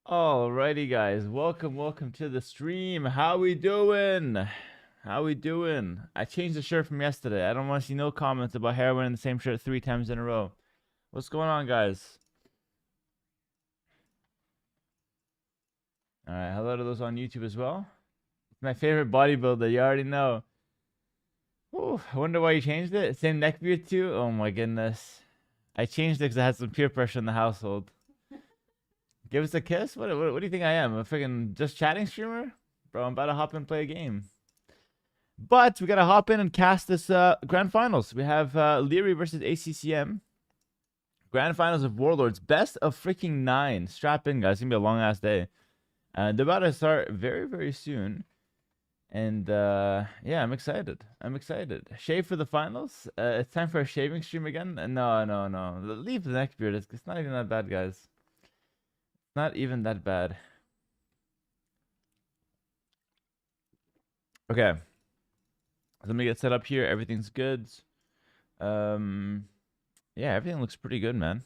Alrighty, guys. Welcome to the stream. How we doing? How we doing? I changed the shirt from yesterday. I don't want to see no comments about Hera wearing the same shirt 3 times in a row. What's going on, guys? Alright, hello to those on YouTube as well. It's my favorite bodybuilder, you already know. Ooh, I wonder why you changed it. Same neck beard too? Oh my goodness. I changed it because I had some peer pressure in the household. Give us a kiss? What do you think I am? A freaking just chatting streamer? Bro, I'm about to hop in and play a game. But we gotta hop in and cast this grand finals. We have Liereyy versus ACCM. Grand finals of Warlords. Best of freaking 9. Strap in, guys. It's gonna be a long ass day. They're about to start very, very soon. And yeah, I'm excited. Shave for the finals. It's time for a shaving stream again. No. Leave the neck beard. It's not even that bad, guys. Not even that bad. Okay. Let me get set up here. Everything's good. Yeah, everything looks pretty good, man.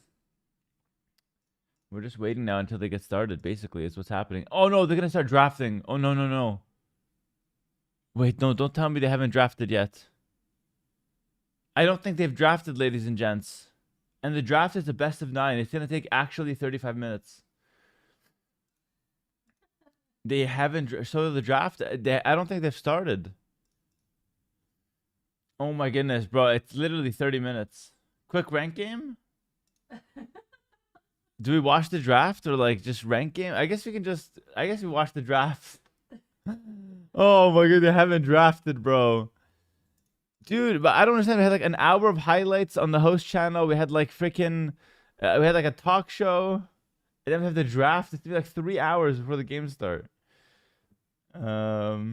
We're just waiting now until they get started, basically, is what's happening. Oh, no, they're going to start drafting. Oh, no. Wait, no, don't tell me they haven't drafted yet. I don't think they've drafted, ladies and gents. And the draft is the best of 9. It's going to take actually 35 minutes. They haven't. So the draft, I don't think they've started. Oh my goodness, bro. It's literally 30 minutes. Quick rank game? Do we watch the draft or like just rank game? I guess we watch the draft. Oh my god, they haven't drafted, bro. Dude, but I don't understand. We had like an hour of highlights on the host channel. We had like freaking, we had like a talk show. And then we have the draft. It's like 3 hours before the game start. Try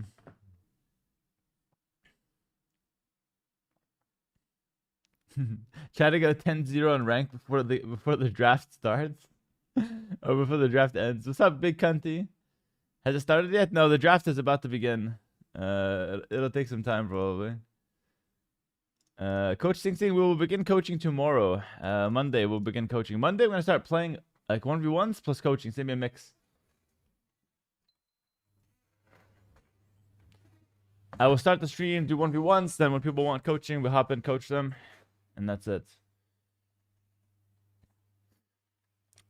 to go 10-0 on rank before the draft starts. Or before the draft ends. What's up, Big Cunty? Has it started yet? No, the draft is about to begin. It'll take some time probably. Coach Sing Sing, we will begin coaching tomorrow. Monday we'll begin coaching. Monday we're gonna start playing like 1v1s plus coaching. Send me a mix. I will start the stream, do 1v1s, then when people want coaching, we hop in, coach them, and that's it.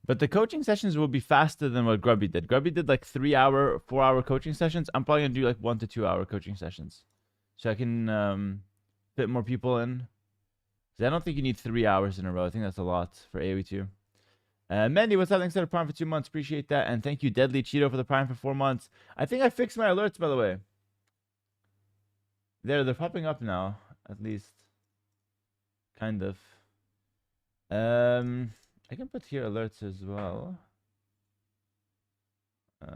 But the coaching sessions will be faster than what Grubby did. Grubby did like 3-hour, 4-hour coaching sessions. I'm probably gonna do like 1 to 2 hour coaching sessions, so I can fit more people in. I don't think you need 3 hours in a row. I think that's a lot for AoE 2. Mendy, what's up? Thanks for the Prime for 2 months. Appreciate that. And thank you, Deadly Cheeto, for the Prime for 4 months. I think I fixed my alerts, by the way. They're popping up now, at least. Kind of. I can put here alerts as well. Okay,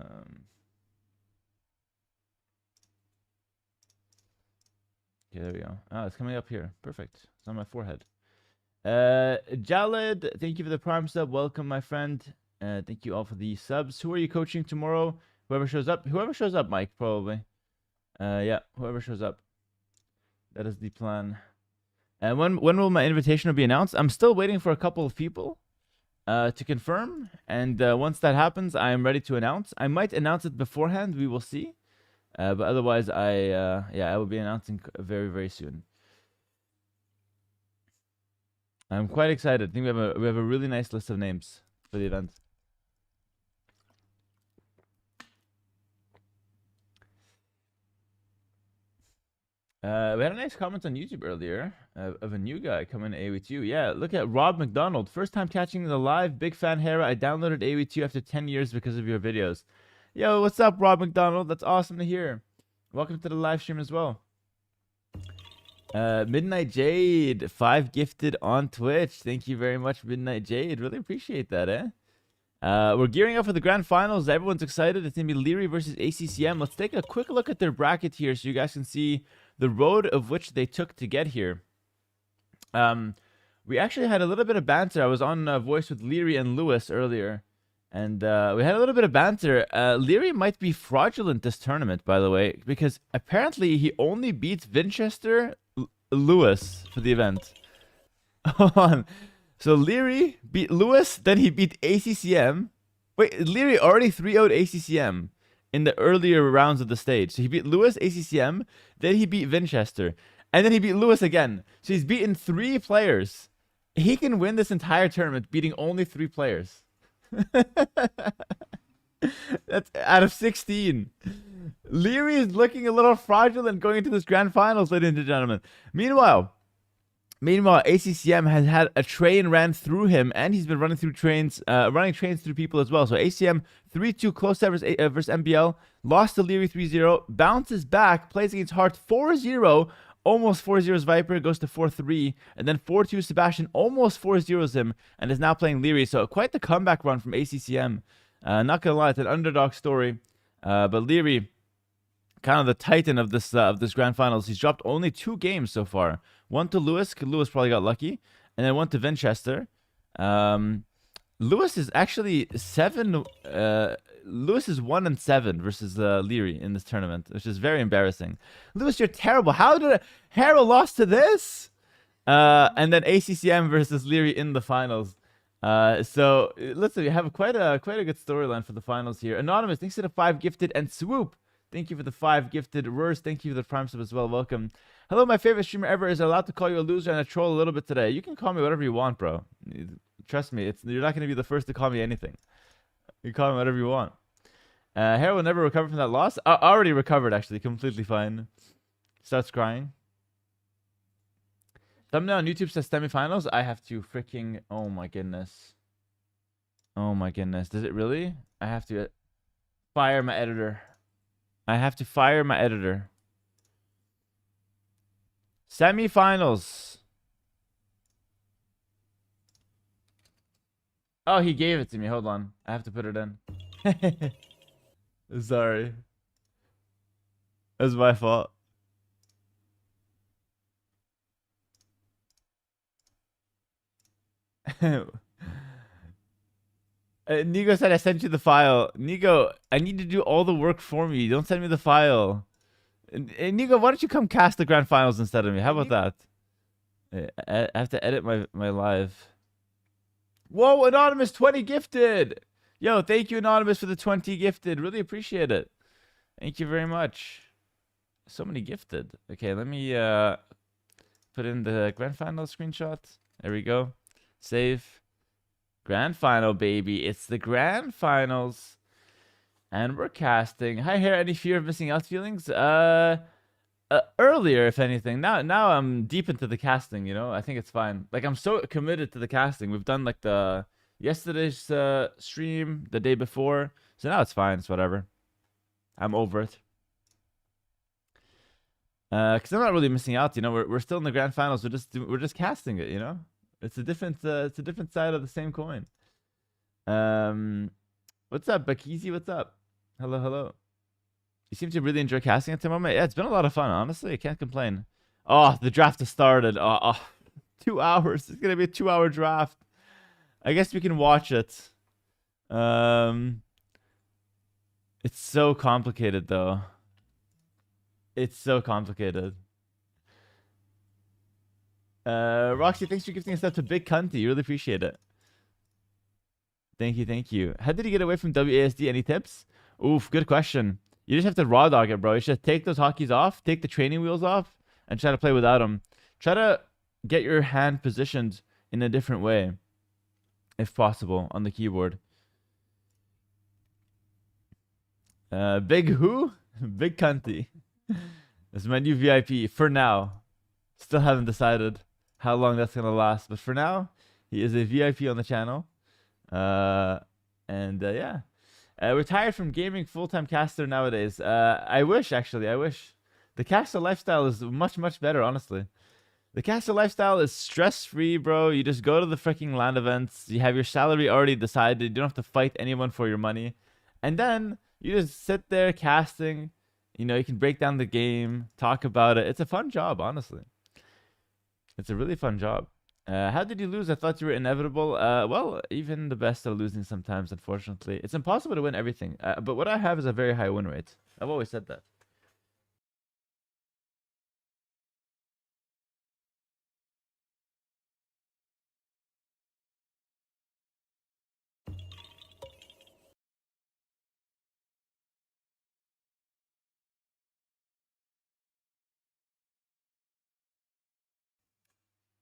there we go. Oh, it's coming up here. Perfect. It's on my forehead. Jaled, thank you for the Prime sub. Welcome, my friend. Thank you all for the subs. Who are you coaching tomorrow? Whoever shows up. Whoever shows up, Mike, probably. Yeah, whoever shows up. That is the plan. And when will my invitation be announced? I'm still waiting for a couple of people to confirm. And once that happens, I am ready to announce. I might announce it beforehand. We will see. But otherwise, I will be announcing very, very soon. I'm quite excited. I think we have a really nice list of names for the event. We had a nice comment on YouTube earlier of a new guy coming to AoE2. Yeah, look at Rob McDonald. First time catching the live. Big fan, Hera. I downloaded AoE2 after 10 years because of your videos. Yo, what's up, Rob McDonald? That's awesome to hear. Welcome to the live stream as well. Midnight Jade, 5 gifted on Twitch. Thank you very much, Midnight Jade. Really appreciate that, eh? We're gearing up for the grand finals. Everyone's excited. It's going to be Liereyy versus ACCM. Let's take a quick look at their bracket here so you guys can see the road of which they took to get here. We actually had a little bit of banter. I was on voice with Liereyy and Lewis earlier. And we had a little bit of banter. Liereyy might be fraudulent this tournament, by the way, because apparently he only beats Winchester Lewis for the event. Hold on. So Liereyy beat Lewis, then he beat ACCM, Wait, Liereyy already 3-0'd ACCM in the earlier rounds of the stage. So he beat Lewis, ACCM, then he beat Vinchester, and then he beat Lewis again. So he's beaten 3 players. He can win this entire tournament beating only 3 players. That's out of 16. Liereyy is looking a little fraudulent going into this grand finals, ladies and gentlemen. Meanwhile, ACCM has had a train ran through him, and he's been running trains through people as well. So ACCM 3-2 close set versus MBL, lost to Liereyy 3-0, bounces back, plays against Hart 4-0, almost 4-0s Viper, goes to 4-3, and then 4-2 Sebastian almost 4-0s him, and is now playing Liereyy. So quite the comeback run from ACCM. Not gonna lie, it's an underdog story, but Liereyy, kind of the titan of this grand finals. He's dropped only 2 games so far. One to Lewis, because Lewis probably got lucky, and then one to Vinchester. Lewis is actually 7. Lewis is 1-7 versus Liereyy in this tournament, which is very embarrassing. Lewis, you're terrible. How did Hera lost to this? And then ACCM versus Liereyy in the finals. So listen, we have quite a good storyline for the finals here. Anonymous, thanks to the 5 gifted, and Swoop, thank you for the 5 gifted. Rurs, thank you for the prime sub as well. Welcome. Hello, my favorite streamer ever. Is allowed to call you a loser and a troll a little bit today. You can call me whatever you want, bro. Trust me, you're not going to be the first to call me anything. You call me whatever you want. Hera will never recover from that loss. Already recovered, actually. Completely fine. Starts crying. Thumbnail on YouTube says semifinals. I have to freaking... Oh, my goodness. Oh, my goodness. Does it really? I have to fire my editor. I have to fire my editor. Semifinals. Oh, he gave it to me. Hold on. I have to put it in. Sorry. It was my fault. Nigo said I sent you the file. Nigo, I need to do all the work for me. Don't send me the file. Nigo, why don't you come cast the grand finals instead of me? How about that? I have to edit my live. Whoa, Anonymous 20 gifted. Yo, thank you, Anonymous, for the 20 gifted. Really appreciate it. Thank you very much. So many gifted. Okay, let me put in the grand final screenshot. There we go. Save. Grand final, baby. It's the grand finals. And we're casting. Hi, Hera. Any fear of missing out feelings? Earlier, if anything. Now I'm deep into the casting, you know? I think it's fine. Like, I'm so committed to the casting. We've done, like, yesterday's stream, the day before. So now it's fine. It's whatever. I'm over it. Because I'm not really missing out, you know? We're still in the grand finals. We're just casting it, you know? It's a different side of the same coin. What's up, Bakizi? What's up? Hello. You seem to really enjoy casting at the moment. Yeah, it's been a lot of fun, honestly. I can't complain. Oh, the draft has started. 2 hours. It's gonna be a 2-hour draft. I guess we can watch it. It's so complicated, though. It's so complicated. Roxy, thanks for gifting us up to Big Cunty. Really appreciate it. Thank you. How did he get away from WASD? Any tips? Oof, good question. You just have to raw dog it, bro. You should take those hotkeys off, take the training wheels off, and try to play without them. Try to get your hand positioned in a different way, if possible, on the keyboard. Big who? Big Cunty. This is my new VIP for now. Still haven't decided how long that's going to last. But for now, he is a VIP on the channel. Yeah. Retired from gaming, full-time caster nowadays. I wish, actually. I wish. The caster lifestyle is much, much better, honestly. The caster lifestyle is stress-free, bro. You just go to the freaking LAN events. You have your salary already decided. You don't have to fight anyone for your money. And then you just sit there casting. You know, you can break down the game, talk about it. It's a fun job, honestly. It's a really fun job. How did you lose? I thought you were inevitable. Well, even the best are losing sometimes, unfortunately. It's impossible to win everything. But what I have is a very high win rate. I've always said that.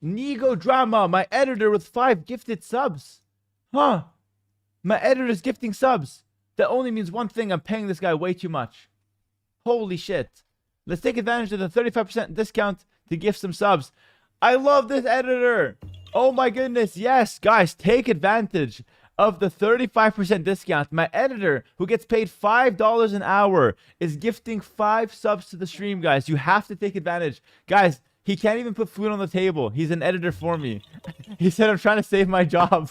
Nego Drama, my editor with 5 gifted subs. Huh. My editor's gifting subs. That only means one thing. I'm paying this guy way too much. Holy shit. Let's take advantage of the 35% discount to gift some subs. I love this editor. Oh my goodness. Yes, guys, take advantage of the 35% discount. My editor, who gets paid $5 an hour, is gifting 5 subs to the stream, guys. You have to take advantage. Guys, he can't even put food on the table. He's an editor for me. He said, I'm trying to save my job.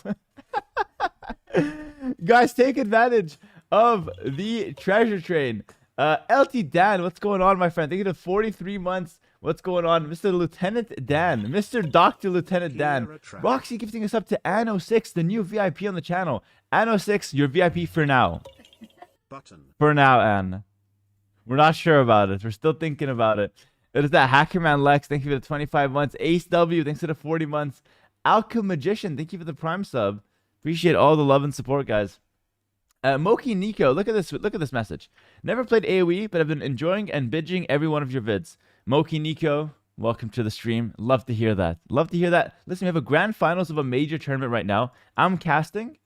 Guys, take advantage of the treasure train. LT Dan, what's going on, my friend? Thank you to 43 months. What's going on? Mr. Lieutenant Dan. Mr. Dr. Lieutenant Dan. Roxy gifting us up to Anno6, the new VIP on the channel. Anno6, your VIP for now. For now, Anne. We're not sure about it. We're still thinking about it. It is that Hackerman Lex. Thank you for the 25 months. Ace W, thanks for the 40 months. Alchem Magician, thank you for the Prime sub. Appreciate all the love and support, guys. Moki Nico, look at this. Look at this message. Never played AoE, but I've been enjoying and binging every one of your vids. Moki Nico, welcome to the stream. Love to hear that. Love to hear that. Listen, we have a grand finals of a major tournament right now. I'm casting,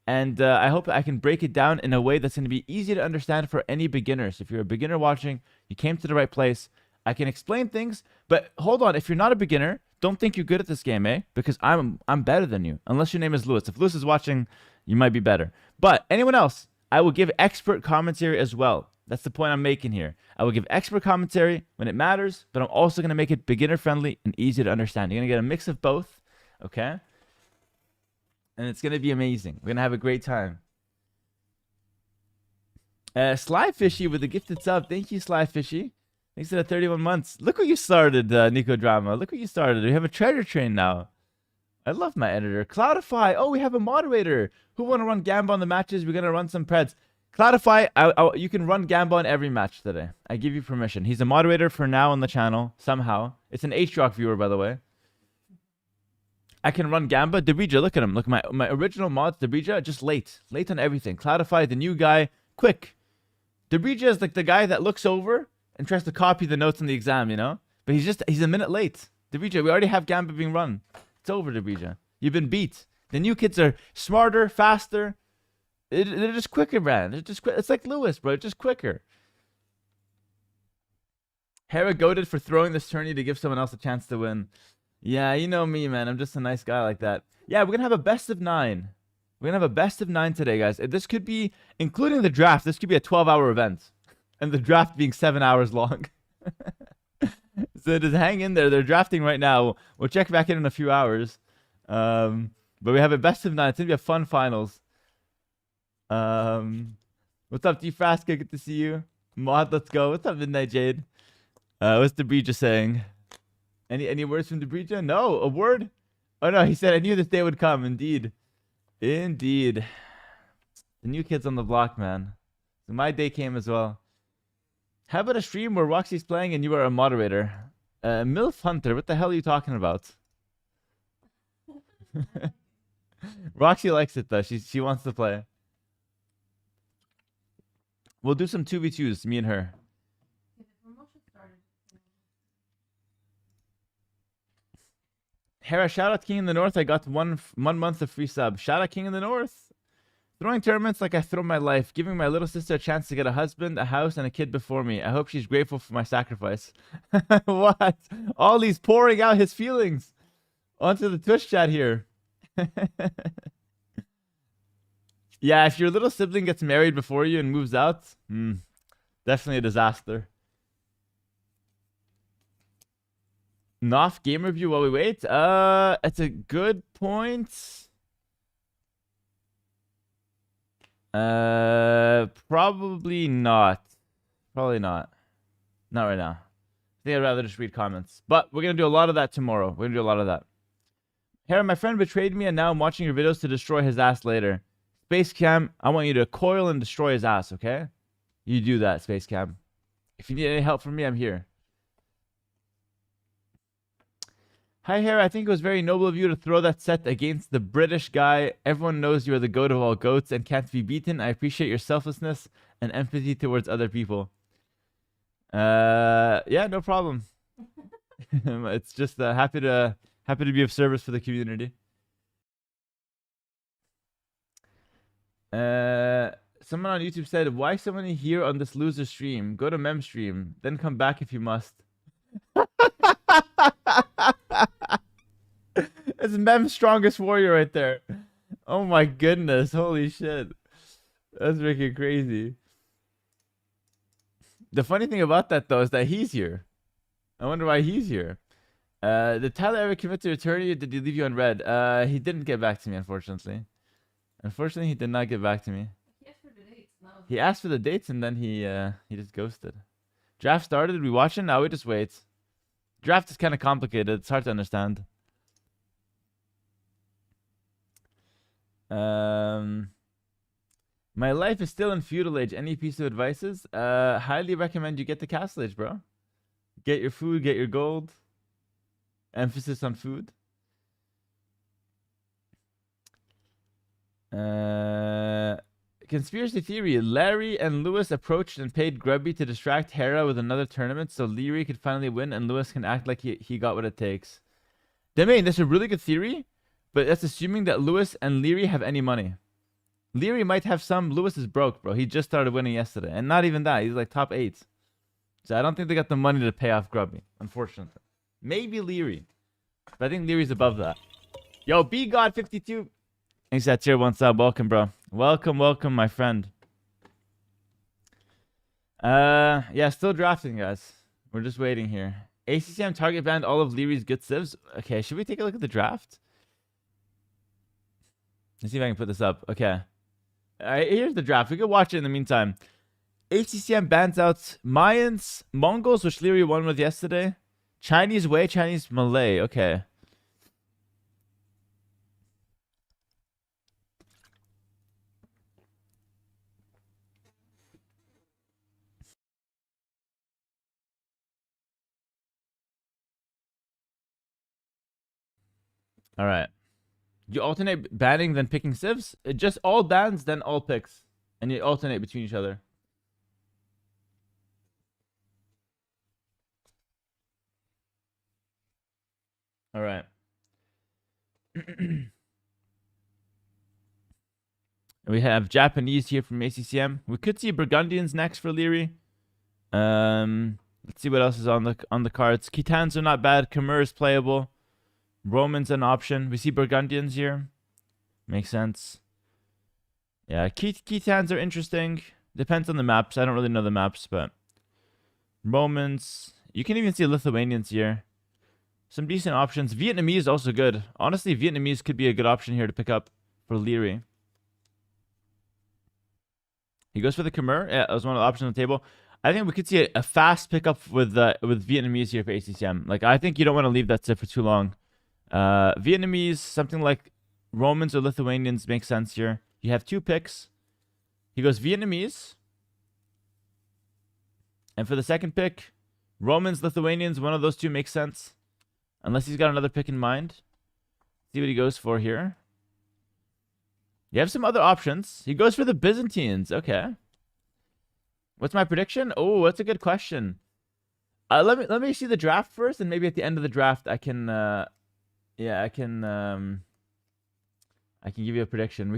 and I hope I can break it down in a way that's going to be easy to understand for any beginners. If you're a beginner watching, you came to the right place. I can explain things, but hold on. If you're not a beginner, don't think you're good at this game, eh? Because I'm better than you. Unless your name is Lewis. If Lewis is watching, you might be better. But anyone else, I will give expert commentary as well. That's the point I'm making here. I will give expert commentary when it matters, but I'm also going to make it beginner friendly and easy to understand. You're going to get a mix of both, okay? And it's going to be amazing. We're going to have a great time. Sly Fishy with the gifted sub. Thank you, Sly Fishy. Thanks to the 31 months. Look what you started, Nico Drama. Look what you started. We have a treasure train now. I love my editor. Cloudify. Oh, we have a moderator. Who want to run Gamba on the matches? We're going to run some Preds. Cloudify, you can run Gamba on every match today. I give you permission. He's a moderator for now on the channel, somehow. It's an H-Rock viewer, by the way. I can run Gamba. Debrija, look at him. Look, my original mods, Debrija, just late. Late on everything. Cloudify, the new guy, quick. Debrija is like the guy that looks over and tries to copy the notes on the exam, you know? But he's a minute late. Debrija, we already have Gamba being run. It's over, Debrija. You've been beat. The new kids are smarter, faster. They're just quicker, man. They're just quick. It's like Lewis, bro. Just quicker. Hera goaded for throwing this tourney to give someone else a chance to win. Yeah, you know me, man. I'm just a nice guy like that. Yeah, we're going to have a best of 9. We're going to have a best of 9 today, guys. This could be, including the draft, this could be a 12-hour event. And the draft being 7 hours long. So just hang in there. They're drafting right now. We'll check back in a few hours. But we have a best of 9. It's going to be a fun finals. What's up, D-Frasca? Good to see you. Mod, let's go. What's up, Midnight Jade? What's Debrija saying? Any words from Debrija? No, a word? Oh no, he said I knew this day would come. Indeed. Indeed. The new kids on the block, man. So my day came as well. How about a stream where Roxy's playing and you are a moderator? MILF Hunter, what the hell are you talking about? Roxy likes it though. She wants to play. We'll do some 2v2s, me and her. Hera, shout out King in the North. I got one month of free sub. Shout out King in the North. Throwing tournaments like I throw my life. Giving my little sister a chance to get a husband, a house, and a kid before me. I hope she's grateful for my sacrifice. What? Ollie's pouring out his feelings onto the Twitch chat here. Yeah, if your little sibling gets married before you and moves out, definitely a disaster. Noff game review while we wait. It's a good point. Probably not. Probably not. Not right now. I think I'd rather just read comments. But we're gonna do a lot of that tomorrow. We're gonna do a lot of that. Hera, my friend betrayed me, and now I'm watching your videos to destroy his ass later. Space Cam, I want you to coil and destroy his ass, okay? You do that, Space Cam. If you need any help from me, I'm here. Hi, Hera. I think it was very noble of you to throw that set against the British guy. Everyone knows you are the goat of all goats and can't be beaten. I appreciate your selflessness and empathy towards other people. Yeah, no problem. It's just happy to Happy to be of service for the community. Someone on YouTube said, "Why so many here on this loser stream? Go to mem stream, then come back if you must." That's Mem's strongest warrior right there. Oh my goodness. Holy shit. That's freaking crazy. The funny thing about that, though, is that he's here. I wonder why he's here. Did Tyler ever commit to attorney, or did he leave you on red? He didn't get back to me, unfortunately. Unfortunately, he did not get back to me. He asked for the dates. No. He asked for the dates, and then he just ghosted. Draft started. Did we watch it? Now we just wait. Draft is kind of complicated. It's hard to understand. My life is still in feudal age. Any piece of advices? Highly recommend you get the castle age, bro. Get your food, get your gold. Emphasis on food. Conspiracy theory. Liereyy and Lewis approached and paid Grubby to distract Hera with another tournament so Liereyy could finally win and Lewis can act like he got what it takes. Demain, that's a really good theory, but that's assuming that Lewis and Liereyy have any money. Liereyy might have some. Lewis is broke, bro. He just started winning yesterday. And not even that. He's like top 8. So I don't think they got the money to pay off Grubby, unfortunately. Maybe Liereyy. But I think Leary's above that. Yo, BGod52. Thanks for that tier 1 sub. Welcome, bro. Welcome, welcome, my friend. Yeah, still drafting, guys. We're just waiting here. ACCM target banned all of Leary's good civs. Okay, should we take a look at the draft? Let's see if I can put this up. Okay. Alright, here's the draft. We could watch it in the meantime. ACCM bans out Mayans, Mongols, which Liereyy won with yesterday. Chinese Wei, Chinese Malay. Okay. All right. You alternate banning, then picking civs? Just all bans, then all picks. And you alternate between each other. All right. We have Japanese here from ACCM. We could see Burgundians next for Liereyy. Let's see what else is on the cards. Khitans are not bad. Khmer is playable. Romans an option. We see Burgundians here. Makes sense. Yeah, Khitans are interesting. Depends on the maps. I don't really know the maps, but Romans. You can even see Lithuanians here. Some decent options. Vietnamese is also good. Honestly, Vietnamese could be a good option here to pick up for Liereyy. He goes for the Khmer. Yeah, that was one of the options on the table. I think we could see a fast pickup with Vietnamese here for ACCM. Like, I think you don't want to leave that sit for too long. Vietnamese, something like Romans or Lithuanians makes sense here. You have 2 picks. He goes Vietnamese. And for the second pick, Romans, Lithuanians, one of those 2 makes sense. Unless he's got another pick in mind. See what he goes for here. You have some other options. He goes for the Byzantines. Okay. What's my prediction? Oh, that's a good question. Let me see the draft first, and maybe at the end of the draft I can I can give you a prediction.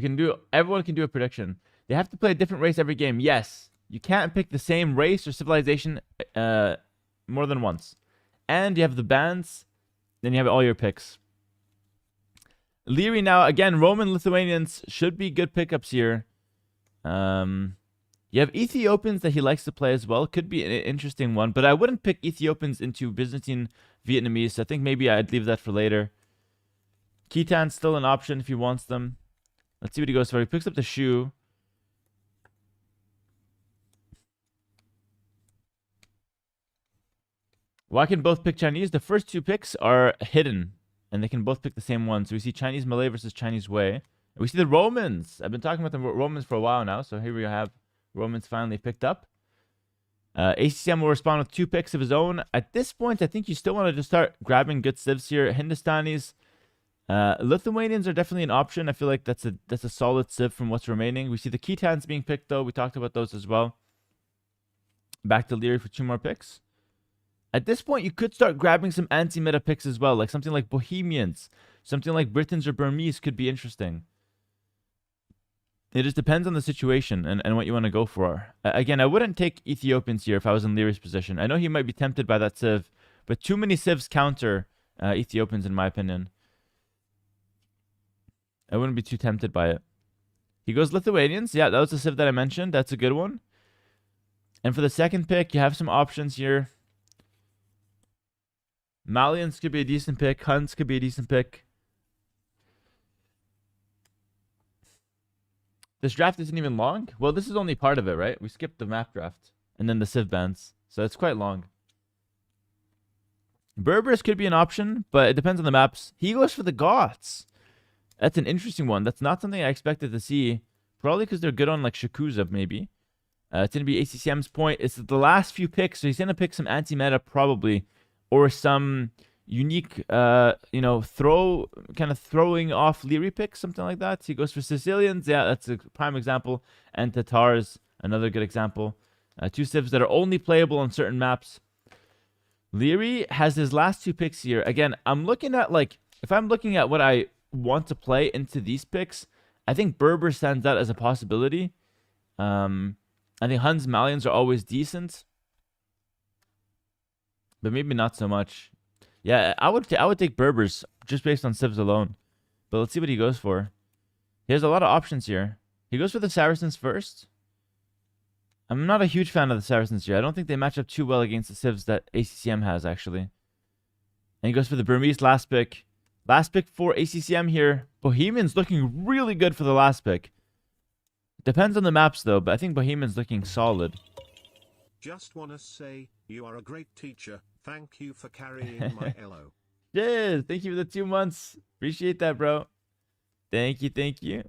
Everyone can do a prediction. They have to play a different race every game. Yes. You can't pick the same race or civilization more than once. And you have the bans. Then you have all your picks. Liereyy now, again, Roman Lithuanians should be good pickups here. You have Ethiopians that he likes to play as well. Could be an interesting one. But I wouldn't pick Ethiopians into Byzantine Vietnamese. So I think maybe I'd leave that for later. Khitan's still an option if he wants them. Let's see what he goes for. He picks up the Shu. Why can both pick Chinese? The first 2 picks are hidden. And they can both pick the same one. So we see Chinese Malay versus Chinese Wei. And we see the Romans. I've been talking about the Romans for a while now. So here we have Romans finally picked up. ACCM will respond with 2 picks of his own. At this point, I think you still want to just start grabbing good civs here. Hindustanis. Lithuanians are definitely an option. I feel like that's a solid civ from what's remaining. We see the Khitans being picked, though. We talked about those as well. Back to Liereyy for 2 more picks. At this point, you could start grabbing some anti-meta picks as well, like something like Bohemians, something like Britons or Burmese could be interesting. It just depends on the situation and what you want to go for. Again, I wouldn't take Ethiopians here if I was in Lierey's position. I know he might be tempted by that civ, but too many civs counter Ethiopians in my opinion. I wouldn't be too tempted by it. He goes Lithuanians. Yeah, that was the civ that I mentioned. That's a good one. And for the second pick, you have some options here. Malians could be a decent pick. Huns could be a decent pick. This draft isn't even long. Well, this is only part of it, right? We skipped the map draft and then the civ bans. So it's quite long. Berbers could be an option, but it depends on the maps. He goes for the Goths. That's an interesting one. That's not something I expected to see. Probably because they're good on like Shakuza, maybe. It's going to be ACCM's point. It's the last few picks, so he's going to pick some anti-meta probably. Or some unique, you know, throwing off Liereyy picks, something like that. He goes for Sicilians. Yeah, that's a prime example. And Tatars, another good example. Two civs that are only playable on certain maps. Liereyy has his last two picks here. Again, I'm looking at, like, if I'm looking at what I want to play into these picks, I think Berber stands out as a possibility. I think Huns, Malians are always decent. But maybe not so much. Yeah, I would take Berbers just based on civs alone. But let's see what he goes for. He has a lot of options here. He goes for the Saracens first. I'm not a huge fan of the Saracens here. I don't think they match up too well against the civs that ACCM has, actually. And he goes for the Burmese last pick. Last pick for ACCM here. Bohemian's looking really good for the last pick. Depends on the maps, though, but I think Bohemian's looking solid. Just want to say, you are a great teacher. Thank you for carrying my LO. Yes, thank you for the 2 months. Appreciate that, bro. Thank you, thank you.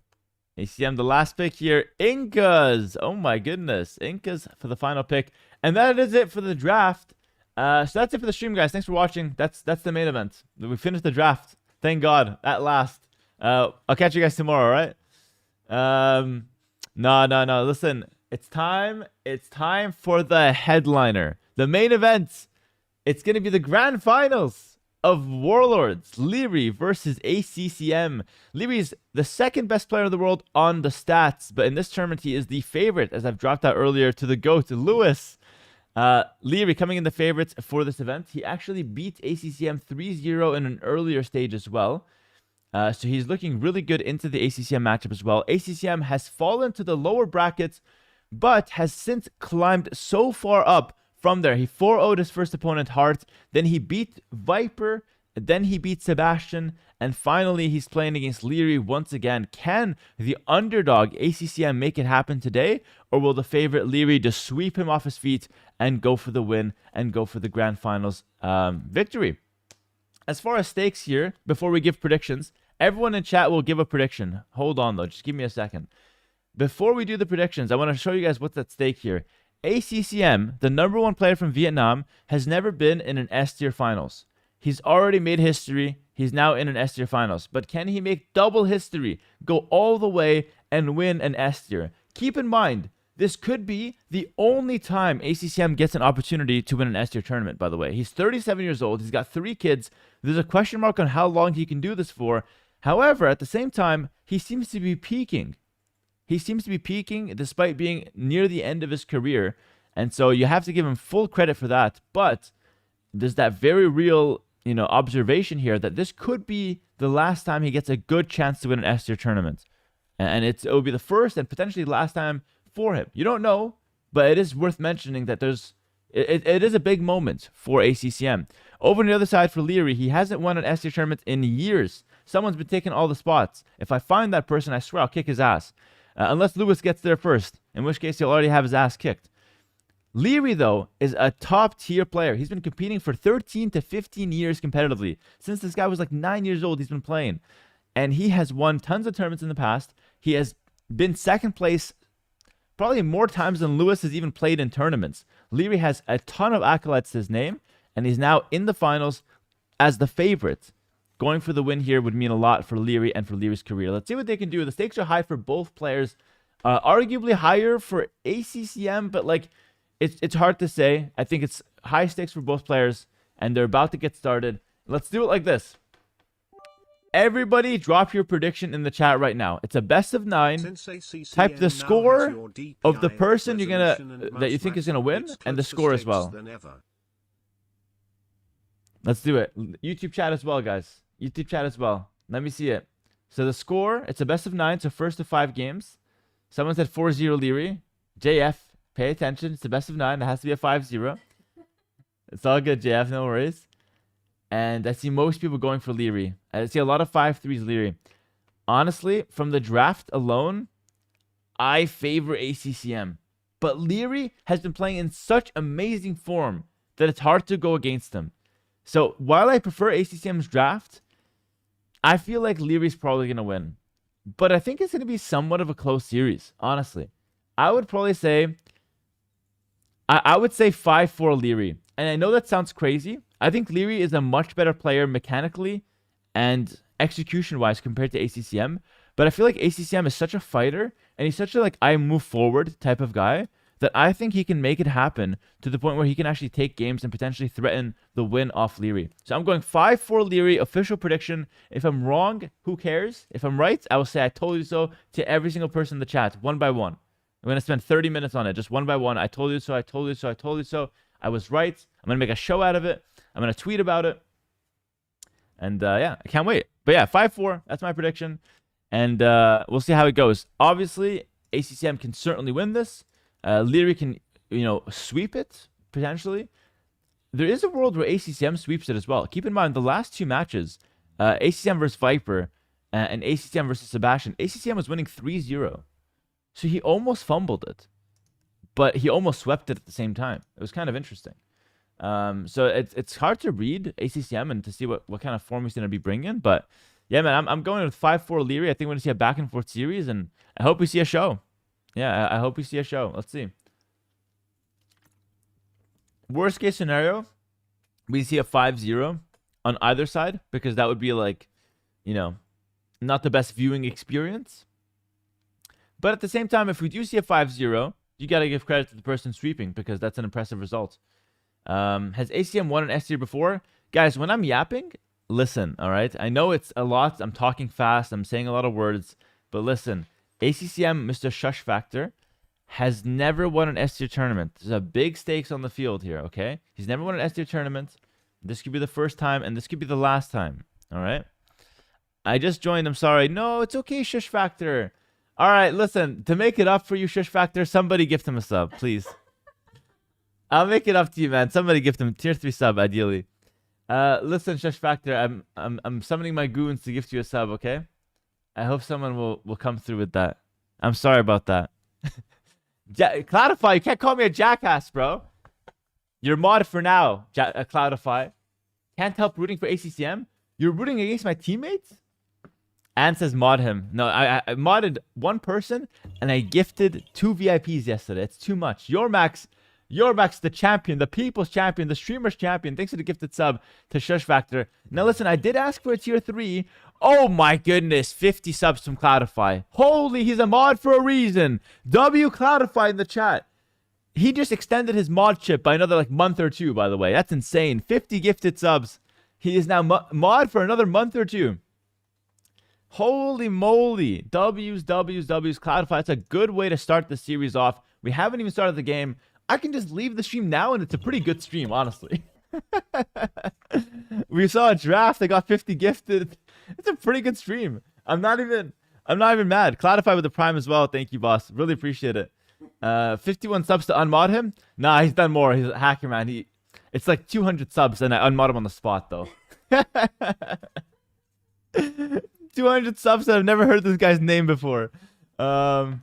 ACM, the last pick here. Incas. Oh my goodness. Incas for the final pick. And that is it for the draft. So that's it for the stream, guys. Thanks for watching. That's the main event. We finished the draft. Thank God. At last. I'll catch you guys tomorrow, all right? No. Listen. It's time for the headliner. The main event. It's going to be the grand finals of Warlords. Liereyy versus ACCM. Lierey's the second best player in the world on the stats, but in this tournament he is the favorite, as I've dropped out earlier, to the GOAT, Lewis. Liereyy coming in the favorites for this event. He actually beat ACCM 3-0 in an earlier stage as well. So he's looking really good into the ACCM matchup as well. ACCM has fallen to the lower brackets, but has since climbed so far up from there. He 4-0'd his first opponent, Hart. Then he beat Viper. Then he beat Sebastian. And finally, he's playing against Liereyy once again. Can the underdog ACCM make it happen today? Or will the favorite Liereyy just sweep him off his feet and go for the win and go for the grand finals victory? As far as stakes here, before we give predictions, everyone in chat will give a prediction. Hold on, though. Just give me a second. Before we do the predictions, I want to show you guys what's at stake here. ACCM, the #1 player from Vietnam, has never been in an S-tier finals. He's already made history. He's now in an S-tier finals. But can he make double history, go all the way, and win an S-tier? Keep in mind, this could be the only time ACCM gets an opportunity to win an S-tier tournament, by the way. He's 37 years old. He's got 3 kids. There's a question mark on how long he can do this for. However, at the same time, he seems to be peaking. He seems to be peaking despite being near the end of his career. And so you have to give him full credit for that. But there's that very real, observation here that this could be the last time he gets a good chance to win an S-tier tournament. And it will be the first and potentially last time for him. You don't know, but it is worth mentioning that it is a big moment for ACCM. Over on the other side for Liereyy, he hasn't won an S-tier tournament in years. Someone's been taking all the spots. If I find that person, I swear I'll kick his ass. Unless Lewis gets there first, in which case he'll already have his ass kicked. Liereyy, though, is a top-tier player. He's been competing for 13 to 15 years competitively. Since this guy was like 9 years old, he's been playing. And he has won tons of tournaments in the past. He has been second place probably more times than Lewis has even played in tournaments. Liereyy has a ton of accolades to his name, and he's now in the finals as the favorite. Going for the win here would mean a lot for Liereyy and for Lierey's career. Let's see what they can do. The stakes are high for both players. Arguably higher for ACCM, but it's hard to say. I think it's high stakes for both players, and they're about to get started. Let's do it like this. Everybody drop your prediction in the chat right now. It's a best of 9. Type the score of the person that you think is gonna win, and the score as well. Let's do it. YouTube chat as well, guys. YouTube chat as well. Let me see it. So the score, it's a best of 9, so first of 5 games. Someone said 4-0 Liereyy. JF, pay attention. It's a best of 9. It has to be a 5-0. It's all good, JF. No worries. And I see most people going for Liereyy. I see a lot of 5-3s Liereyy. Honestly, from the draft alone, I favor ACCM. But Liereyy has been playing in such amazing form that it's hard to go against him. So while I prefer ACCM's draft, I feel like Lierey's probably going to win. But I think it's going to be somewhat of a close series, honestly. I would probably say... I would say 5-4 Liereyy. And I know that sounds crazy. I think Liereyy is a much better player mechanically and execution-wise compared to ACCM. But I feel like ACCM is such a fighter, and he's such a, like, I move forward type of guy, that I think he can make it happen to the point where he can actually take games and potentially threaten the win off Liereyy. So I'm going 5-4 Liereyy, official prediction. If I'm wrong, who cares? If I'm right, I will say I told you so to every single person in the chat, one by one. I'm going to spend 30 minutes on it, just one by one. I told you so, I told you so, I told you so. I was right. I'm going to make a show out of it. I'm going to tweet about it. And yeah, I can't wait. But yeah, 5-4, that's my prediction. And we'll see how it goes. Obviously, ACCM can certainly win this. Liereyy can, sweep it, potentially. There is a world where ACCM sweeps it as well. Keep in mind, the last 2 matches, ACCM versus Viper and ACCM versus Sebastian, ACCM was winning 3-0. So he almost fumbled it. But he almost swept it at the same time. It was kind of interesting. So it's hard to read ACCM and to see what kind of form he's going to be bringing. But yeah, man, I'm going with 5-4 Liereyy. I think we're going to see a back-and-forth series, and I hope we see a show. Yeah, I hope we see a show. Let's see. Worst case scenario, we see a 5-0 on either side, because that would be like, not the best viewing experience. But at the same time, if we do see a 5-0, you got to give credit to the person sweeping, because that's an impressive result. Has ACM won an S tier before? Guys, when I'm yapping, listen, all right? I know it's a lot. I'm talking fast. I'm saying a lot of words. But listen, ACCM, Mr. Shush Factor, has never won an S tier tournament. There's a big stakes on the field here, okay? He's never won an S tier tournament. This could be the first time, and this could be the last time, all right? I just joined. I'm sorry. No, it's okay, Shush Factor. All right, listen, to make it up for you, Shush Factor, somebody gift him a sub, please. I'll make it up to you, man. Somebody gift him tier 3 sub, ideally. Listen, Shush Factor, I'm summoning my goons to gift you a sub, okay? I hope someone will come through with that. I'm sorry about that. Cloudify, you can't call me a jackass, bro. You're mod for now, Cloudify. Can't help rooting for ACCM? You're rooting against my teammates? Anne says mod him. No, I modded one person, and I gifted 2 VIPs yesterday. It's too much. Yormax, the champion, the people's champion, the streamer's champion. Thanks for the gifted sub to Shush Factor. Now listen, I did ask for a tier 3. Oh my goodness, 50 subs from Cloudify. Holy, he's a mod for a reason. W Cloudify in the chat. He just extended his mod chip by another month or 2, by the way. That's insane. 50 gifted subs. He is now mod for another month or 2. Holy moly. W's, Cloudify. That's a good way to start the series off. We haven't even started the game. I can just leave the stream now, and it's a pretty good stream, honestly. We saw a draft. I got 50 gifted. It's a pretty good stream. I'm not even mad. Cloudify with the prime as well. Thank you, boss. Really appreciate it. 51 subs to unmod him. Nah, he's done more. He's a hacker, man. It's like 200 subs, and I unmod him on the spot, though. 200 subs, and I've never heard this guy's name before. Nah,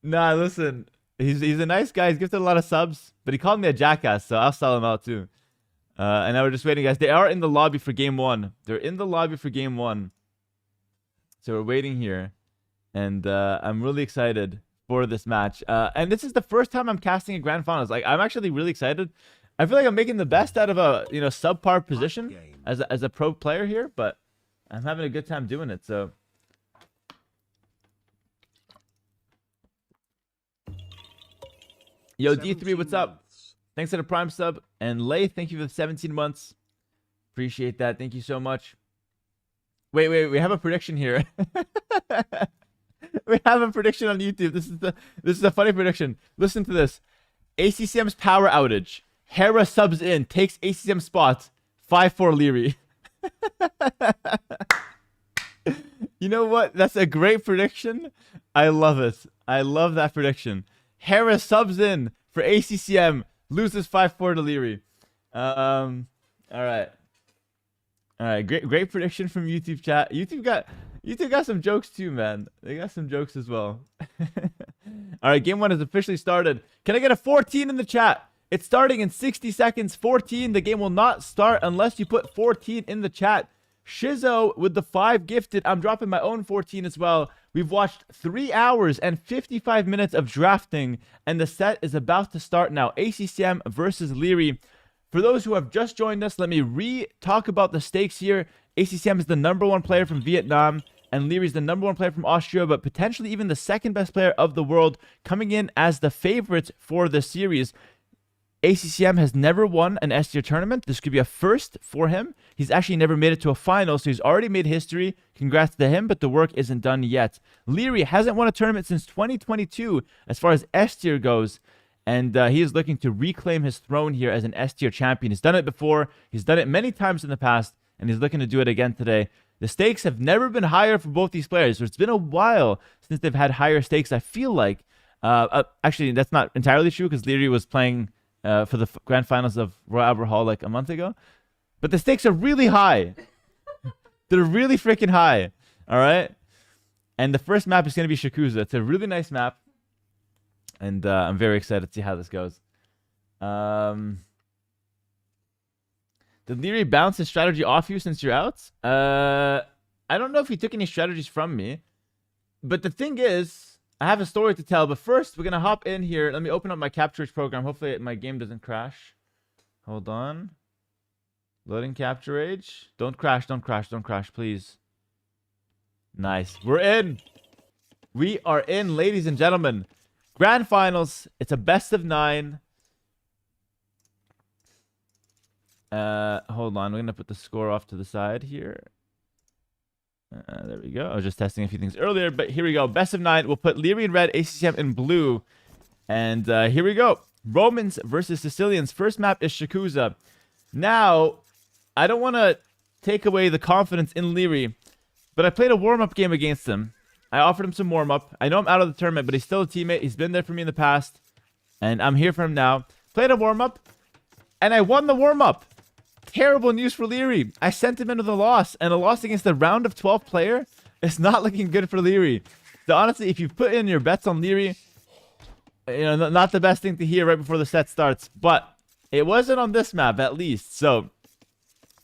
listen. He's a nice guy. He's gifted a lot of subs, but he called me a jackass, so I'll sell him out too. And now we're just waiting, guys. They are in the lobby for game 1. They're in the lobby for game 1. So we're waiting here, and I'm really excited for this match. And this is the first time I'm casting a grand finals. I'm actually really excited. I feel like I'm making the best out of a subpar position as a pro player here, but I'm having a good time doing it. So. Yo, D3, what's up? Thanks for the Prime sub. And Lay, thank you for the 17 months. Appreciate that. Thank you so much. Wait. We have a prediction here. We have a prediction on YouTube. This is a funny prediction. Listen to this. ACCM's power outage. Hera subs in, takes ACCM spot. 5-4 Liereyy. You know what? That's a great prediction. I love it. I love that prediction. Hera subs in for ACCM. Loses 5-4 to Liereyy. All right. Great prediction from YouTube chat. YouTube got some jokes too, man. They got some jokes as well. All right, game 1 has officially started. Can I get a 14 in the chat? It's starting in 60 seconds. 14. The game will not start unless you put 14 in the chat. Shizzo with the 5 gifted. I'm dropping my own 14 as well. We've watched 3 hours and 55 minutes of drafting, and the set is about to start now. ACCM versus Liereyy. For those who have just joined us, let me talk about the stakes here. ACCM is the #1 player from Vietnam, and Liereyy is the #1 player from Austria, but potentially even the 2nd best player of the world, coming in as the favorites for the series. ACCM has never won an S tier tournament. This could be a first for him. He's actually never made it to a final, so he's already made history. Congrats to him, but the work isn't done yet. Liereyy hasn't won a tournament since 2022 as far as S tier goes, and he is looking to reclaim his throne here as an S tier champion. He's done it before. He's done it many times in the past, and he's looking to do it again today. The stakes have never been higher for both these players, so it's been a while since they've had higher stakes, I feel like. Actually, that's not entirely true, because Liereyy was playing for the grand finals of Royal Albert Hall like a month ago. But the stakes are really high. They're really freaking high. All right? And the first map is going to be Shakuza. It's a really nice map. And I'm very excited to see how this goes. Did Liereyy bounce his strategy off you since you're out? I don't know if he took any strategies from me. But the thing is, I have a story to tell. But first, we're going to hop in here. Let me open up my Capture program. Hopefully, my game doesn't crash. Hold on. Loading Capture Age. Don't crash, please. Nice. We're in. We are in, ladies and gentlemen. Grand Finals. It's a best of 9. Hold on. We're going to put the score off to the side here. There we go. I was just testing a few things earlier, but here we go. Best of 9. We'll put Liereyy in red, ACCM in blue. And here we go. Romans versus Sicilians. First map is Shakuza. Now, I don't want to take away the confidence in Liereyy, but I played a warm-up game against him. I offered him some warm-up. I know I'm out of the tournament, but he's still a teammate. He's been there for me in the past, and I'm here for him now. Played a warm-up, and I won the warm-up. Terrible news for Liereyy. I sent him into the loss, and a loss against the round of 12 player is not looking good for Liereyy. So honestly, if you put in your bets on Liereyy, you know, not the best thing to hear right before the set starts, but it wasn't on this map at least. So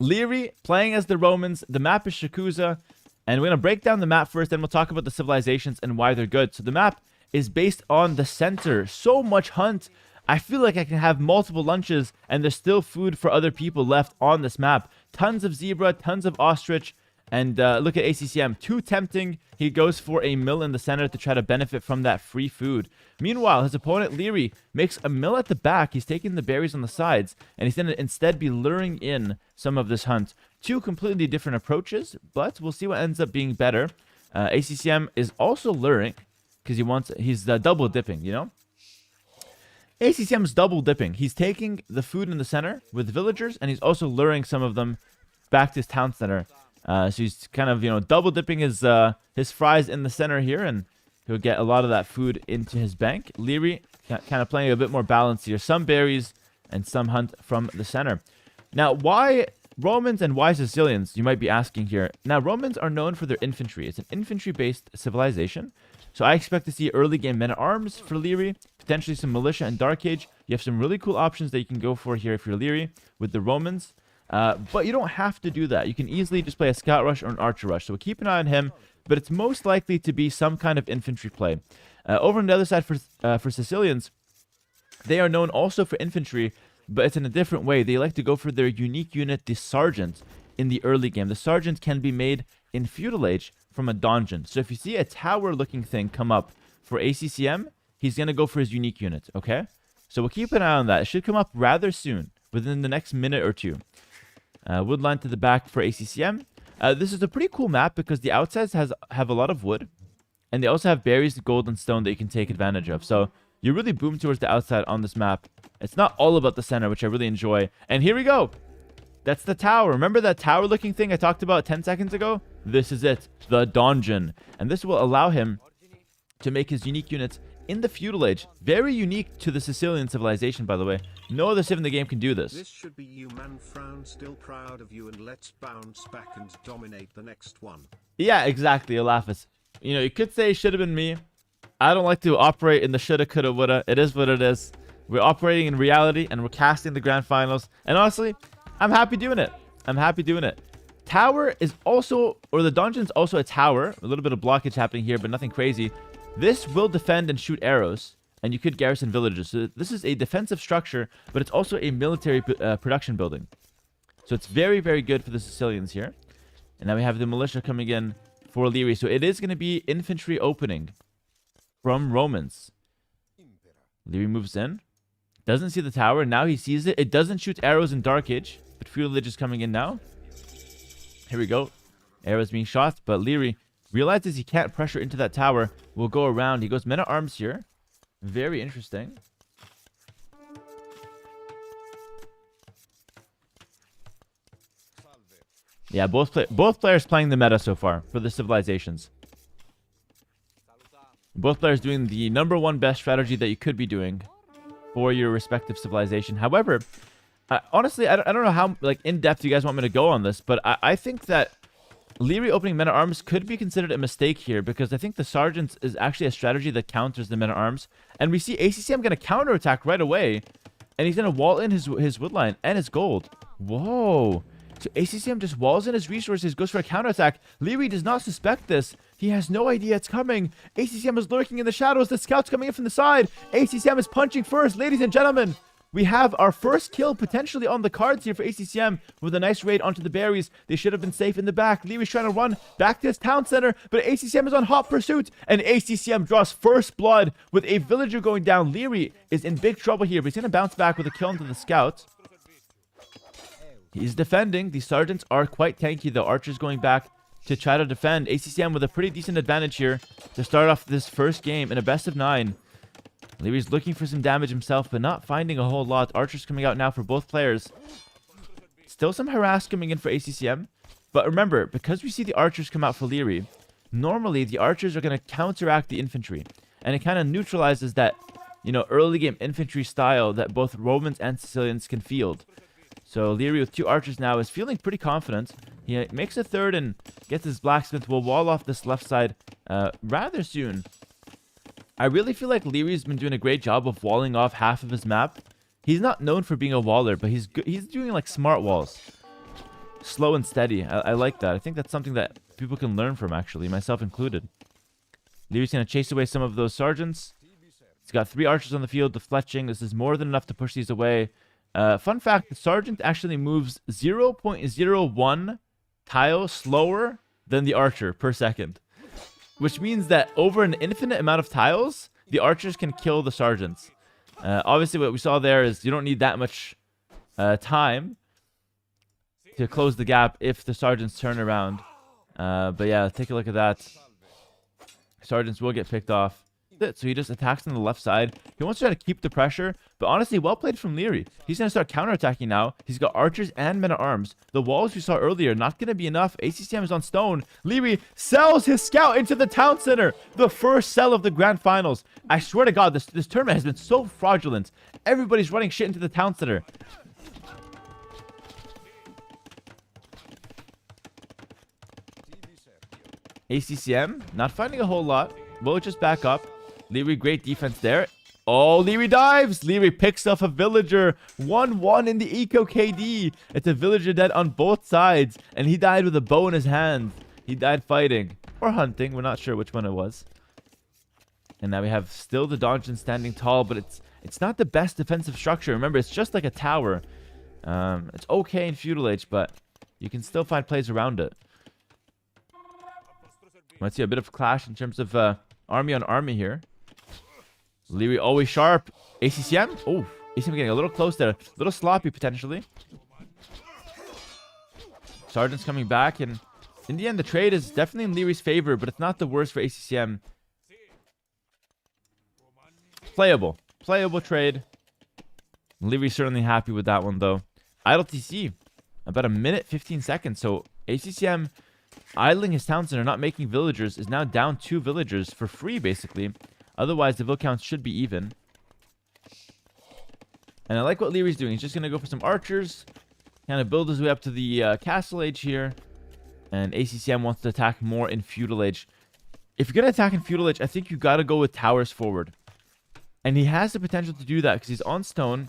Liereyy playing as the Romans. The map is Shakuza, and we're going to break down the map first, then we'll talk about the civilizations and why they're good. So the map is based on the center. So much hunt. I feel like I can have multiple lunches and there's still food for other people left on this map. Tons of zebra, tons of ostrich, and look at ACCM. Too tempting. He goes for a mill in the center to try to benefit from that free food. Meanwhile, his opponent Liereyy makes a mill at the back. He's taking the berries on the sides, and he's going to instead be luring in some of this hunt. Two completely different approaches, but we'll see what ends up being better. ACCM is also luring because he's double dipping, you know? ACCM's double dipping. He's taking the food in the center with villagers, and he's also luring some of them back to his town center. So he's kind of, you know, double dipping his fries in the center here, and he'll get a lot of that food into his bank. Liereyy kind of playing a bit more balanced here. Some berries and some hunt from the center. Now, why Romans and why Sicilians, you might be asking here. Now, Romans are known for their infantry. It's an infantry-based civilization. So I expect to see early game men-at-arms for Liereyy, potentially some militia and Dark Age. You have some really cool options that you can go for here if you're Liereyy with the Romans. But you don't have to do that. You can easily just play a Scout Rush or an Archer Rush. So keep an eye on him, but it's most likely to be some kind of infantry play. Over on the other side for Sicilians, they are known also for infantry, but it's in a different way. They like to go for their unique unit, the Sergeant, in the early game. The Sergeant can be made in Feudal Age from a donjon. So if you see a tower-looking thing come up for ACCM, he's going to go for his unique unit, okay? So we'll keep an eye on that. It should come up rather soon, within the next minute or two. Woodline to the back for ACCM. This is a pretty cool map because the outsides have a lot of wood. And they also have berries, gold, and stone that you can take advantage of. So you really boom towards the outside on this map. It's not all about the center, which I really enjoy. And here we go. That's the tower. Remember that tower-looking thing I talked about 10 seconds ago? This is it. The donjon. And this will allow him to make his unique units in the feudal age. Very unique to the Sicilian civilization, by the way. No other civ in the game can do this. This should be you, man. Frown, still proud of you, and let's bounce back and dominate the next one. Yeah, exactly, Alaphus. You know, you could say it should have been me. I don't like to operate in the shoulda, coulda, woulda. It is what it is. We're operating in reality, and we're casting the grand finals. And honestly, I'm happy doing it. I'm happy doing it. Tower is also, or the donjon's also a tower. A little bit of blockage happening here, but nothing crazy. This will defend and shoot arrows, and you could garrison villages. So this is a defensive structure, but it's also a military production building. So it's very, very good for the Sicilians here. And now we have the militia coming in for Liereyy. So it is going to be infantry opening from Romans. Liereyy moves in. Doesn't see the tower. Now he sees it. It doesn't shoot arrows in Dark Age, but feudal age is coming in now. Here we go. Arrows being shot, but Liereyy realizes he can't pressure into that tower. Will go around. He goes men-at-arms here. Very interesting. Yeah, both players playing the meta so far for the civilizations. Both players doing the #1 best strategy that you could be doing for your respective civilization. However, honestly, I don't know how in depth you guys want me to go on this, but I think that Liereyy opening men-at-arms could be considered a mistake here because I think the sergeants is actually a strategy that counters the men-at-arms, and we see ACCM going to counterattack right away, and he's going to wall in his woodline and his gold. Whoa. So ACCM just walls in his resources, goes for a counterattack. Liereyy does not suspect this. He has no idea it's coming. ACCM is lurking in the shadows. The scout's coming in from the side. ACCM is punching first. Ladies and gentlemen, we have our first kill potentially on the cards here for ACCM with a nice raid onto the berries. They should have been safe in the back. Leerey's trying to run back to his town center, but ACCM is on hot pursuit, and ACCM draws first blood with a villager going down. Liereyy is in big trouble here, but he's going to bounce back with a kill into the scout. He's defending. The sergeants are quite tanky, though. Archers going back to try to defend. ACCM with a pretty decent advantage here to start off this first game in a best of 9. Lierey's looking for some damage himself, but not finding a whole lot. Archers coming out now for both players. Still some harass coming in for ACCM. But remember, because we see the archers come out for Liereyy, normally the archers are going to counteract the infantry. And it kind of neutralizes that, early game infantry style that both Romans and Sicilians can field. So Liereyy with 2 archers now is feeling pretty confident. He makes a third and gets his blacksmith. Will wall off this left side rather soon. I really feel like Lierey's been doing a great job of walling off half of his map. He's not known for being a waller, but he's doing smart walls. Slow and steady. I like that. I think that's something that people can learn from, actually, myself included. Lierey's going to chase away some of those sergeants. He's got 3 archers on the field defletching. This is more than enough to push these away. Fun fact, the sergeant actually moves 0.01 tile slower than the archer per second. Which means that over an infinite amount of tiles, the archers can kill the sergeants. Obviously, what we saw there is you don't need that much time to close the gap if the sergeants turn around. But yeah, take a look at that. Sergeants will get picked off. So he just attacks on the left side. He wants to try to keep the pressure, but honestly, well played from Liereyy. He's going to start counterattacking now. He's got archers and men-at-arms. The walls we saw earlier, not going to be enough. ACCM is on stone. Liereyy sells his scout into the town center. The first sell of the grand finals. I swear to God, this tournament has been so fraudulent. Everybody's running shit into the town center. ACCM, not finding a whole lot. We'll just back up. Liereyy, great defense there. Oh, Liereyy dives. Liereyy picks off a villager. 1-1 in the eco KD. It's a villager dead on both sides. And he died with a bow in his hand. He died fighting. Or hunting. We're not sure which one it was. And now we have still the donjon standing tall. But it's not the best defensive structure. Remember, it's just like a tower. It's okay in feudal age, but you can still find plays around it. Let's see a bit of clash in terms of army on army here. Liereyy always sharp. ACCM. Oh, ACCM getting a little close there. A little sloppy potentially. Sergeant's coming back, and in the end, the trade is definitely in Liereyy's favor, but it's not the worst for ACCM. Playable. Playable trade. Lierey's certainly happy with that one, though. Idle TC. About a minute, 15 seconds. So ACCM idling his towns and are not making villagers is now down 2 villagers for free, basically. Otherwise, the vill counts should be even. And I like what Lierey's doing. He's just going to go for some archers. Kind of build his way up to the castle age here. And ACCM wants to attack more in feudal age. If you're going to attack in feudal age, I think you got to go with towers forward. And he has the potential to do that because he's on stone.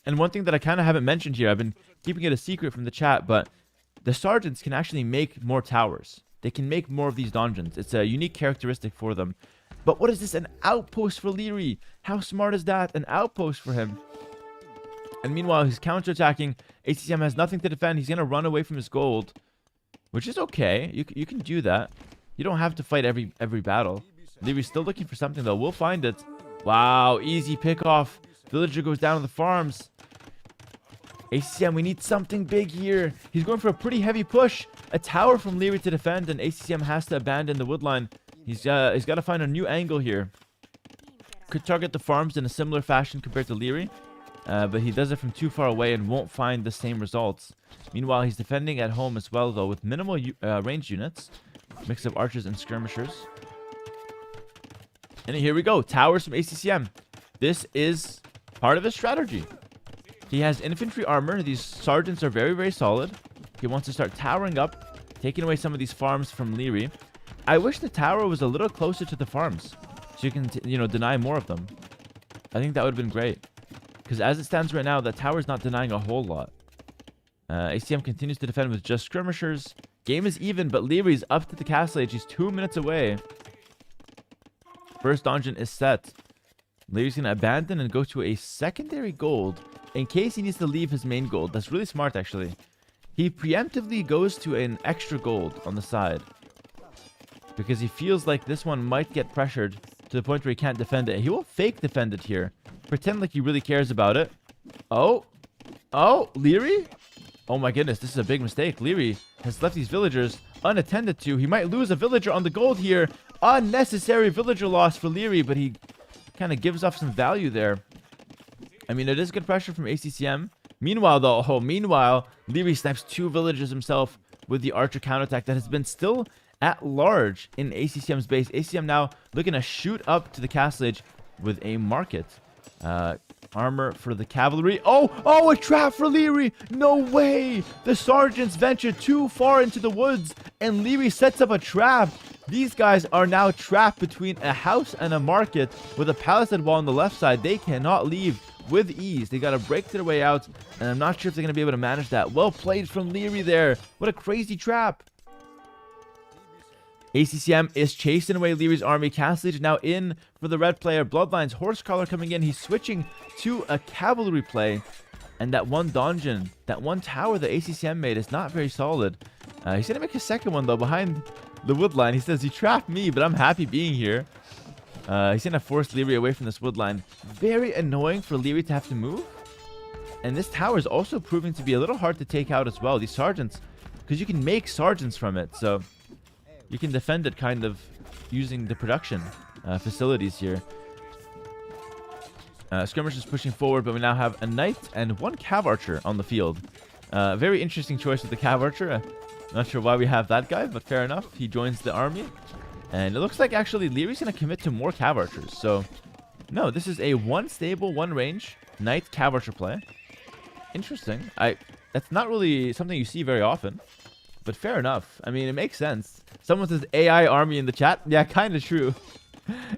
And one thing that I kind of haven't mentioned here, I've been keeping it a secret from the chat, but the sergeants can actually make more towers. They can make more of these donjons. It's a unique characteristic for them. But what is this? An outpost for Liereyy. How smart is that? An outpost for him. And meanwhile, he's counterattacking. ACCM has nothing to defend. He's going to run away from his gold, which is okay. You can do that. You don't have to fight every battle. Lierey's still looking for something, though. We'll find it. Wow, easy pick-off. Villager goes down to the farms. ACCM, we need something big here. He's going for a pretty heavy push. A tower from Liereyy to defend, and ACCM has to abandon the woodline. He's got to find a new angle here. Could target the farms in a similar fashion compared to Liereyy. But he does it from too far away and won't find the same results. Meanwhile, he's defending at home as well, though, with minimal ranged units. Mix of archers and skirmishers. And here we go. Towers from ACCM. This is part of his strategy. He has infantry armor. These sergeants are very, very solid. He wants to start towering up, taking away some of these farms from Liereyy. I wish the tower was a little closer to the farms, so you can, deny more of them. I think that would have been great. Because as it stands right now, that tower is not denying a whole lot. ACCM continues to defend with just skirmishers. Game is even, but Lierey's up to the castle age. He's 2 minutes away. First dungeon is set. Lierey's going to abandon and go to a secondary gold in case he needs to leave his main gold. That's really smart, actually. He preemptively goes to an extra gold on the side because he feels like this one might get pressured to the point where he can't defend it. He will fake defend it here. Pretend like he really cares about it. Oh, Liereyy? Oh my goodness, this is a big mistake. Liereyy has left these villagers unattended to. He might lose a villager on the gold here. Unnecessary villager loss for Liereyy, but he kind of gives off some value there. I mean, it is good pressure from ACCM. Meanwhile, though, Liereyy snipes 2 villagers himself with the archer counterattack that has been still at large in ACCM's base. ACCM now looking to shoot up to the castle age with a market. Armor for the cavalry. Oh, a trap for Liereyy. No way. The sergeants venture too far into the woods and Liereyy sets up a trap. These guys are now trapped between a house and a market with a palisade wall on the left side. They cannot leave with ease. They got to break their way out, and I'm not sure if they're going to be able to manage that. Well played from Liereyy there. What a crazy trap. ACCM is chasing away Lierey's army. Castle Age now in for the red player. Bloodlines, Horsecaller coming in. He's switching to a cavalry play. And that one donjon, that one tower that ACCM made is not very solid. He's going to make a second one, though, behind the woodline. He says, he trapped me, but I'm happy being here. He's going to force Liereyy away from this woodline. Very annoying for Liereyy to have to move. And this tower is also proving to be a little hard to take out as well. These sergeants, because you can make sergeants from it. So you can defend it kind of using the production facilities here. Skirmish is pushing forward, but we now have a knight and 1 cav archer on the field. Very interesting choice with the cav archer. Not sure why we have that guy, but fair enough. He joins the army. And it looks like actually Lierey's going to commit to more cav archers. So, no, this is a 1 stable, 1 range knight cav archer play. Interesting. That's not really something you see very often. But fair enough. I mean, it makes sense. Someone says AI army in the chat. Yeah, kind of true.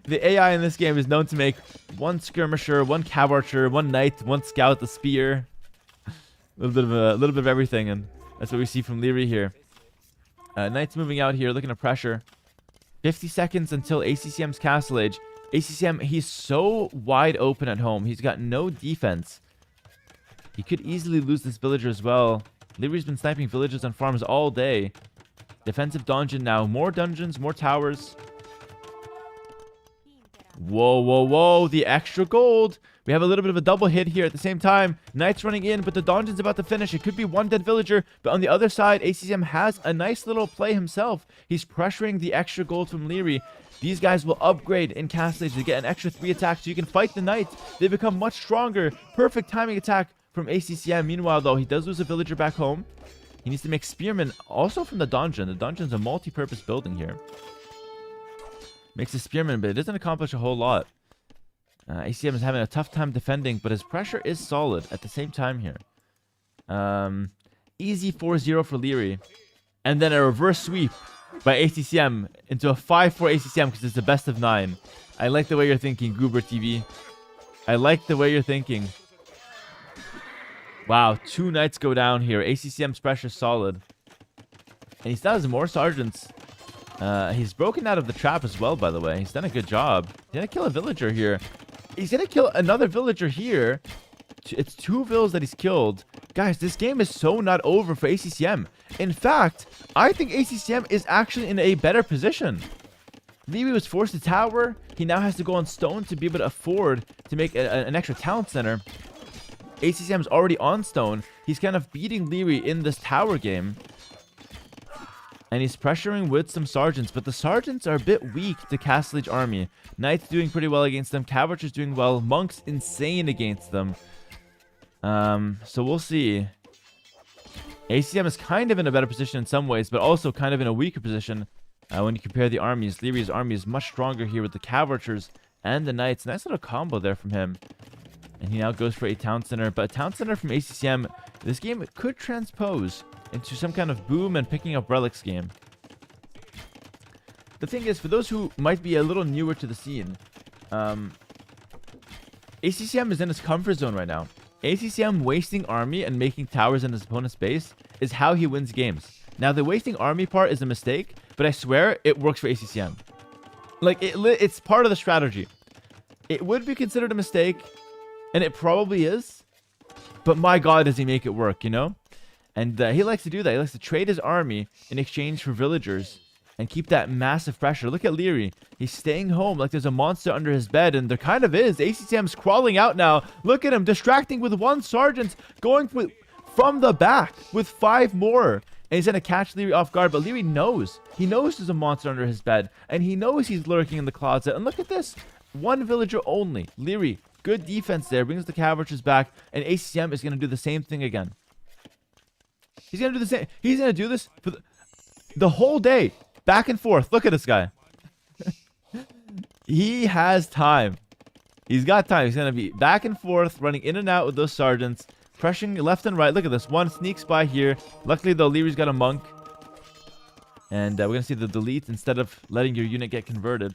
The AI in this game is known to make 1 skirmisher, 1 cav archer, 1 knight, 1 scout, a spear. A little bit of everything, and that's what we see from Liereyy here. Knight's moving out here, looking to pressure. 50 seconds until ACCM's castle age. ACCM, he's so wide open at home. He's got no defense. He could easily lose this villager as well. Lierey's been sniping villagers on farms all day. Defensive dungeon now. More dungeons, more towers. Whoa, whoa, whoa. The extra gold. We have a little bit of a double hit here at the same time. Knights running in, but the donjon's about to finish. It could be one dead villager, but on the other side, ACCM has a nice little play himself. He's pressuring the extra gold from Liereyy. These guys will upgrade in Castle Age to get an extra 3 attacks so you can fight the knights. They become much stronger. Perfect timing attack from ACCM. Meanwhile, though, he does lose a villager back home. He needs to make spearmen also from the donjon. The donjon's a multi-purpose building here. Makes a spearman, but it doesn't accomplish a whole lot. ACM is having a tough time defending, but his pressure is solid at the same time here. Easy 4-0 for Liereyy. And then a reverse sweep by ACCM into a 5-4 ACCM because it's the best of 9. I like the way you're thinking, Goober TV. I like the way you're thinking. Wow, 2 knights go down here. ACCM's pressure solid. And he still has more sergeants. He's broken out of the trap as well, by the way. He's done a good job. He's going to kill a villager here. He's going to kill another villager here. It's 2 vills that he's killed. Guys, this game is so not over for ACCM. In fact, I think ACCM is actually in a better position. Liereyy was forced to tower. He now has to go on stone to be able to afford to make an extra town center. ACCM's already on stone. He's kind of beating Liereyy in this tower game. And he's pressuring with some sergeants, but the sergeants are a bit weak to Castle Age army. Knights doing pretty well against them. Cavalry's doing well. Monks insane against them. So we'll see. ACM is kind of in a better position in some ways, but also kind of in a weaker position when you compare the armies. Lierey's army is much stronger here with the Cavalry's and the Knights. Nice little combo there from him. And he now goes for a town center. But a town center from ACCM, this game could transpose into some kind of boom and picking up relics game. The thing is, for those who might be a little newer to the scene, ACCM is in his comfort zone right now. ACCM wasting army and making towers in his opponent's base is how he wins games. Now, the wasting army part is a mistake, but I swear it works for ACCM. Like, it's part of the strategy. It would be considered a mistake, and it probably is, but my god, does he make it work, you know? And he likes to do that. He likes to trade his army in exchange for villagers and keep that massive pressure. Look at Liereyy. He's staying home like there's a monster under his bed, and there kind of is. ACCM's crawling out now. Look at him, distracting with 1 sergeant, going from the back with 5 more. And he's going to catch Liereyy off guard, but Liereyy knows. He knows there's a monster under his bed, and he knows he's lurking in the closet. And look at this. 1 villager only. Liereyy, good defense there, brings the Cavalry's back, and ACCM is going to do the same thing again. He's going to do the same. He's going to do this for the whole day. Back and forth. Look at this guy. He has time. He's got time. He's going to be back and forth, running in and out with those sergeants, pressuring left and right. Look at this. 1 sneaks by here. Luckily, though, Lierey's got a monk. And we're going to see the delete instead of letting your unit get converted.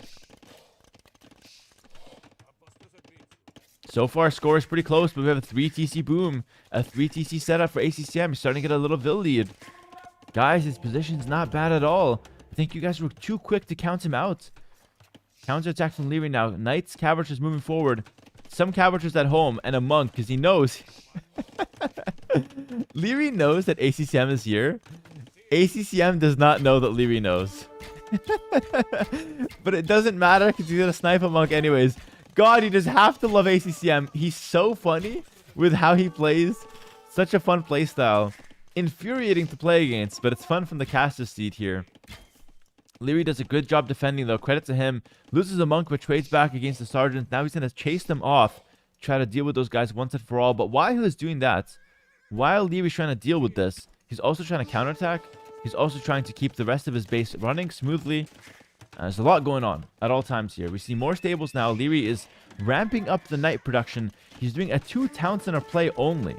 So far, score is pretty close, but we have a 3 TC boom. A 3 TC setup for ACCM. He's starting to get a little vill lead. Guys, his position's not bad at all. I think you guys were too quick to count him out. Counter attack from Liereyy now. Knights, Cavalry's moving forward. Some Cavalry's at home, and a monk, because he knows. Liereyy knows that ACCM is here. ACCM does not know that Liereyy knows. But it doesn't matter, because he's going to snipe a monk anyways. God, you just have to love ACCM. He's so funny with how he plays. Such a fun playstyle. Infuriating to play against, but it's fun from the caster seat here. Liereyy does a good job defending, though. Credit to him. Loses a monk, but trades back against the sergeant. Now he's going to chase them off. Try to deal with those guys once and for all. But while he was doing that, while Lierey's trying to deal with this, he's also trying to counterattack. He's also trying to keep the rest of his base running smoothly. There's a lot going on at all times here. We see more stables now. Liereyy is ramping up the knight production. He's doing a 2 town center play only.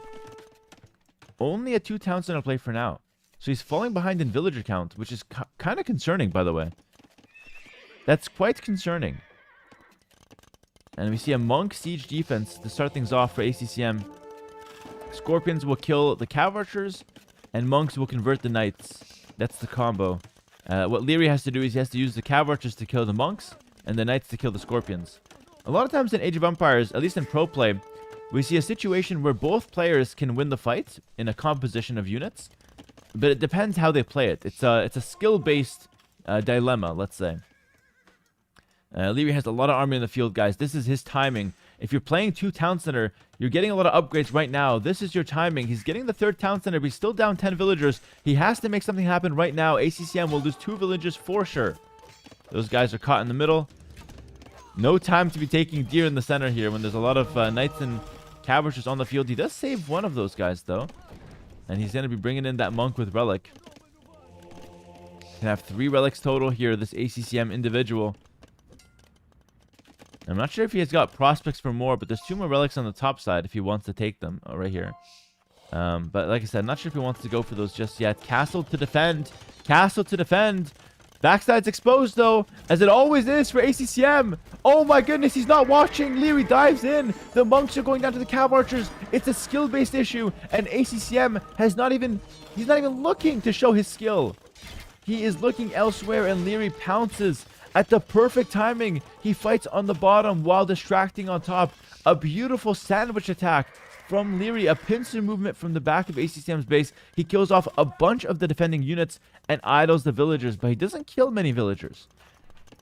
Only a 2 town center play for now. So he's falling behind in villager count, which is kind of concerning, by the way. That's quite concerning. And we see a monk siege defense to start things off for ACCM. Scorpions will kill the Cavalry's, and monks will convert the knights. That's the combo. What Liereyy has to do is he has to use the Cavalry's to kill the monks, and the knights to kill the scorpions. A lot of times in Age of Empires, at least in pro play, we see a situation where both players can win the fight in a composition of units, but it depends how they play it. It's a skill-based dilemma, let's say. Liereyy has a lot of army in the field, guys. This is his timing. If you're playing 2 town center, you're getting a lot of upgrades right now. This is your timing. He's getting the 3rd town center, but he's still down 10 villagers. He has to make something happen right now. ACCM will lose 2 villages for sure. Those guys are caught in the middle. No time to be taking deer in the center here when there's a lot of knights and cabbages on the field. He does save one of those guys, though. And he's going to be bringing in that monk with relic. Can have 3 relics total here, this ACCM individual. I'm not sure if he has got prospects for more, but there's 2 more relics on the top side if he wants to take them. Oh, right here. But like I said, not sure if he wants to go for those just yet. Castle to defend. Castle to defend. Backside's exposed, though, as it always is for ACCM. Oh, my goodness, he's not watching. Liereyy dives in. The monks are going down to the cav archers. It's a skill-based issue, and ACCM has not even... He's not even looking to show his skill. He is looking elsewhere, and Liereyy pounces. At the perfect timing, he fights on the bottom while distracting on top. A beautiful sandwich attack from Liereyy, a pincer movement from the back of ACCM's base. He kills off a bunch of the defending units and idles the villagers, but he doesn't kill many villagers.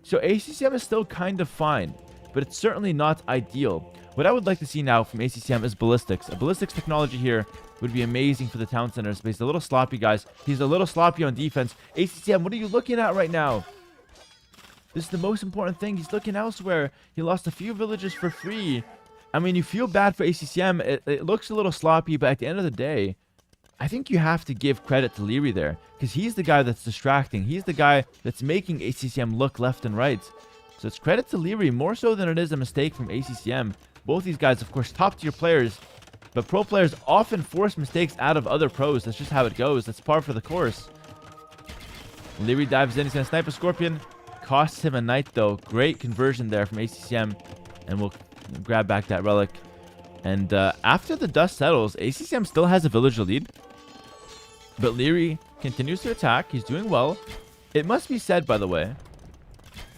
So ACCM is still kind of fine, but it's certainly not ideal. What I would like to see now from ACCM is ballistics. A ballistics technology here would be amazing for the town centers, but he's a little sloppy, guys. He's a little sloppy on defense. ACCM, what are you looking at right now? This is the most important thing. He's looking elsewhere. He lost a few villages for free. I mean, you feel bad for ACCM. It looks a little sloppy, but at the end of the day, I think you have to give credit to Liereyy there, because he's the guy that's distracting. He's the guy that's making ACCM look left and right. So it's credit to Liereyy more so than it is a mistake from ACCM. Both these guys, of course, top-tier players, but pro players often force mistakes out of other pros. That's just how it goes. That's par for the course. Liereyy dives in. He's going to snipe a Scorpion. Costs him a knight, though. Great conversion there from ACCM. And we'll grab back that relic. And after the dust settles, ACCM still has a villager lead. But Liereyy continues to attack. He's doing well. It must be said, by the way,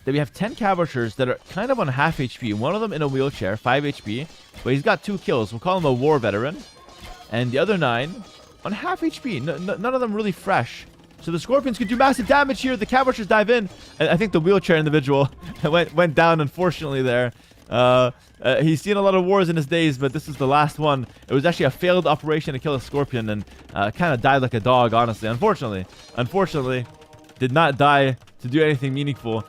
that we have 10 cav archers that are kind of on half HP. One of them in a wheelchair, 5 HP. But he's got 2 kills. We'll call him a war veteran. And the other 9 on half HP. None of them really fresh. So the Scorpions can do massive damage here. The cav archers dive in. And I think the wheelchair individual went down, unfortunately, there. He's seen a lot of wars in his days, but this is the last one. It was actually a failed operation to kill a Scorpion, and kind of died like a dog, honestly. Unfortunately, did not die to do anything meaningful.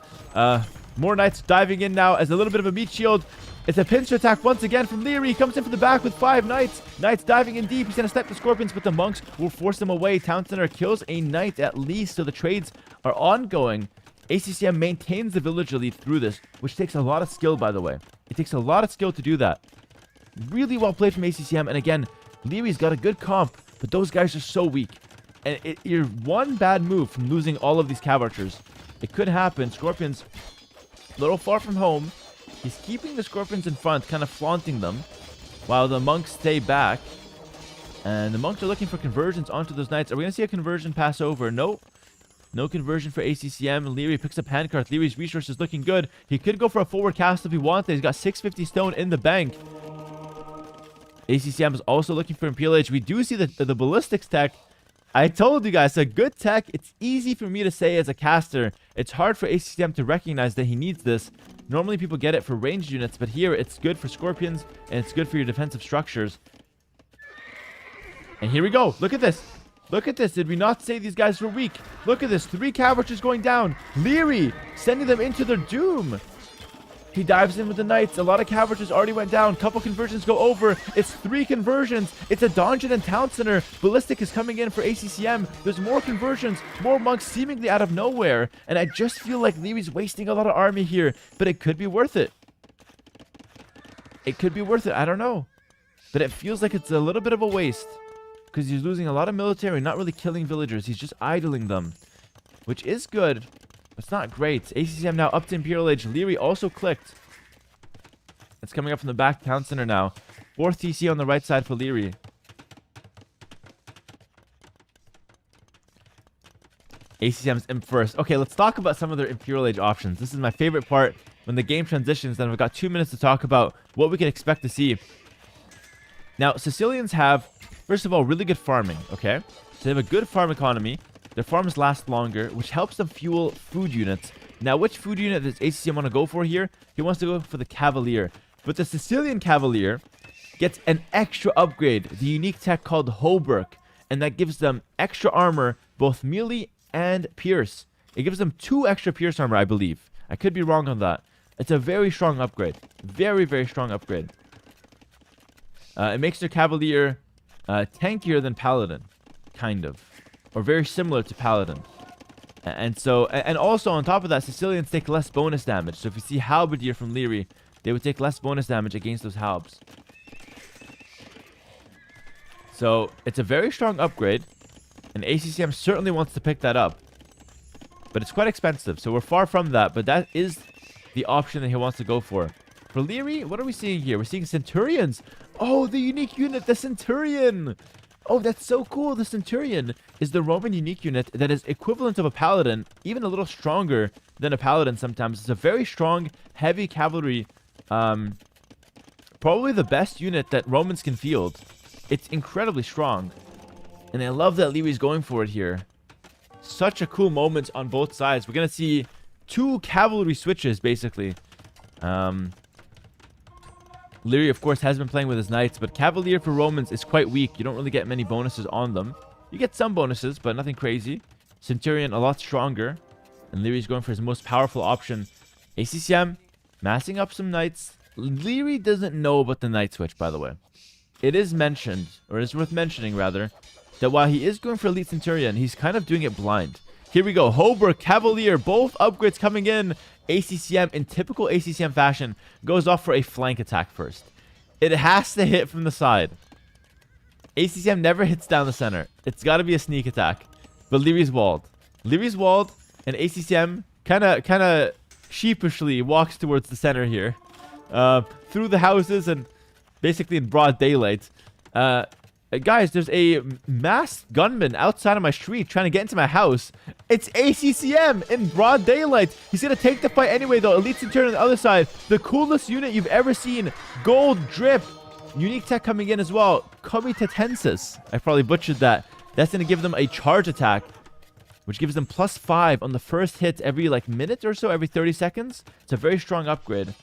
More knights diving in now as a little bit of a meat shield. It's a pincer attack once again from Liereyy. He comes in from the back with 5 knights. Knights diving in deep. He's going to snipe the Scorpions, but the monks will force them away. Town Center kills a knight at least, so the trades are ongoing. ACCM maintains the villager lead through this, which takes a lot of skill, by the way. It takes a lot of skill to do that. Really well played from ACCM. And again, Lierey's got a good comp, but those guys are so weak. And you're one bad move from losing all of these cav archers. It could happen. Scorpions, a little far from home. He's keeping the Scorpions in front, kind of flaunting them, while the monks stay back. And the monks are looking for conversions onto those knights. Are we going to see a conversion pass over? Nope. No conversion for ACCM. Liereyy picks up handcart. Lierey's resources looking good. He could go for a forward cast if he wanted. He's got 650 stone in the bank. ACCM is also looking for Imperial Age. We do see the ballistics tech. I told you guys, a good tech. It's easy for me to say as a caster. It's hard for ACCM to recognize that he needs this. Normally people get it for ranged units, but here it's good for Scorpions and it's good for your defensive structures. And here we go. Look at this. Look at this. Did we not say these guys were weak? Look at this. 3 cav archers going down. Liereyy sending them into their doom. He dives in with the knights. A lot of cav archers already went down. Couple conversions go over. It's 3 conversions. It's a dungeon and town center. Ballistic is coming in for ACCM. There's more conversions. More monks seemingly out of nowhere. And I just feel like Lierey's wasting a lot of army here. But it could be worth it. It could be worth it. I don't know. But it feels like it's a little bit of a waste. Because he's losing a lot of military, not really killing villagers. He's just idling them, which is good. It's not great. ACCM now up to Imperial Age. Liereyy also clicked. It's coming up from the back town center now. 4th TC on the right side for Liereyy. ACCM's imp first. Okay, let's talk about some of their Imperial Age options. This is my favorite part when the game transitions. Then we've got 2 minutes to talk about what we can expect to see. Now, Sicilians have, first of all, really good farming, okay? So they have a good farm economy. Their farms last longer, which helps them fuel food units. Now, which food unit does ACCM want to go for here? He wants to go for the Cavalier. But the Sicilian Cavalier gets an extra upgrade, the unique tech called Hoburg, and that gives them extra armor, both melee and pierce. It gives them 2 extra pierce armor, I believe. I could be wrong on that. It's a very strong upgrade. Very, very strong upgrade. It makes their Cavalier tankier than Paladin, kind of. Or very similar to Paladin. And also on top of that, Sicilians take less bonus damage. So if you see Halberdier from Liereyy, they would take less bonus damage against those halbs. So it's a very strong upgrade, and ACCM certainly wants to pick that up. But it's quite expensive, so we're far from that. But that is the option that he wants to go for. For Liereyy, what are we seeing here? We're seeing Centurions. Oh, the unique unit, the Centurion. Oh, that's so cool. The Centurion is the Roman unique unit that is equivalent of a Paladin, even a little stronger than a Paladin sometimes. It's a very strong, heavy cavalry. Probably the best unit that Romans can field. It's incredibly strong. And I love that Lierey's going for it here. Such a cool moment on both sides. We're going to see 2 cavalry switches, basically. Liereyy, of course, has been playing with his knights, but Cavalier for Romans is quite weak. You don't really get many bonuses on them. You get some bonuses, but nothing crazy. Centurion, a lot stronger. And Lierey's going for his most powerful option. ACCM, massing up some knights. Liereyy doesn't know about the knight switch, by the way. It is mentioned, or it is worth mentioning, rather, that while he is going for Elite Centurion, he's kind of doing it blind. Here we go. Hoburg, Cavalier, both upgrades coming in. ACCM, in typical ACCM fashion, goes off for a flank attack first. It has to hit from the side. ACCM never hits down the center. It's got to be a sneak attack. But Lierey's walled. Lierey's walled, and ACCM kind of sheepishly walks towards the center here. Through the houses and basically in broad daylight. Guys, there's a masked gunman outside of my street trying to get into my house. It's ACCM in broad daylight. He's going to take the fight anyway, though. Elite Centurion on the other side. The coolest unit you've ever seen. Gold drip. Unique tech coming in as well. Comitatensis. I probably butchered that. That's going to give them a charge attack, which gives them +5 on the first hit every minute or so, every 30 seconds. It's a very strong upgrade.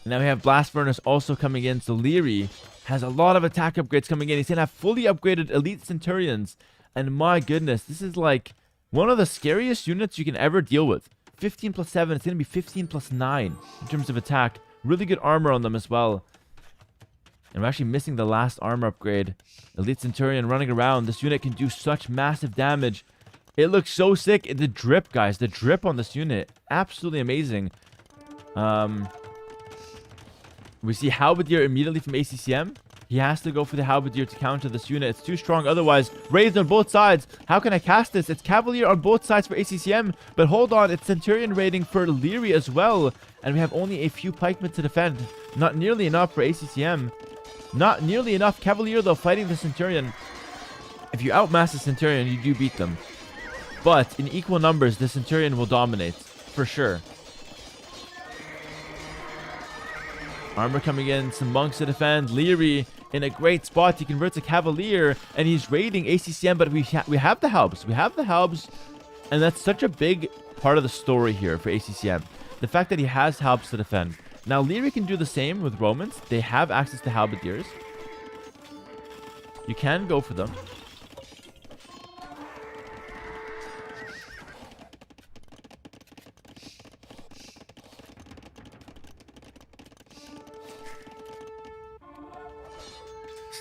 And now we have Blast Furnace also coming in. So Liereyy has a lot of attack upgrades coming in. He's going to have fully upgraded Elite Centurions. And my goodness, this is like one of the scariest units you can ever deal with. 15 + 7. It's going to be 15 + 9 in terms of attack. Really good armor on them as well. And we're actually missing the last armor upgrade. Elite Centurion running around. This unit can do such massive damage. It looks so sick. The drip, guys. The drip on this unit. Absolutely amazing. We see Halberdier immediately from ACCM. He has to go for the Halberdier to counter this unit. It's too strong otherwise. Raised on both sides. How can I cast this? It's Cavalier on both sides for ACCM. But hold on. It's Centurion raiding for Liereyy as well. And we have only a few pikemen to defend. Not nearly enough for ACCM. Not nearly enough. Cavalier, though, fighting the Centurion. If you outmass the Centurion, you do beat them. But in equal numbers, the Centurion will dominate. For sure. Armor coming in. Some monks to defend. Liereyy in a great spot. He converts a Cavalier. And he's raiding ACCM. But we have the Halbs. We have the Halbs. And that's such a big part of the story here for ACCM. The fact that he has Halbs to defend. Now, Liereyy can do the same with Romans. They have access to Halberdiers. You can go for them.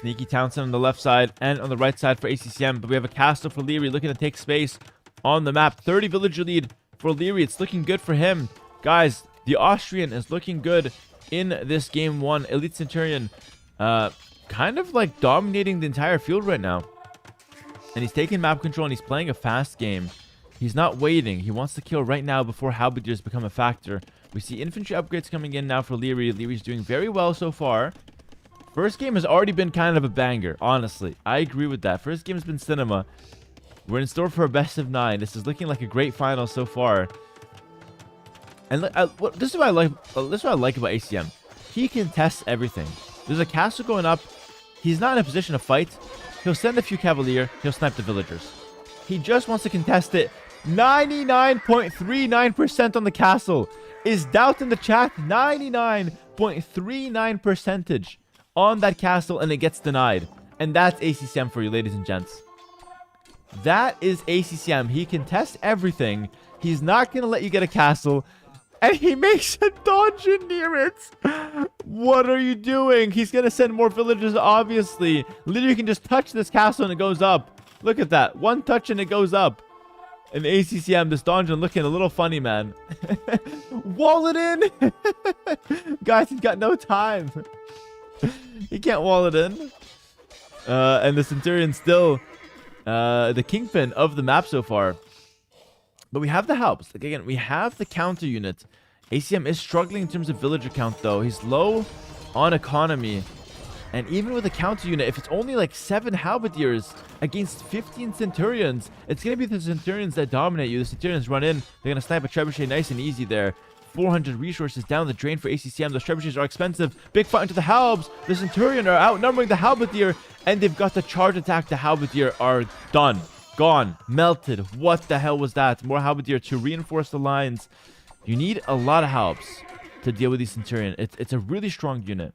Sneaky Townsend on the left side and on the right side for ACCM. But we have a castle for Liereyy looking to take space on the map. 30 villager lead for Liereyy. It's looking good for him. Guys, the Austrian is looking good in this game 1. Elite Centurion kind of like dominating the entire field right now. And he's taking map control and he's playing a fast game. He's not waiting. He wants to kill right now before Halberdiers become a factor. We see infantry upgrades coming in now for Liereyy. Lierey's doing very well so far. First game has already been kind of a banger, honestly. I agree with that. First game has been cinema. We're in store for a best of 9. This is looking like a great final so far. And this is what I like. This is what I like about ACM. He contests everything. There's a castle going up. He's not in a position to fight. He'll send a few Cavalier. He'll snipe the villagers. He just wants to contest it. 99.39% on the castle. Is doubt in the chat? 99.39% on that castle, and it gets denied. And that's ACCM for you, ladies and gents. That is ACCM. He can test everything. He's not going to let you get a castle. And he makes a dungeon near it. What are you doing? He's going to send more villagers, obviously. Literally, you can just touch this castle and it goes up. Look at that. One touch and it goes up. And ACCM, this dungeon looking a little funny, man. Wall it in. Guys, he's got no time. He can't wall it in. And the Centurion still the kingpin of the map so far. But we have the helps. Like, again, we have the counter unit. ACM is struggling in terms of villager count, though. He's low on economy. And even with a counter unit, if it's only like 7 halberdiers against 15 centurions, it's going to be the centurions that dominate you. The centurions run in. They're going to snipe a trebuchet nice and easy there. 400 resources down the drain for ACCM. Those trebuchets are expensive. Big fight into the halbs. The centurion are outnumbering the halberdier. And they've got the charge attack. The halberdier are done. Gone. Melted. What the hell was that? More halberdier to reinforce the lines. You need a lot of halbs to deal with these centurion. It's a really strong unit.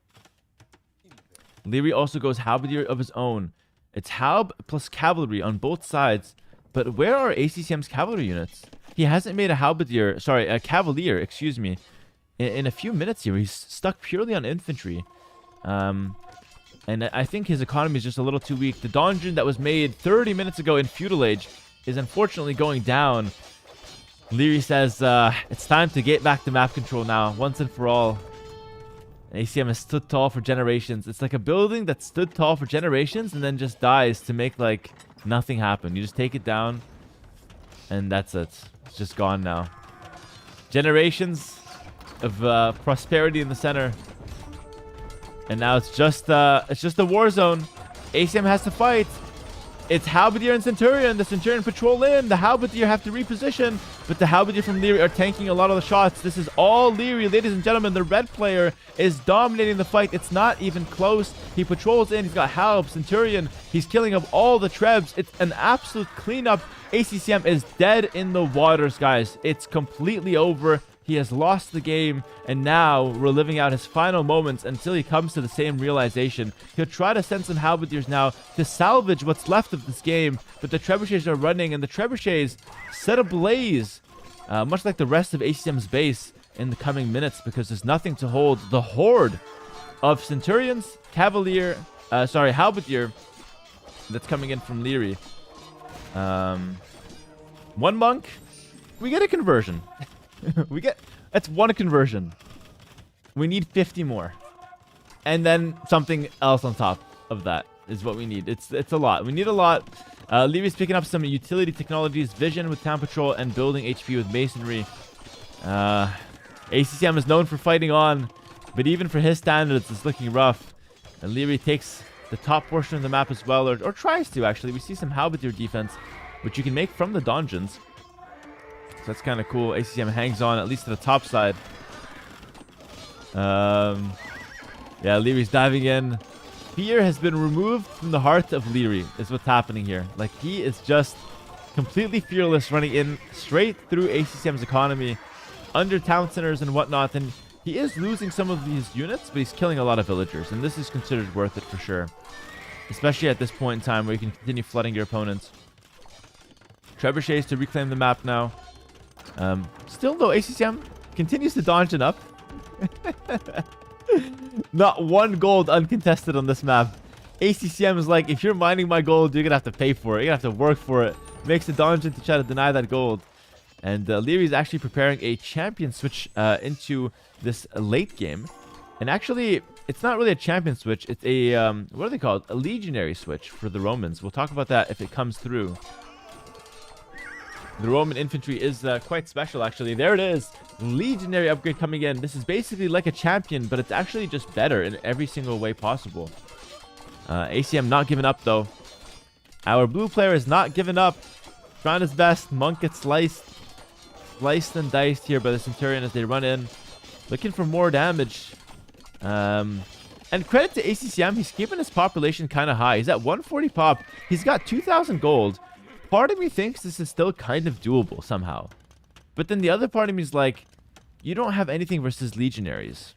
Liereyy also goes halberdier of his own. It's halb plus cavalry on both sides. But where are ACCM's cavalry units? He hasn't made a halberdier, sorry, a cavalier, excuse me, in a few minutes here. He's stuck purely on infantry. And I think his economy is just a little too weak. The dungeon that was made 30 minutes ago in Feudal Age is unfortunately going down. Liereyy says it's time to get back to map control now, once and for all. ACM has stood tall for generations. It's like a building that stood tall for generations and then just dies to make like nothing happen. You just take it down and that's it. It's just gone now. Generations of prosperity in the center. And now it's just a war zone. ACM has to fight. It's halberdier and centurion. The centurion patrol in. The halberdier have to reposition, but the halberdier from Liereyy are tanking a lot of the shots. This is all Liereyy, ladies and gentlemen. The red player is dominating the fight. It's not even close. He patrols in. He's got halb, centurion. He's killing up all the trebs. It's an absolute cleanup. ACCM is dead in the waters, guys. It's completely over. He has lost the game, and now we're living out his final moments until he comes to the same realization. He'll try to send some halberdiers now to salvage what's left of this game, but the trebuchets are running, and the trebuchets set ablaze, much like the rest of ACCM's base in the coming minutes, because there's nothing to hold the horde of centurions, halberdier that's coming in from Liereyy. One monk, we get a conversion. That's one conversion. We need 50 more. And then something else on top of that is what we need. It's a lot. We need a lot. Lierey's picking up some utility technologies, vision with town patrol, and building HP with masonry. ACCM is known for fighting on, but even for his standards, it's looking rough. And Liereyy takes the top portion of the map as well, or tries to, actually. We see some halberdier defense, which you can make from the dungeons. That's kind of cool. ACCM hangs on, at least to the top side. Yeah, Lierey's diving in. Fear has been removed from the heart of Liereyy, is what's happening here. Like, he is just completely fearless, running in straight through ACCM's economy, under town centers and whatnot. And he is losing some of these units, but he's killing a lot of villagers. And this is considered worth it for sure. Especially at this point in time where you can continue flooding your opponents. Trebuchets to reclaim the map now. Still though, ACCM continues to dungeon up. Not one gold uncontested on this map. ACCM is like, if you're mining my gold, you're gonna have to pay for it. You're gonna have to work for it. Makes a dungeon to try to deny that gold. And Liereyy is actually preparing a champion switch into this late game. And actually, it's not really a champion switch. It's a, what are they called? A legionary switch for the Romans. We'll talk about that if it comes through. The Roman infantry is quite special, actually. There it is. Legionary upgrade coming in. This is basically like a champion, but it's actually just better in every single way possible. ACM not giving up, though. Our blue player is not giving up. Trying his best. Monk gets sliced and diced here by the Centurion as they run in. Looking for more damage. And credit to ACCM. He's keeping his population kind of high. He's at 140 pop. He's got 2,000 gold. part of me thinks this is still kind of doable somehow. But then the other part of me is like, you don't have anything versus legionaries.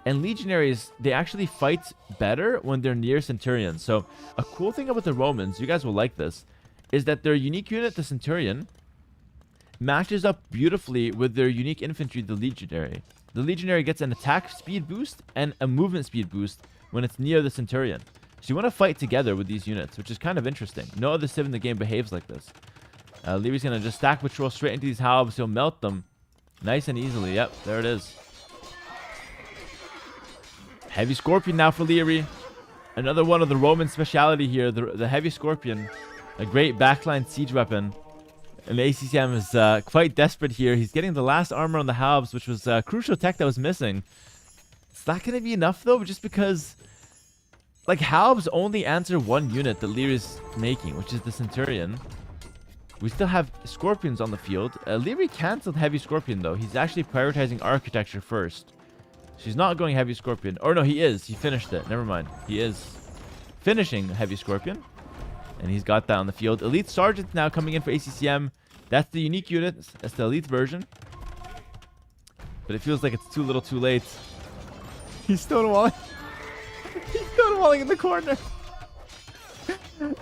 And legionaries, they actually fight better when they're near centurions. So a cool thing about the Romans, you guys will like this, is that their unique unit, the centurion, matches up beautifully with their unique infantry, the legionary. The legionary gets an attack speed boost and a movement speed boost when it's near the centurion. So you want to fight together with these units, which is kind of interesting. No other civ in the game behaves like this. Lierey's going to just stack patrol straight into these halbs. He'll melt them nice and easily. Yep, there it is. Heavy Scorpion now for Liereyy. Another one of the Roman speciality here, the Heavy Scorpion. A great backline siege weapon. And ACCM is quite desperate here. He's getting the last armor on the halves, which was crucial tech that was missing. It's not going to be enough, though, just because, like, halves only answer one unit that Lierey's making, which is the Centurion. We still have Scorpions on the field. Liereyy canceled Heavy Scorpion, though. He's actually prioritizing architecture first. She's not going Heavy Scorpion. Or no, he is. He finished it. Never mind. He is finishing Heavy Scorpion. And he's got that on the field. Elite Sergeant now coming in for ACCM. That's the unique unit. That's the elite version. But it feels like it's too little too late. He's stonewalling. He's stonewalling in the corner.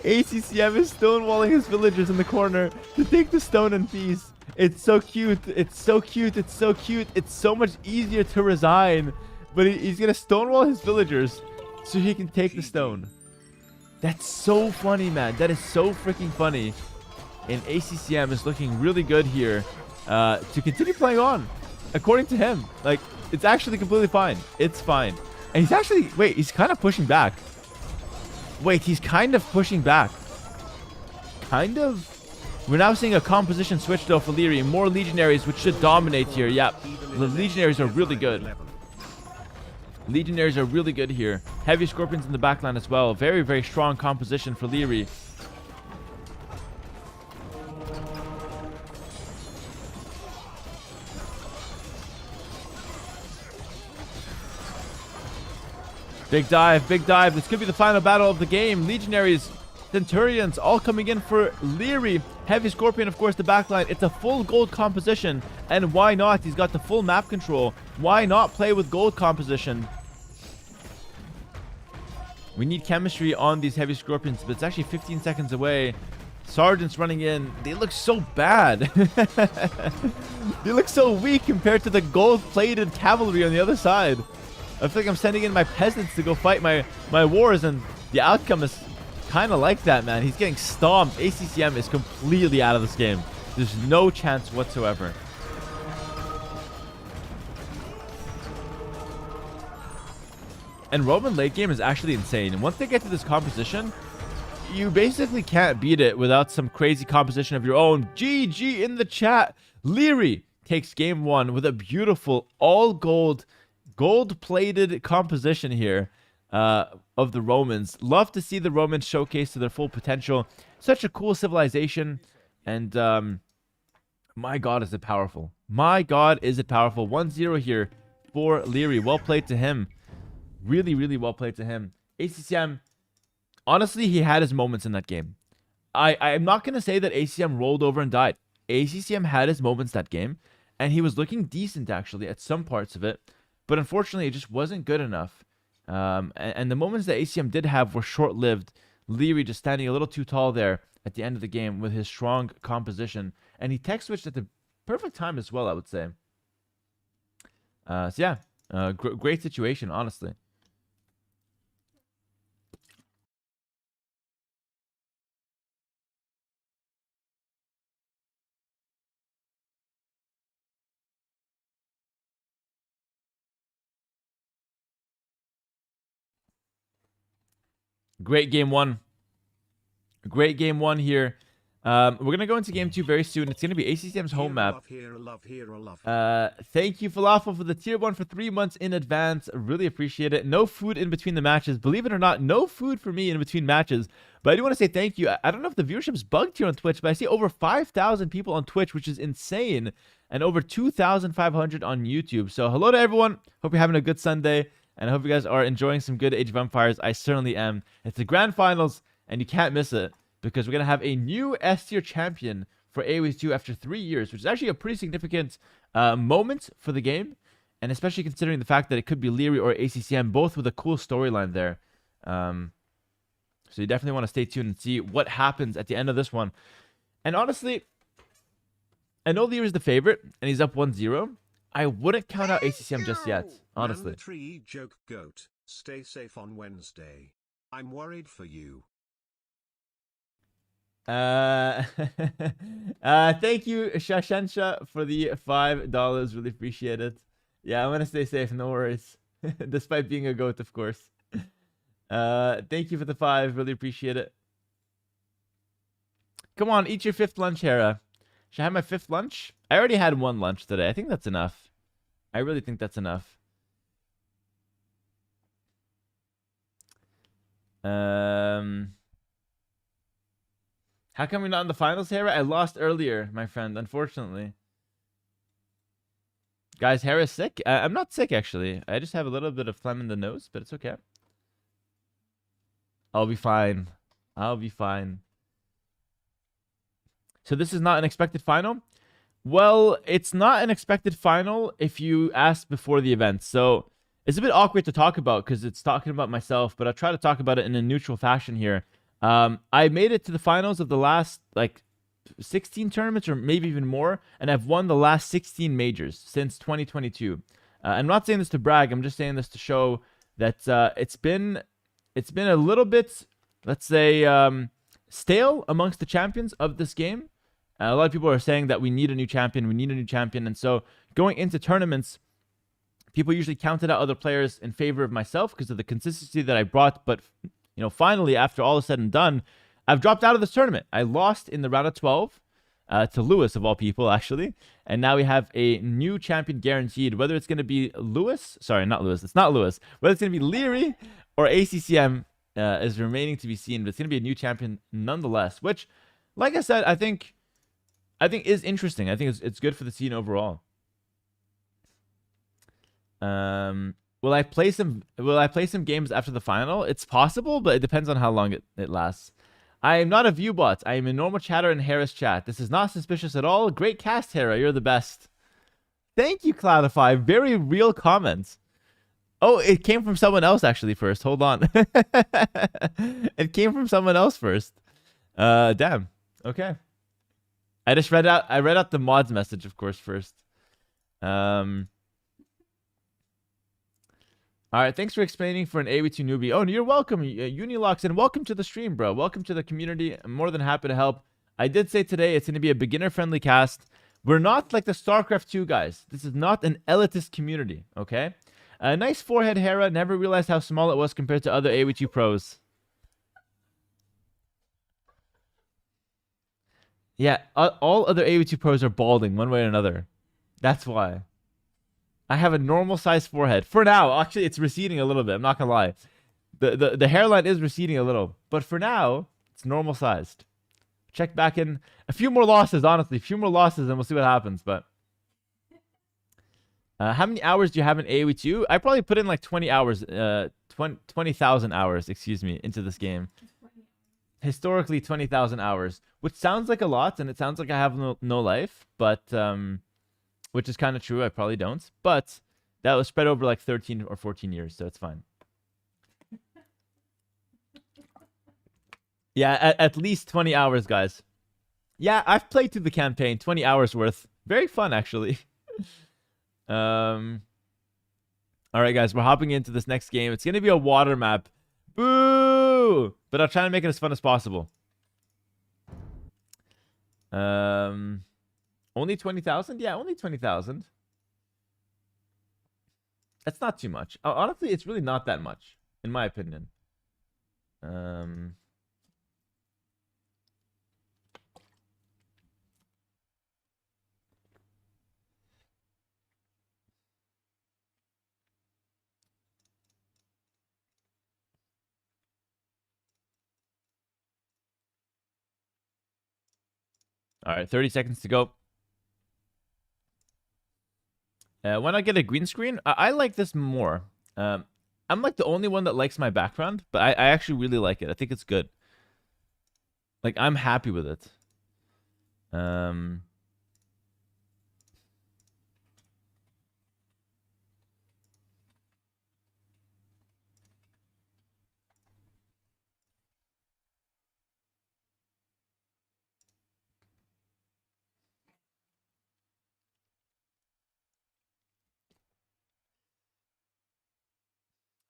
ACCM is stonewalling his villagers in the corner to take the stone in peace. It's so cute. It's so cute. It's so cute. It's so much easier to resign. But he's going to stonewall his villagers so he can take the stone. That's so funny, man. That is so freaking funny. And ACCM is looking really good here to continue playing on. According to him. Like, it's actually completely fine. It's fine. And he's actually... Wait, he's kind of pushing back. Wait, he's kind of pushing back. Kind of? We're now seeing a composition switch, though, for Liereyy. More Legionaries, which should dominate here. Yeah, the Legionaries are really good. Legionaries are really good here. Heavy Scorpions in the backline as well. Very, very strong composition for Liereyy. Big dive, big dive. This could be the final battle of the game. Legionaries, Centurions, all coming in for Liereyy. Heavy Scorpion, of course, the backline. It's a full gold composition. And why not? He's got the full map control. Why not play with gold composition? We need chemistry on these Heavy Scorpions, but it's actually 15 seconds away. Sergeants running in. They look so bad. They look so weak compared to the gold-plated cavalry on the other side. I feel like I'm sending in my peasants to go fight my wars, and the outcome is kind of like that, man. He's getting stomped. ACCM is completely out of this game. There's no chance whatsoever. And Roman late game is actually insane. And once they get to this composition, you basically can't beat it without some crazy composition of your own. GG in the chat. Liereyy takes game one with a beautiful all gold-plated composition here of the Romans. Love to see the Romans showcase to their full potential. Such a cool civilization. And my God, is it powerful. My God, is it powerful. 1-0 here for Liereyy. Well played to him. Really, really well played to him. ACCM, honestly, he had his moments in that game. I'm not going to say that ACCM rolled over and died. ACCM had his moments that game, and he was looking decent, actually, at some parts of it. But unfortunately, it just wasn't good enough. And the moments that ACCM did have were short-lived. Liereyy just standing a little too tall there at the end of the game with his strong composition. And he tech switched at the perfect time as well, I would say. So yeah, great situation, honestly. Great game one. Great game one here. We're going to go into game two very soon. It's going to be ACCM's home map. Thank you, Falafel, for the tier 1 for 3 months in advance. Really appreciate it. No food in between the matches. Believe it or not, no food for me in between matches. But I do want to say thank you. I don't know if the viewership's bugged here on Twitch, but I see over 5,000 people on Twitch, which is insane. And over 2,500 on YouTube. So hello to everyone. Hope you're having a good Sunday. And I hope you guys are enjoying some good Age of Empires. I certainly am. It's the grand finals, and you can't miss it. because we're going to have a new S tier champion for AoE 2 after 3 years, which is actually a pretty significant moment for the game, and especially considering the fact that it could be Liereyy or ACCM, both with a cool storyline there. So you definitely want to stay tuned and see what happens at the end of this one. And honestly, I know Lierey's the favorite, and he's up 1-0. I wouldn't count out ACCM just yet, honestly. Mandatory joke goat. Stay safe on Wednesday. I'm worried for you. Thank you, Shashensha, for the $5. Really appreciate it. Yeah, I'm gonna stay safe, no worries. Despite being a goat, of course. Thank you for the 5. Really appreciate it. Come on, eat your 5th lunch, Hera. Should I have my 5th lunch? I already had 1 lunch today. I think that's enough. I really think that's enough. How come we're not in the finals, Hera? I lost earlier, my friend, unfortunately. Guys, Hera's sick? I'm not sick, actually. I just have a little bit of phlegm in the nose, but it's okay. I'll be fine. I'll be fine. So this is not an expected final? Well, it's not an expected final if you asked before the event. So it's a bit awkward to talk about because it's talking about myself, but I'll try to talk about it in a neutral fashion here. I made it to the finals of the last, like, 16 tournaments or maybe even more, and I've won the last 16 majors since 2022. I'm not saying this to brag. I'm just saying this to show that it's been a little bit, let's say, stale amongst the champions of this game. A lot of people are saying that we need a new champion. We need a new champion. And so going into tournaments, people usually counted out other players in favor of myself because of the consistency that I brought. But, you know, finally, after all is said and done, I've dropped out of this tournament. I lost in the round of 12 to Lewis, of all people, actually. And now we have a new champion guaranteed. Whether it's going to be Lewis. Sorry, not Lewis. It's not Lewis. Whether it's going to be Liereyy or ACCM is remaining to be seen. But it's going to be a new champion nonetheless. Which, like I said, I think is interesting. I think it's good for the scene overall. Will I play some games after the final? It's possible, but it depends on how long it lasts. I am not a view bot. I am a normal chatter in Hera's chat. This is not suspicious at all. Great cast, Hera. You're the best. Thank you, Cloudify. Very real comments. Oh, it came from someone else actually first. Hold on. It came from someone else first. Damn. Okay. I read out the mods message, of course, first. All right, thanks for explaining for an AoE2 newbie. Oh, you're welcome, Unilox, and welcome to the stream, bro. Welcome to the community. I'm more than happy to help. I did say today it's going to be a beginner-friendly cast. We're not like the StarCraft 2 guys. This is not an elitist community, okay? A nice forehead, Hera. Never realized how small it was compared to other AoE2 pros. Yeah, all other AoE2 pros are balding one way or another. That's why. I have a normal size forehead. For now, actually, it's receding a little bit. I'm not gonna lie. The hairline is receding a little. But for now, it's normal sized. Check back in. A few more losses, honestly. A few more losses and we'll see what happens. But how many hours do you have in AoE2? I probably put in like 20 hours, 20,000 hours, excuse me, into this game. Historically, 20,000 hours. Which sounds like a lot, and it sounds like I have no life. But... which is kind of true. I probably don't. But that was spread over like 13 or 14 years, so it's fine. Yeah, at least 20 hours, guys. Yeah, I've played through the campaign. 20 hours worth. Very fun, actually. All right, guys. We're hopping into this next game. It's going to be a water map. Boo! But I'll try to make it as fun as possible. Only 20,000? Yeah, only 20,000. That's not too much. Honestly, it's really not that much, in my opinion. All right, 30 seconds to go. When I get a green screen, I like this more. I'm like the only one that likes my background, but I actually really like it. I think it's good. Like, I'm happy with it.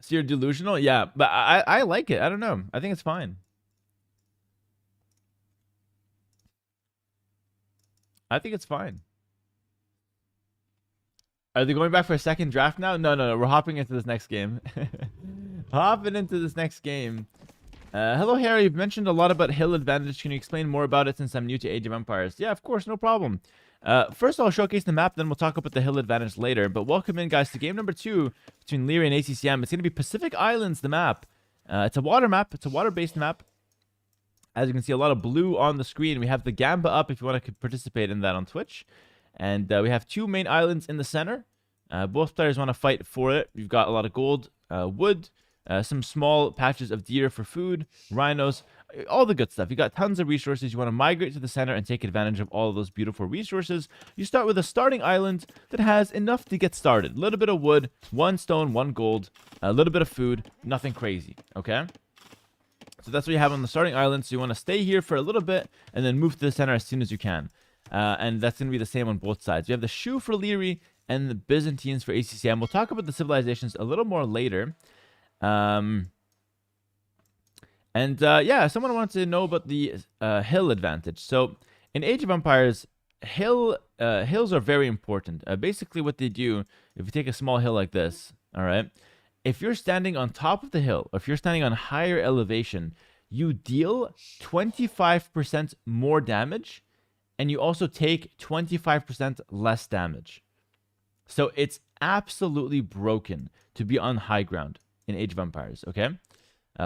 So you're delusional? Yeah, but I like it. I don't know. I think it's fine. I think it's fine. Are they going back for a second draft now? No. We're hopping into this next game. Hopping into this next game. Hello, Hera. You've mentioned a lot about hill advantage. Can you explain more about it since I'm new to Age of Empires? Yeah, of course. No problem. First, I'll showcase the map, then we'll talk about the hill advantage later. But welcome in, guys, to game number 2 between Liereyy and ACCM. It's going to be Pacific Islands, the map. It's a water map. It's a water-based map. As you can see, a lot of blue on the screen. We have the Gamba up if you want to participate in that on Twitch. And we have 2 main islands in the center. Both players want to fight for it. We've got a lot of gold, wood, some small patches of deer for food, rhinos, all the good stuff. You got tons of resources. You want to migrate to the center and take advantage of all of those beautiful resources. You start with a starting island that has enough to get started. A little bit of wood, 1 stone, 1 gold, a little bit of food, nothing crazy, okay? So that's what you have on the starting island. So you want to stay here for a little bit and then move to the center as soon as you can. And that's going to be the same on both sides. You have the Shu for Liereyy and the Byzantines for ACCM. We'll talk about the civilizations a little more later. Yeah, someone wanted to know about the hill advantage. So in Age of Empires, hills are very important. Basically what they do, if you take a small hill like this, all right, if you're standing on top of the hill, or if you're standing on higher elevation, you deal 25% more damage, and you also take 25% less damage. So it's absolutely broken to be on high ground in Age of Empires, okay?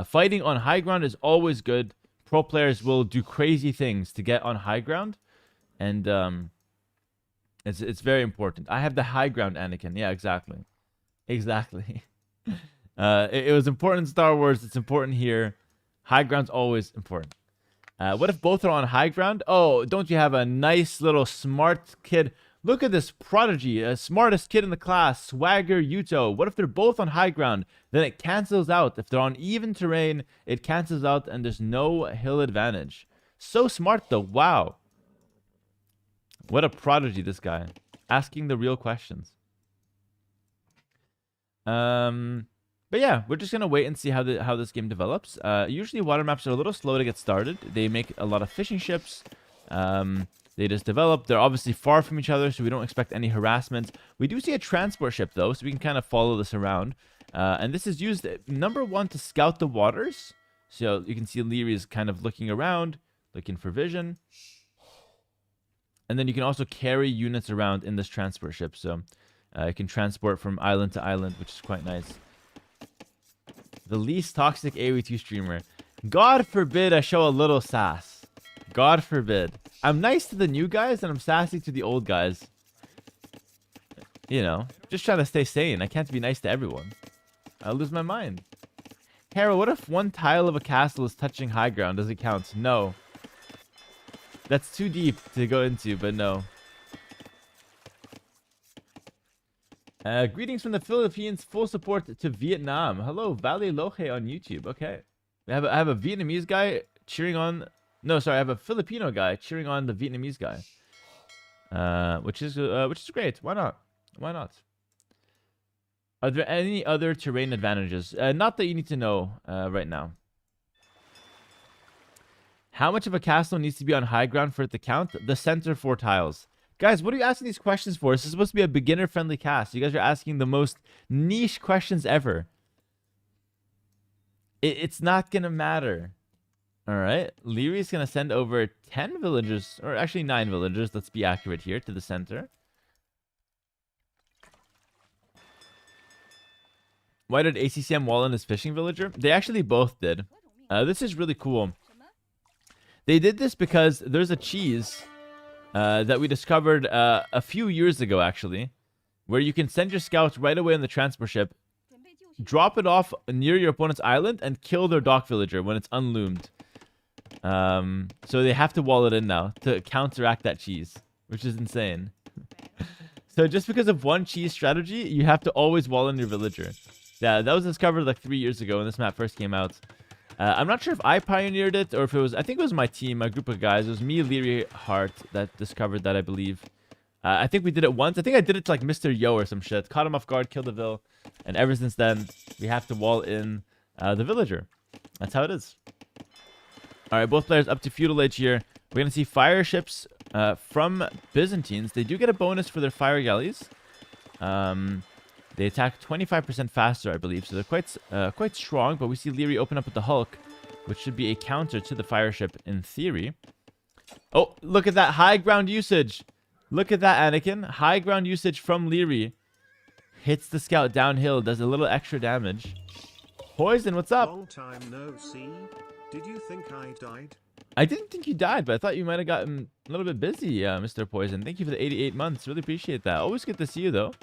Fighting on high ground is always good. Pro players will do crazy things to get on high ground, and it's very important. I have the high ground Anakin. Yeah, exactly. Exactly. It was important in Star Wars. It's important here. High ground's always important. What if both are on high ground? Oh, don't you have a nice little smart kid? Look at this prodigy, smartest kid in the class, Swagger Yuto. What if they're both on high ground? Then it cancels out. If they're on even terrain, it cancels out and there's no hill advantage. So smart though. Wow. What a prodigy, this guy. Asking the real questions. But yeah, we're just going to wait and see how this game develops. Usually water maps are a little slow to get started. They make a lot of fishing ships. They just develop. They're obviously far from each other, so we don't expect any harassment. We do see a transport ship, though, so we can kind of follow this around. And this is used, number 1, to scout the waters. So you can see Liereyy is kind of looking around, looking for vision. And then you can also carry units around in this transport ship. So you can transport from island to island, which is quite nice. The least toxic AoE2 streamer. God forbid I show a little sass. God forbid. I'm nice to the new guys and I'm sassy to the old guys. You know, just trying to stay sane. I can't be nice to everyone. I'll lose my mind. Hera, what if 1 tile of a castle is touching high ground? Does it count? No. That's too deep to go into, but no. Greetings from the Philippines. Full support to Vietnam. Hello, Vale Loche on YouTube. Okay. I have a Vietnamese guy cheering on... No, sorry, I have a Filipino guy cheering on the Vietnamese guy. Which is great. Why not? Why not? Are there any other terrain advantages? Not that you need to know right now. How much of a castle needs to be on high ground for it to count? The center 4 tiles. Guys, what are you asking these questions for? This is supposed to be a beginner-friendly cast. You guys are asking the most niche questions ever. It's not going to matter. All right. Liereyy is going to send over 10 villagers, or actually 9 villagers. Let's be accurate here, to the center. Why did ACCM wall in his fishing villager? They actually both did. This is really cool. They did this because there's a cheese that we discovered a few years ago, actually, where you can send your scouts right away on the transport ship, drop it off near your opponent's island, and kill their dock villager when it's unloomed. So they have to wall it in now to counteract that cheese, which is insane. So just because of one cheese strategy, you have to always wall in your villager. Yeah, that was discovered like 3 years ago when this map first came out. I'm not sure if I pioneered it or if it was... I think it was my team, my group of guys. It was me, Liereyy, Hart that discovered that, I believe. I think we did it once. I think I did it to like Mr. Yo or some shit. Caught him off guard, killed the Vill. And ever since then, we have to wall in the villager. That's how it is. Alright, both players up to feudal age here. We're going to see fire ships from Byzantines. They do get a bonus for their fire galleys. They attack 25% faster, I believe. So they're quite strong. But we see Liereyy open up with the Hulk, which should be a counter to the fire ship in theory. Oh, look at that high ground usage. Look at that, Anakin. High ground usage from Liereyy. Hits the scout downhill. Does a little extra damage. Poison, what's up? Long time no see. Did you think I died? I didn't think you died, but I thought you might have gotten a little bit busy, Mr. Poison. Thank you for the 88 months. Really appreciate that. Always good to see you, though.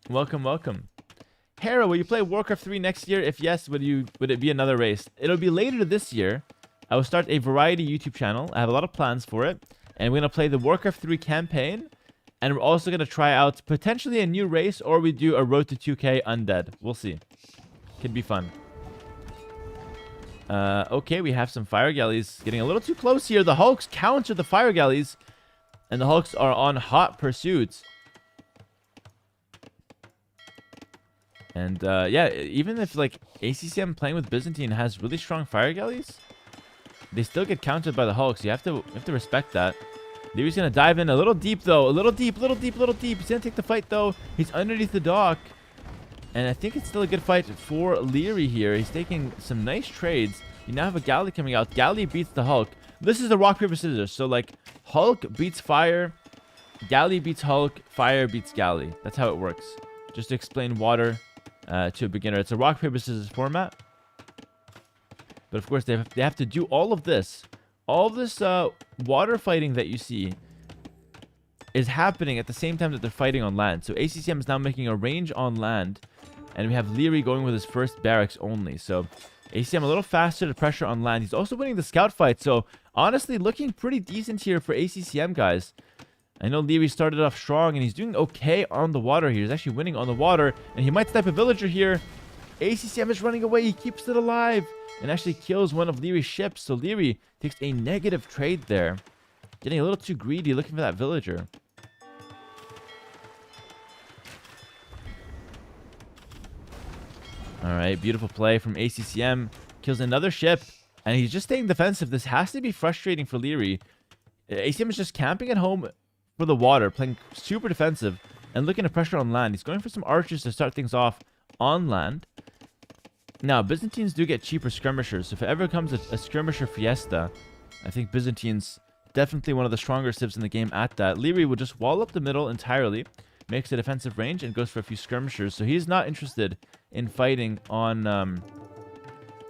Welcome, welcome. Hera, will you play Warcraft 3 next year? If yes, would it be another race? It'll be later this year. I will start a variety YouTube channel. I have a lot of plans for it. And we're going to play the Warcraft 3 campaign. And we're also going to try out potentially a new race, or we do a Road to 2K Undead. We'll see. Could be fun. Okay, we have some fire galleys getting a little too close here. The Hulks counter the fire galleys. And the Hulks are on hot pursuit. And yeah, even if like ACCM playing with Byzantine has really strong fire galleys, they still get countered by the Hulks. You have to respect that. Leary's gonna dive in a little deep though. A little deep. He's gonna take the fight though. He's underneath the dock. And I think it's still a good fight for Liereyy here. He's taking some nice trades. You now have a galley coming out. Galley beats the Hulk. This is the rock, paper, scissors. So like Hulk beats fire. Galley beats Hulk. Fire beats galley. That's how it works. Just to explain water to a beginner. It's a rock, paper, scissors format. But of course, they have to do all of this. All of this water fighting that you see is happening at the same time that they're fighting on land. So ACCM is now making a range on land. And we have Liereyy going with his first barracks only. So ACCM a little faster to pressure on land. He's also winning the scout fight. So honestly, looking pretty decent here for ACCM, guys. I know Liereyy started off strong and he's doing okay on the water here. He's actually winning on the water. And he might snipe a villager here. ACCM is running away. He keeps it alive. And actually kills one of Lierey's ships. So Liereyy takes a negative trade there. Getting a little too greedy looking for that villager. Alright, beautiful play from ACCM. Kills another ship. And he's just staying defensive. This has to be frustrating for Liereyy. ACCM is just camping at home for the water. Playing super defensive. And looking to pressure on land. He's going for some archers to start things off on land. Now, Byzantines do get cheaper skirmishers. So if it ever comes a skirmisher fiesta, I think Byzantines definitely one of the stronger civs in the game at that. Liereyy will just wall up the middle entirely, makes a defensive range, and goes for a few skirmishers. So he's not interested in fighting on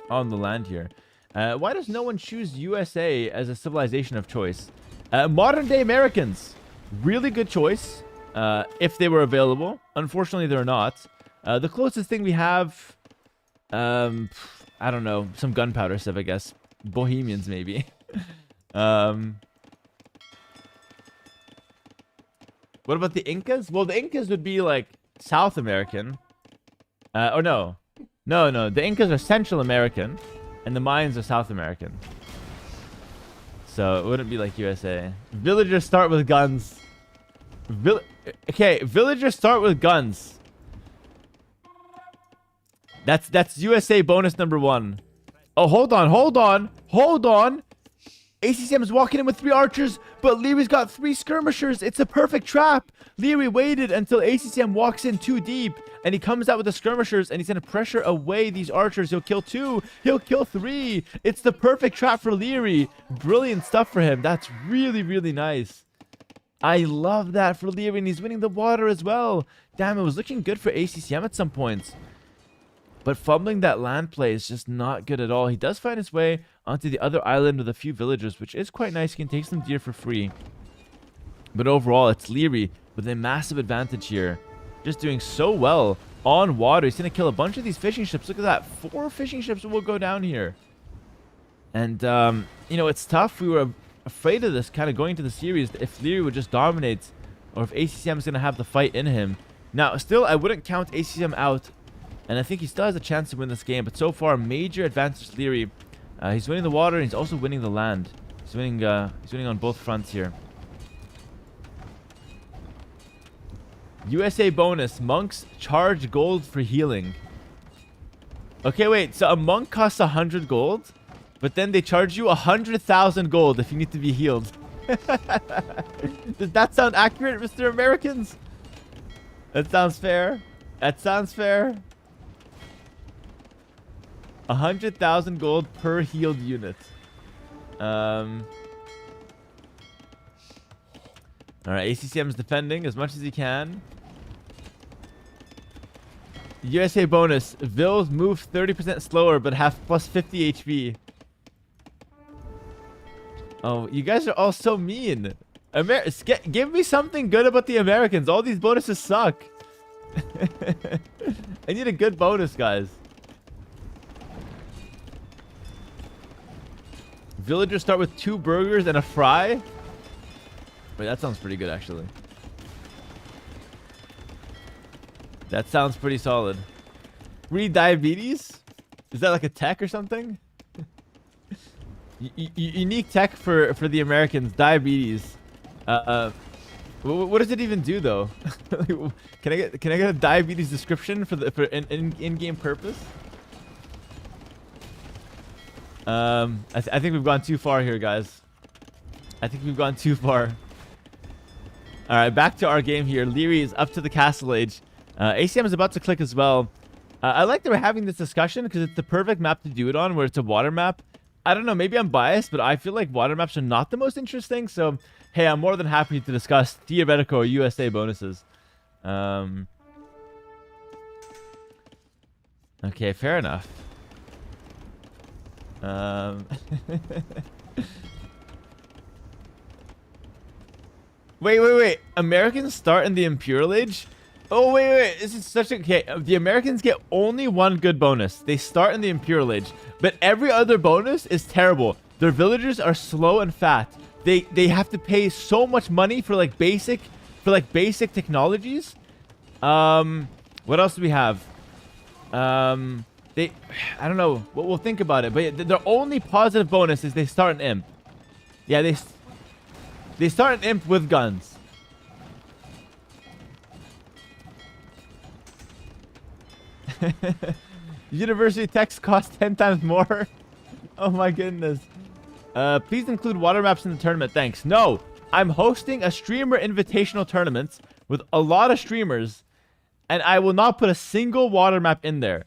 the land here. Why does no one choose USA as a civilization of choice? Modern day Americans. Really good choice if they were available. Unfortunately, they're not. The closest thing we have... I don't know, some gunpowder stuff, I guess. Bohemians, maybe. What about the Incas? Well, the Incas would be like South American. Or no. No. The Incas are Central American, and the Mayans are South American. So it wouldn't be like USA. Villagers start with guns. Okay, villagers start with guns. That's USA bonus number 1. Oh, hold on. ACCM is walking in with 3 archers, but Lierey's got 3 skirmishers. It's a perfect trap. Liereyy waited until ACCM walks in too deep, and he comes out with the skirmishers, and he's going to pressure away these archers. He'll kill 2. He'll kill 3. It's the perfect trap for Liereyy. Brilliant stuff for him. That's really, really nice. I love that for Liereyy, and he's winning the water as well. Damn, it was looking good for ACCM at some points. But fumbling that land play is just not good at all. He does find his way onto the other island with a few villagers, which is quite nice. He can take some deer for free. But overall, it's Liereyy with a massive advantage here. Just doing so well on water. He's going to kill a bunch of these fishing ships. Look at that. 4 fishing ships will go down here. And, you know, it's tough. We were afraid of this kind of going to the series if Liereyy would just dominate or if ACCM is going to have the fight in him. Now, still, I wouldn't count ACCM out, and I think he still has a chance to win this game. But so far, major advantage to Liereyy. He's winning the water, and he's also winning the land. He's winning on both fronts here. USA bonus. Monks charge gold for healing. Okay, wait. So a monk costs 100 gold, but then they charge you 100,000 gold if you need to be healed. Does that sound accurate, Mr. Americans? That sounds fair. That sounds fair. 100,000 gold per healed unit. Alright, ACCM is defending as much as he can. USA bonus. Vills move 30% slower but have plus 50 HP. Oh, you guys are all so mean. Give me something good about the Americans. All these bonuses suck. I need a good bonus, guys. Villagers start with 2 burgers and a fry. Wait, that sounds pretty good, actually. That sounds pretty solid. Free diabetes? Is that like a tech or something? Unique tech for the Americans. Diabetes. What does it even do though? Can I get a diabetes description for in-game purpose? I think we've gone too far here, guys. I think we've gone too far. All right, back to our game here. Liereyy is up to the castle age. ACM is about to click as well. I like that we're having this discussion because it's the perfect map to do it on, where it's a water map. I don't know, maybe I'm biased, but I feel like water maps are not the most interesting. So, hey, I'm more than happy to discuss theoretical USA bonuses. Okay, fair enough. Wait. Americans start in the Imperial Age? Oh, wait. This is such a... Okay, the Americans get only one good bonus. They start in the Imperial Age. But every other bonus is terrible. Their villagers are slow and fat. They have to pay so much money for like basic technologies. What else do we have? I don't know. We'll think about it. But their only positive bonus is they start an imp. Yeah, they start an imp with guns. University techs cost 10 times more. Oh my goodness. Please include water maps in the tournament. Thanks. No, I'm hosting a streamer invitational tournament with a lot of streamers, and I will not put a single water map in there.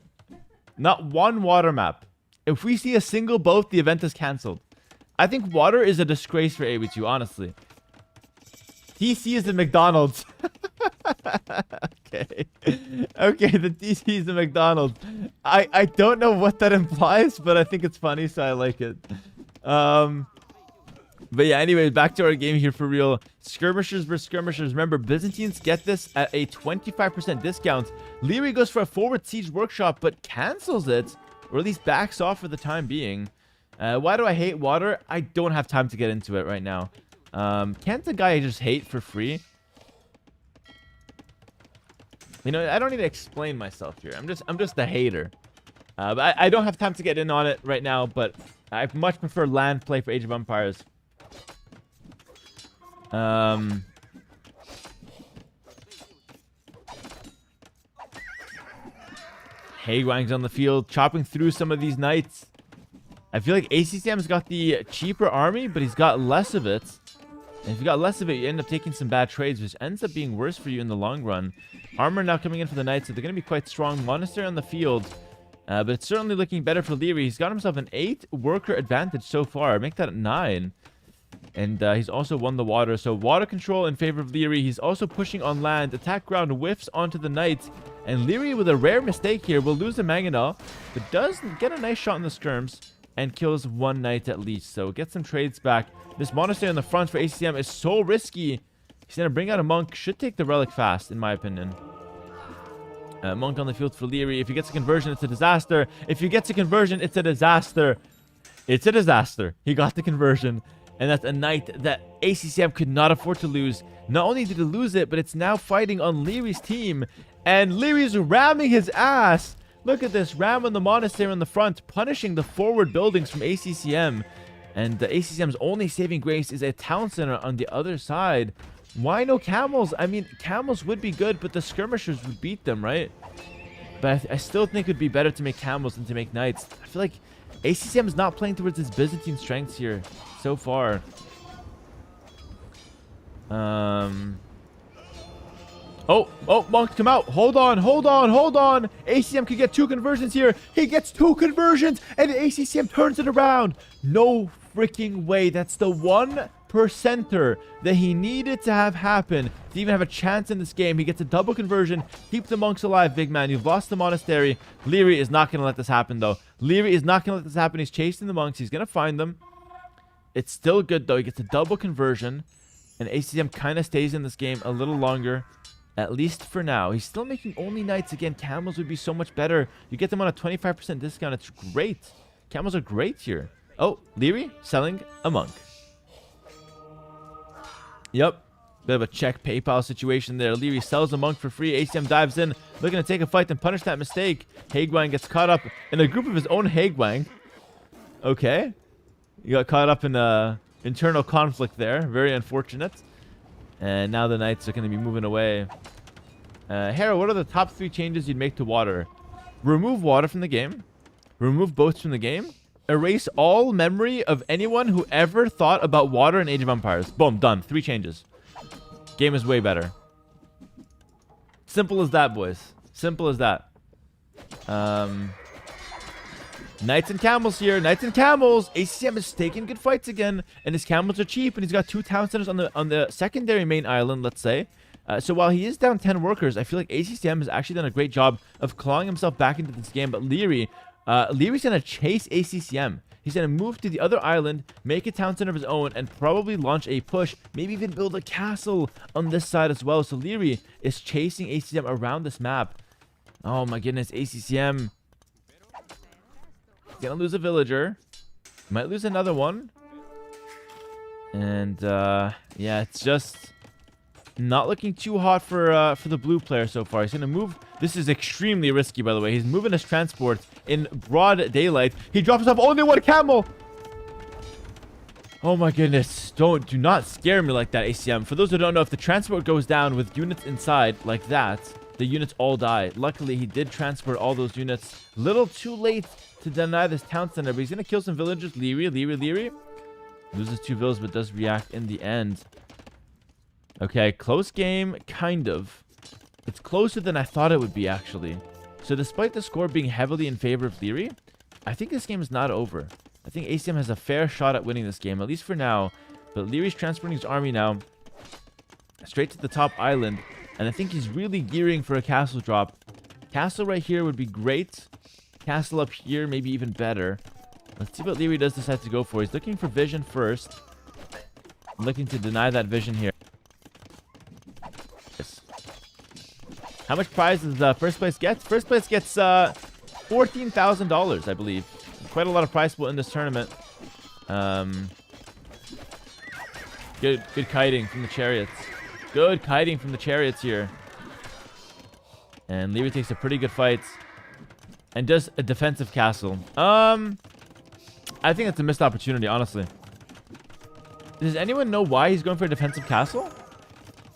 Not one water map. If we see a single boat, the event is cancelled. I think water is a disgrace for AV2, honestly. TC is the McDonald's. Okay. Okay, the TC is the McDonald's. I don't know what that implies, but I think it's funny, so I like it. But yeah, anyways, back to our game here for real. Skirmishers versus skirmishers. Remember, Byzantines get this at a 25% discount. Liereyy goes for a forward siege workshop, but cancels it, or at least backs off for the time being. Why do I hate water? I don't have time to get into it right now. Can't the guy I just hate for free? You know, I don't need to explain myself here. I'm just a hater. But I don't have time to get in on it right now, but I much prefer land play for Age of Empires. Haywang's on the field, chopping through some of these knights. I feel like ACCM's got the cheaper army, but he's got less of it. And if you got less of it, you end up taking some bad trades, which ends up being worse for you in the long run. Armor now coming in for the knights, so they're going to be quite strong. Monastery on the field. But it's certainly looking better for Liereyy. He's got himself an 8 worker advantage so far. Make that 9. And he's also won the water. So water control in favor of Liereyy. He's also pushing on land. Attack ground whiffs onto the knights. And Liereyy, with a rare mistake here, will lose the mangonel, but does get a nice shot in the skirms and kills one knight at least. So get some trades back. This monastery on the front for ACCM is so risky. He's going to bring out a monk. Should take the relic fast, in my opinion. Monk on the field for Liereyy. If he gets a conversion, it's a disaster. If he gets a conversion, it's a disaster. It's a disaster. He got the conversion. And that's a knight that ACCM could not afford to lose. Not only did he lose it, but it's now fighting on Lierey's team. And Lierey's ramming his ass. Look at this. Ramming the monastery on the front. Punishing the forward buildings from ACCM. And the ACCM's only saving grace is a town center on the other side. Why no camels? I mean, camels would be good, but the skirmishers would beat them, right? But I still think it would be better to make camels than to make knights. I feel like ACCM is not playing towards its Byzantine strengths here so far. Oh, monks come out. Hold on. ACCM could get 2 conversions here. He gets 2 conversions, and ACCM turns it around. No freaking way. That's the 1%er that he needed to have happen to even have a chance in this game. He gets a double conversion. Keep the monks alive, big man. You've lost the monastery. Liereyy is not going to let this happen, though. Liereyy is not going to let this happen. He's chasing the monks. He's going to find them. It's still good, though. He gets a double conversion. And ACCM kind of stays in this game a little longer. At least for now. He's still making only knights. Again, camels would be so much better. You get them on a 25% discount. It's great. Camels are great here. Oh, Liereyy selling a monk. Yep. Bit of a check PayPal situation there. Liereyy sells a monk for free. ACCM dives in, looking to take a fight and punish that mistake. Haegwang gets caught up in a group of his own Haegwang. Okay. He got caught up in a internal conflict there. Very unfortunate. And now the knights are going to be moving away. Hera, what are the top 3 changes you'd make to water? Remove water from the game. Remove boats from the game. Erase all memory of anyone who ever thought about water in Age of Empires. Boom, done. 3 changes. Game is way better. Simple as that, boys. Simple as that. Knights and camels here. Knights and camels. ACCM is taking good fights again. And his camels are cheap. And he's got 2 town centers on the secondary main island, let's say. So while he is down 10 workers, I feel like ACCM has actually done a great job of clawing himself back into this game. But Lierey's going to chase ACCM. He's going to move to the other island, make a town center of his own, and probably launch a push. Maybe even build a castle on this side as well. So Liereyy is chasing ACCM around this map. Oh my goodness, ACCM. Gonna lose a villager. Might lose another one. And yeah, it's just not looking too hot for the blue player so far. He's gonna move. This is extremely risky, by the way. He's moving his transport in broad daylight. He drops off only 1 camel. Oh my goodness. Do not scare me like that, ACCM. For those who don't know, if the transport goes down with units inside like that, the units all die. Luckily, he did transport all those units. Little too late to deny this town center, but he's gonna kill some villagers. Liereyy loses 2 villas, but does react in the end. Okay, close game, kind of. It's closer than I thought it would be, actually. So despite the score being heavily in favor of Liereyy, I think this game is not over. I think ACCM has a fair shot at winning this game, at least for now. But Lierey's transporting his army now straight to the top island, and I think he's really gearing for a castle drop. Castle right here would be great. Castle up here, maybe even better. Let's see what Liereyy does decide to go for. He's looking for vision first. I'm looking to deny that vision here. Yes. How much prize does first place get? First place gets $14,000, I believe. Quite a lot of prize pool in this tournament. Good kiting from the chariots. Good kiting from the chariots here. And Liereyy takes a pretty good fight. And does a defensive castle. I think that's a missed opportunity, honestly. Does anyone know why he's going for a defensive castle?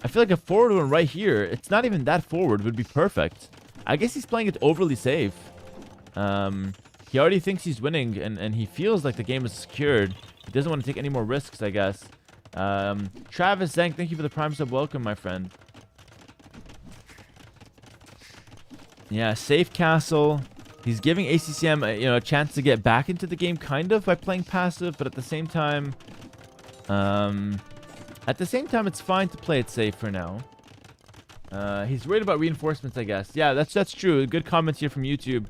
I feel like a forward one right here, it's not even that forward, would be perfect. I guess he's playing it overly safe. He already thinks he's winning, and he feels like the game is secured. He doesn't want to take any more risks, I guess. Travis Zank, thank you for the Prime sub. Welcome, my friend. Yeah, safe castle. He's giving ACCM a chance to get back into the game, kind of, by playing passive, but at the same time, it's fine to play it safe for now. He's worried about reinforcements, I guess. Yeah, that's true. Good comments here from YouTube.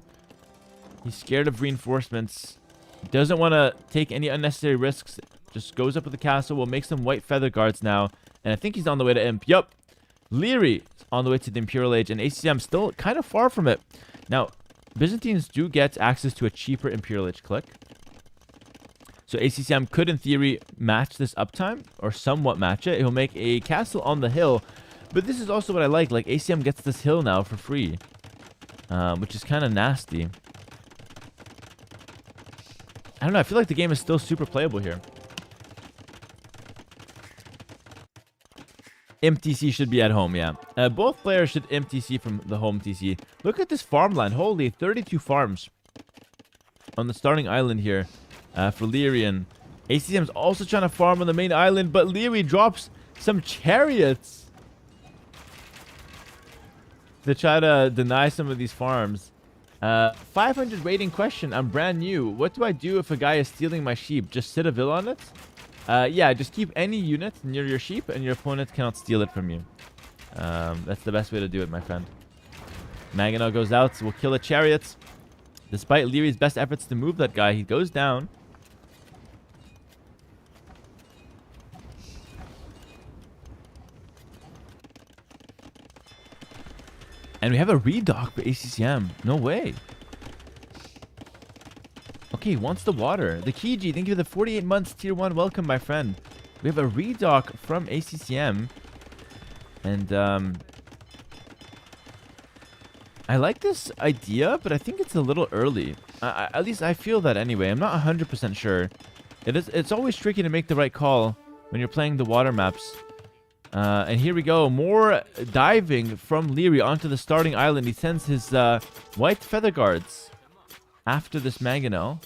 He's scared of reinforcements. He doesn't want to take any unnecessary risks. Just goes up with the castle. We'll make some white feather guards now, and I think he's on the way to Imp. Yup. Liereyy is on the way to the Imperial Age, and ACCM still kind of far from it. Now, Byzantines do get access to a cheaper Imperial Age click. So ACCM could, in theory, match this uptime, or somewhat match it. He'll make a castle on the hill. But this is also what I like. Like, ACCM gets this hill now for free, which is kind of nasty. I don't know. I feel like the game is still super playable here. MTC should be at home, yeah. Both players should MTC from the home TC. Look at this farmland. Holy, 32 farms on the starting island here for Liereyy. And ACCM's also trying to farm on the main island, but Liereyy drops some chariots to try to deny some of these farms. 500 rating question. I'm brand new. What do I do if a guy is stealing my sheep? Just sit a villa on it? Yeah, just keep any unit near your sheep and your opponent cannot steal it from you. That's the best way to do it, my friend. Maginot goes out. We'll kill the chariots. Despite Lierey's best efforts to move that guy, he goes down. And we have a redock for ACCM. No way. Okay, he wants the water. The Kiji, thank you for the 48 months tier 1 welcome, my friend. We have a redock from ACCM. And, I like this idea, but I think it's a little early. At least I feel that anyway. I'm not 100% sure. It's always tricky to make the right call when you're playing the water maps. And here we go. More diving from Liereyy onto the starting island. He sends his white feather guards after this Mangonel.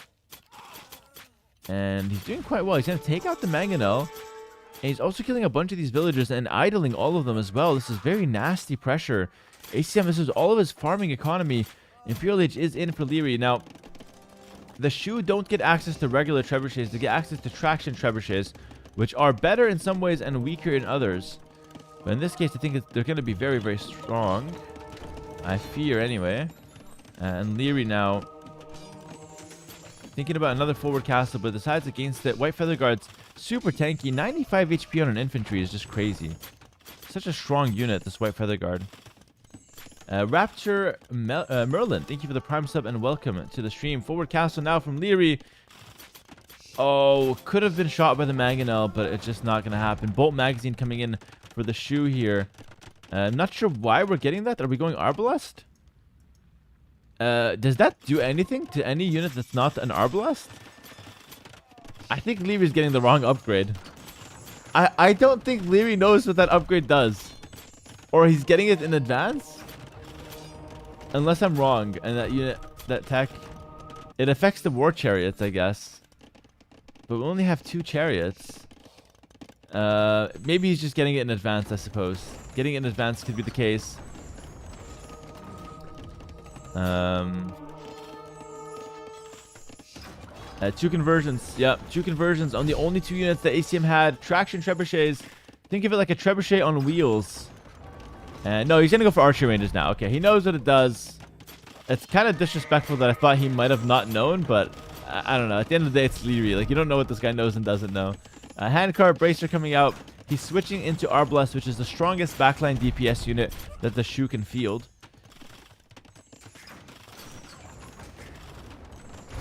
And he's doing quite well. He's going to take out the Mangonel. And he's also killing a bunch of these villagers and idling all of them as well. This is very nasty pressure. ACCM, this is all of his farming economy. Imperial Age is in for Liereyy. Now, the Shu don't get access to regular trebuchets. They get access to traction trebuchets, which are better in some ways and weaker in others. But in this case, I think they're going to be very, very strong. I fear, anyway. And Liereyy now thinking about another forward castle, but decides against it. White Feather Guard's super tanky. 95 HP on an infantry is just crazy. Such a strong unit, this White Feather Guard. Rapture Merlin, thank you for the prime sub and welcome to the stream. Forward castle now from Liereyy. Oh, could have been shot by the Mangonel, but it's just not going to happen. Bolt magazine coming in for the Shu here. Not sure why we're getting that. Are we going Arbalest? Does that do anything to any unit that's not an Arbalest? I think Lierey's getting the wrong upgrade. I don't think Liereyy knows what that upgrade does. Or he's getting it in advance? Unless I'm wrong, and that unit, that tech, it affects the war chariots, I guess. But we only have 2 chariots. Maybe he's just getting it in advance, I suppose. Getting it in advance could be the case. 2 conversions. Yep, 2 conversions on the only 2 units that ACM had. Traction trebuchets. Think of it like a trebuchet on wheels. No, he's going to go for archery ranges now. Okay, he knows what it does. It's kind of disrespectful that I thought he might have not known, but I don't know. At the end of the day, it's Liereyy. Like, you don't know what this guy knows and doesn't know. Handcart Bracer coming out. He's switching into Arbalest, which is the strongest backline DPS unit that the Shu can field.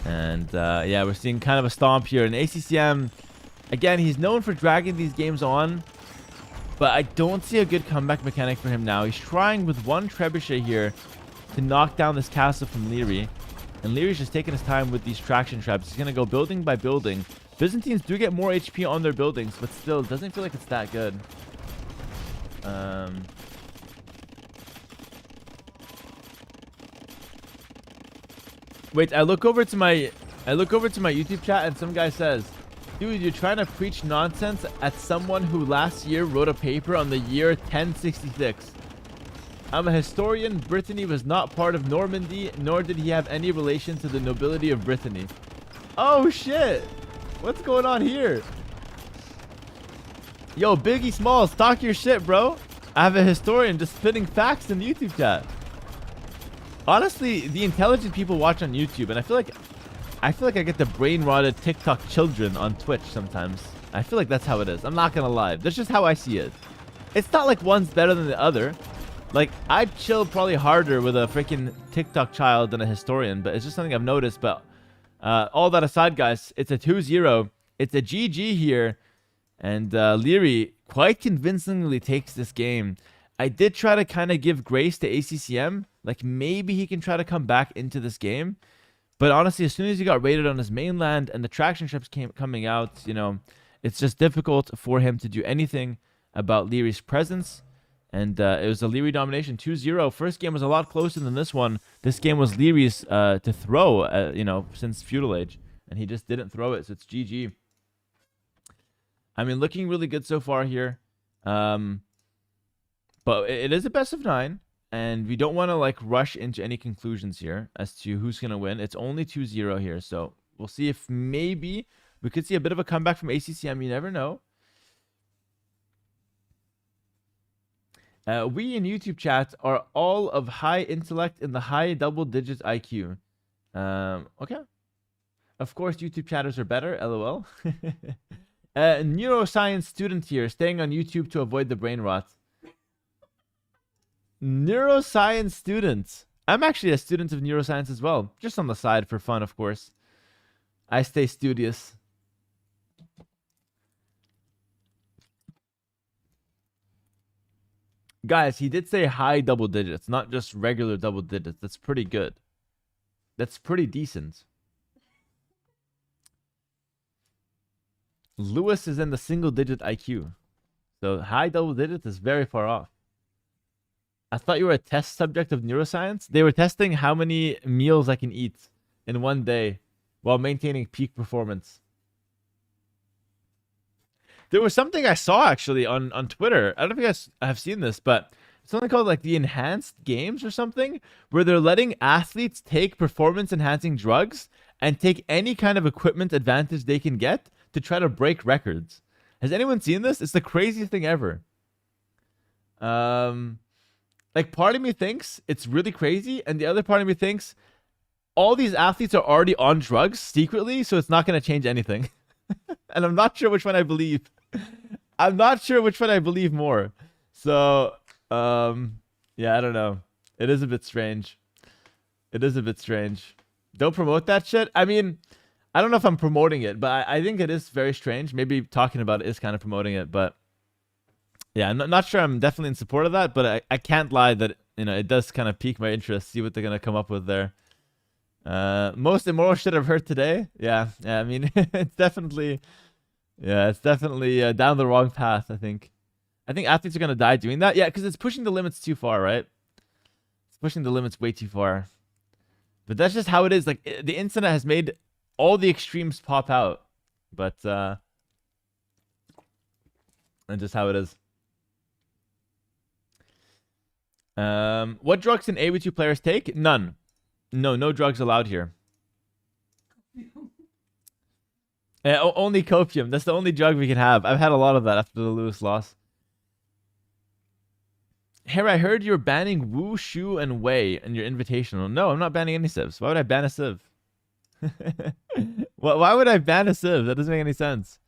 And, yeah, we're seeing kind of a stomp here. And ACCM, again, he's known for dragging these games on. But I don't see a good comeback mechanic for him now. He's trying with 1 trebuchet here to knock down this castle from Liereyy. And Lierey's just taking his time with these traction traps. He's going to go building by building. Byzantines do get more HP on their buildings, but still, it doesn't feel like it's that good. Wait, I look over to my YouTube chat and some guy says, "Dude, you're trying to preach nonsense at someone who last year wrote a paper on the year 1066. I'm a historian. Brittany was not part of Normandy, nor did he have any relation to the nobility of Brittany." Oh, shit. What's going on here? Yo, Biggie Smalls, talk your shit, bro. I have a historian just spitting facts in the YouTube chat. Honestly, the intelligent people watch on YouTube, and I feel like I get the brain-rotted TikTok children on Twitch sometimes. I feel like that's how it is. I'm not gonna lie. That's just how I see it. It's not like one's better than the other. Like, I'd chill probably harder with a freaking TikTok child than a historian, but it's just something I've noticed. But all that aside, guys, it's a 2-0 It's a GG here. And Liereyy quite convincingly takes this game. I did try to kind of give grace to ACCM. Like, maybe he can try to come back into this game. But honestly, as soon as he got raided on his mainland and the traction ships coming out, you know, it's just difficult for him to do anything about Lierey's presence. And it was a Liereyy domination, 2-0. First game was a lot closer than this one. This game was Lierey's to throw, you know, since Feudal Age. And he just didn't throw it, so it's GG. I mean, looking really good so far here. But it is a best of 9. And we don't want to, like, rush into any conclusions here as to who's going to win. It's only 2-0 here. So we'll see if maybe we could see a bit of a comeback from ACCM. You never know. We in YouTube chat are all of high intellect in the high double digits IQ. Okay. Of course, YouTube chatters are better. LOL. Neuroscience student here, staying on YouTube to avoid the brain rot. Neuroscience student. I'm actually a student of neuroscience as well. Just on the side for fun, of course. I stay studious. Guys, he did say high double digits, not just regular double digits. That's pretty good. That's pretty decent. Lewis is in the single digit IQ. So high double digits is very far off. I thought you were a test subject of neuroscience. They were testing how many meals I can eat in one day while maintaining peak performance. There was something I saw actually on Twitter. I don't know if you guys have seen this, but it's something called like the enhanced games or something, where they're letting athletes take performance enhancing drugs and take any kind of equipment advantage they can get to try to break records. Has anyone seen this? It's the craziest thing ever. Like, part of me thinks it's really crazy, and the other part of me thinks all these athletes are already on drugs secretly, so it's not going to change anything. And I'm not sure which one I believe. I'm not sure which one I believe more. So, yeah, I don't know. It is a bit strange. It is a bit strange. Don't promote that shit. I mean, I don't know if I'm promoting it, but I think it is very strange. Maybe talking about it is kind of promoting it, but yeah, I'm not sure I'm definitely in support of that, but I can't lie that, you know, it does kind of pique my interest, see what they're going to come up with there. Most immoral shit I've heard today. Yeah, I mean, it's definitely down the wrong path, I think. I think athletes are going to die doing that. Yeah, because it's pushing the limits too far, right? It's pushing the limits way too far. But that's just how it is. Like, the internet has made all the extremes pop out. But, that's just how it is. What drugs can AW2 players take? None. No drugs allowed here. Only copium. That's the only drug we can have. I've had a lot of that after the Lewis loss. Hera, I heard you're banning Wu, Shu, and Wei in your invitational. No, I'm not banning any civs. Why would I ban a civ? Why would I ban a civ? That doesn't make any sense.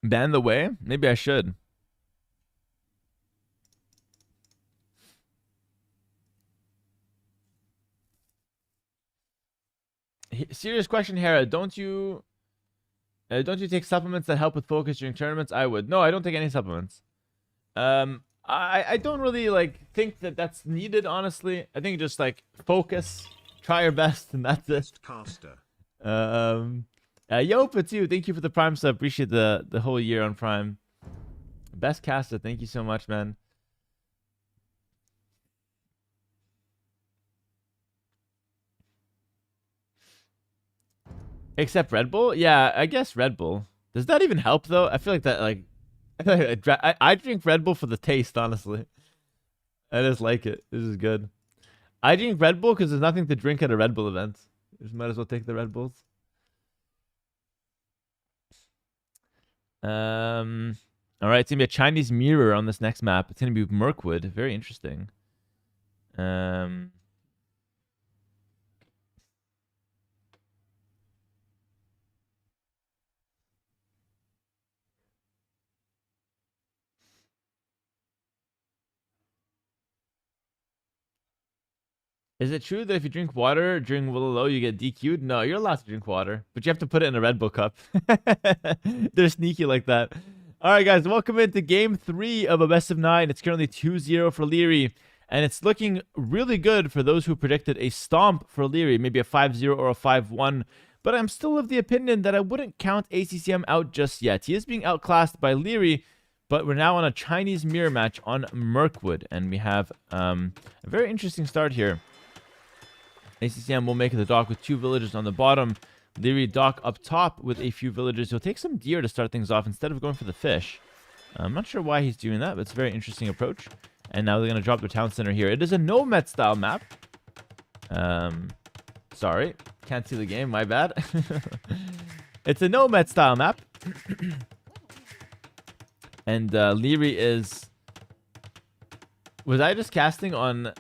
Ban the Wei? Maybe I should. Serious question, Hera. Don't you take supplements that help with focus during tournaments? I would. No, I don't take any supplements. I don't really like think that that's needed, honestly. I think just like focus, try your best, and that's it. Caster. Yopa too. Thank you for the Prime sub. Appreciate the whole year on Prime. Best caster. Thank you so much, man. Except Red Bull? Yeah, I guess Red Bull. Does that even help though? I feel like that like I drink Red Bull for the taste, honestly. I just like it. This is good. I drink Red Bull because there's nothing to drink at a Red Bull event. Just might as well take the Red Bulls. All right, it's gonna be a Chinese mirror on this next map. It's gonna be Mirkwood. Very interesting. Is it true that if you drink water during Willow, you get DQ'd? No, you're allowed to drink water, but you have to put it in a Red Bull cup. They're sneaky like that. All right, guys, welcome into game 3 of a best of 9. It's currently 2-0 for Liereyy, and it's looking really good for those who predicted a stomp for Liereyy, maybe a 5-0 or a 5-1. But I'm still of the opinion that I wouldn't count ACCM out just yet. He is being outclassed by Liereyy, but we're now on a Chinese mirror match on Mirkwood, and we have a very interesting start here. ACCM will make the dock with 2 villagers on the bottom. Liereyy dock up top with a few villagers. He'll take some deer to start things off instead of going for the fish. I'm not sure why he's doing that, but it's a very interesting approach. And now they're going to drop their town center here. It is a nomad style map. Sorry, can't see the game, my bad. It's a nomad style map. And Liereyy is... Was I just casting on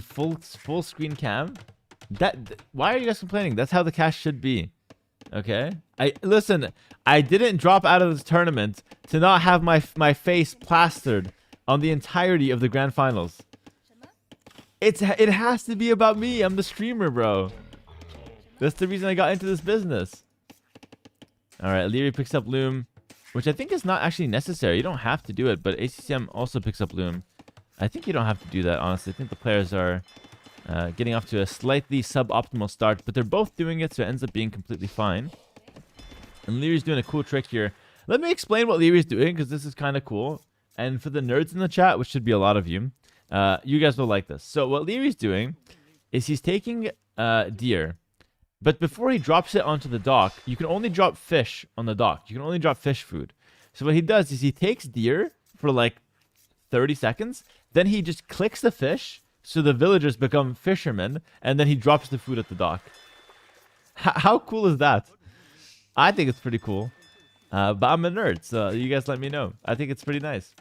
full screen cam? Why are you guys complaining? That's how the cast should be. Okay? Listen, I didn't drop out of this tournament to not have my face plastered on the entirety of the grand finals. It has to be about me. I'm the streamer, bro. That's the reason I got into this business. All right, Liereyy picks up Loom, which I think is not actually necessary. You don't have to do it, but ACCM also picks up Loom. I think you don't have to do that, honestly. I think the players are getting off to a slightly suboptimal start, but they're both doing it, so it ends up being completely fine. And Lierey's doing a cool trick here. Let me explain what Lierey's doing, because this is kind of cool. And for the nerds in the chat, which should be a lot of you, you guys will like this. So what Lierey's doing is he's taking deer, but before he drops it onto the dock, you can only drop fish on the dock. You can only drop fish food. So what he does is he takes deer for like 30 seconds, then he just clicks the fish, so the villagers become fishermen, and then he drops the food at the dock. How cool is that? I think it's pretty cool. But I'm a nerd, so you guys let me know. I think it's pretty nice.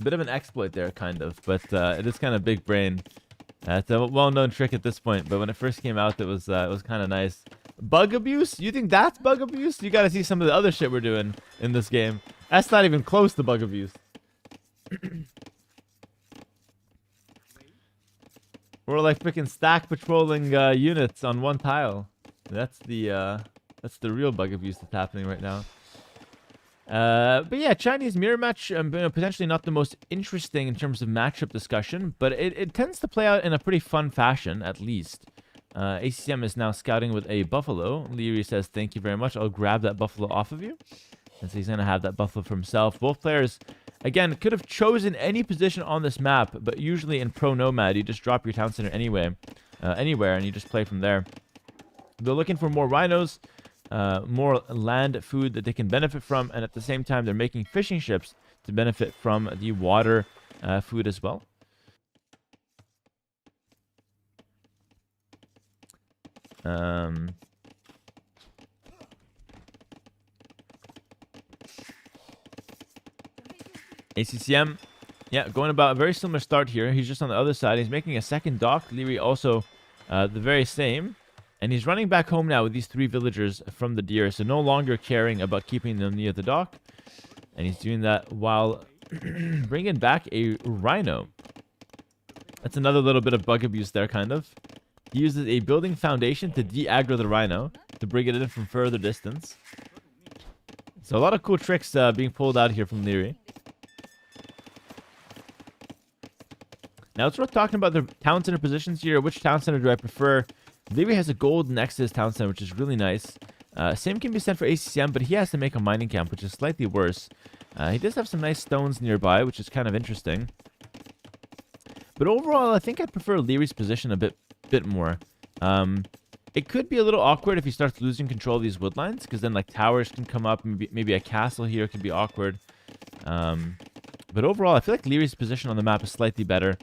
Bit of an exploit there, kind of, but it is kind of big brain. It's a well-known trick at this point, but when it first came out, it was kind of nice. Bug abuse? You think that's bug abuse? You gotta see some of the other shit we're doing in this game. That's not even close to bug abuse. We're like freaking stack patrolling units on one tile. That's the real bug abuse that's happening right now. But yeah, Chinese mirror match, potentially not the most interesting in terms of matchup discussion, but it tends to play out in a pretty fun fashion, at least. ACCM is now scouting with a buffalo. Liereyy says, thank you very much. I'll grab that buffalo off of you. And so he's going to have that buffalo for himself. Both players, again, could have chosen any position on this map, but usually in Pro Nomad, you just drop your town center anywhere, and you just play from there. They're looking for more rhinos, more land food that they can benefit from, and at the same time, they're making fishing ships to benefit from the water food as well. ACCM, yeah, going about a very similar start here. He's just on the other side. He's making a second dock. Liereyy also the very same. And he's running back home now with these 3 villagers from the deer. So no longer caring about keeping them near the dock. And he's doing that while bringing back a rhino. That's another little bit of bug abuse there, kind of. He uses a building foundation to de-aggro the rhino, to bring it in from further distance. So a lot of cool tricks being pulled out here from Liereyy. Now let's start talking about the town center positions here. Which town center do I prefer? Liereyy has a gold next to his town center, which is really nice. Same can be said for ACCM, but he has to make a mining camp, which is slightly worse. He does have some nice stones nearby, which is kind of interesting. But overall, I think I prefer Lierey's position a bit more. It could be a little awkward if he starts losing control of these woodlines, because then like towers can come up, maybe a castle here could be awkward. But overall, I feel like Lierey's position on the map is slightly better.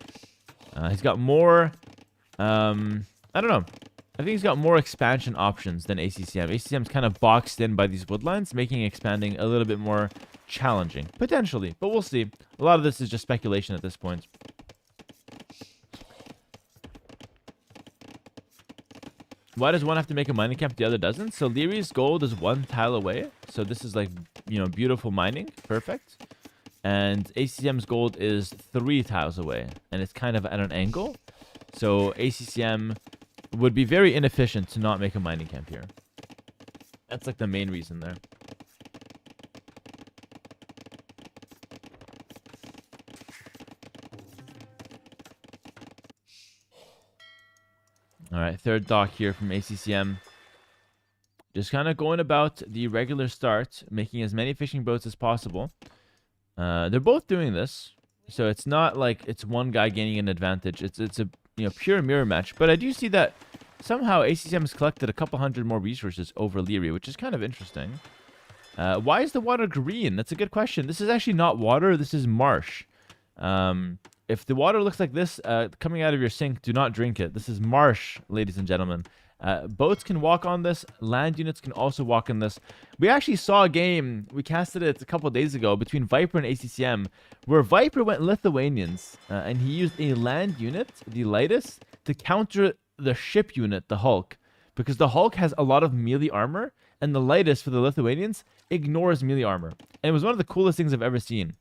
He's got more... I don't know. I think he's got more expansion options than ACCM. ACCM's kind of boxed in by these woodlines, making expanding a little bit more challenging. Potentially, but we'll see. A lot of this is just speculation at this point. Why does one have to make a mining camp, the other doesn't? So Lierey's gold is 1 tile away. So this is like, beautiful mining. Perfect. And ACCM's gold is 3 tiles away. And it's kind of at an angle. So ACCM would be very inefficient to not make a mining camp here. That's like the main reason there. All right, third dock here from ACCM. Just kind of going about the regular start, making as many fishing boats as possible. They're both doing this, so it's not like it's one guy gaining an advantage. It's a pure mirror match. But I do see that somehow ACCM has collected a couple hundred more resources over Liereyy, which is kind of interesting. Why is the water green? That's a good question. This is actually not water. This is marsh. If the water looks like this coming out of your sink, do not drink it. This is marsh, ladies and gentlemen. Boats can walk on this. Land units can also walk on this. We actually saw a game, we casted it a couple of days ago, between Viper and ACCM, where Viper went Lithuanians, and he used a land unit, the lightest, to counter the ship unit, the Hulk. Because the Hulk has a lot of melee armor, and the lightest for the Lithuanians ignores melee armor. And it was one of the coolest things I've ever seen.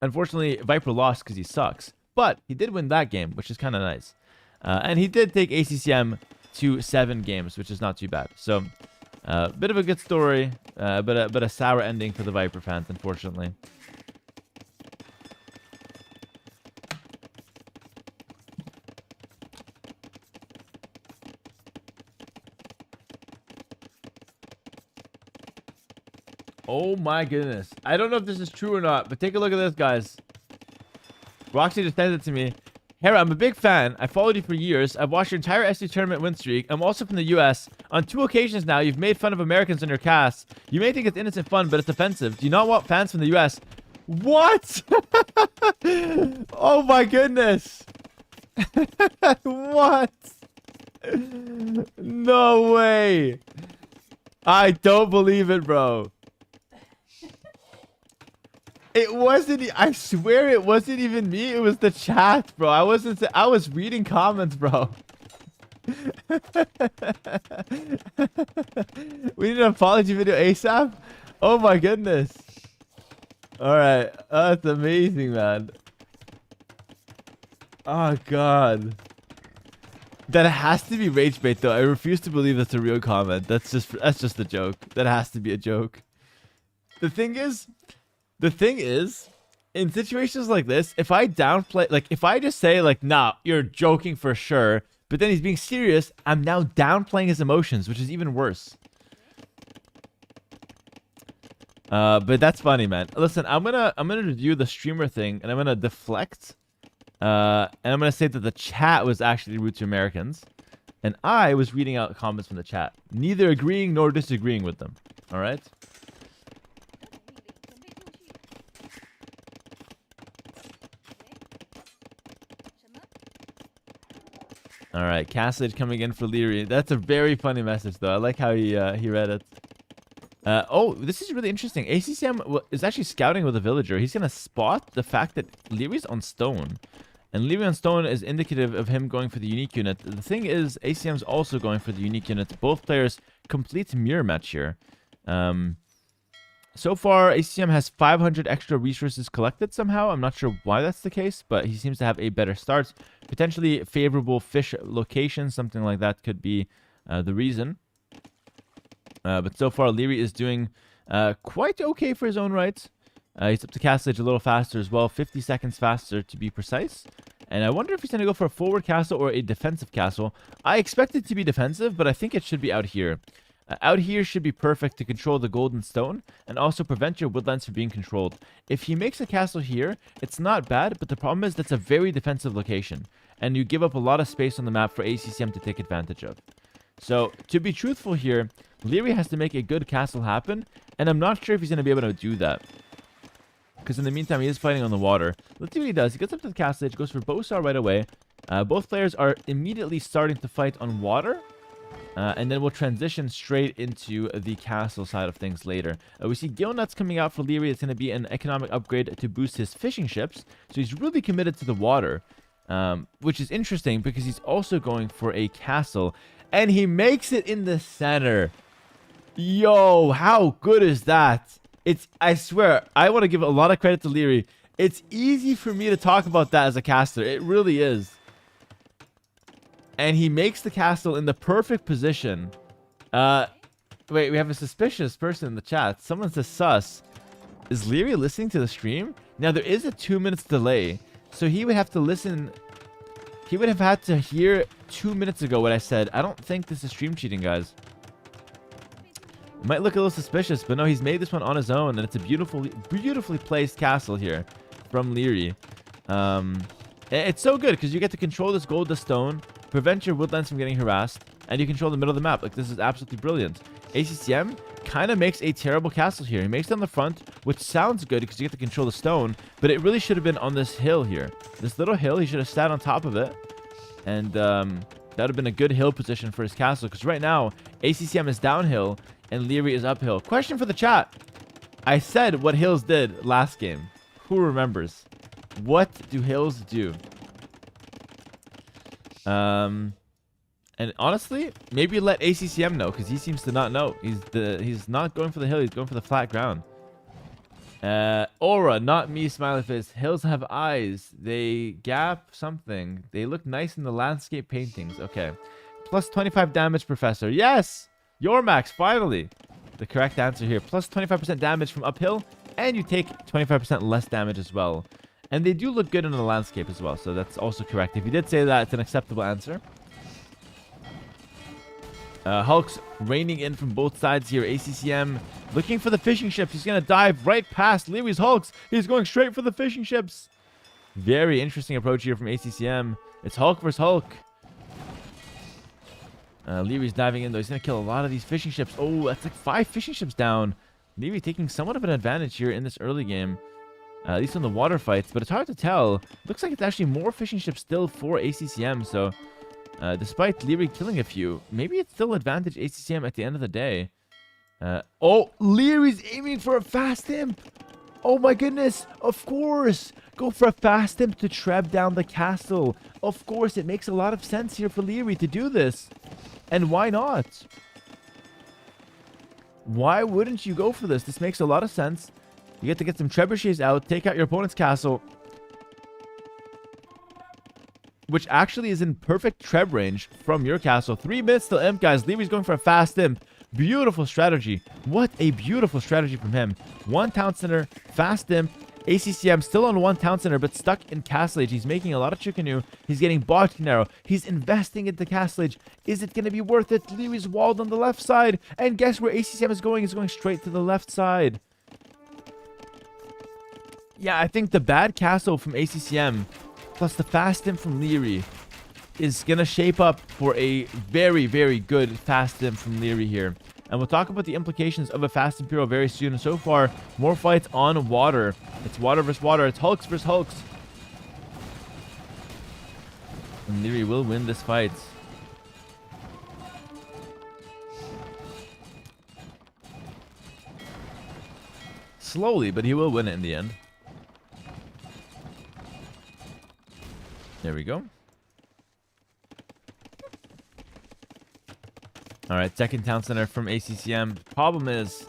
Unfortunately, Viper lost because he sucks. But he did win that game, which is kind of nice. And he did take ACCM to 7 games, which is not too bad. So, bit of a good story, but a sour ending for the Viper fans, unfortunately. Oh my goodness. I don't know if this is true or not, but take a look at this, guys. Roxy just sent it to me. Hera, I'm a big fan. I followed you for years. I've watched your entire SU tournament win streak. I'm also from the US. On 2 occasions now, you've made fun of Americans on your cast. You may think it's innocent fun, but it's offensive. Do you not want fans from the US? What? Oh my goodness. What? No way. I don't believe it, bro. It wasn't. I swear it wasn't even me. It was the chat, bro. I was reading comments, bro. We need an apology video ASAP. Oh my goodness. All right, that's amazing, man. Oh god. That has to be rage bait, though. I refuse to believe that's a real comment. That's just a joke. That has to be a joke. The thing is, in situations like this, if I downplay, like, if I just say, like, nah, you're joking for sure, but then he's being serious, I'm now downplaying his emotions, which is even worse. But that's funny, man. Listen, I'm gonna review the streamer thing, and I'm gonna deflect, and I'm gonna say that the chat was actually rude to Americans, and I was reading out comments from the chat, neither agreeing nor disagreeing with them. All right. All right, Castlage coming in for Liereyy. That's a very funny message, though. I like how he read it. Oh, this is really interesting. ACCM is actually scouting with a villager. He's gonna spot the fact that Lierey's on stone, and Liereyy on stone is indicative of him going for the unique unit. The thing is, ACCM's also going for the unique unit. Both players complete mirror match here. So far, ACCM has 500 extra resources collected somehow. I'm not sure why that's the case, but he seems to have a better start. Potentially favorable fish location, something like that could be the reason. But so far, Liereyy is doing quite okay for his own rights. He's up to castlage a little faster as well, 50 seconds faster to be precise. And I wonder if he's going to go for a forward castle or a defensive castle. I expect it to be defensive, but I think it should be out here. Out here should be perfect to control the golden stone and also prevent your woodlands from being controlled. If he makes a castle here, it's not bad, but the problem is that's a very defensive location, and you give up a lot of space on the map for ACCM to take advantage of. So, to be truthful here, Liereyy has to make a good castle happen, and I'm not sure if he's going to be able to do that. Because in the meantime, he is fighting on the water. Let's see what he does. He gets up to the castle edge, goes for Bosar right away. Both players are immediately starting to fight on water. And then we'll transition straight into the castle side of things later. We see gill nuts coming out for Liereyy. It's going to be an economic upgrade to boost his fishing ships. So he's really committed to the water, which is interesting because he's also going for a castle. And he makes it in the center. Yo, how good is that? I swear, I want to give a lot of credit to Liereyy. It's easy for me to talk about that as a caster. It really is. And he makes the castle in the perfect position. Wait, we have a suspicious person in the chat. Someone says sus. Is Liereyy listening to the stream? Now, there is a 2 minutes delay. So he would have to listen. He would have had to hear 2 minutes ago what I said. I don't think this is stream cheating, guys. It might look a little suspicious, but no, he's made this one on his own. And it's a beautifully placed castle here from Liereyy. It's so good because you get to control this gold to stone, prevent your woodlands from getting harassed, and you control the middle of the map. Like, this is absolutely brilliant. ACCM kind of makes a terrible castle here. He makes it on the front, which sounds good because you get to control the stone, but it really should have been on this hill here. This little hill, he should have sat on top of it, and that would have been a good hill position for his castle, because right now, ACCM is downhill, and Liereyy is uphill. Question for the chat. I said what hills did last game. Who remembers? What do hills do? And honestly, maybe let ACCM know, because he seems to not know. He's not going for the hill. He's going for the flat ground. Aura, not me, smiley face. Hills have eyes. They gap something. They look nice in the landscape paintings. Okay. Plus 25 damage, Professor. Yes! Yormax, finally. The correct answer here. Plus 25% damage from uphill, and you take 25% less damage as well. And they do look good in the landscape as well, so that's also correct. If you did say that, it's an acceptable answer. Hulk's raining in from both sides here. ACCM looking for the fishing ships. He's going to dive right past Liereyy's Hulks. He's going straight for the fishing ships. Very interesting approach here from ACCM. It's Hulk versus Hulk. Liereyy's diving in, though. He's going to kill a lot of these fishing ships. Oh, that's like 5 fishing ships down. Liereyy taking somewhat of an advantage here in this early game. At least on the water fights, but it's hard to tell. Looks like it's actually more fishing ships still for ACCM, so despite Liereyy killing a few, maybe it's still advantage ACCM at the end of the day. Oh, Liereyy's aiming for a fast imp. Oh my goodness, of course. Go for a fast imp to trap down the castle. Of course, it makes a lot of sense here for Liereyy to do this. And why not? Why wouldn't you go for this? This makes a lot of sense. You get to get some trebuchets out, take out your opponent's castle, which actually is in perfect treb range from your castle. 3 minutes till imp, guys. Liereyy's going for a fast imp. Beautiful strategy. What a beautiful strategy from him. 1 town center, fast imp. ACCM still on 1 town center, but stuck in castle age. He's making a lot of chickenu. He's getting bot narrow. He's investing into castle age. Is it going to be worth it? Liereyy's walled on the left side. And guess where ACCM is going? He's going straight to the left side. Yeah, I think the bad castle from ACCM plus the fast imp from Liereyy is going to shape up for a very, very good fast imp from Liereyy here. And we'll talk about the implications of a fast Imperial very soon. And so far, more fights on water. It's water versus water. It's Hulks versus Hulks. And Liereyy will win this fight. Slowly, but he will win it in the end. There we go. All right, second town center from ACCM. The problem is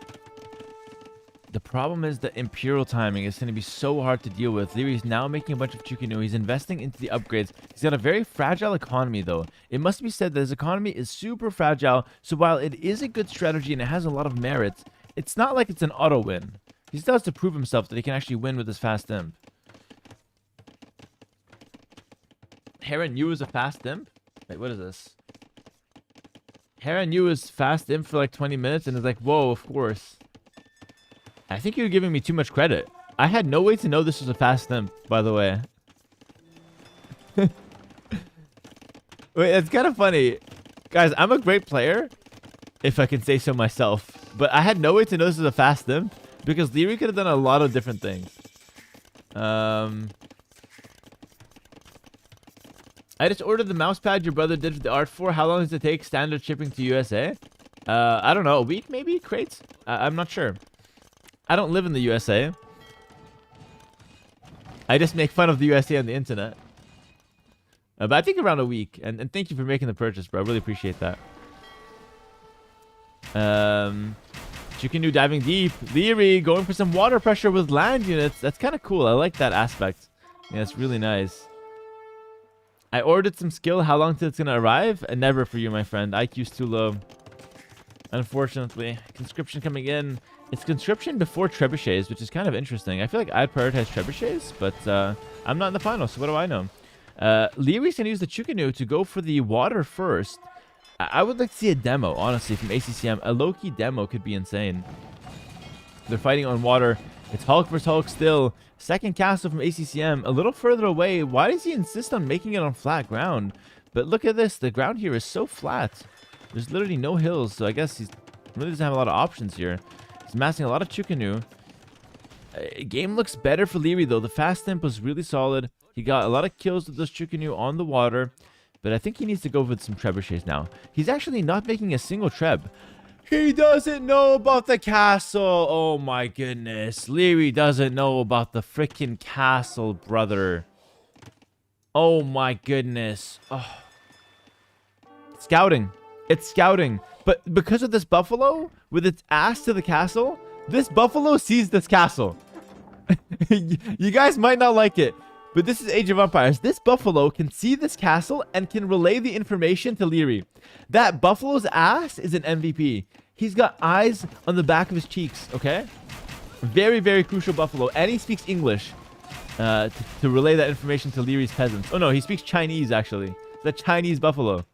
the Imperial timing is going to be so hard to deal with. Lierey's now making a bunch of chickenu. He's investing into the upgrades. He's got a very fragile economy, though. It must be said that his economy is super fragile. So while it is a good strategy and it has a lot of merits, it's not like it's an auto win. He still has to prove himself that he can actually win with his fast imp. Hera knew was a fast imp? Wait, what is this? Hera knew was fast imp for like 20 minutes and is like, whoa, of course. I think you're giving me too much credit. I had no way to know this was a fast imp, by the way. Wait, it's kind of funny. Guys, I'm a great player, if I can say so myself. But I had no way to know this was a fast imp, because Liereyy could have done a lot of different things. I just ordered the mouse pad your brother did the art for. How long does it take standard shipping to USA? I don't know. A week maybe? Crates? I'm not sure. I don't live in the USA. I just make fun of the USA on the internet. But I think around a week. And thank you for making the purchase, bro. I really appreciate that. Chicken do diving deep. Liereyy going for some water pressure with land units. That's kind of cool. I like that aspect. Yeah, it's really nice. I ordered some skill. How long till it's gonna arrive? Never for you, my friend. IQ's too low. Unfortunately. Conscription coming in. It's conscription before trebuchets, which is kind of interesting. I feel like I'd prioritize trebuchets, but I'm not in the final, so what do I know? Lierey's gonna use the Chukanu to go for the water first. I would like to see a demo, honestly, from ACCM. A low-key demo could be insane. They're fighting on water. It's Hulk versus Hulk still. Second castle from ACCM, a little further away. Why does he insist on making it on flat ground? But look at this. The ground here is so flat. There's literally no hills, so I guess he really doesn't have a lot of options here. He's amassing a lot of Chukanu. Game looks better for Liereyy, though. The fast tempo is really solid. He got a lot of kills with those Chukanu on the water. But I think he needs to go with some trebuchets now. He's actually not making a single treb. He doesn't know about the castle. Oh my goodness. Liereyy doesn't know about the freaking castle, brother. Oh my goodness. Oh. Scouting. It's scouting. But because of this buffalo, with its ass to the castle, this buffalo sees this castle. You guys might not like it, but this is Age of Empires. This buffalo can see this castle and can relay the information to Liereyy. That buffalo's ass is an MVP. He's got eyes on the back of his cheeks, okay? Very, very crucial buffalo. And he speaks English to relay that information to Lierey's peasants. Oh no, he speaks Chinese, actually. It's a Chinese buffalo.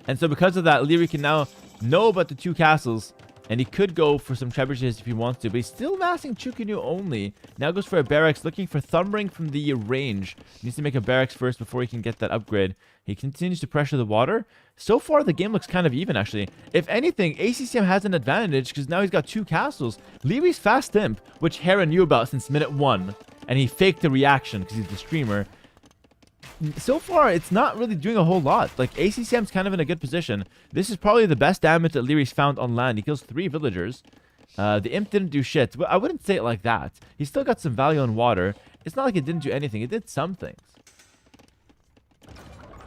And so because of that, Liereyy can now know about the two castles. And he could go for some trebuchets if he wants to, but he's still massing Chukanu only. Now goes for a barracks, looking for Thumbring from the range. He needs to make a barracks first before he can get that upgrade. He continues to pressure the water. So far, the game looks kind of even, actually. If anything, ACCM has an advantage because now he's got two castles. Lierey's fast imp, which Hera knew about since minute 1, and he faked the reaction because he's the streamer. So far, it's not really doing a whole lot. Like, ACCM's kind of in a good position. This is probably the best damage that Lierey's found on land. He kills 3 villagers. The imp didn't do shit. But I wouldn't say it like that. He still got some value on water. It's not like it didn't do anything. It did some things.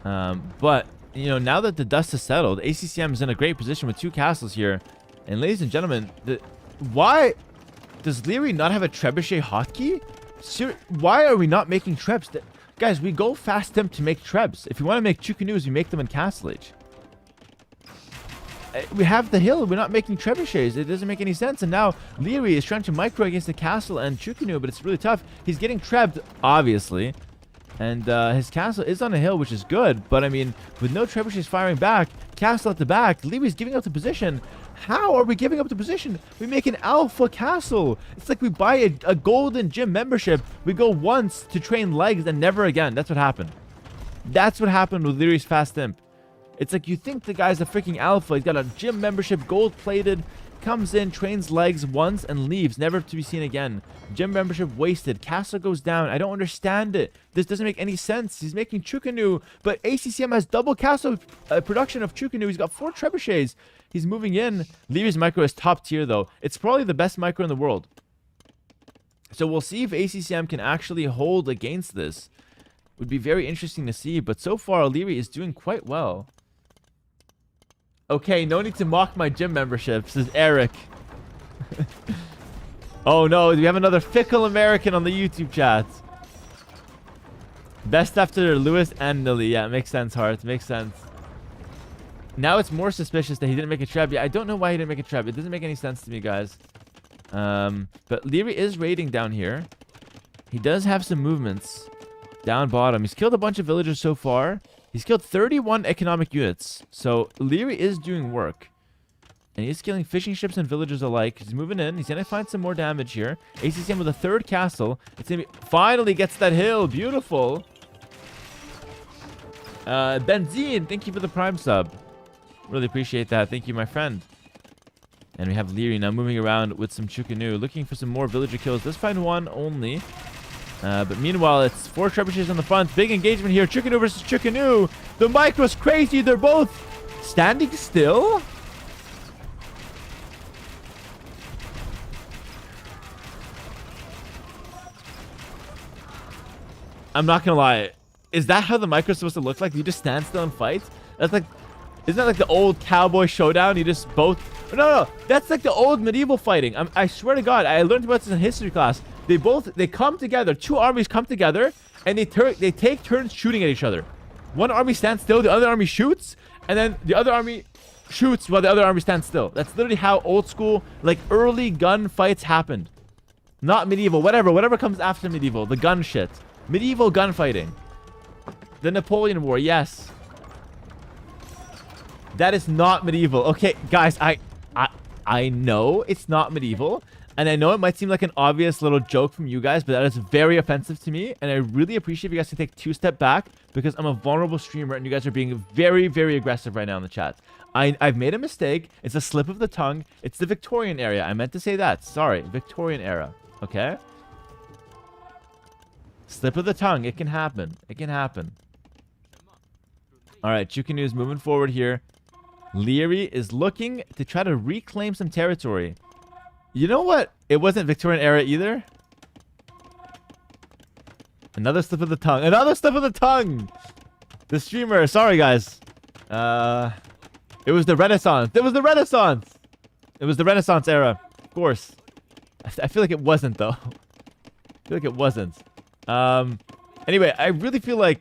But, you know, now that the dust has settled, ACCM is in a great position with 2 castles here. And ladies and gentlemen, why does Liereyy not have a trebuchet hotkey? Why are we not making trebs? Guys, we go fast temp to make trebs. If you want to make Chukanus, we make them in Castle Age. We have the hill. We're not making trebuchets. It doesn't make any sense. And now Liereyy is trying to micro against the castle and Chukanu, but it's really tough. He's getting trebbed, obviously. And his castle is on a hill, which is good. But, I mean, with no trebuchets firing back, castle at the back, Lierey's giving up the position. How are we giving up the position? We make an alpha castle. It's like we buy a golden gym membership. We go once to train legs and never again. That's what happened. That's what happened with Lierey's fast imp. It's like you think the guy's a freaking alpha. He's got a gym membership, gold plated, comes in, trains legs once and leaves, never to be seen again. Gym membership wasted. Castle goes down. I don't understand it. This doesn't make any sense. He's making Chukanu, but ACCM has double castle production of Chukanu. He's got 4 trebuchets. He's moving in. Lierey's micro is top tier, though. It's probably the best micro in the world. So we'll see if ACCM can actually hold against this. Would be very interesting to see, but so far Liereyy is doing quite well. Okay, no need to mock my gym membership, says Eric. Oh no, we have another fickle American on the YouTube chat. Best after Lewis and Nilly. Yeah, makes sense, Hart. Makes sense. Now it's more suspicious that he didn't make a trap. Yeah, I don't know why he didn't make a trap. It doesn't make any sense to me, guys. But Liereyy is raiding down here. He does have some movements down bottom. He's killed a bunch of villagers so far. He's killed 31 economic units. So Liereyy is doing work. And he's killing fishing ships and villagers alike. He's moving in. He's going to find some more damage here. ACCM with a 3rd castle. It's gonna be, finally gets that hill. Beautiful. Benzine, thank you for the prime sub. Really appreciate that. Thank you, my friend. And we have Liereyy now moving around with some Chukanu, looking for some more villager kills. Let's find 1 only. But meanwhile, it's 4 trebuchets on the front. Big engagement here. Chukanu versus Chukanu. The micro's crazy. They're both standing still. I'm not gonna lie. Is that how the micro's supposed to look like? You just stand still and fight? That's like... Isn't that like the old cowboy showdown? You just both... No. That's like the old medieval fighting. I swear to God, I learned about this in history class. They come together. Two armies come together, and they take turns shooting at each other. One army stands still, the other army shoots, and then the other army shoots while the other army stands still. That's literally how old school, like early gun fights happened. Not medieval, whatever comes after medieval, the gun shit. Medieval gunfighting. The Napoleon War, yes. That is not medieval. Okay, guys, I know it's not medieval, and I know it might seem like an obvious little joke from you guys, but that is very offensive to me, and I really appreciate if you guys can take 2 steps back, because I'm a vulnerable streamer, and you guys are being very, very aggressive right now in the chat. I've made a mistake. It's a slip of the tongue. It's the Victorian era. I meant to say that. Sorry, Victorian era. Okay? Slip of the tongue. It can happen. It can happen. All right, Chukinu is moving forward here. Liereyy is looking to try to reclaim some territory. You know what? It wasn't Victorian era either. Another slip of the tongue. Another slip of the tongue! The streamer. Sorry, guys. It was the Renaissance. It was the Renaissance! It was the Renaissance era. Of course. I feel like it wasn't, though. I feel like it wasn't. Anyway, I really feel like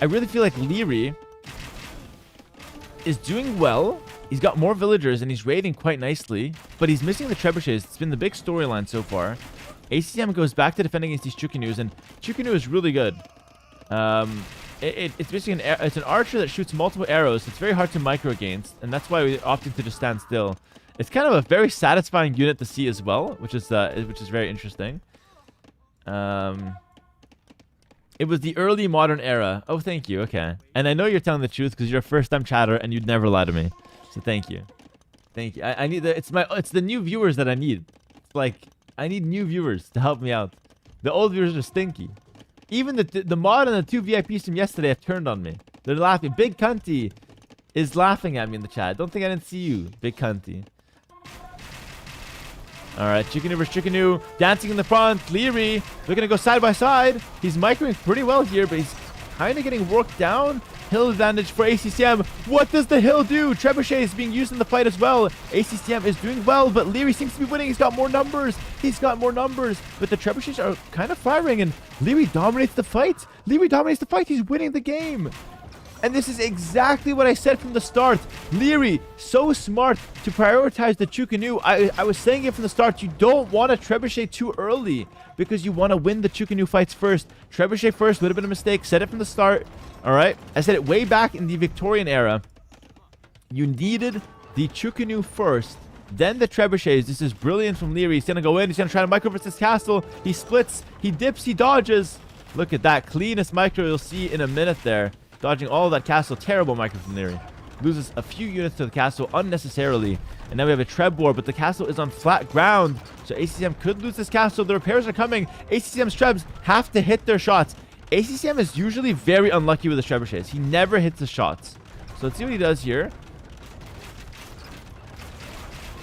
Liereyy is doing well. He's got more villagers and he's raiding quite nicely, but he's missing the trebuchets. It's been the big storyline so far. ACCM goes back to defending against these Chukinus, and Chukinu is really good. It's basically it's an archer that shoots multiple arrows. It's very hard to micro against, and that's why we opted to just stand still. It's kind of a very satisfying unit to see as well, which is very interesting. It was the early modern era. Oh, thank you. Okay. And I know you're telling the truth because you're a first-time chatter and you'd never lie to me. So thank you. Thank you. I need it's the new viewers that I need. It's like, I need new viewers to help me out. The old viewers are stinky. Even the mod and the 2 VIPs from yesterday have turned on me. They're laughing. Big Cunty is laughing at me in the chat. Don't think I didn't see you, Big Cunty. Alright, Chukinu versus Chukinu. Dancing in the front. Liereyy. They're going to go side by side. He's microing pretty well here, but he's kind of getting worked down. Hill advantage for ACCM. What does the hill do? Trebuchet is being used in the fight as well. ACCM is doing well, but Liereyy seems to be winning. He's got more numbers. He's got more numbers. But the trebuchets are kind of firing, and Liereyy dominates the fight. Liereyy dominates the fight. He's winning the game. And this is exactly what I said from the start. Liereyy, so smart to prioritize the Chukinu. I was saying it from the start. You don't want a trebuchet too early because you want to win the Chukinu fights first. Trebuchet first would have been a mistake. Said it from the start. All right. I said it way back in the Victorian era. You needed the Chukinu first, then the trebuchets. This is brilliant from Liereyy. He's going to go in. He's going to try to micro versus castle. He splits. He dips. He dodges. Look at that. Cleanest micro you'll see in a minute there. Dodging all of that castle. Terrible micro from Liereyy. Loses a few units to the castle unnecessarily. And now we have a Treb war, but the castle is on flat ground. So ACCM could lose this castle. The repairs are coming. ACCM's Trebs have to hit their shots. ACCM is usually very unlucky with the trebuchets. He never hits the shots. So let's see what he does here.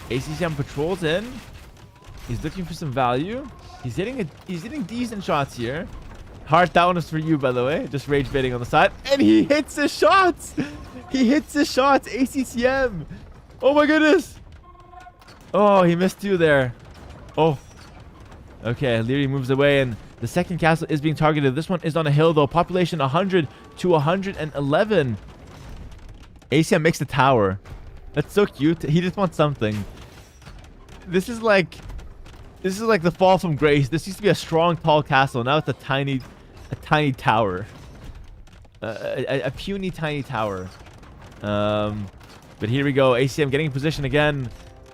ACCM patrols in. He's looking for some value. He's hitting decent shots here. Heart, that one is for you, by the way. Just rage baiting on the side. And he hits his shots! He hits his shots! ACCM! Oh my goodness! Oh, he missed 2 there. Oh. Okay, Liereyy moves away, and the second castle is being targeted. This one is on a hill, though. Population 100 to 111. ACCM makes the tower. That's so cute. He just wants something. This is like the fall from grace. This used to be a strong, tall castle. Now it's a tiny tower. A puny, tiny tower. But here we go. ACCM getting in position again.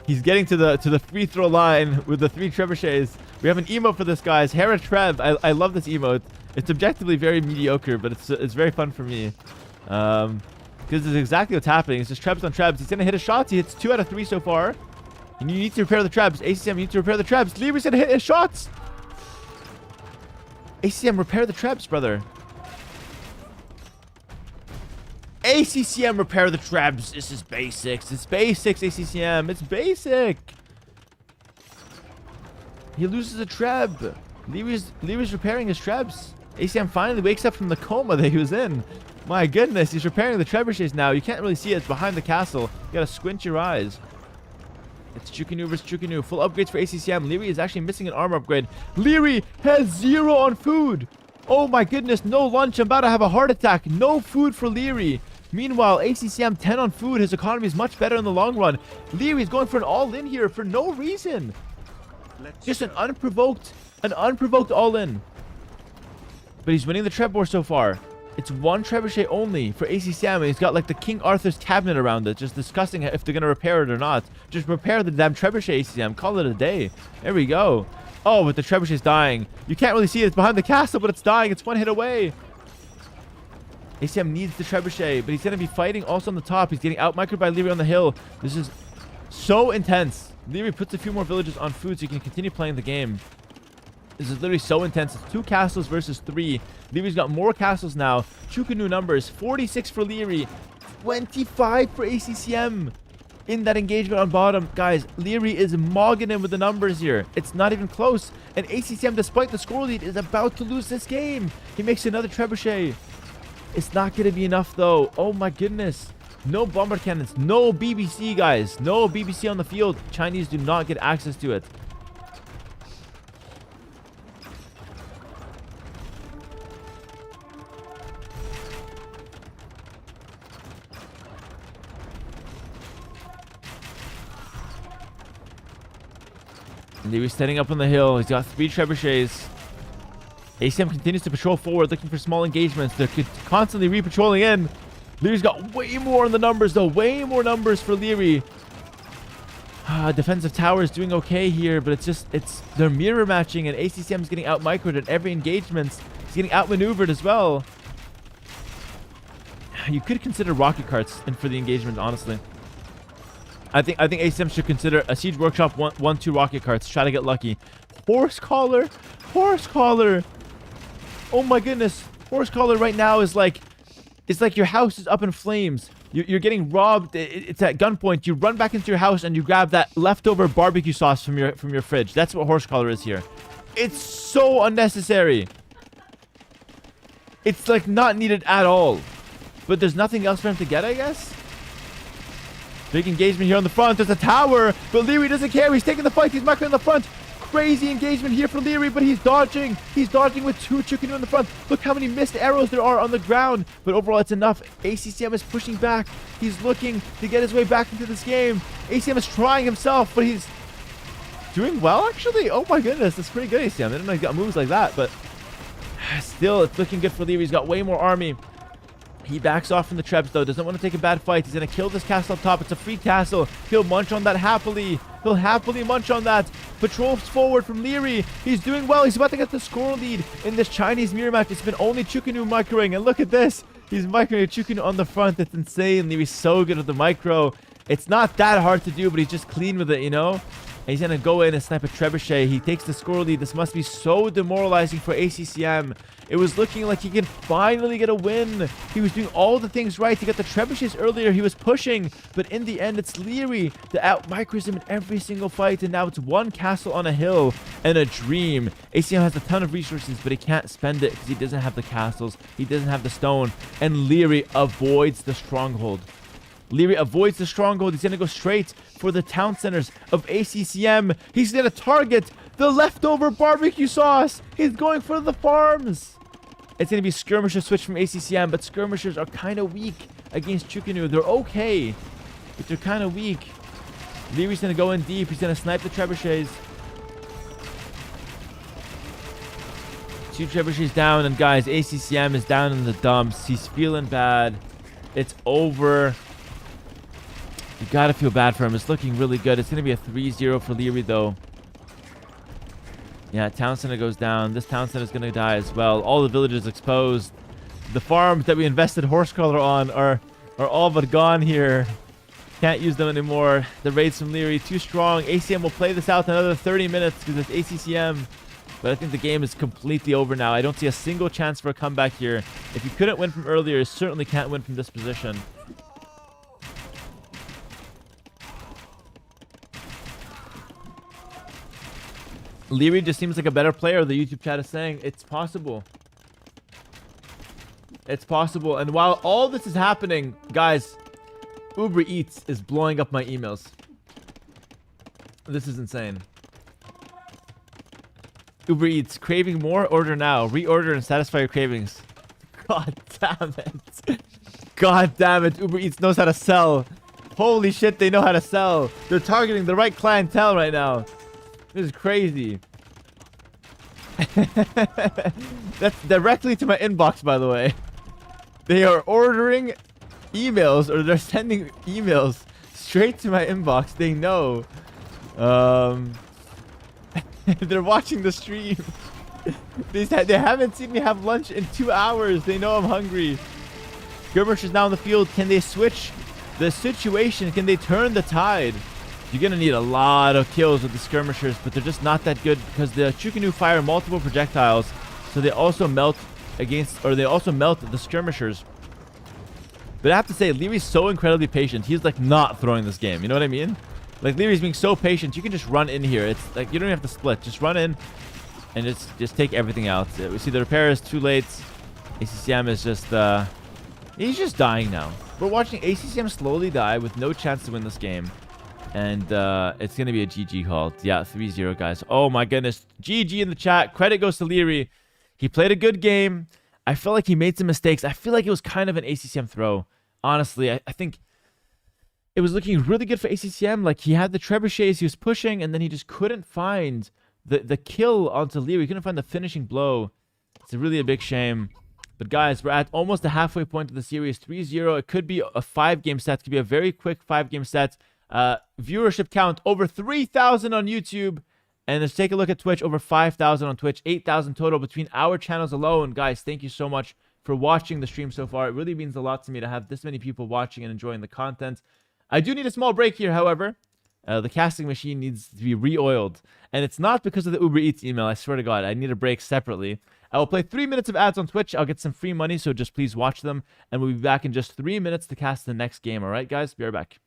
He's getting to the free throw line with the 3 trebuchets. We have an emote for this, guys. Hera Treb. I love this emote. It's objectively very mediocre, but it's very fun for me. Because this is exactly what's happening. It's just Trebs on Trebs. He's going to hit his shots. He hits 2 out of 3 so far. And you need to repair the Trebs. ACCM, you need to repair the Trebs. Lierey's going to hit his shots. ACCM, repair the Trebs, brother. ACCM, repair the Trebs. This is basics. It's basics, ACCM. It's basic. He loses a Treb. Lierey's repairing his Trebs. ACCM finally wakes up from the coma that he was in. My goodness, he's repairing the trebuchets now. You can't really see it. It's behind the castle. You gotta squint your eyes. It's Chukunu versus Chukunu. Full upgrades for ACCM. Liereyy is actually missing an armor upgrade. Liereyy has 0 on food. Oh my goodness, no lunch. I'm about to have a heart attack. No food for Liereyy. Meanwhile, ACCM 10 on food. His economy is much better in the long run. Liereyy is going for an all-in here for no reason. Just an unprovoked all-in. But he's winning the Treb War so far. It's 1 trebuchet only for ACCM, and he's got like the King Arthur's cabinet around it, just discussing if they're going to repair it or not. Just repair the damn trebuchet, ACCM. Call it a day. There we go. Oh, but the trebuchet's dying. You can't really see it. It's behind the castle, but it's dying. It's 1 hit away. ACCM needs the trebuchet, but he's going to be fighting also on the top. He's getting out-microed by Liereyy on the hill. This is so intense. Liereyy puts a few more villages on food so he can continue playing the game. This is literally so intense. It's 2 castles versus 3. Lierey's got more castles now. Chukunu numbers. 46 for Liereyy. 25 for ACCM. In that engagement on bottom. Guys, Liereyy is mogging him with the numbers here. It's not even close. And ACCM, despite the score lead, is about to lose this game. He makes another trebuchet. It's not going to be enough, though. Oh, my goodness. No bomber cannons. No BBC, guys. No BBC on the field. Chinese do not get access to it. Lierey's standing up on the hill. He's got 3 trebuchets. ACM continues to patrol forward, looking for small engagements. They're constantly re-patrolling in. Lierey's got way more on the numbers, though. Way more numbers for Liereyy. Defensive tower is doing okay here, but they're mirror matching, and ACCM's getting out-microed at every engagement. He's getting out-maneuvered as well. You could consider rocket carts in for the engagement, honestly. I think ACM should consider a siege workshop 1-2 rocket carts. Try to get lucky. Horse collar. Oh my goodness. Horse collar right now is like, it's like your house is up in flames. You're getting robbed. It's at gunpoint. You run back into your house and you grab that leftover barbecue sauce from your fridge. That's what horse collar is here. It's so unnecessary. It's like not needed at all. But there's nothing else for him to get, I guess. Big engagement here on the front. There's a tower, but Liereyy doesn't care. He's taking the fight. He's marking on the front. Crazy engagement here from Liereyy, but he's dodging. He's dodging with 2 Chukunu in the front. Look how many missed arrows there are on the ground. But overall, it's enough. ACCM is pushing back. He's looking to get his way back into this game. ACCM is trying himself, but he's doing well, actually. Oh my goodness, that's pretty good, ACCM. I didn't know he got moves like that, but still, it's looking good for Liereyy. He's got way more army. He backs off from the Trebs, though. Doesn't want to take a bad fight. He's going to kill this castle up top. It's a free castle. He'll munch on that happily. He'll happily munch on that. Patrols forward from Liereyy. He's doing well. He's about to get the score lead in this Chinese mirror match. It's been only Chukunu microing. And look at this. He's microing Chukunu on the front. It's insane. Lierey's so good at the micro. It's not that hard to do, but he's just clean with it, you know? And he's going to go in and snipe a trebuchet. He takes the score lead. This must be so demoralizing for ACCM. It was looking like he can finally get a win. He was doing all the things right. He got the trebuchets earlier. He was pushing. But in the end, it's Liereyy that out-micros him in every single fight. And now it's 1 castle on a hill and a dream. ACCM has a ton of resources, but he can't spend it because he doesn't have the castles. He doesn't have the stone. And Liereyy avoids the stronghold. Liereyy avoids the stronghold. He's going to go straight for the town centers of ACCM. He's going to target the leftover barbecue sauce. He's going for the farms. It's going to be skirmishers switch from ACCM, but skirmishers are kind of weak against Chukunu. They're okay, but they're kind of weak. Lierey's going to go in deep. He's going to snipe the trebuchets. 2 trebuchets down, and guys, ACCM is down in the dumps. He's feeling bad. It's over. You gotta feel bad for him. It's looking really good. It's gonna be a 3-0 for Liereyy, though. Yeah, town center goes down. This town center is gonna die as well. All the villages exposed. The farms that we invested horse collar on are all but gone here. Can't use them anymore. The raids from Liereyy too strong. ACM will play this out another 30 minutes because it's ACCM. But I think the game is completely over now. I don't see a single chance for a comeback here. If you couldn't win from earlier, you certainly can't win from this position. Liereyy just seems like a better player. The YouTube chat is saying it's possible. It's possible. And while all this is happening, guys, Uber Eats is blowing up my emails. This is insane. Uber Eats, craving more? Order now. Reorder and satisfy your cravings. God damn it. God damn it. Uber Eats knows how to sell. Holy shit, they know how to sell. They're targeting the right clientele right now. This is crazy. That's directly to my inbox, by the way. They are ordering emails, or they're sending emails straight to my inbox. They know. They're watching the stream. They haven't seen me have lunch in 2 hours. They know I'm hungry. Skirmishers now in the field. Can they switch the situation? Can they turn the tide? You're going to need a lot of kills with the skirmishers, but they're just not that good because the Chukinu fire multiple projectiles, so they also melt the skirmishers. But I have to say, Lierey's so incredibly patient. He's like not throwing this game. You know what I mean? Like Lierey's being so patient. You can just run in here. It's like you don't even have to split. Just run in and just take everything out. We see the repair is too late. ACCM is just he's just dying now. We're watching ACCM slowly die with no chance to win this game. And it's going to be a GG call. Yeah, 3-0, guys. Oh, my goodness. GG in the chat. Credit goes to Liereyy. He played a good game. I felt like he made some mistakes. I feel like it was kind of an ACCM throw. Honestly, I think it was looking really good for ACCM. Like, he had the trebuchets. He was pushing, and then he just couldn't find the kill onto Liereyy. He couldn't find the finishing blow. It's really a big shame. But, guys, we're at almost the halfway point of the series. 3-0. It could be a 5-game set. It could be a very quick 5-game set. Viewership count over 3,000 on YouTube, and let's take a look at Twitch. Over 5,000 on Twitch, 8,000 total between our channels alone. Guys, thank you so much for watching the stream so far. It really means a lot to me to have this many people watching and enjoying the content. I do need a small break here, however. The casting machine needs to be re-oiled, and it's not because of the Uber Eats email. I swear to God, I need a break separately. I will play 3 minutes of ads on Twitch. I'll get some free money, so just please watch them, and we'll be back in just 3 minutes to cast the next game. All right, guys? Be right back.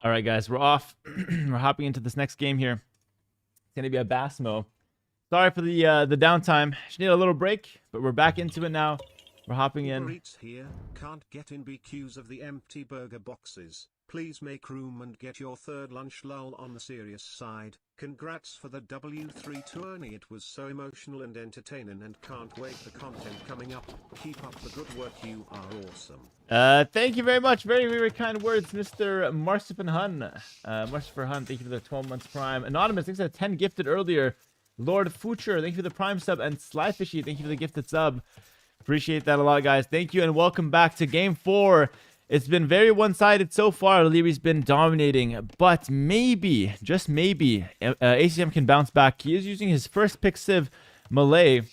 All right, guys, we're off. We're hopping into this next game here. It's gonna be a Basmo. Sorry for the downtime. Just need a little break, but we're back into it now. We're hopping Uber in. Eats here, can't get in BQs of the empty burger boxes. Please make room and get your third lunch lull on the serious side. Congrats for the W3 tourney. It was so emotional and entertaining and can't wait the content coming up. Keep up the good work. You are awesome. Thank you very much. Very, very kind words, Mr. Marcipin Hun. Marcipin Hun, thank you for the 12 months prime. Anonymous, thanks for the 10 gifted earlier. Lord Future, thank you for the prime sub. And Slyfishy, thank you for the gifted sub. Appreciate that a lot, guys. Thank you and welcome back to Game 4. It's been very one-sided so far. Lierey's been dominating, but maybe, just maybe, ACCM can bounce back. He is using his first pick Civ Malay,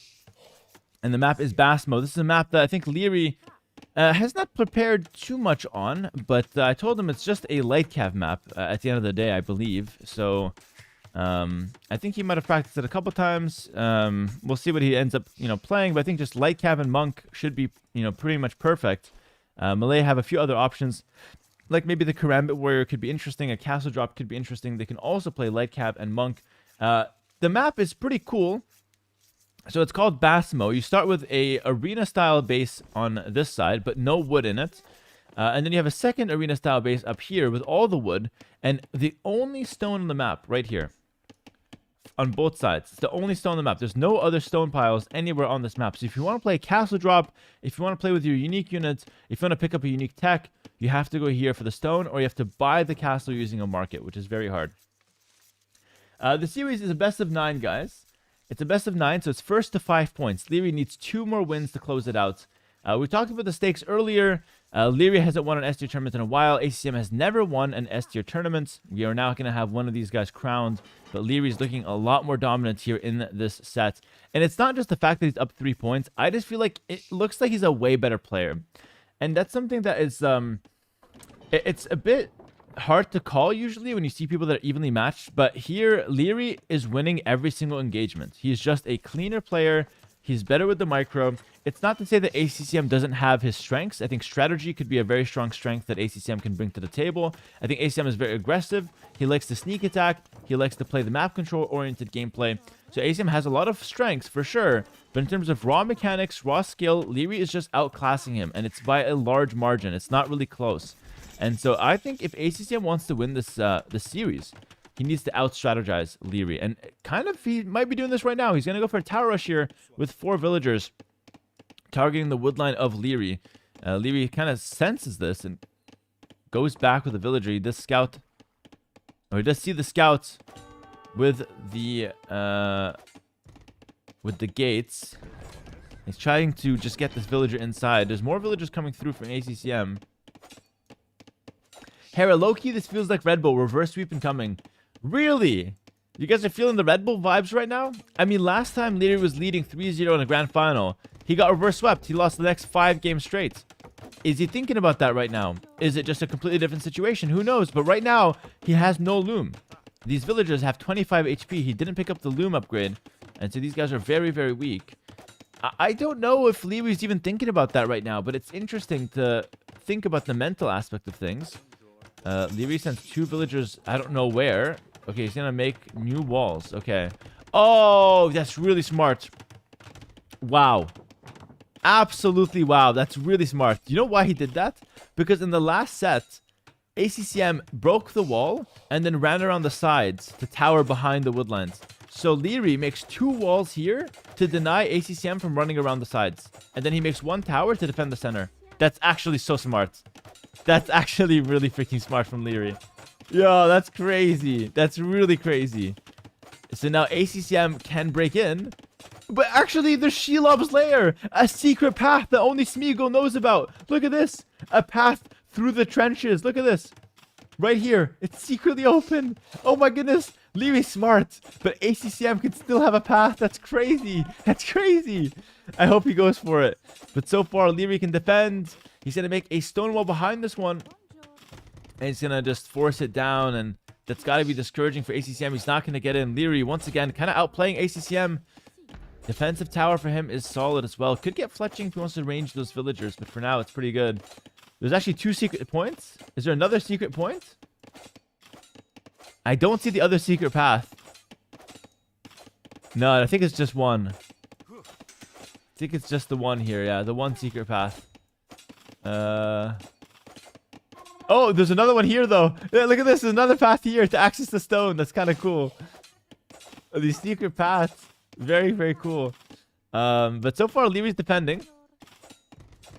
and the map is Basmo. This is a map that I think Liereyy has not prepared too much on, but I told him it's just a light cav map at the end of the day, I believe. So I think he might have practiced it a couple times. We'll see what he ends up, playing, but I think just light cav and monk should be, pretty much perfect. Malay have a few other options, like maybe the Karambit Warrior could be interesting, a Castle Drop could be interesting. They can also play Light Cav and Monk. The map is pretty cool. So it's called Basmo. You start with a arena-style base on this side, but no wood in it. And then you have a second arena-style base up here with all the wood, and the only stone on the map right here. On both sides. It's the only stone on the map. There's no other stone piles anywhere on this map. So if you want to play Castle Drop, if you want to play with your unique units, if you want to pick up a unique tech, you have to go here for the stone, or you have to buy the castle using a market, which is very hard. The series is a best of 9, guys. It's a best of 9, so it's first to 5 points. Liereyy needs 2 more wins to close it out. We talked about the stakes earlier. Liereyy hasn't won an S tier tournament in a while. ACCM has never won an S tier tournament. We are now going to have one of these guys crowned. But Lierey's looking a lot more dominant here in this set. And it's not just the fact that he's up 3 points. I just feel like it looks like he's a way better player. And that's something that is... it's a bit hard to call usually when you see people that are evenly matched. But here, Liereyy is winning every single engagement. He's just a cleaner player. He's better with the micro. It's not to say that ACCM doesn't have his strengths. I think strategy could be a very strong strength that ACCM can bring to the table. I think ACCM is very aggressive. He likes to sneak attack. He likes to play the map control-oriented gameplay. So ACCM has a lot of strengths for sure. But in terms of raw mechanics, raw skill, Liereyy is just outclassing him. And it's by a large margin. It's not really close. And so I think if ACCM wants to win this series, he needs to out-strategize Liereyy. And kind of, he might be doing this right now. He's going to go for a tower rush here with 4 villagers targeting the woodline of Liereyy. Liereyy kind of senses this and goes back with the villager. He does scout, or he does see the scouts with the gates. He's trying to just get this villager inside. There's more villagers coming through from ACCM. Hera, low-key, this feels like Red Bull. Reverse sweep incoming. Really? You guys are feeling the Red Bull vibes right now? I mean, last time Liereyy was leading 3-0 in the grand final, he got reverse swept. He lost the next 5 games straight. Is he thinking about that right now? Is it just a completely different situation? Who knows? But right now, he has no loom. These villagers have 25 HP. He didn't pick up the loom upgrade. And so these guys are very, very weak. I don't know if Lierey's even thinking about that right now, but it's interesting to think about the mental aspect of things. Liereyy sends 2 villagers, I don't know where. Okay, he's gonna make new walls. Okay. Oh, that's really smart. Wow. Absolutely wow. That's really smart. You know why he did that? Because in the last set, ACCM broke the wall and then ran around the sides to tower behind the woodlands. So Liereyy makes 2 walls here to deny ACCM from running around the sides. And then he makes 1 tower to defend the center. That's actually so smart. That's actually really freaking smart from Liereyy. Yo, that's crazy. That's really crazy. So now ACCM can break in. But actually, there's Shelob's lair. A secret path that only Smeagol knows about. Look at this. A path through the trenches. Look at this. Right here. It's secretly open. Oh my goodness. Lierey's smart. But ACCM can still have a path. That's crazy. That's crazy. I hope he goes for it. But so far, Liereyy can defend. He's going to make a stone wall behind this one. And he's going to just force it down. And that's got to be discouraging for ACCM. He's not going to get in. Liereyy, once again, kind of outplaying ACCM. Defensive tower for him is solid as well. Could get fletching if he wants to range those villagers. But for now, it's pretty good. There's actually 2 secret points. Is there another secret point? I don't see the other secret path. No, I think it's just one. I think it's just the one here. Yeah, the one secret path. Oh, there's another one here, though. Yeah, look at this. There's another path here to access the stone. That's kind of cool. These secret paths. Very, very cool. But so far, Lierey's defending.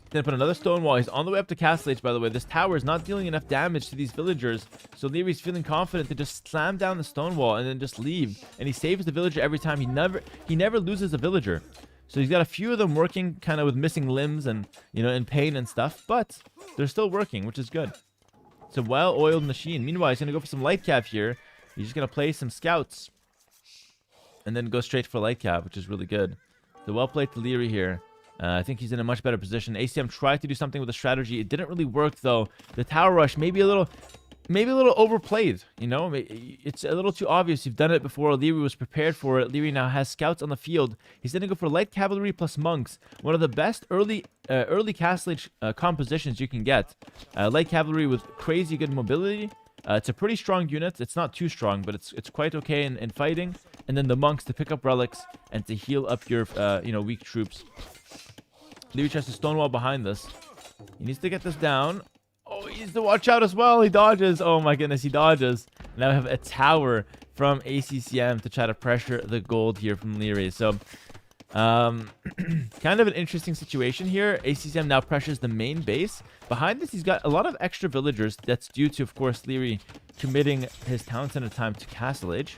Gonna put another stone wall. He's on the way up to Castle Age, by the way. This tower is not dealing enough damage to these villagers. So Lierey's feeling confident to just slam down the stone wall and then just leave. And he saves the villager every time. He never loses a villager. So he's got a few of them working kind of with missing limbs and, you know, in pain and stuff. But they're still working, which is good. It's a well-oiled machine. Meanwhile, he's going to go for some light cav here. He's just going to play some scouts. And then go straight for light cav, which is really good. So well played to Liereyy here. I think he's in a much better position. ACCM tried to do something with the strategy. It didn't really work, though. The tower rush maybe a little overplayed. You know, it's a little too obvious. You've done it before. Liereyy was prepared for it. Liereyy now has scouts on the field. He's going to go for light cavalry plus monks. One of the best early Castle Age compositions you can get. Light cavalry with crazy good mobility. It's a pretty strong unit. It's not too strong, but it's quite okay in fighting. And then the monks to pick up relics and to heal up your weak troops. Liereyy tries to stonewall behind this. He needs to get this down. Oh, he needs to watch out as well. He dodges. Oh my goodness, he dodges. Now we have a tower from ACCM to try to pressure the gold here from Liereyy. So, kind of an interesting situation here. ACCM now pressures the main base. Behind this, he's got a lot of extra villagers. That's due to, of course, Liereyy committing his town center time to Castle Age.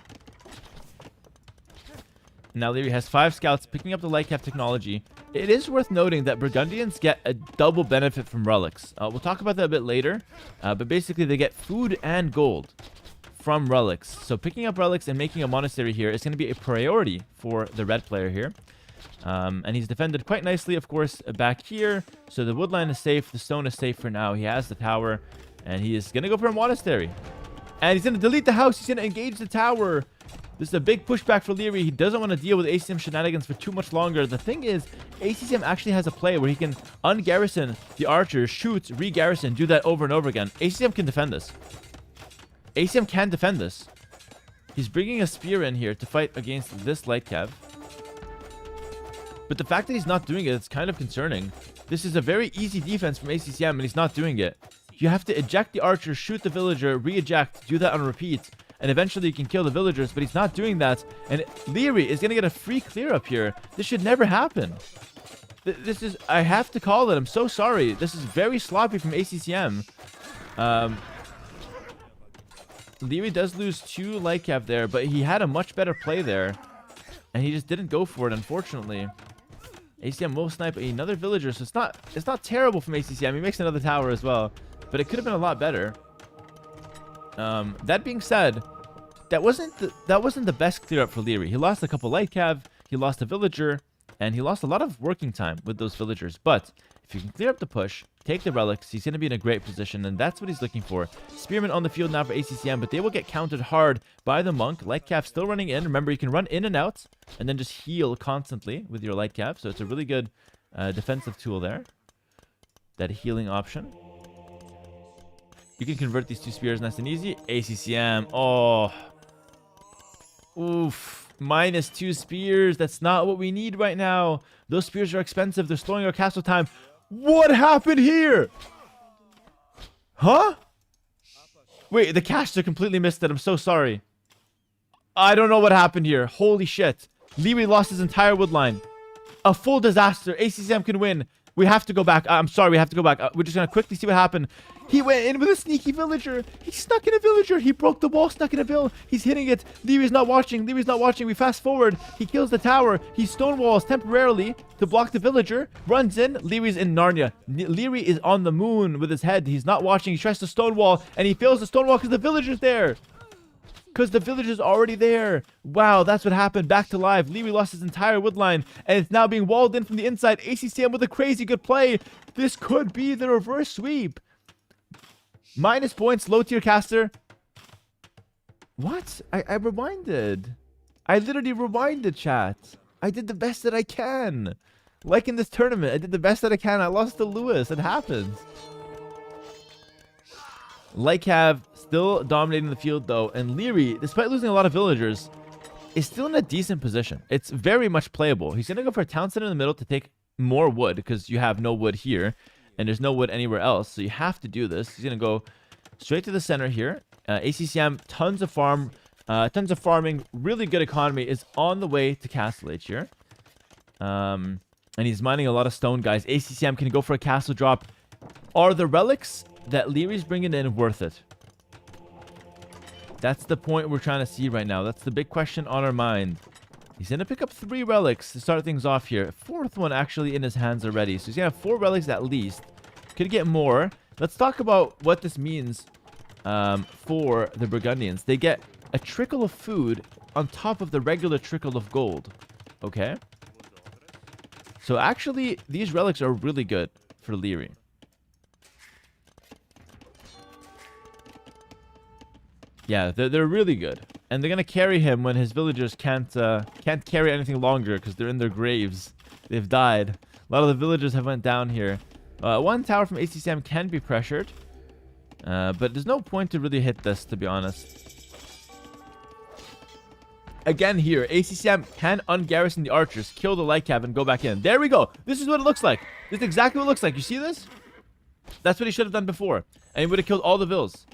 Now Liereyy has 5 scouts picking up the light cap technology. It is worth noting that Burgundians get a double benefit from relics. We'll talk about that a bit later. But basically, they get food and gold from relics. So picking up relics and making a monastery here is going to be a priority for the red player here. And he's defended quite nicely, of course, back here. So the woodline is safe. The stone is safe for now. He has the tower. And he is going to go for a monastery. And he's going to delete the house. He's going to engage the tower. This is a big pushback for Liereyy. He doesn't want to deal with ACCM shenanigans for too much longer. The thing is, ACCM actually has a play where he can ungarrison the archers, shoot, re-garrison, do that over and over again. ACCM can defend this. ACCM can defend this. He's bringing a spear in here to fight against this light cav. But the fact that he's not doing it, it's kind of concerning. This is a very easy defense from ACCM, and he's not doing it. You have to eject the archer, shoot the villager, re-eject, do that on repeat. And eventually you can kill the villagers, but he's not doing that. And Liereyy is going to get a free clear up here. This should never happen. This is... I have to call it. I'm so sorry. This is very sloppy from ACCM. Liereyy does lose 2 light cap there, but he had a much better play there. And he just didn't go for it, unfortunately. ACCM will snipe another villager, so it's not terrible from ACCM. He makes another tower as well. But it could have been a lot better. That being said, that wasn't the best clear up for Liereyy. He lost a couple light cav, he lost a villager, and he lost a lot of working time with those villagers. But if you can clear up the push, take the relics, he's going to be in a great position, and that's what he's looking for. Spearmen on the field now for ACCM, but they will get countered hard by the monk. Light cav still running in. Remember, you can run in and out, and then just heal constantly with your light cav. So it's a really good defensive tool there. That healing option. You can convert these 2 spears nice and easy. ACCM. Oh. Oof. Minus 2 spears. That's not what we need right now. Those spears are expensive. They're slowing our castle time. What happened here? Huh? Wait, the caster completely missed it. I'm so sorry. I don't know what happened here. Holy shit. Liereyy lost his entire woodline. A full disaster. ACCM can win. We have to go back. I'm sorry, we have to go back. We're just going to quickly see what happened. He went in with a sneaky villager. He snuck in a villager. He broke the wall, snuck in a vill. He's hitting it. Lierey's not watching. Lierey's not watching. We fast forward. He kills the tower. He stonewalls temporarily to block the villager. Runs in. Lierey's in Narnia. Liereyy is on the moon with his head. He's not watching. He tries to stonewall, and he fails to stonewall because the villager's there. Because the villager's already there. Wow, that's what happened. Back to live. Liereyy lost his entire woodline, and it's now being walled in from the inside. ACCM with a crazy good play. This could be the reverse sweep. Minus points, low tier caster. What? I rewinded. I literally rewinded, chat. I did the best that I can. Like in this tournament, I did the best that I can. I lost to Lewis. It happens. Liereyy still dominating the field, though. And Liereyy, despite losing a lot of villagers, is still in a decent position. It's very much playable. He's going to go for a town center in the middle to take more wood because you have no wood here. And there's no wood anywhere else. So you have to do this. He's going to go straight to the center here. ACCM, tons of farming, really good economy, is on the way to Castle Age here. And he's mining a lot of stone, guys. ACCM can go for a castle drop. Are the relics that Lierey's bringing in worth it? That's the point we're trying to see right now. That's the big question on our mind. He's going to pick up 3 relics to start things off here. 4th one actually in his hands already. So he's going to have 4 relics at least. Could get more. Let's talk about what this means for the Burgundians. They get a trickle of food on top of the regular trickle of gold. Okay? So actually, these relics are really good for Liereyy. Yeah, they're really good. And they're going to carry him when his villagers can't carry anything longer because they're in their graves. They've died. A lot of the villagers have went down here. One tower from ACCM can be pressured. But there's no point to really hit this, to be honest. Again here, ACCM can ungarrison the archers, kill the light cab, and go back in. There we go. This is what it looks like. This is exactly what it looks like. You see this? That's what he should have done before. And he would have killed all the vills.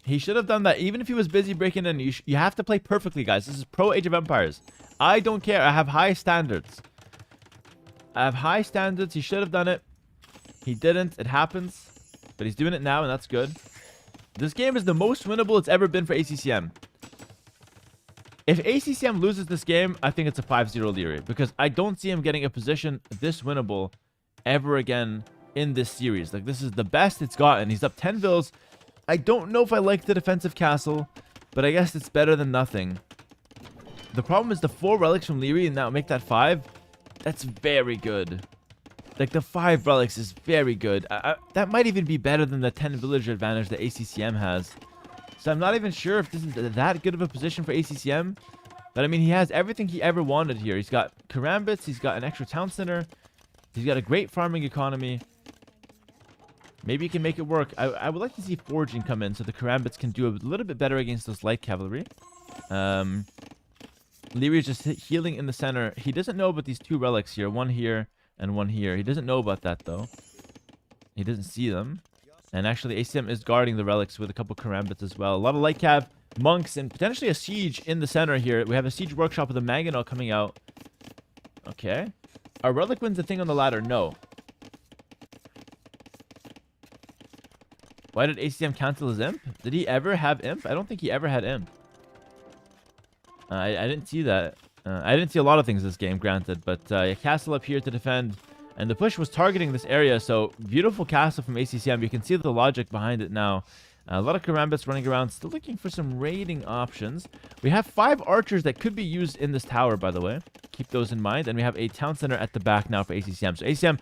He should have done that. Even if he was busy breaking in, you have to play perfectly, guys. This is pro Age of Empires. I don't care. I have high standards. He should have done it. He didn't. It happens. But he's doing it now, and that's good. This game is the most winnable it's ever been for ACCM. If ACCM loses this game, I think it's a 5-0 Liereyy. Because I don't see him getting a position this winnable ever again in this series. Like, this is the best it's gotten. He's up 10 vills. I don't know if I like the defensive castle, but I guess it's better than nothing. The problem is the 4 relics from Liereyy, and now make that 5. That's very good. Like, the 5 relics is very good. That might even be better than the 10 villager advantage that ACCM has. So I'm not even sure if this is that good of a position for ACCM. But I mean, he has everything he ever wanted here. He's got Karambits, he's got an extra town center, he's got a great farming economy. Maybe he can make it work. I would like to see foraging come in so the Karambits can do a little bit better against those light cavalry. Liereyy is just healing in the center. He doesn't know about these 2 relics here. One here and one here. He doesn't know about that, though. He doesn't see them. And actually, ACM is guarding the relics with a couple Karambits as well. A lot of light cav, monks, and potentially a siege in the center here. We have a siege workshop with a mangonel coming out. Okay. Are relic wins a thing on the ladder? No. Why did ACM cancel his imp? Did he ever have imp? I don't think he ever had imp. I didn't see that. I didn't see a lot of things this game, granted. But yeah, castle up here to defend. And the push was targeting this area. So beautiful castle from ACCM. You can see the logic behind it now. A lot of Karambits running around. Still looking for some raiding options. We have 5 archers that could be used in this tower, by the way. Keep those in mind. And we have a town center at the back now for ACCM. So ACCM,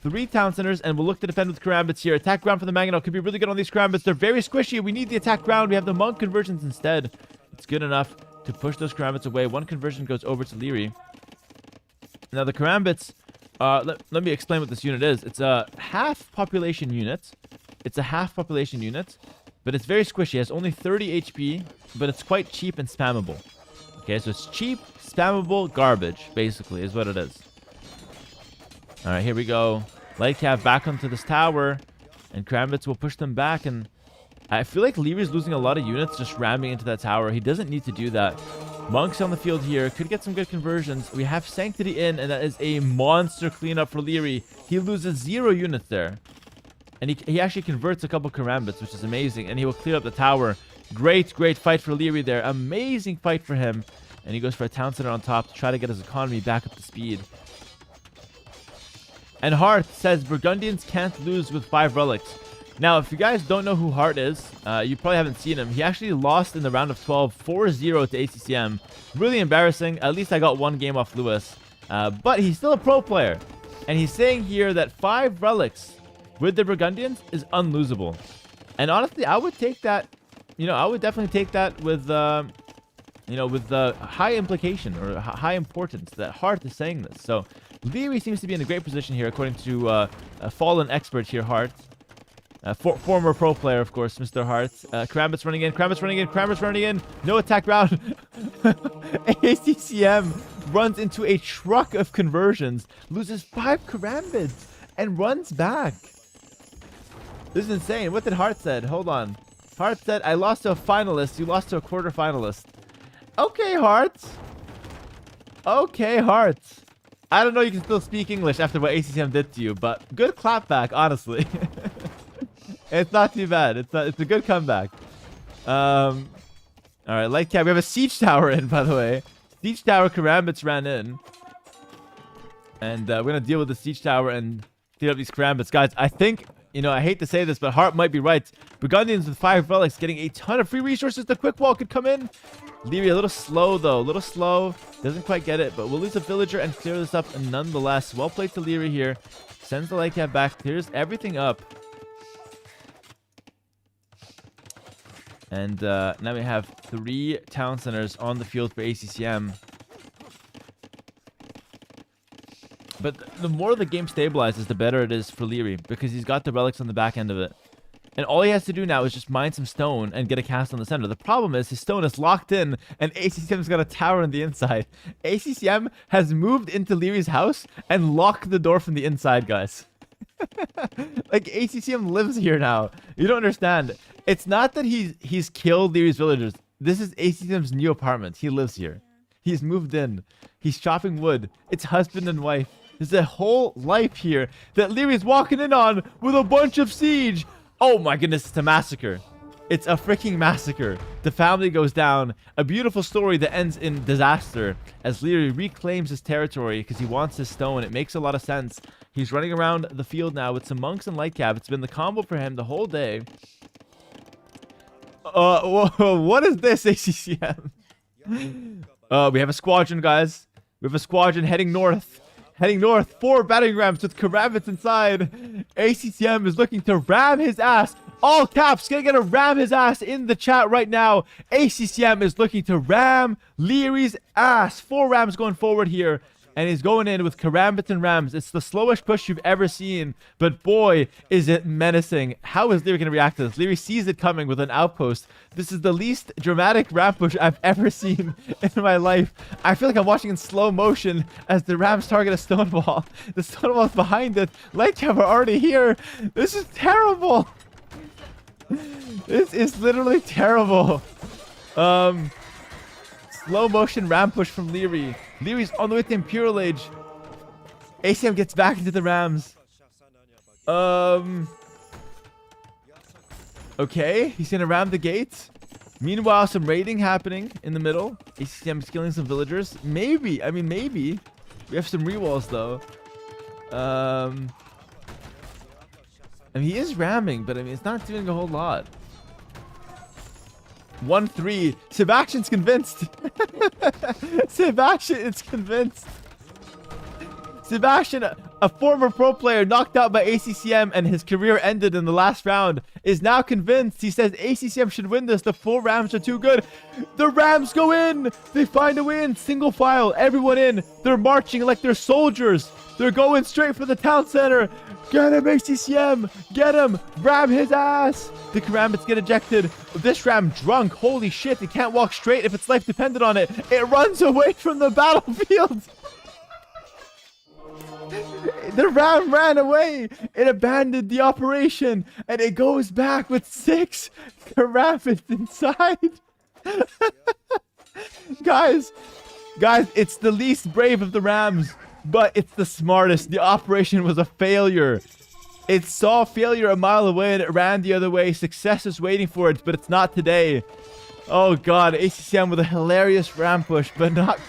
3 town centers. And we'll look to defend with Karambits here. Attack ground for the mangonel could be really good on these Karambits. They're very squishy. We need the attack ground. We have the monk conversions instead. It's good enough to push those Karambits away. 1 conversion goes over to Liereyy. Now the Karambits, let me explain what this unit is. It's a half population unit. But it's very squishy. It has only 30 HP, but it's quite cheap and spammable. Okay, so it's cheap, spammable garbage, basically, is what it is. Alright, here we go. Light cav back onto this tower, and Karambits will push them back, and I feel like Lierey's losing a lot of units just ramming into that tower. He doesn't need to do that. Monks on the field here. Could get some good conversions. We have Sanctity in, and that is a monster cleanup for Liereyy. He loses 0 units there. And he actually converts a couple Karambits, which is amazing. And he will clear up the tower. Great fight for Liereyy there. Amazing fight for him. And he goes for a town center on top to try to get his economy back up to speed. And Hart says Burgundians can't lose with 5 relics. Now, if you guys don't know who Hart is, you probably haven't seen him. He actually lost in the round of 12, 4-0 to ACCM. Really embarrassing. At least I got 1 game off Lewis. But he's still a pro player. And he's saying here that 5 relics with the Burgundians is unlosable. And honestly, I would take that. I would definitely take that with, with high implication or high importance that Hart is saying this. So Liereyy seems to be in a great position here, according to a fallen expert here, Hart. Former pro player, of course, Mr. Hart. Karambit's running in. Karambit's running in. Karambit's running in. No attack round. ACCM runs into a truck of conversions, loses 5 Karambits, and runs back. This is insane. What did Hart said? Hold on. Hart said, I lost to a finalist. You lost to a quarterfinalist. Okay, Hart. Okay, Hart. I don't know you can still speak English after what ACCM did to you, but good clapback, honestly. It's not too bad. It's a good comeback. All right, light cap. We have a siege tower in, by the way. Siege tower Karambits ran in. And we're going to deal with the siege tower and clear up these Karambits. Guys, I think, you know, I hate to say this, but Hart might be right. Burgundians with 5 relics getting a ton of free resources. The quick wall could come in. Liereyy a little slow, though. A little slow. Doesn't quite get it, but we'll lose a villager and clear this up nonetheless. Well played to Liereyy here. Sends the light cap back. Clears everything up. And now we have 3 town centers on the field for ACCM. But the more the game stabilizes, the better it is for Liereyy, because he's got the relics on the back end of it. And all he has to do now is just mine some stone and get a cast on the center. The problem is his stone is locked in, and ACCM's got a tower on the inside. ACCM has moved into Lierey's house and locked the door from the inside, guys. Like, ACCM lives here now. You don't understand. It's not that he's killed Lierey's villagers. This is ACCM's new apartment. He lives here. He's moved in. He's chopping wood. It's husband and wife. There's a whole life here that Lierey's walking in on with a bunch of siege. Oh my goodness, it's a massacre. It's a freaking massacre. The family goes down. A beautiful story that ends in disaster as Liereyy reclaims his territory because he wants his stone. It makes a lot of sense. He's running around the field now with some monks and light cap. It's been the combo for him the whole day. What is this, ACCM? We have a squadron, guys. We have a squadron heading north. Heading north. 4 battering rams with Karambits inside. ACCM is looking to ram his ass. All caps. Gonna ram his ass in the chat right now. ACCM is looking to ram Lierey's ass. 4 rams going forward here. And he's going in with Karambits and rams. It's the slowest push you've ever seen. But boy, is it menacing. How is Liereyy going to react to this? Liereyy sees it coming with an outpost. This is the least dramatic ram push I've ever seen in my life. I feel like I'm watching in slow motion as the rams target a stone wall. The stone wall is behind it. Light cap are already here. This is terrible. This is literally terrible. Slow motion ram push from Liereyy. Lierey's on the way to Imperial Age. ACCM gets back into the rams. Okay, he's gonna ram the gates. Meanwhile, some raiding happening in the middle. ACCM is killing some villagers. Maybe, I mean maybe. We have some rewalls though. I mean, he is ramming, but I mean, it's not doing a whole lot. 1-3. Sebastian's convinced. Sebastian is convinced. Sebastian, a former pro player knocked out by ACCM and his career ended in the last round, is now convinced. He says ACCM should win this. The 4 rams are too good. The rams go in. They find a win. Single file. Everyone in. They're marching like they're soldiers. They're going straight for the town center. Get him, ACCM. Get him. Ram his ass. The Karambits get ejected. This ram drunk. Holy shit. It can't walk straight if its life depended on it. It runs away from the battlefield. The ram ran away. It abandoned the operation. And it goes back with 6 Karambits inside. Guys, it's the least brave of the rams. But it's the smartest. The operation was a failure. It saw failure a mile away and it ran the other way. Success is waiting for it, but it's not today. Oh god, ACCM with a hilarious ram push, but not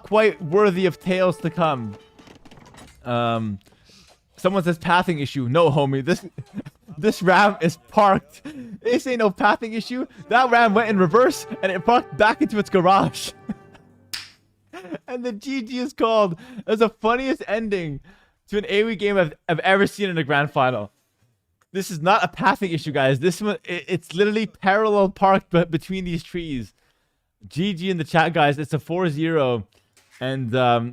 quite worthy of tales to come. Someone says pathing issue. No, homie, this ram is parked. This ain't no pathing issue. That ram went in reverse and it parked back into its garage. And the GG is called. That's the funniest ending to an AoE game I've ever seen in a grand final. This is not a pathing issue, guys. This one, it's literally parallel parked between these trees. GG in the chat, guys. It's a 4-0. And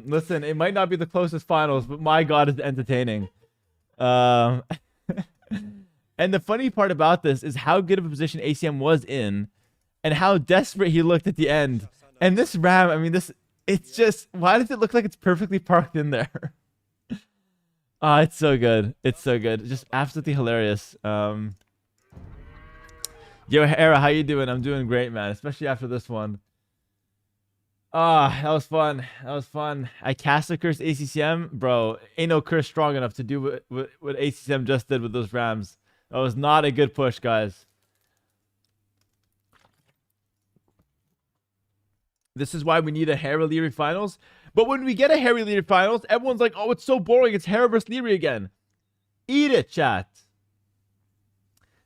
listen, it might not be the closest finals, but my god, it's entertaining. And the funny part about this is how good of a position ACM was in and how desperate he looked at the end. And this ram, I mean, it's just, why does it look like it's perfectly parked in there? Oh, it's so good. It's so good. Just absolutely hilarious. Yo, Hera, how you doing? I'm doing great, man. Especially after this one. Ah, that was fun. That was fun. I cast a curse ACCM. Bro, ain't no curse strong enough to do what ACCM just did with those Rams. That was not a good push, guys. This is why we need a Hera Liereyy finals. But when we get a Hera Liereyy finals, everyone's like, oh, it's so boring. It's Hera versus Liereyy again. Eat it, chat.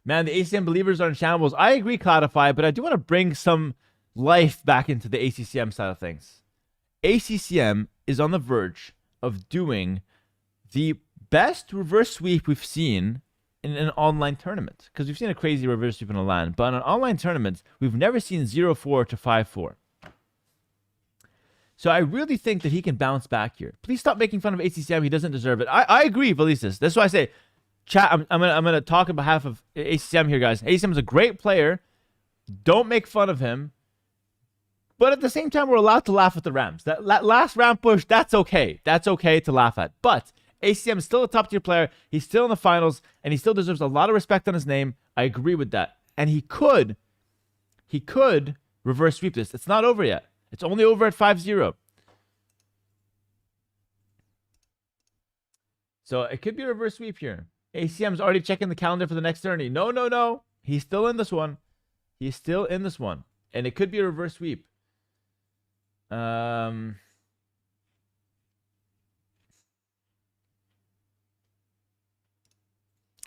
Man, the ACCM believers are in shambles. I agree, Cloudify, but I do want to bring some life back into the ACCM side of things. ACCM is on the verge of doing the best reverse sweep we've seen in an online tournament. Because we've seen a crazy reverse sweep in a LAN. But in an online tournament, we've never seen 0-4 to 5-4. So I really think that he can bounce back here. Please stop making fun of ACCM. He doesn't deserve it. I agree, Valises. That's why I say, chat, I'm gonna talk on behalf of ACCM here, guys. ACCM is a great player. Don't make fun of him. But at the same time, we're allowed to laugh at the Rams. That last round push, that's okay. That's okay to laugh at. But ACCM is still a top-tier player. He's still in the finals, and he still deserves a lot of respect on his name. I agree with that. And he could reverse sweep this. It's not over yet. It's only over at 5-0. So it could be a reverse sweep here. ACM's already checking the calendar for the next tourney. No, no, no. He's still in this one. He's still in this one. And it could be a reverse sweep.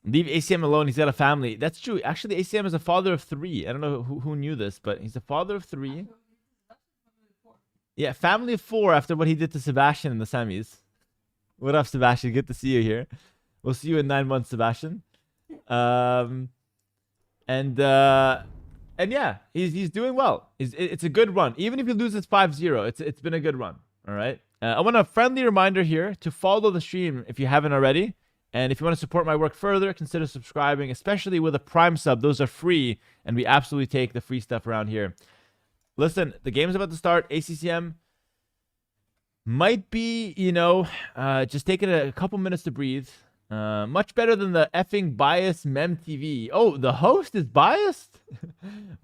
Leave ACM alone. He's got a family. That's true. Actually, ACM is a father of 3. I don't know who knew this, but he's a father of 3. Yeah, family of 4 after what he did to Sebastian in the semis. What up, Sebastian? Good to see you here. We'll see you in 9 months, Sebastian. And yeah, he's doing well. It's a good run. Even if he loses 5-0, it's been a good run. All right. I want a friendly reminder here to follow the stream if you haven't already. And if you want to support my work further, consider subscribing, especially with a Prime sub. Those are free, and we absolutely take the free stuff around here. Listen, the game's about to start. ACCM might be, just taking a couple minutes to breathe. Much better than the effing biased Mem TV. Oh, the host is biased?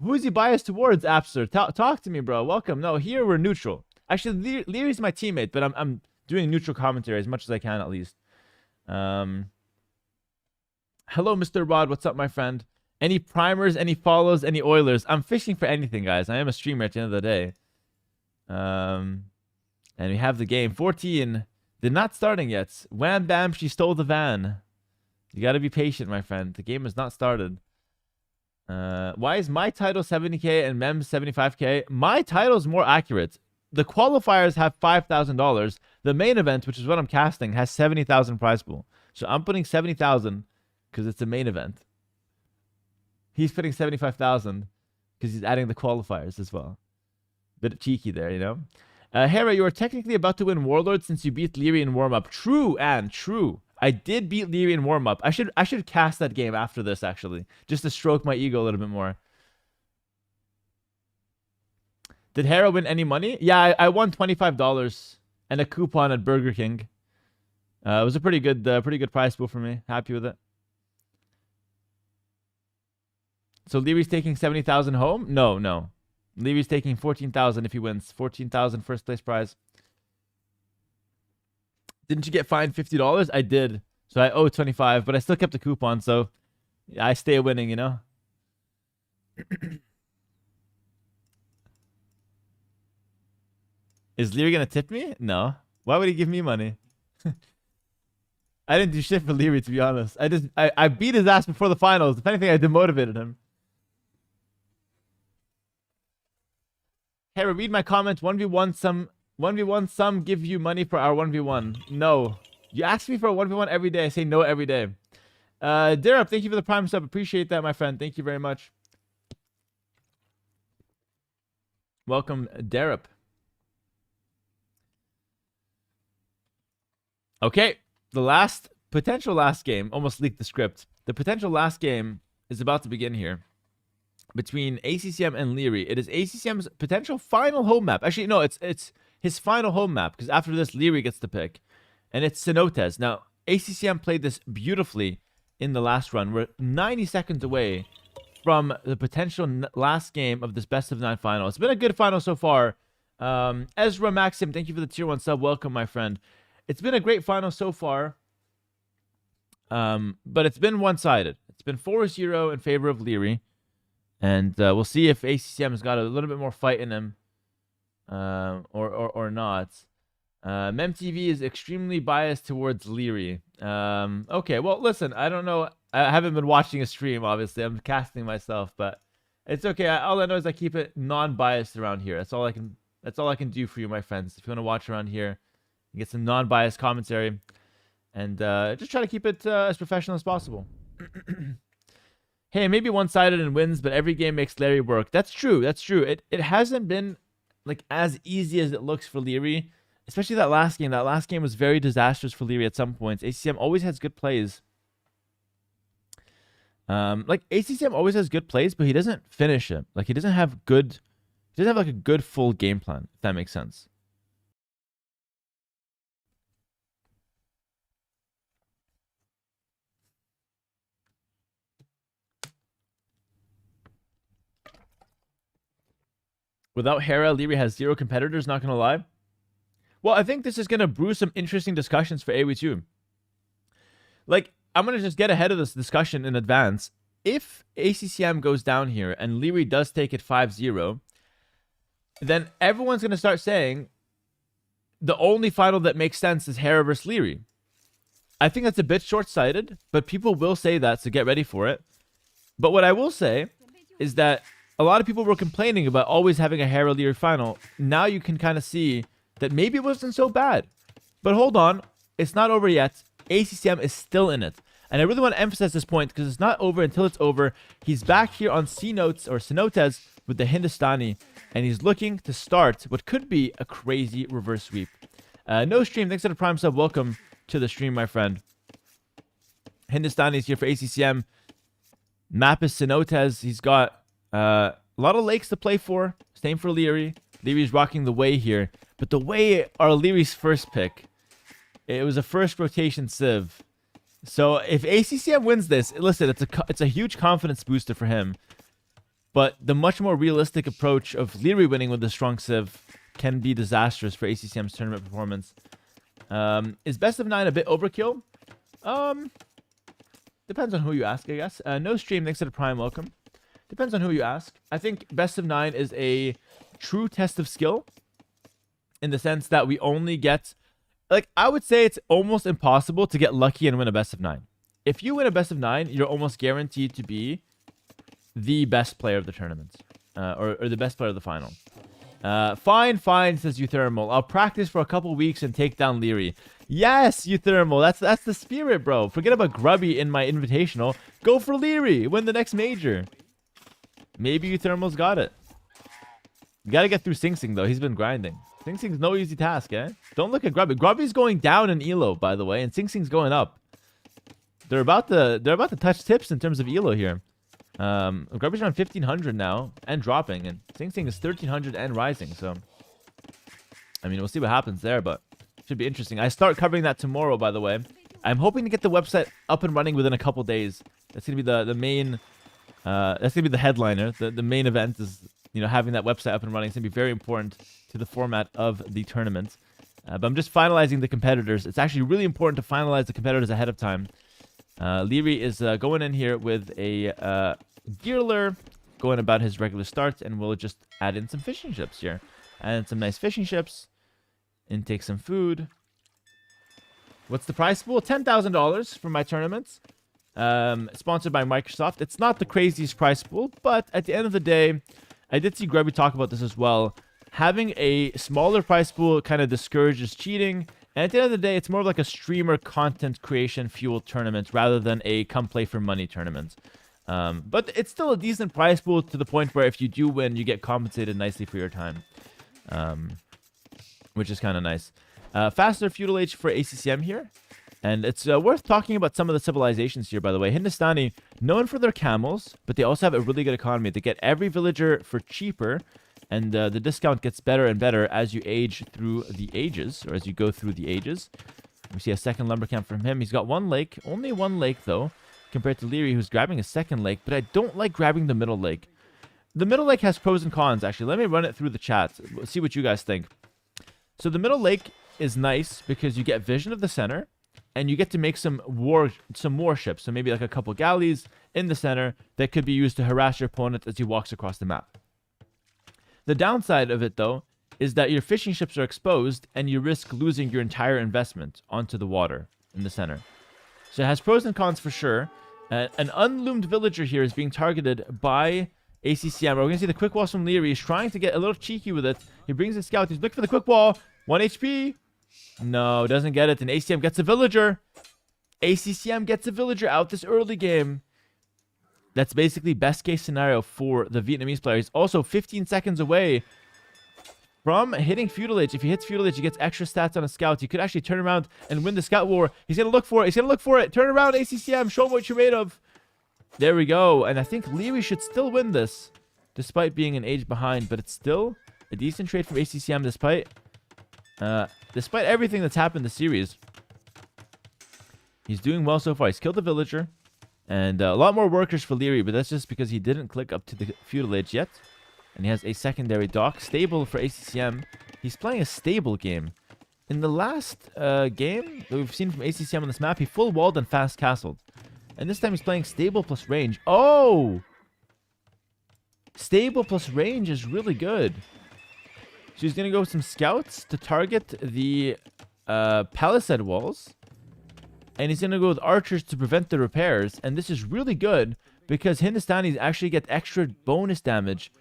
Who's he biased towards, Appster? Talk to me, bro. Welcome. No, here we're neutral. Actually, Lierey's my teammate, but I'm doing neutral commentary as much as I can, at least. Hello, Mr. Rod. What's up, my friend? Any primers, any follows, any Oilers? I'm fishing for anything, guys. I am a streamer at the end of the day. And we have the game. 14. They're not starting yet. Wham bam, she stole the van. You gotta be patient, my friend. The game has not started. Why is my title 70k and Mem's 75k? My title is more accurate. The qualifiers have $5,000. The main event, which is what I'm casting, has 70,000 prize pool. So I'm putting 70,000 because it's a main event. He's putting 75,000 because he's adding the qualifiers as well. Bit cheeky there, you know. Hera, you are technically about to win Warlords since you beat Liereyy in warm-up. True, Anne, true. I did beat Liereyy in warm-up. I should cast that game after this, actually. Just to stroke my ego a little bit more. Did Hera win any money? Yeah, I won $25 and a coupon at Burger King. It was a pretty good prize pool for me. Happy with it. So Lierey's taking 70,000 home? No. Lierey's taking 14,000 if he wins. 14,000 first place prize. Didn't you get fined $50? I did. So I owe 25, but I still kept the coupon, so I stay winning, you know? Is Liereyy gonna tip me? No. Why would he give me money? I didn't do shit for Liereyy, to be honest. I beat his ass before the finals. If anything, I demotivated him. Hey, read my comment. 1v1 some give you money for our 1v1. No. You ask me for a 1v1 every day. I say no every day. Derep, thank you for the Prime sub. Appreciate that, my friend. Thank you very much. Welcome, Derep. Okay. The last potential last game, almost leaked the script. The potential last game is about to begin here between ACCM and Liereyy. It is ACCM's potential final home map. Actually, no, it's his final home map, because after this, Liereyy gets to pick. And it's Cenotes. Now, ACCM played this beautifully in the last run. We're 90 seconds away from the potential last game of this best of 9 final. It's been a good final so far. Ezra Maxim, thank you for the tier 1 sub. Welcome, my friend. It's been a great final so far. But it's been one-sided. It's been 4-0 in favor of Liereyy. And we'll see if ACCM has got a little bit more fight in him. Or not. MemTV is extremely biased towards Liereyy. Okay, well, listen, I don't know. I haven't been watching a stream, obviously. I'm casting myself, but it's okay. All I know is I keep it non-biased around here. That's all I can do for you, my friends. If you want to watch around here, you get some non-biased commentary, and just try to keep it as professional as possible. Hey, maybe one-sided and wins, but every game makes Liereyy work. That's true. That's true. It hasn't been like as easy as it looks for Liereyy, especially that last game. That last game was very disastrous for Liereyy at some points. ACCM always has good plays. Like ACCM always has good plays, but he doesn't finish it. Like he doesn't have like a good full game plan, if that makes sense. Without Hera, Liereyy has 0 competitors, not gonna lie. Well, I think this is gonna brew some interesting discussions for AoE2. Like, I'm going to just get ahead of this discussion in advance. If ACCM goes down here and Liereyy does take it 5-0, then everyone's going to start saying the only final that makes sense is Hera versus Liereyy. I think that's a bit short-sighted, but people will say that, so get ready for it. But what I will say is that a lot of people were complaining about always having a Hera Liereyy final. Now you can kind of see that maybe it wasn't so bad. But hold on, it's not over yet. ACCM is still in it. And I really want to emphasize this point because it's not over until it's over. He's back here on Cenotes with the Hindustani, and he's looking to start what could be a crazy reverse sweep. No stream, thanks to the Prime sub. Welcome to the stream, my friend. Hindustani is here for ACCM. Map is Cenotes. He's got a lot of lakes to play for. Same for Liereyy. Lierey's rocking the way here. But the way are Lierey's first pick. It was a first rotation Civ. So if ACCM wins this, listen, it's a huge confidence booster for him. But the much more realistic approach of Liereyy winning with the strong Civ can be disastrous for ACCM's tournament performance. Is best of 9 a bit overkill? Depends on who you ask, I guess. No stream, thanks to the Prime, welcome. Depends on who you ask. I think best of 9 is a true test of skill, in the sense that we only get... Like, I would say it's almost impossible to get lucky and win a best of 9. If you win a best of 9, you're almost guaranteed to be the best player of the tournament. Or the best player of the final. Fine, says Euthermal. I'll practice for a couple weeks and take down Liereyy. Yes, Euthermal. That's the spirit, bro. Forget about Grubby in my invitational. Go for Liereyy. Win the next major. Maybe Euthermal's got it. You gotta get through Sing Sing, though. He's been grinding. Sing Sing's no easy task, eh? Don't look at Grubby. Grubby's going down in Elo, by the way, and Sing Sing's going up. They're about to touch tips in terms of Elo here. Grubby's around 1500 now and dropping, and Sing Sing is 1300 and rising. So, I mean, we'll see what happens there, but should be interesting. I start covering that tomorrow, by the way. I'm hoping to get the website up and running within a couple days. That's gonna be the main. That's gonna be the headliner. The main event is, you know, having that website up and running. It's gonna be very important to the format of the tournament. But I'm just finalizing the competitors. It's actually really important to finalize the competitors ahead of time. Liereyy is going in here with a Gearler, going about his regular starts, and we'll just add in some fishing ships here. Add in some nice fishing ships. Intake some food. What's the prize pool? $10,000 for my tournaments. Sponsored by Microsoft. It's not the craziest prize pool, but at the end of the day, I did see Grubby talk about this as well. Having a smaller prize pool kind of discourages cheating. And at the end of the day, it's more of like a streamer content creation fuel tournament rather than a come play for money tournament. But it's still a decent prize pool to the point where if you do win, you get compensated nicely for your time. Which is kind of nice. Faster Feudal Age for ACCM here. And it's worth talking about some of the civilizations here, by the way. Hindustani, known for their camels, but they also have a really good economy. They get every villager for cheaper, and the discount gets better and better as you age through the ages, or as you go through the ages. We see a second lumber camp from him. He's got one lake, only one lake though, compared to Liereyy, who's grabbing a second lake, but I don't like grabbing the middle lake. The middle lake has pros and cons, actually. Let me run it through the chat, see what you guys think. So the middle lake is nice because you get vision of the center, and you get to make some warships. So maybe like a couple galleys in the center that could be used to harass your opponent as he walks across the map. The downside of it, though, is that your fishing ships are exposed and you risk losing your entire investment onto the water in the center. So it has pros and cons for sure. An unloomed villager here is being targeted by ACCM. We're going to see the quick walls from Liereyy. He's trying to get a little cheeky with it. He brings a scout. He's looking for the quick wall. 1 HP. No, doesn't get it. And ACCM gets a villager. ACCM gets a villager out this early game. That's basically best case scenario for the Vietnamese player. He's also 15 seconds away from hitting Feudal Age. If he hits Feudal Age, he gets extra stats on a scout. He could actually turn around and win the scout war. He's going to look for it. He's going to look for it. Turn around, ACCM. Show him what you're made of. There we go. And I think Liereyy should still win this, despite being an age behind. But it's still a decent trade from ACCM, despite everything that's happened this series. He's doing well so far. He's killed the villager. And a lot more workers for Liereyy, but that's just because he didn't click up to the Feudal Age yet. And he has a secondary dock. Stable for ACCM. He's playing a stable game. In the last game that we've seen from ACCM on this map, he full walled and fast castled. And this time he's playing stable plus range. Oh! Stable plus range is really good. So he's going to go with some scouts to target the palisade walls. And he's going to go with archers to prevent the repairs. And this is really good because Hindustanis actually get extra bonus damage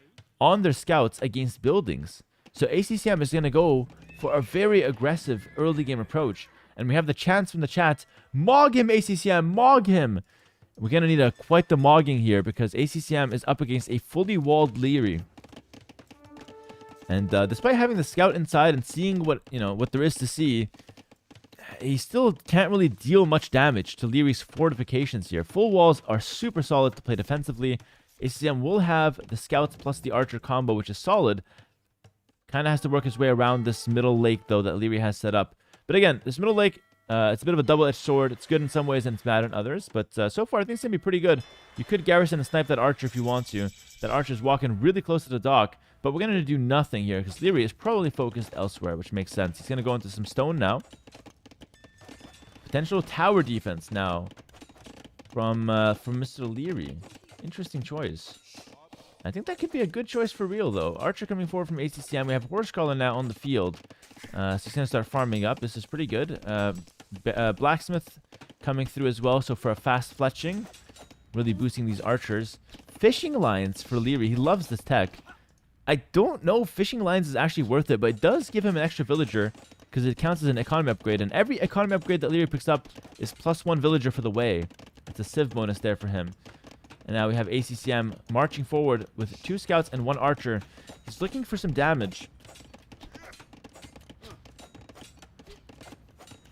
on their scouts against buildings. So ACCM is going to go for a very aggressive early game approach. And we have the chance from the chat. Mog him, ACCM. Mog him. We're going to need quite the mogging here because ACCM is up against a fully walled Liereyy. And despite having the scout inside and seeing what there is to see, he still can't really deal much damage to Lierey's fortifications here. Full walls are super solid to play defensively. ACCM will have the scouts plus the archer combo, which is solid. Kind of has to work his way around this middle lake, though, that Liereyy has set up. But again, this middle lake, it's a bit of a double-edged sword. It's good in some ways and it's bad in others. But so far, I think it's going to be pretty good. You could garrison and snipe that archer if you want to. That archer's walking really close to the dock. But we're going to do nothing here because Liereyy is probably focused elsewhere, which makes sense. He's going to go into some stone now. Potential tower defense now from Mr. Liereyy. Interesting choice. I think that could be a good choice for real, though. Archer coming forward from ACCM. We have Horsecaller now on the field. So he's going to start farming up. This is pretty good. Blacksmith coming through as well. So for a fast fletching, really boosting these archers. Fishing lines for Liereyy. He loves this tech. I don't know if fishing lines is actually worth it, but it does give him an extra villager because it counts as an economy upgrade. And every economy upgrade that Liereyy picks up is +1 villager for the way. It's a civ bonus there for him. And now we have ACCM marching forward with 2 scouts and 1 archer. He's looking for some damage.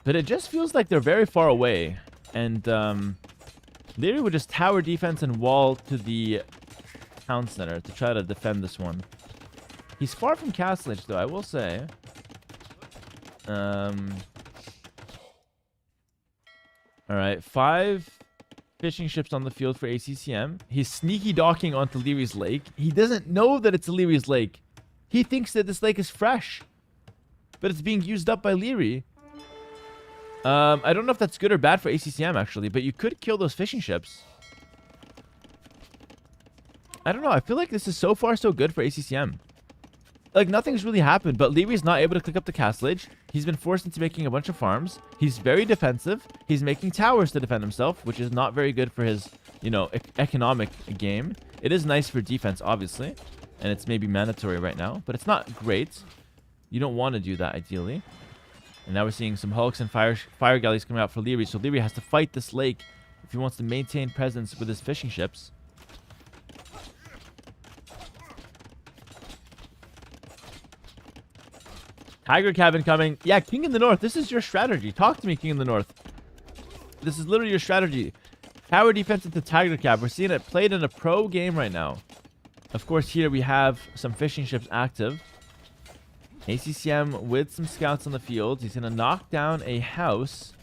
But it just feels like they're very far away. And Liereyy would just tower defense and wall to the town center to try to defend this one. He's far from Castle Edge, though, I will say. Alright, 5 fishing ships on the field for ACCM. He's sneaky docking onto Lierey's lake. He doesn't know that it's Lierey's lake. He thinks that this lake is fresh. But it's being used up by Liereyy. I don't know if that's good or bad for ACCM, actually. But you could kill those fishing ships. I don't know. I feel like this is so far so good for ACCM. Like, nothing's really happened, but Lierey's not able to click up the castle age. He's been forced into making a bunch of farms. He's very defensive. He's making towers to defend himself, which is not very good for his, economic game. It is nice for defense, obviously, and it's maybe mandatory right now, but it's not great. You don't want to do that, ideally. And now we're seeing some hulks and fire galleys coming out for Liereyy, so Liereyy has to fight this lake if he wants to maintain presence with his fishing ships. Tiger cabin coming. Yeah, King in the North. This is your strategy. Talk to me, King in the North. This is literally your strategy. Tower defense into Tiger Cap. We're seeing it played in a pro game right now. Of course, here we have some fishing ships active. ACCM with some scouts on the field. He's going to knock down a house.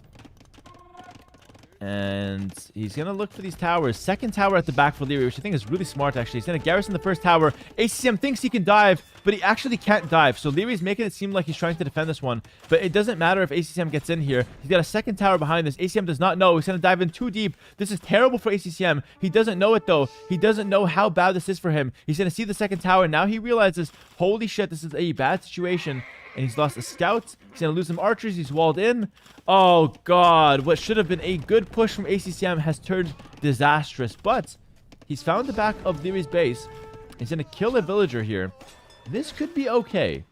And he's going to look for these towers. Second tower at the back for Liereyy, which I think is really smart, actually. He's going to garrison the first tower. ACCM thinks he can dive, but he actually can't dive. So Lierey's making it seem like he's trying to defend this one. But it doesn't matter if ACCM gets in here. He's got a second tower behind this. ACCM does not know. He's going to dive in too deep. This is terrible for ACCM. He doesn't know it, though. He doesn't know how bad this is for him. He's going to see the second tower. Now he realizes, holy shit, this is a bad situation. And he's lost a scout. He's going to lose some archers. He's walled in. Oh, God. What should have been a good push from ACCM has turned disastrous. But he's found the back of Lierey's base. He's going to kill a villager here. This could be okay.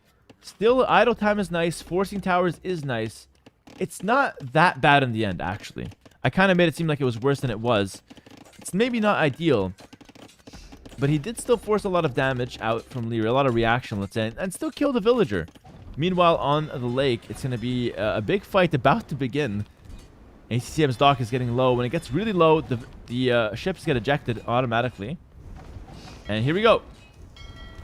Still, idle time is nice. Forcing towers is nice. It's not that bad in the end, actually. I kind of made it seem like it was worse than it was. It's maybe not ideal. But he did still force a lot of damage out from Liereyy. A lot of reaction, let's say. And still kill the villager. Meanwhile, on the lake, it's going to be a big fight about to begin. ACCM's dock is getting low. When it gets really low, the ships get ejected automatically. And here we go.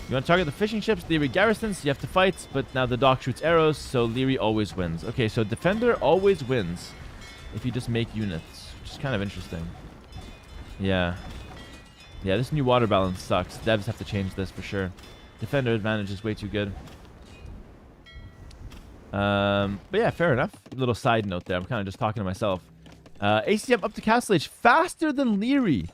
You want to target the fishing ships, Liereyy garrisons, you have to fight, but now the dock shoots arrows, so Liereyy always wins. Okay, so defender always wins if you just make units, which is kind of interesting. Yeah. Yeah, this new water balance sucks. Devs have to change this for sure. Defender advantage is way too good. But yeah, fair enough. Little side note there. I'm kind of just talking to myself. ACCM up to castle age faster than Liereyy.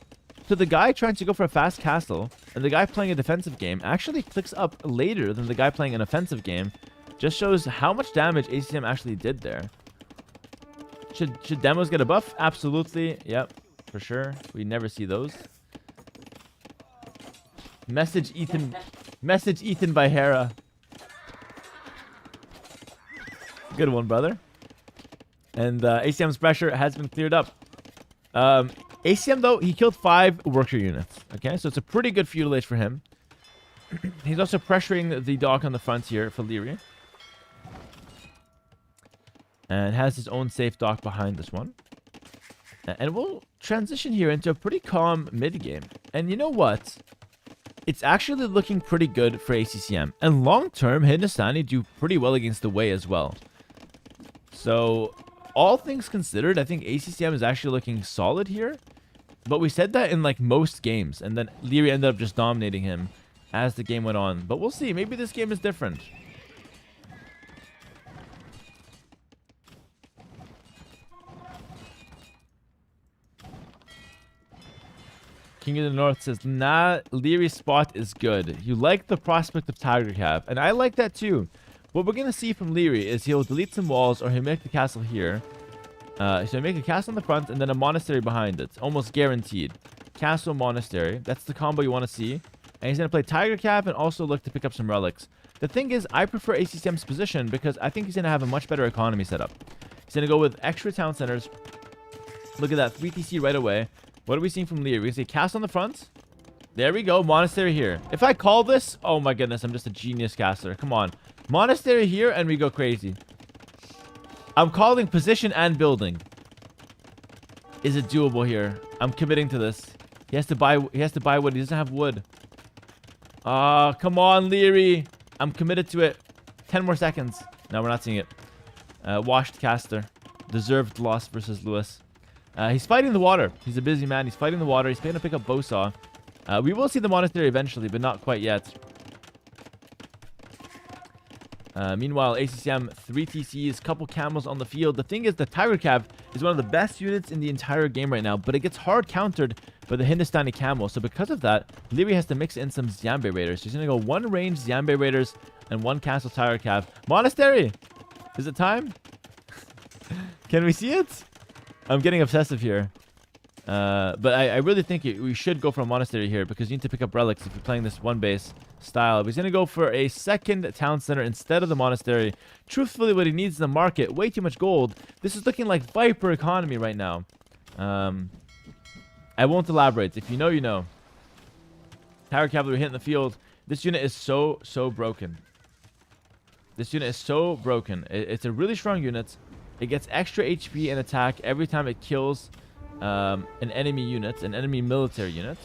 So the guy trying to go for a fast castle and the guy playing a defensive game actually clicks up later than the guy playing an offensive game. Just shows how much damage ACCM actually did there. Should demos get a buff? Absolutely. Yep, for sure. We never see those. Message Ethan. Message Ethan by Hera. Good one, brother. And ACCM's pressure has been cleared up. ACCM, though, he killed 5 worker units. Okay, so it's a pretty good feudal age for him. He's also pressuring the dock on the front here for Liereyy. And has his own safe dock behind this one. And we'll transition here into a pretty calm mid-game. And you know what? It's actually looking pretty good for ACCM. And long-term, Hindustani do pretty well against the Wei as well. So, all things considered, I think ACCM is actually looking solid here. But we said that in like most games. And then Liereyy ended up just dominating him as the game went on. But we'll see. Maybe this game is different. King of the North says, nah, Lierey's spot is good. You like the prospect of Tiger Cap. And I like that too. What we're going to see from Liereyy is he'll delete some walls or he'll make the castle here. So he'll make a castle in the front and then a monastery behind it. Almost guaranteed. Castle, monastery. That's the combo you want to see. And he's going to play Tiger Cap and also look to pick up some relics. The thing is, I prefer ACCM's position because I think he's going to have a much better economy setup. He's going to go with extra town centers. Look at that. 3 TC right away. What are we seeing from Liereyy? We see castle on the front. There we go. Monastery here. If I call this... Oh my goodness. I'm just a genius caster. Come on. Monastery here and we go crazy. I'm calling position and building. Is it doable here? I'm committing to this. He has to buy wood. He doesn't have wood. Oh, come on, Liereyy. I'm committed to it. 10 more seconds. No, we're not seeing it. Washed caster. Deserved loss versus Lewis. He's fighting the water. He's a busy man. He's fighting the water. He's playing to pick up Bowsaw. We will see the monastery eventually, but not quite yet. Meanwhile, ACCM, 3 TCs, couple camels on the field. The thing is, the Tiger Cap is one of the best units in the entire game right now, but it gets hard countered by the Hindustani camel. So because of that, Liereyy has to mix in some Xianbei Raiders. He's going to go 1 range Xianbei Raiders and 1 castle Tiger Cap. Monastery! Is it time? Can we see it? I'm getting obsessive here. But I really think we should go for a monastery here because you need to pick up relics if you're playing this one base style. But he's going to go for a second town center instead of the monastery. Truthfully, what he needs is the market. Way too much gold. This is looking like Viper economy right now. I won't elaborate. If you know, you know. Tower cavalry hitting the field. This unit is so broken. This unit is so broken. It's a really strong unit. It gets extra HP and attack every time it kills an enemy unit, an enemy military unit.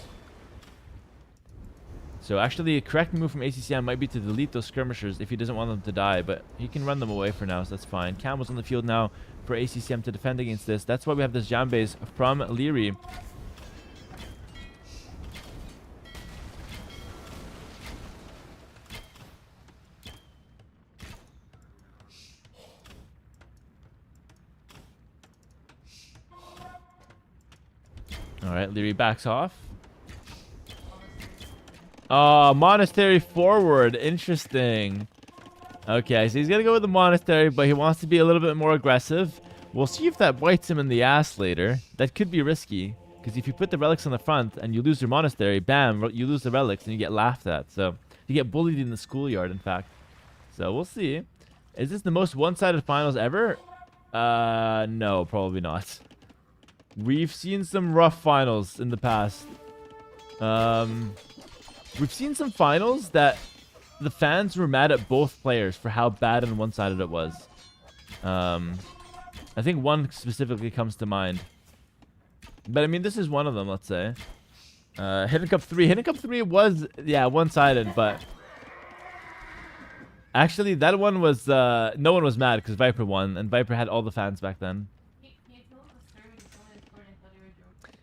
So actually, a correct move from ACCM might be to delete those skirmishers if he doesn't want them to die, but he can run them away for now, so that's fine. Camel's on the field now for ACCM to defend against this. That's why we have this Jambes from Liereyy. Alright, Liereyy backs off. Oh, monastery forward. Interesting. Okay, so he's going to go with the monastery, but he wants to be a little bit more aggressive. We'll see if that bites him in the ass later. That could be risky, because if you put the relics on the front and you lose your monastery, bam, you lose the relics and you get laughed at. So you get bullied in the schoolyard, in fact. So we'll see. Is this the most one-sided finals ever? No, probably not. We've seen some rough finals in the past. We've seen some finals that the fans were mad at both players for how bad and one-sided it was. I think one specifically comes to mind. But I mean, this is one of them, let's say. Hidden Cup 3. Hidden Cup 3 was, yeah, one-sided, but... Actually, that one was... no one was mad because Viper won, and Viper had all the fans back then.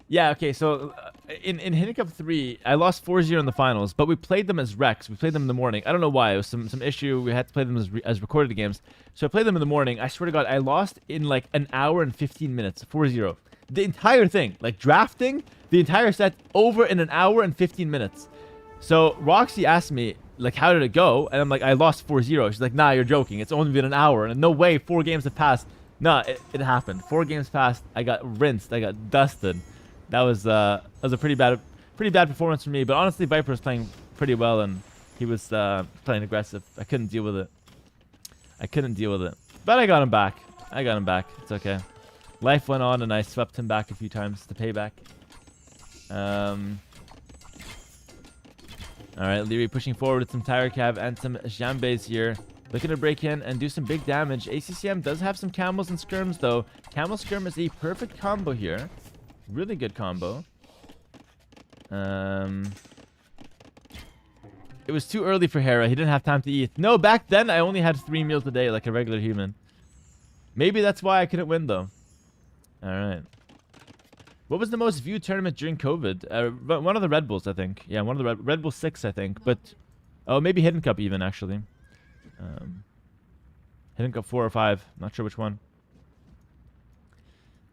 Yeah, okay, so in Hidden Cup 3, I lost 4-0 in the finals, but we played them as Rex. We played them in the morning. I don't know why. It was some issue. We had to play them as recorded games. So I played them in the morning. I swear to God, I lost in like an hour and 15 minutes. 4-0. The entire thing. Like drafting, the entire set over in an hour and 15 minutes. So Roxy asked me, like, how did it go? And I'm like, I lost 4-0. She's like, nah, you're joking. It's only been an hour. And no way, 4 games have passed. Nah, it happened. 4 games passed. I got rinsed. I got dusted. That was a pretty bad performance for me. But honestly, Viper was playing pretty well, and he was playing aggressive. I couldn't deal with it. But I got him back. It's okay. Life went on, and I swept him back a few times to pay back. All right, Liereyy pushing forward with some Tire Cav and some Jambes here. Looking to break in and do some big damage. ACCM does have some Camels and Skirms, though. Camel Skirm is a perfect combo here. Really good combo. It was too early for Hera. He didn't have time to eat. No, back then I only had 3 meals a day like a regular human. Maybe that's why I couldn't win, though. Alright. What was the most viewed tournament during COVID? One of the Red Bulls, I think. Yeah, one of the Red Bull 6, I think. But, oh, maybe Hidden Cup even, actually. Hidden Cup 4 or 5. Not sure which one.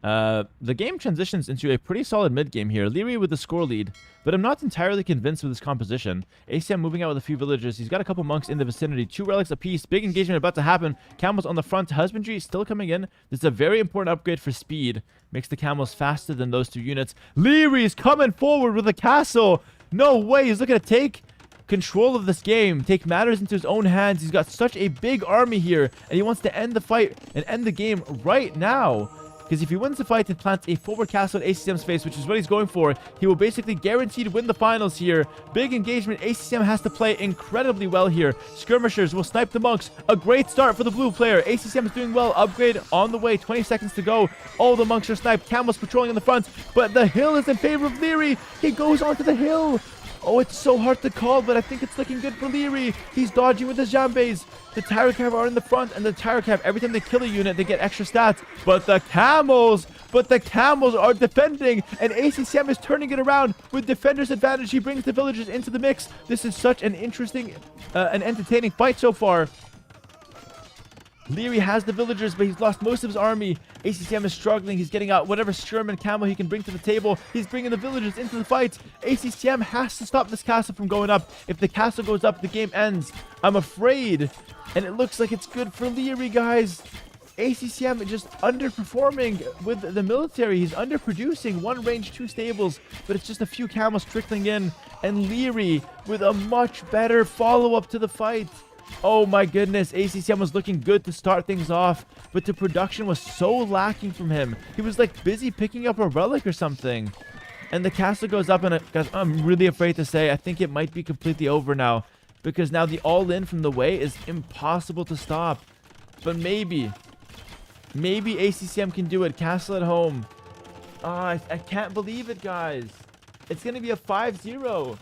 The game transitions into a pretty solid mid-game here. Liereyy with the score lead, but I'm not entirely convinced with his composition. ACM moving out with a few villagers. He's got a couple monks in the vicinity. 2 relics apiece. Big engagement about to happen. Camels on the front. Husbandry still coming in. This is a very important upgrade for speed. Makes the camels faster than those 2 units. Lierey's coming forward with a castle. No way. He's looking to take control of this game, take matters into his own hands. He's got such a big army here, and he wants to end the fight and end the game right now. Because if he wins the fight and plants a forward castle in ACCM's face, which is what he's going for, he will basically guarantee to win the finals here. Big engagement. ACCM has to play incredibly well here. Skirmishers will snipe the monks. A great start for the blue player. ACCM is doing well. Upgrade on the way. 20 seconds to go. All the monks are sniped. Camels patrolling in the front. But the hill is in favor of Liereyy. He goes onto the hill. Oh, it's so hard to call, but I think it's looking good for Liereyy. He's dodging with his Jambes. The Tire Cav are in the front, and the Tire Cav, every time they kill a unit, they get extra stats. But the Camels are defending, and ACCM is turning it around with Defender's advantage. He brings the villagers into the mix. This is such an interesting and entertaining fight so far. Liereyy has the villagers, but he's lost most of his army. ACCM is struggling. He's getting out whatever skirm and camel he can bring to the table. He's bringing the villagers into the fight. ACCM has to stop this castle from going up. If the castle goes up, the game ends. I'm afraid. And it looks like it's good for Liereyy, guys. ACCM is just underperforming with the military. He's underproducing. 1 range, 2 stables, but it's just a few camels trickling in. And Liereyy with a much better follow-up to the fight. Oh my goodness, ACCM was looking good to start things off, but the production was so lacking from him. He was like busy picking up a relic or something. And the castle goes up, and guys, I'm really afraid to say, I think it might be completely over now, because now the all-in from the way is impossible to stop. But maybe Maybe ACCM can do it. Castle at home. Oh, I can't believe it, guys. It's going to be a 5-0.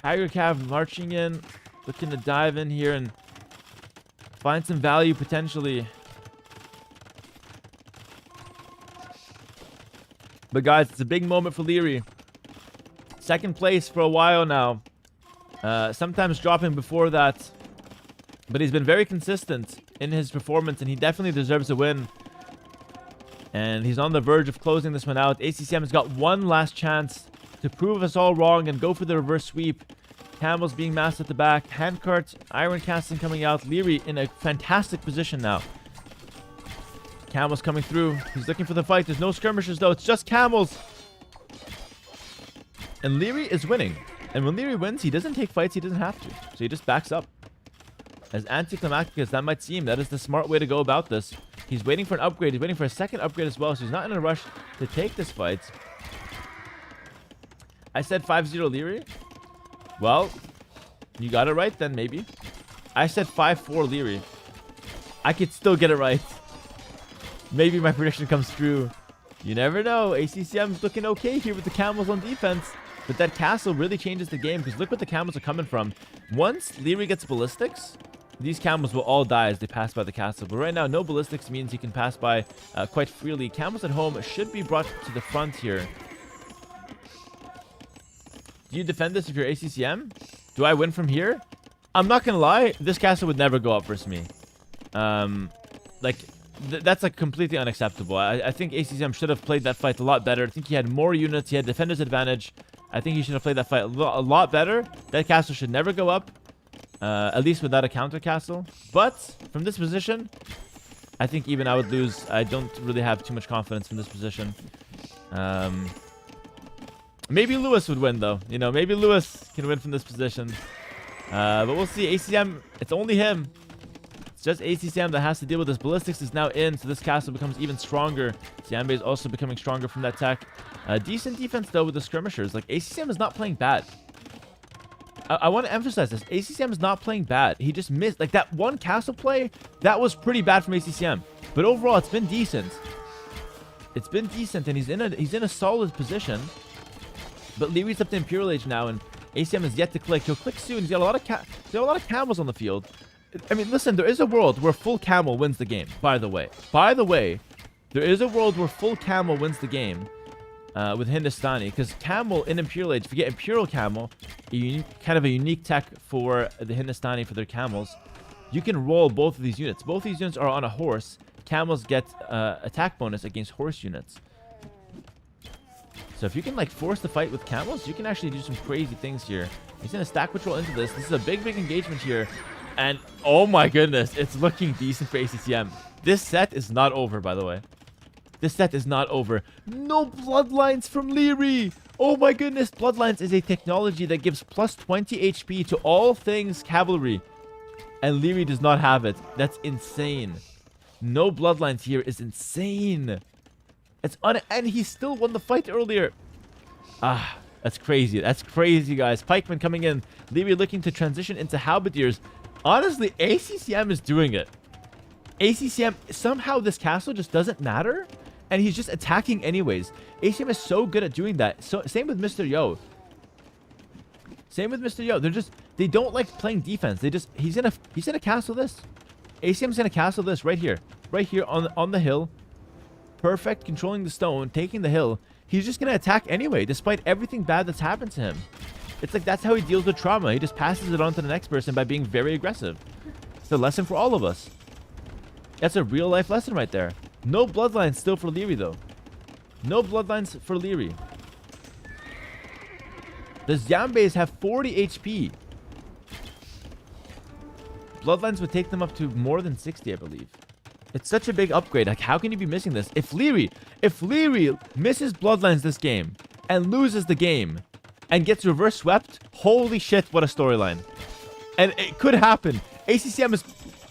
Tiger Cav marching in. Looking to dive in here and find some value potentially. But guys, it's a big moment for Liereyy. Second place for a while now. Sometimes dropping before that. But he's been very consistent in his performance, and he definitely deserves a win. And he's on the verge of closing this one out. ACCM has got one last chance to prove us all wrong and go for the reverse sweep. Camels being massed at the back. Handcart, Iron Casting coming out. Liereyy in a fantastic position now. Camels coming through. He's looking for the fight. There's no skirmishers though. It's just camels. And Liereyy is winning. And when Liereyy wins, he doesn't take fights. He doesn't have to. So he just backs up. As anticlimactic as that might seem, that is the smart way to go about this. He's waiting for an upgrade. He's waiting for a second upgrade as well. So he's not in a rush to take this fight. I said 5-0 Liereyy. Well, you got it right then, maybe. I said 5-4 Liereyy. I could still get it right. Maybe my prediction comes true. You never know. ACCM's looking okay here with the camels on defense. But that castle really changes the game, because look what the camels are coming from. Once Liereyy gets ballistics, these camels will all die as they pass by the castle. But right now, no ballistics means he can pass by quite freely. Camels at home should be brought to the front here. Do you defend this if you're ACCM? Do I win from here? I'm not gonna lie, this castle would never go up versus me. That's like completely unacceptable. I think ACCM should have played that fight a lot better. I think he had more units. He had defender's advantage. I think he should have played that fight a lot better. That castle should never go up. At least without a counter castle. But from this position, I think even I would lose. I don't really have too much confidence in this position. Maybe Lewis would win, though. You know, maybe Lewis can win from this position. But we'll see. ACCM, it's only him. It's just ACCM that has to deal with this. Ballistics is now in, so this castle becomes even stronger. Siambe is also becoming stronger from that tech. Decent defense, though, with the skirmishers. Like, ACCM is not playing bad. I want to emphasize this. ACCM is not playing bad. He just missed. Like, that one castle play, that was pretty bad from ACCM. But overall, it's been decent. It's been decent, and he's in a solid position. But Liereyy's up to Imperial Age now, and ACM is yet to click. He'll click soon. He's got a lot of camels on the field. I mean, listen, there is a world where full camel wins the game, by the way. By the way, there is a world where full camel wins the game with Hindustani. Because camel in Imperial Age, if you get Imperial Camel, kind of a unique tech for the Hindustani for their camels, you can roll both of these units. Both these units are on a horse. Camels get attack bonus against horse units. So if you can like force the fight with camels, you can actually do some crazy things here. He's going to stack patrol into this. This is a big engagement here. And oh my goodness, it's looking decent for ACCM. This set is not over, by the way. This set is not over. No bloodlines from Liereyy. Oh my goodness, bloodlines is a technology that gives plus 20 HP to all things cavalry. And Liereyy does not have it. That's insane. No bloodlines here is insane. And he still won the fight earlier. Ah, that's crazy. That's crazy, guys. Pikemen coming in. Liereyy looking to transition into halberdiers. Honestly, ACCM is doing it. ACCM, somehow this castle just doesn't matter. And he's just attacking anyways. ACCM is so good at doing that. So same with Mr. Yo. Same with Mr. Yo. They don't like playing defense. He's gonna castle this. ACM's gonna castle this right here. Right here on the hill. Perfect, controlling the stone, taking the hill. He's just going to attack anyway, despite everything bad that's happened to him. It's like that's how he deals with trauma. He just passes it on to the next person by being very aggressive. It's a lesson for all of us. That's a real life lesson right there. No bloodlines still for Liereyy, though. No bloodlines for Liereyy. The Zambes have 40 HP. Bloodlines would take them up to more than 60, I believe. It's such a big upgrade. Like, how can you be missing this? If Liereyy misses bloodlines this game and loses the game and gets reverse swept, holy shit, what a storyline. And it could happen. ACCM is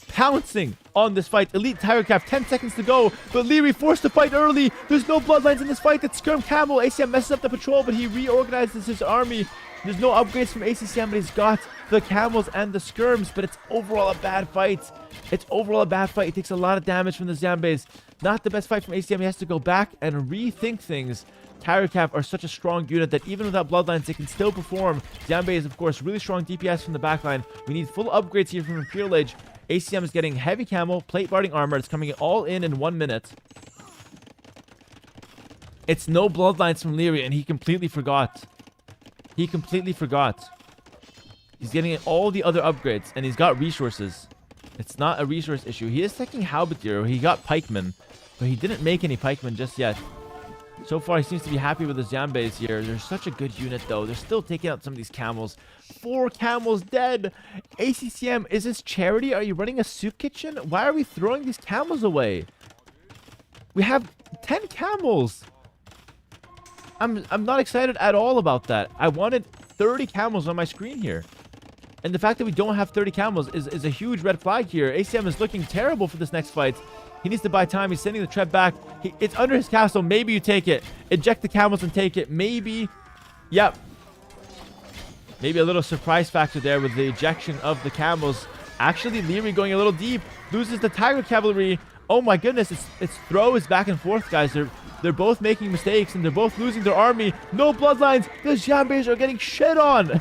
pouncing on this fight. Elite Tiger Craft, 10 seconds to go, but Liereyy forced to fight early. There's no bloodlines in this fight. It's Skirm Camel. ACCM messes up the patrol, but he reorganizes his army. There's no upgrades from ACCM, but he's got the camels and the skirms, but it's overall a bad fight. It's overall a bad fight. It takes a lot of damage from the Zambes. Not the best fight from ACCM. He has to go back and rethink things. Tiger Cav are such a strong unit that even without bloodlines, they can still perform. Zambe is, of course, really strong DPS from the backline. We need full upgrades here from Imperial Age. ACCM is getting heavy camo, plate barding armor. It's coming all in 1 minute. It's no bloodlines from Liereyy, and he completely forgot. He completely forgot. He's getting all the other upgrades, and he's got resources. It's not a resource issue. He is taking Halberdier. He got pikemen, but he didn't make any pikemen just yet. So far, he seems to be happy with the Zambes here. They're such a good unit, though. They're still taking out some of these camels. 4 camels dead. ACCM, is this charity? Are you running a soup kitchen? Why are we throwing these camels away? We have 10 camels. I'm not excited at all about that. I wanted 30 camels on my screen here. And the fact that we don't have 30 camels is a huge red flag here. ACCM is looking terrible for this next fight. He needs to buy time. He's sending the Treb back. It's under his castle. Maybe you take it. Eject the camels and take it. Maybe. Yep. Maybe a little surprise factor there with the ejection of the camels. Actually, Liereyy going a little deep. Loses the Tiger Cavalry. Oh my goodness. Its throw is back and forth, guys. They're both making mistakes, and they're both losing their army. No bloodlines. The Zambes are getting shit on.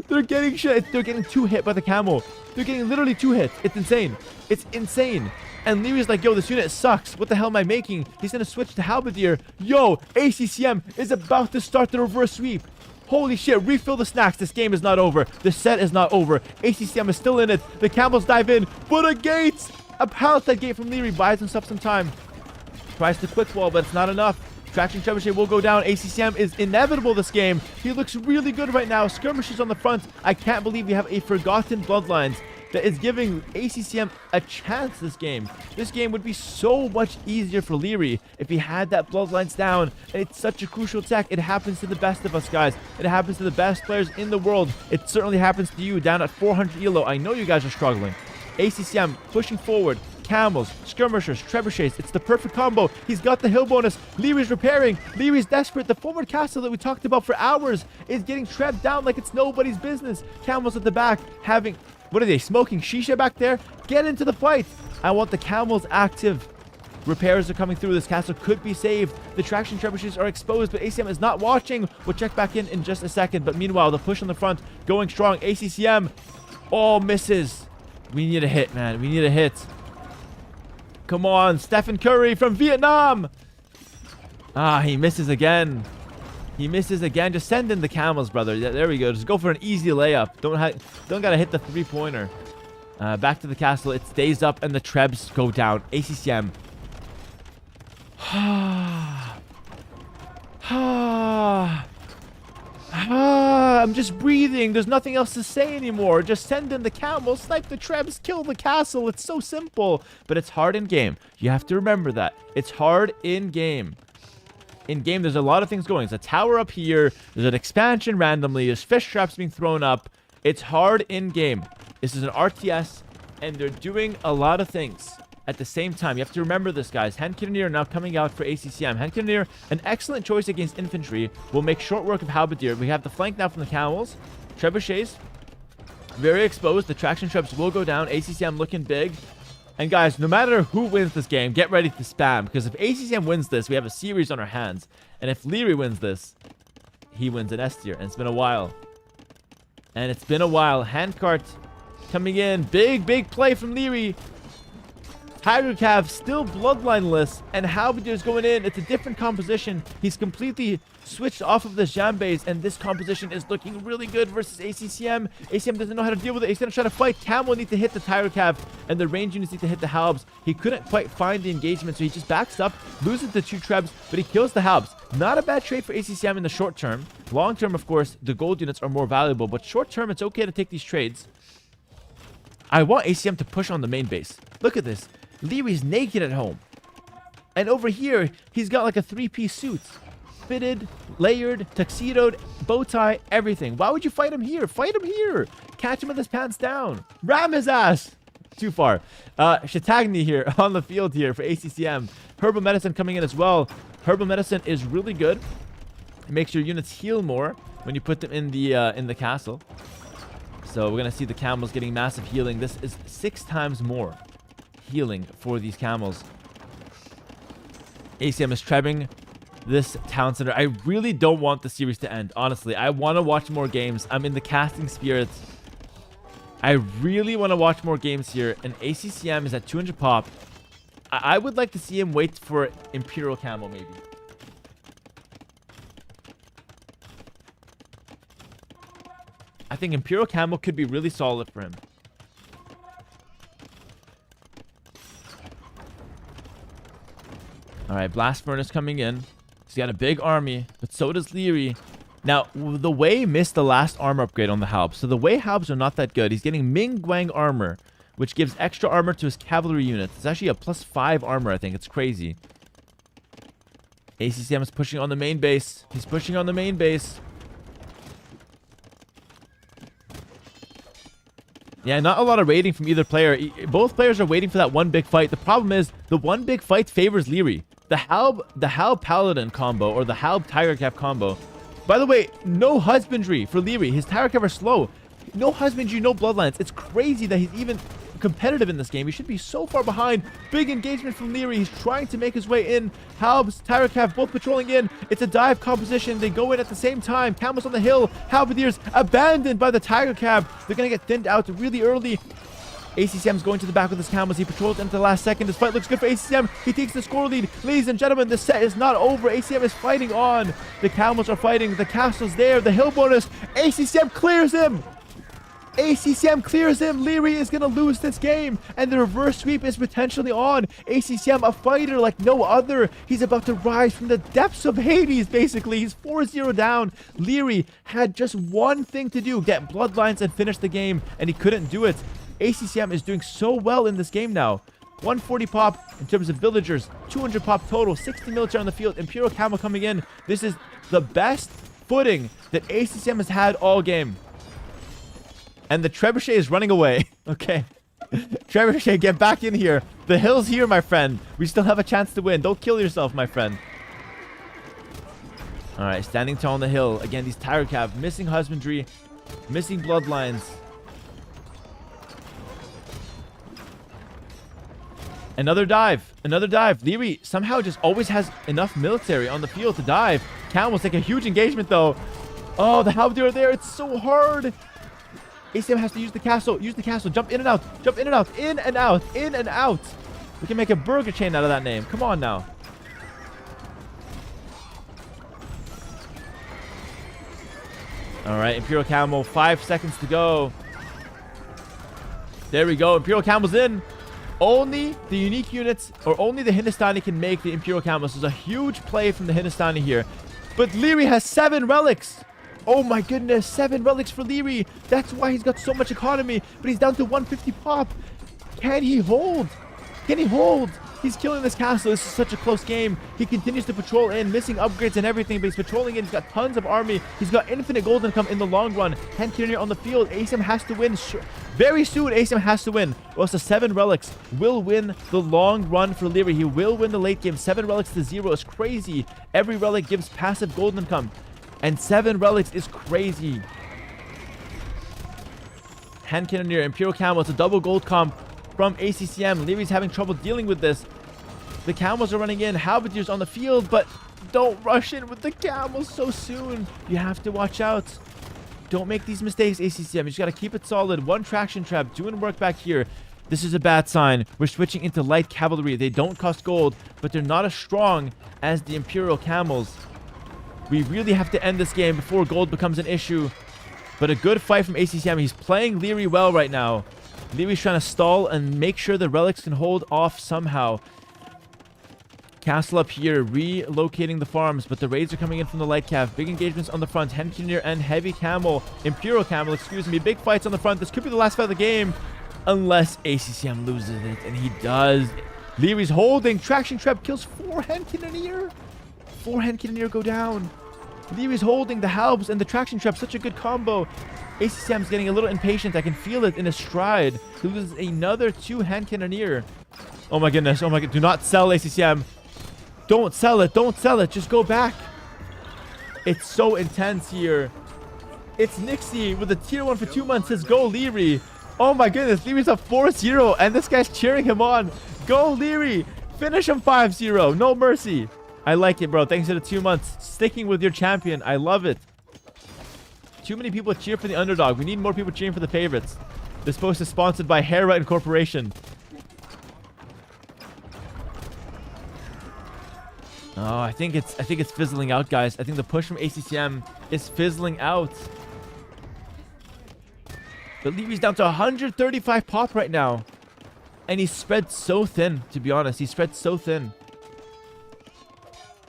They're getting shit. They're getting 2 hit by the camel. They're getting literally 2 hits. It's insane. It's insane. And Leary's like, yo, this unit sucks. What the hell am I making? He's going to switch to Halberdier. Yo, ACCM is about to start the reverse sweep. Holy shit, refill the snacks. This game is not over. The set is not over. ACCM is still in it. The camels dive in. But a gate. A palisade gate from Liereyy buys himself some time. Tries to quick wall, but it's not enough. Traction Trebuchet will go down. ACCM is inevitable this game. He looks really good right now. Skirmishes on the front. I can't believe we have a forgotten bloodlines that is giving ACCM a chance this game. This game would be so much easier for Liereyy if he had that bloodlines down. And it's such a crucial tech. It happens to the best of us, guys. It happens to the best players in the world. It certainly happens to you down at 400 elo. I know you guys are struggling. ACCM pushing forward. Camels, skirmishers, trebuchets. It's the perfect combo. He's got the hill bonus. Leary's repairing. Leary's desperate. The forward castle that we talked about for hours is getting trebbed down like it's nobody's business. Camels at the back having... What are they? Smoking shisha back there? Get into the fight. I want the camels active. Repairs are coming through. This castle could be saved. The traction trebuchets are exposed, but ACCM is not watching. We'll check back in just a second. But meanwhile, the push on the front going strong. ACCM. Oh, misses. We need a hit, man. We need a hit. Come on, Stephen Curry from Vietnam. Ah, he misses again. He misses again. Just send in the camels, brother. There we go. Just go for an easy layup. Don't gotta hit the 3-pointer. Back to the castle. It stays up, and the trebs go down. ACCM. I'm just breathing. There's nothing else to say anymore. Just send in the camels, snipe the trebs, kill the castle. It's so simple. But it's hard in game. You have to remember that. It's hard in game. In game, there's a lot of things going. There's a tower up here. There's an expansion randomly. There's fish traps being thrown up. It's hard in game. This is an RTS, and they're doing a lot of things at the same time. You have to remember this, guys. Hand Cannoneer now coming out for ACCM. Hand Cannoneer, an excellent choice against infantry. Will make short work of Halberdier. We have the flank now from the camels. Trebuchets, very exposed. The traction trebs will go down. ACCM looking big. And guys, no matter who wins this game, get ready to spam. Because if ACCM wins this, we have a series on our hands. And if Liereyy wins this, he wins an S tier. And it's been a while. And it's been a while. Handcart coming in. Big play from Liereyy. Tiger Cav still bloodlineless, and Halberdier's going in. It's a different composition. He's completely switched off of the Zambes, and this composition is looking really good versus ACCM. ACCM doesn't know how to deal with it. He's going to try to fight. Camo needs to hit the Tiger Cav, and the range units need to hit the Halbs. He couldn't quite find the engagement, so he just backs up, loses the 2 trebs, but he kills the Halbs. Not a bad trade for ACCM in the short term. Long term, of course, the gold units are more valuable, but short term, it's okay to take these trades. I want ACCM to push on the main base. Look at this. Leary's naked at home. And over here, he's got like a 3-piece suit. Fitted, layered, tuxedoed, bow tie, everything. Why would you fight him here? Fight him here. Catch him with his pants down. Ram his ass. Too far. Shatagni here on the field here for ACCM. Herbal Medicine coming in as well. Herbal Medicine is really good. It makes your units heal more when you put them in the castle. So we're going to see the camels getting massive healing. This is 6 times more healing for these camels. ACM is trebbing this town center. I really don't want the series to end, honestly. I want to watch more games. I'm in the casting spirits. I really want to watch more games here. And ACCM is at 200 pop. I would like to see him wait for Imperial Camel, maybe. I think Imperial Camel could be really solid for him. Alright, Blast Furnace coming in. He's got a big army, but so does Liereyy. Now, the Wei missed the last armor upgrade on the Halbs, so the Wei Halbs are not that good. He's getting Ming Guang armor, which gives extra armor to his cavalry units. It's actually a +5 armor, I think. It's crazy. ACCM is pushing on the main base. He's pushing on the main base. Yeah, not a lot of raiding from either player. Both players are waiting for that one big fight. The problem is, the one big fight favors Liereyy. The Halb Paladin combo, or the Halb Tiger Cap combo. By the way, no husbandry for Liereyy. His Tiger Cap are slow. No husbandry, no bloodlines. It's crazy that he's even competitive in this game. He should be so far behind. Big engagement from Liereyy. He's trying to make his way in. Halbs, Tiger Cap, both patrolling in. It's a dive composition. They go in at the same time. Camels on the hill. Halberdiers abandoned by the Tiger Cap. They're going to get thinned out really early. ACCM's going to the back with his camels. He patrols into the last second. This fight looks good for ACCM. He takes the score lead. Ladies and gentlemen, the set is not over. ACCM is fighting on. The camels are fighting. The castle's there. The hill bonus. ACCM clears him. ACCM clears him. Liereyy is going to lose this game. And the reverse sweep is potentially on. ACCM, a fighter like no other. He's about to rise from the depths of Hades, basically. He's 4-0 down. Liereyy had just one thing to do. Get bloodlines and finish the game. And he couldn't do it. ACCM is doing so well in this game now. 140 pop in terms of villagers. 200 pop total. 60 military on the field. Imperial Camel coming in. This is the best footing that ACCM has had all game. And the Trebuchet is running away. Okay. Trebuchet, get back in here. The hill's here, my friend. We still have a chance to win. Don't kill yourself, my friend. Alright, standing tall on the hill. Again, these Tiger Cap. Missing husbandry. Missing bloodlines. Another dive. Another dive. Liereyy somehow just always has enough military on the field to dive. Camels take a huge engagement, though. Oh, the Halberdier are there. It's so hard. ACM has to use the castle. Use the castle. Jump in and out. Jump in and out. In and out. In and out. We can make a burger chain out of that name. Come on now. All right, Imperial Camel. 5 seconds to go. There we go. Imperial Camel's in. Only the unique units, or only the Hindustani can make the Imperial Camels. There's a huge play from the Hindustani here. But Liereyy has 7 relics. Oh my goodness, 7 relics for Liereyy. That's why he's got so much economy. But he's down to 150 pop. Can he hold? Can he hold? He's killing this castle. This is such a close game. He continues to patrol in, missing upgrades and everything, but he's patrolling in. He's got tons of army. He's got infinite gold income in the long run. Hand Cannoneer on the field. ACM has to win. Very soon, ACM has to win. Or else the 7 relics will win the long run for Liereyy. He will win the late game. 7 relics to 0 is crazy. Every relic gives passive gold income. And 7 relics is crazy. Hand Cannoneer, Imperial Camel. It's a double gold comp from ACCM. Lierey's having trouble dealing with this. The camels are running in. Halberdiers on the field, but don't rush in with the camels so soon. You have to watch out. Don't make these mistakes, ACCM. You just got to keep it solid. 1 traction trap doing work back here. This is a bad sign. We're switching into light cavalry. They don't cost gold, but they're not as strong as the Imperial Camels. We really have to end this game before gold becomes an issue. But a good fight from ACCM. He's playing Liereyy well right now. Lierey's trying to stall and make sure the relics can hold off somehow. Castle up here, relocating the farms, but the raids are coming in from the light cav. Big engagements on the front. Hand Cannoneer and Heavy Camel. Imperial Camel, excuse me. Big fights on the front. This could be the last fight of the game. Unless ACCM loses it, and he does. Lierey's holding. Traction Trap kills 4 Hand Cannoneer. 4 Hand Cannoneer go down. Lierey's holding the Halbs and the Traction Trap. Such a good combo. ACCM's getting a little impatient. I can feel it in his stride. He loses another 2 Hand Cannoneer. Oh my goodness. Oh my god. Do not sell, ACCM. Don't sell it. Don't sell it. Just go back. It's so intense here. It's Nixie with a tier 1 for 2 months. Says, go Liereyy. Oh my goodness. Lierey's up 4-0. And this guy's cheering him on. Go Liereyy. Finish him 5-0. No mercy. I like it, bro. Thanks for the 2 months. Sticking with your champion. I love it. Too many people cheer for the underdog. We need more people cheering for the favorites. This post is sponsored by Hera Incorporation. Oh, I think it's fizzling out, guys. I think the push from ACCM is fizzling out. But Lierey's down to 135 pop right now. And he's spread so thin, to be honest. He's spread so thin.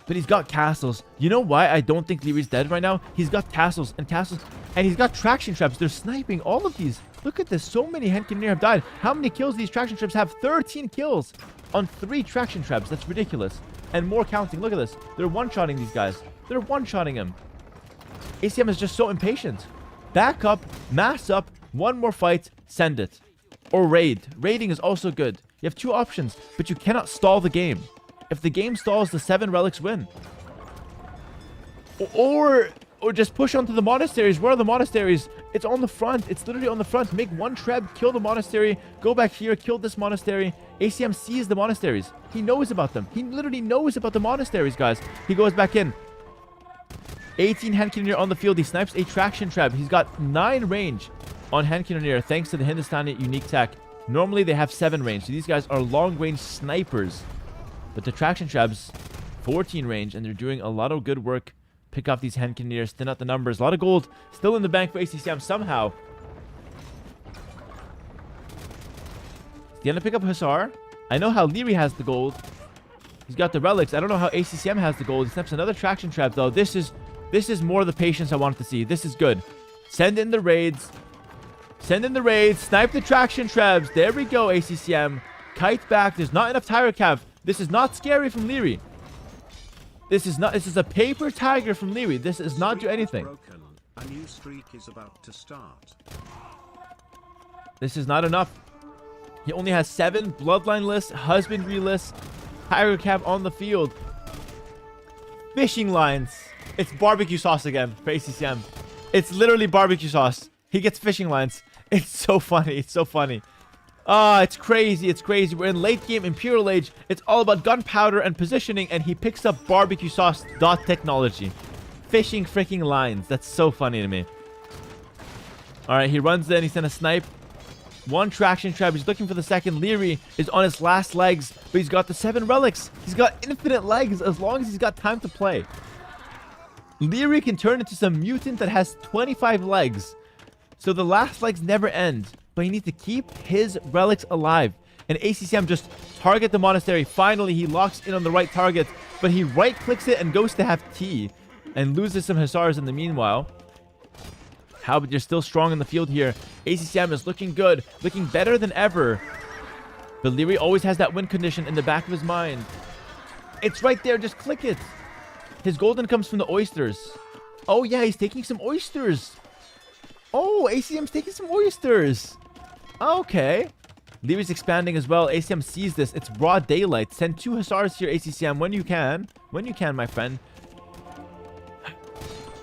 But he's got castles. You know why I don't think Lierey's dead right now? He's got castles and castles. And he's got traction traps. They're sniping all of these. Look at this. So many Henkinir have died. How many kills these traction traps have? 13 kills on 3 traction traps. That's ridiculous. And more counting. Look at this. They're one-shotting these guys. They're one-shotting him. ACM is just so impatient. Back up. Mass up. One more fight. Send it. Or raid. Raiding is also good. You have 2 options. But you cannot stall the game. If the game stalls, the 7 relics win. Or just push onto the monasteries. Where are the monasteries? It's on the front. It's literally on the front. Make one treb, kill the monastery, go back here, kill this monastery. ACM sees the monasteries. He knows about them. He literally knows about the monasteries, guys. He goes back in. 18 Henkinir on the field. He snipes a traction trap. He's got 9 range on Henkinir thanks to the Hindustani unique tech. Normally they have 7 range. So these guys are long range snipers. But the traction traps, 14 range, and they're doing a lot of good work. Pick off these Henkinirs, thin out the numbers. A lot of gold still in the bank for ACCM somehow. He's gonna pick up Hussar. I know how Liereyy has the gold. He's got the relics. I don't know how ACCM has the gold. He snaps another traction trap, though. This is more the patience I wanted to see. This is good. Send in the raids. Send in the raids. Snipe the traction traps. There we go, ACCM. Kite back. There's not enough Tiger Cav. This is not scary from Liereyy. This is a paper tiger from Liereyy. This does not do anything. A new streak is about to start. This is not enough. He only has 7 bloodline lists, husbandry lists, Tiger Cav on the field. Fishing lines. It's barbecue sauce again for ACCM. It's literally barbecue sauce. He gets fishing lines. It's so funny. It's so funny. Ah, it's crazy. It's crazy. We're in late game Imperial Age. It's all about gunpowder and positioning, and he picks up barbecue sauce dot technology. Fishing freaking lines. That's so funny to me. All right, he runs in. He's gonna snipe. 1 traction trap. He's looking for the second. Liereyy is on his last legs, but he's got the 7 relics. He's got infinite legs as long as he's got time to play. Liereyy can turn into some mutant that has 25 legs. So the last legs never end. But he needs to keep his relics alive. And ACCM just target the monastery. Finally, he locks in on the right target. But he right-clicks it and goes to have tea. And loses some Hussars in the meanwhile. But you're still strong in the field here. ACCM is looking good. Looking better than ever. But Liereyy always has that win condition in the back of his mind. It's right there. Just click it. His golden comes from the oysters. Oh, yeah. He's taking some oysters. Oh, ACM's taking some oysters. Okay. Lierey's expanding as well. ACM sees this. It's broad daylight. Send 2 Hussars here, ACCM, when you can. When you can, my friend.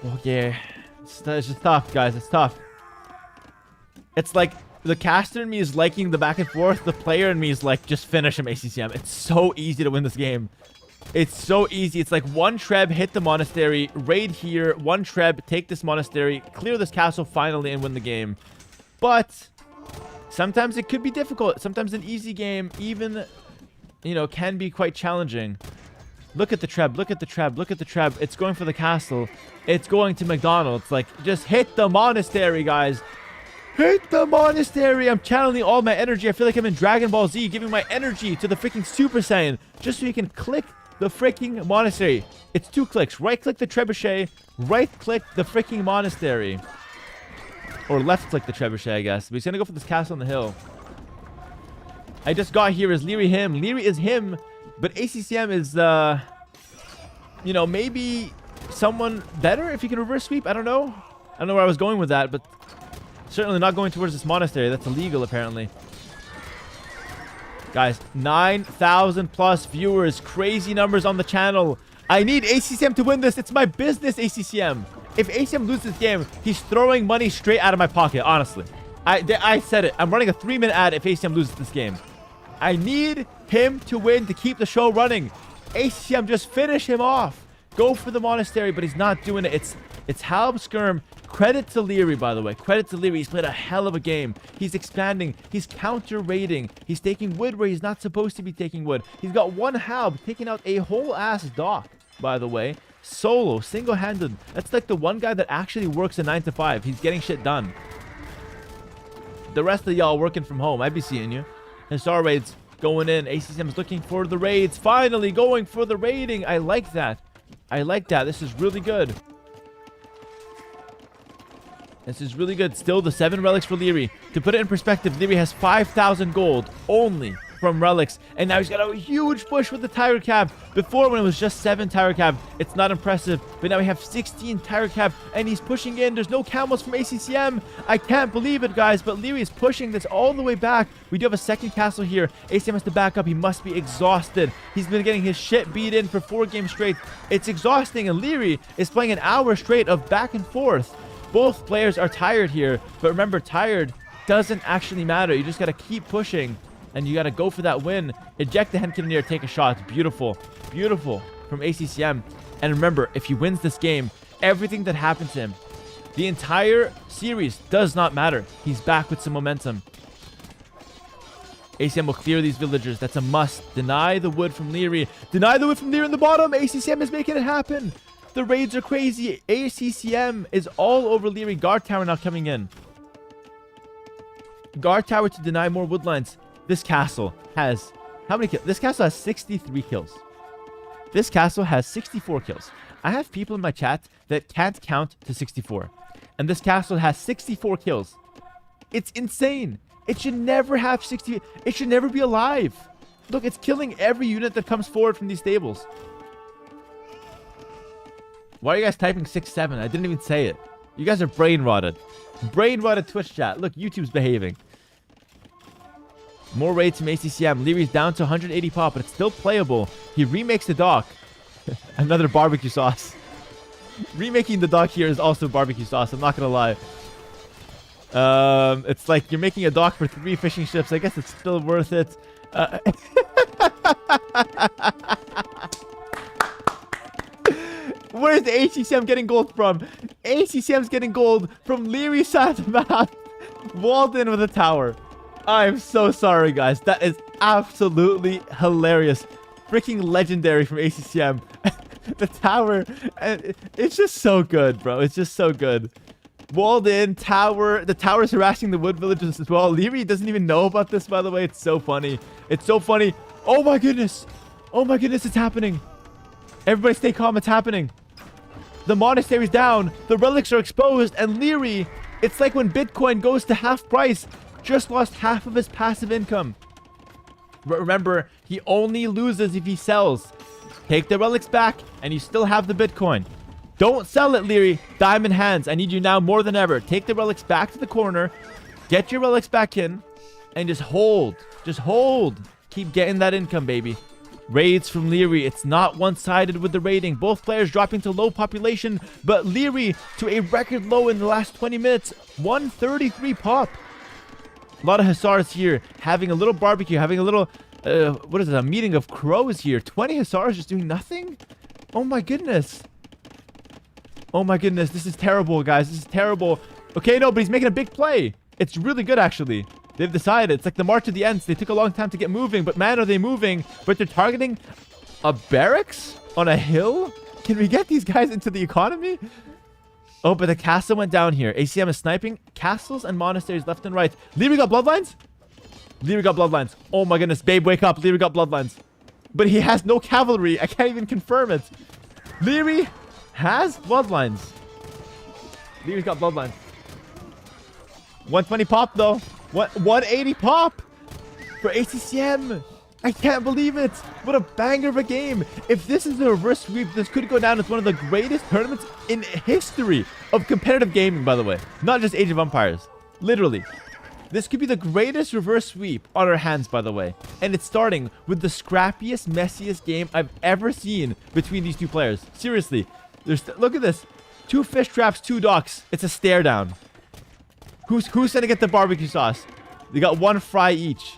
Okay. It's just tough, guys. It's tough. It's like the caster in me is liking the back and forth. The player in me is like, just finish him, ACCM. It's so easy to win this game. It's so easy. It's like 1 treb, hit the monastery, raid here, 1 treb, take this monastery, clear this castle finally, and win the game. But sometimes it could be difficult. Sometimes an easy game even, can be quite challenging. Look at the treb. Look at the treb. Look at the treb. It's going for the castle. It's going to McDonald's. Like, just hit the monastery, guys. Hit the monastery. I'm channeling all my energy. I feel like I'm in Dragon Ball Z, giving my energy to the freaking Super Saiyan just so you can click the freaking monastery. It's 2 clicks. Right-click the trebuchet. Right-click the freaking monastery. Or left-click the trebuchet, I guess. But he's going to go for this castle on the hill. I just got here. Is Liereyy him? Liereyy is him. But ACCM is, maybe someone better if he can reverse sweep. I don't know. I don't know where I was going with that, but certainly not going towards this monastery. That's illegal, apparently. Guys, 9,000 plus viewers. Crazy numbers on the channel. I need ACCM to win this. It's my business, ACCM. If ACCM loses this game, he's throwing money straight out of my pocket, honestly. I said it. I'm running a 3-minute ad if ACCM loses this game. I need him to win to keep the show running. ACCM, just finish him off. Go for the monastery, but he's not doing it. It's Halb Skirm. Credit to Liereyy, by the way. Credit to Liereyy. He's played a hell of a game. He's expanding. He's counter-raiding. He's taking wood where he's not supposed to be taking wood. He's got one Halb taking out a whole-ass dock, by the way. Solo, single-handed. That's like the one guy that actually works a 9 to 5. He's getting shit done. The rest of y'all working from home. I'd be seeing you. And Star Raids going in. ACCM's looking for the raids. Finally going for the raiding. I like that. I like that. This is really good. This is really good. Still the 7 relics for Liereyy. To put it in perspective, Liereyy has 5,000 gold only from relics. And now he's got a huge push with the Tiger Cab. Before, when it was just 7 Tiger Cab, it's not impressive. But now we have 16 Tiger Cab, and he's pushing in. There's no camels from ACCM. I can't believe it, guys. But Liereyy is pushing this all the way back. We do have a second castle here. ACCM has to back up. He must be exhausted. He's been getting his shit beat in for 4 games straight. It's exhausting, and Liereyy is playing an hour straight of back and forth. Both players are tired here, but remember, tired doesn't actually matter. You just got to keep pushing, and you got to go for that win. Eject the Hen Cannoneer, take a shot. Beautiful. Beautiful from ACCM. And remember, if he wins this game, everything that happens to him, the entire series does not matter. He's back with some momentum. ACCM will clear these villagers. That's a must. Deny the wood from Liereyy. Deny the wood from Liereyy in the bottom. ACCM is making it happen. The raids are crazy. ACCM is all over Liereyy. Guard tower now coming in. Guard tower to deny more woodlines. This castle has... How many kills? This castle has 63 kills. This castle has 64 kills. I have people in my chat that can't count to 64. And this castle has 64 kills. It's insane. It should never have 60... It should never be alive. Look, it's killing every unit that comes forward from these stables. Why are you guys typing 6-7? I didn't even say it. You guys are brain rotted. Brain rotted Twitch chat. Look, YouTube's behaving. More raids from ACCM. Lierey's down to 180 pop, but it's still playable. He remakes the dock. Another barbecue sauce. Remaking the dock here is also barbecue sauce. I'm not gonna lie. It's like you're making a dock for 3 fishing ships. I guess it's still worth it. Where's the ACCM getting gold from? ACCM's getting gold from Lierey's side of the map. Walled in with a tower. I'm so sorry, guys. That is absolutely hilarious. Freaking legendary from ACCM. The tower. It's just so good, bro. It's just so good. Walled in, tower. The tower is harassing the wood villagers as well. Liereyy doesn't even know about this, by the way. It's so funny. It's so funny. Oh my goodness. Oh my goodness, it's happening. Everybody stay calm. It's happening. The monastery's down. The relics are exposed. And Liereyy, it's like when Bitcoin goes to half price. Just lost half of his passive income. But remember, he only loses if he sells. Take the relics back, and you still have the Bitcoin. Don't sell it, Liereyy. Diamond hands. I need you now more than ever. Take the relics back to the corner. Get your relics back in. And just hold. Just hold. Keep getting that income, baby. Raids from Liereyy. It's not one-sided with the raiding. Both players dropping to low population, but Liereyy to a record low in the last 20 minutes. 133 pop. A lot of hussars here. Having a little barbecue. Having a little... what is it? A meeting of crows here. 20 hussars just doing nothing? Oh my goodness. Oh my goodness. This is terrible, guys. This is terrible. Okay, no, but he's making a big play. It's really good, actually. They've decided. It's like the March of the Ents. They took a long time to get moving, but man, are they moving. But they're targeting a barracks on a hill? Can we get these guys into the economy? Oh, but the castle went down here. ACCM is sniping castles and monasteries left and right. Liereyy got bloodlines? Liereyy got bloodlines. Oh my goodness. Babe, wake up. Liereyy got bloodlines. But he has no cavalry. I can't even confirm it. Liereyy has bloodlines. Lierey's got bloodlines. 120 pop, though. What? 180 pop for ACCM. I can't believe it. What a banger of a game. If this is a reverse sweep, this could go down as one of the greatest tournaments in history of competitive gaming, by the way. Not just Age of Empires. Literally. This could be the greatest reverse sweep on our hands, by the way. And it's starting with the scrappiest, messiest game I've ever seen between these two players. Seriously. Look at this. 2 fish traps, 2 ducks. It's a stare down. Who's gonna get the barbecue sauce? They got 1 fry each.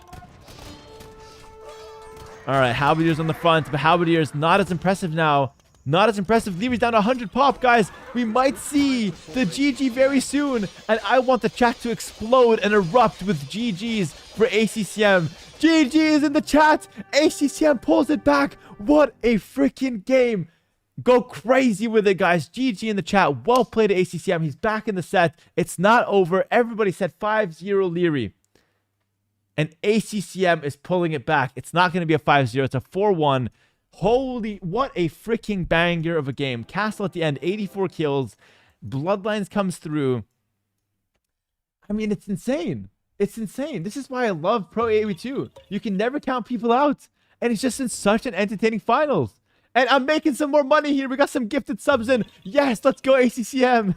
All right, Halberdiers on the front, but Halberdiers not as impressive now. Not as impressive. Lierey's down to 100 pop, guys. We might see the GG very soon. And I want the chat to explode and erupt with GGs for ACCM. GG is in the chat. ACCM pulls it back. What a freaking game. Go crazy with it, guys. GG in the chat. Well played, ACCM. He's back in the set. It's not over. Everybody said 5-0 Liereyy. And ACCM is pulling it back. It's not going to be a 5-0. It's a 4-1. Holy, what a freaking banger of a game. Castle at the end, 84 kills. Bloodlines comes through. I mean, it's insane. It's insane. This is why I love Pro AoE2. You can never count people out. And it's just in such an entertaining finals. And I'm making some more money here. We got some gifted subs in. Yes, let's go ACCM.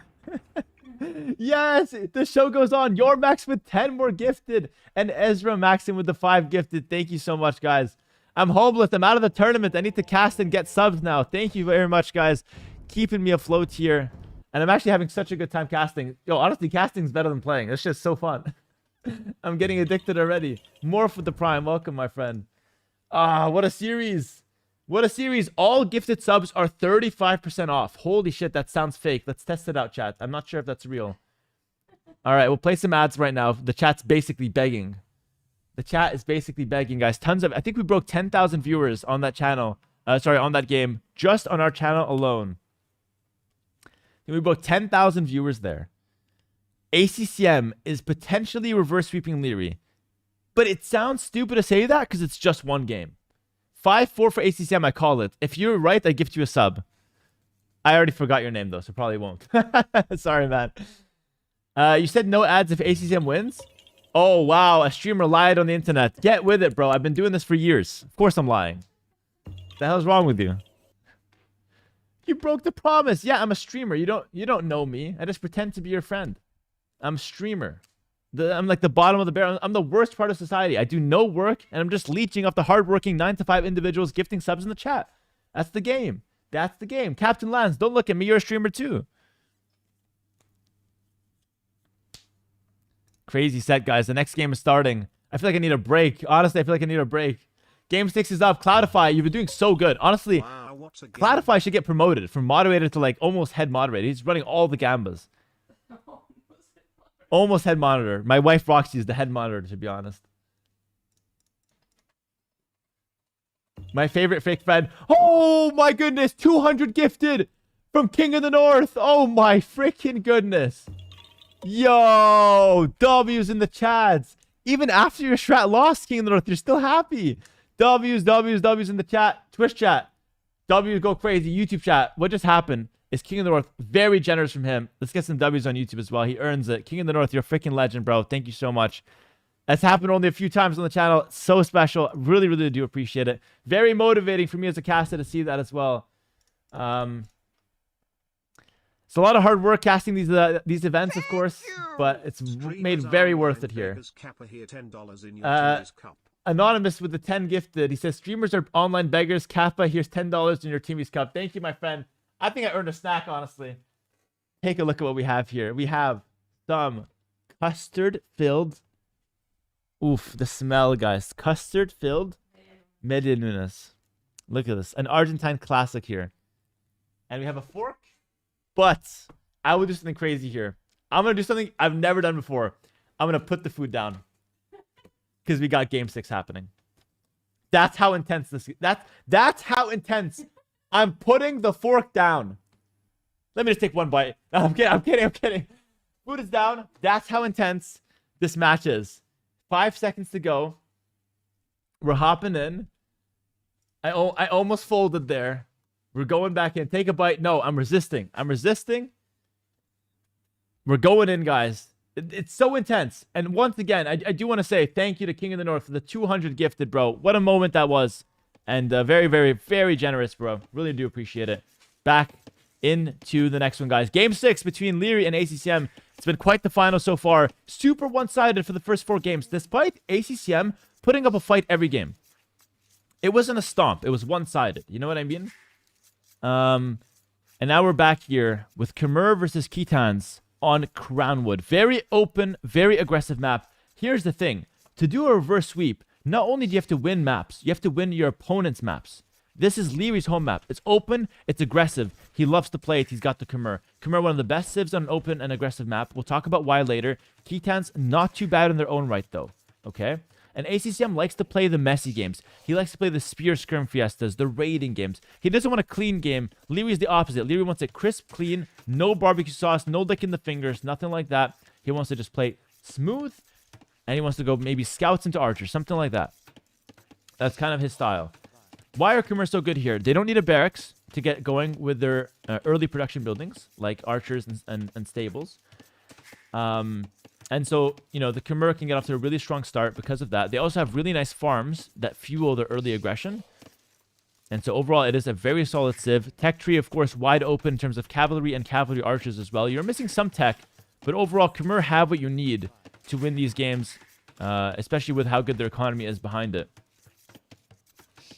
Yes, the show goes on. Your Max with 10 more gifted. And Ezra maxing with the 5 gifted. Thank you so much, guys. I'm homeless. I'm out of the tournament. I need to cast and get subs now. Thank you very much, guys. Keeping me afloat here. And I'm actually having such a good time casting. Yo, honestly, casting is better than playing. It's just so fun. I'm getting addicted already. Morph with the Prime. Welcome, my friend. Ah, what a series. What a series. All gifted subs are 35% off. Holy shit, that sounds fake. Let's test it out, chat. I'm not sure if that's real. All right, we'll play some ads right now. The chat's basically begging. The chat is basically begging, guys. Tons of... I think we broke 10,000 viewers on that channel. Sorry, on that game. Just on our channel alone. We broke 10,000 viewers there. ACCM is potentially reverse sweeping Liereyy. But it sounds stupid to say that because it's just one game. 5-4 for ACCM, I call it. If you're right, I gift you a sub. I already forgot your name, though, so probably won't. Sorry, man. You said no ads if ACCM wins? Oh, wow. A streamer lied on the internet. Get with it, bro. I've been doing this for years. Of course I'm lying. What the hell's wrong with you? You broke the promise. Yeah, I'm a streamer. You don't know me. I just pretend to be your friend. I'm a streamer. I'm like the bottom of the barrel. I'm the worst part of society. I do no work, and I'm just leeching off the hardworking 9-to-5 individuals gifting subs in the chat. That's the game. That's the game. Captain Lance, don't look at me. You're a streamer too. Crazy set, guys. The next game is starting. I feel like I need a break. Honestly, I feel like I need a break. Game 6 is up. Cloudify, you've been doing so good. Honestly, wow, Cloudify should get promoted from moderator to like almost head moderator. He's running all the gambas. Almost head monitor. My wife Roxy is the head monitor, to be honest. My favorite fake friend. Oh my goodness. 200 gifted from King of the North. Oh my freaking goodness. Yo, W's in the chats. Even after your strat lost, King of the North, you're still happy. W's in the chat. Twitch chat. W's go crazy. YouTube chat. What just happened is King of the North, very generous from him. Let's get some W's on YouTube as well. He earns it. King of the North, you're a freaking legend, bro. Thank you so much. That's happened only a few times on the channel. So special. Really, really do appreciate it. Very motivating for me as a caster to see that as well. It's a lot of hard work casting these events, of course, but it's made very worth it here. Anonymous with the 10 gifted. He says, streamers are online beggars. Kappa, here's $10 in your Teamies Cup. Thank you, my friend. I think I earned a snack, honestly. Take a look at what we have here. We have some custard-filled... Oof, the smell, guys. Custard-filled medialunas. Look at this. An Argentine classic here. And we have a fork. But I will do something crazy here. I'm going to do something I've never done before. I'm going to put the food down. Because we got game 6 happening. That's how intense this is. That's how intense. I'm putting the fork down. Let me just take one bite. No, I'm kidding. Food is down. That's how intense this match is. 5 seconds to go. We're hopping in. I almost folded there. We're going back in. Take a bite. No, I'm resisting. We're going in, guys. It's so intense. And once again, I do want to say thank you to King of the North for the 200 gifted, bro. What a moment that was. And very, very, very generous, bro. Really do appreciate it. Back into the next one, guys. Game 6 between Liereyy and ACCM. It's been quite the final so far. Super one-sided for the first 4 games, despite ACCM putting up a fight every game. It wasn't a stomp. It was one-sided. You know what I mean? And And now we're back here with Khmer versus Khitans on Crownwood. Very open, very aggressive map. Here's the thing. To do a reverse sweep, not only do you have to win maps, you have to win your opponent's maps. This is Lierey's home map. It's open, it's aggressive. He loves to play it. He's got the Khmer. Khmer, one of the best civs on an open and aggressive map. We'll talk about why later. Khitans, not too bad in their own right, though. Okay? And ACCM likes to play the messy games. He likes to play the spear skirm fiestas, the raiding games. He doesn't want a clean game. Lierey's the opposite. Liereyy wants it crisp, clean, no barbecue sauce, no licking the fingers, nothing like that. He wants to just play smooth, and he wants to go maybe scouts into archers, something like that. That's kind of his style. Why are Khmer so good here? They don't need a barracks to get going with their early production buildings, like archers and stables. And so, you know, the Khmer can get off to a really strong start because of that. They also have really nice farms that fuel their early aggression. And so overall, it is a very solid civ. Tech tree, of course, wide open in terms of cavalry and cavalry archers as well. You're missing some tech, but overall, Khmer have what you need to win these games, especially with how good their economy is behind it.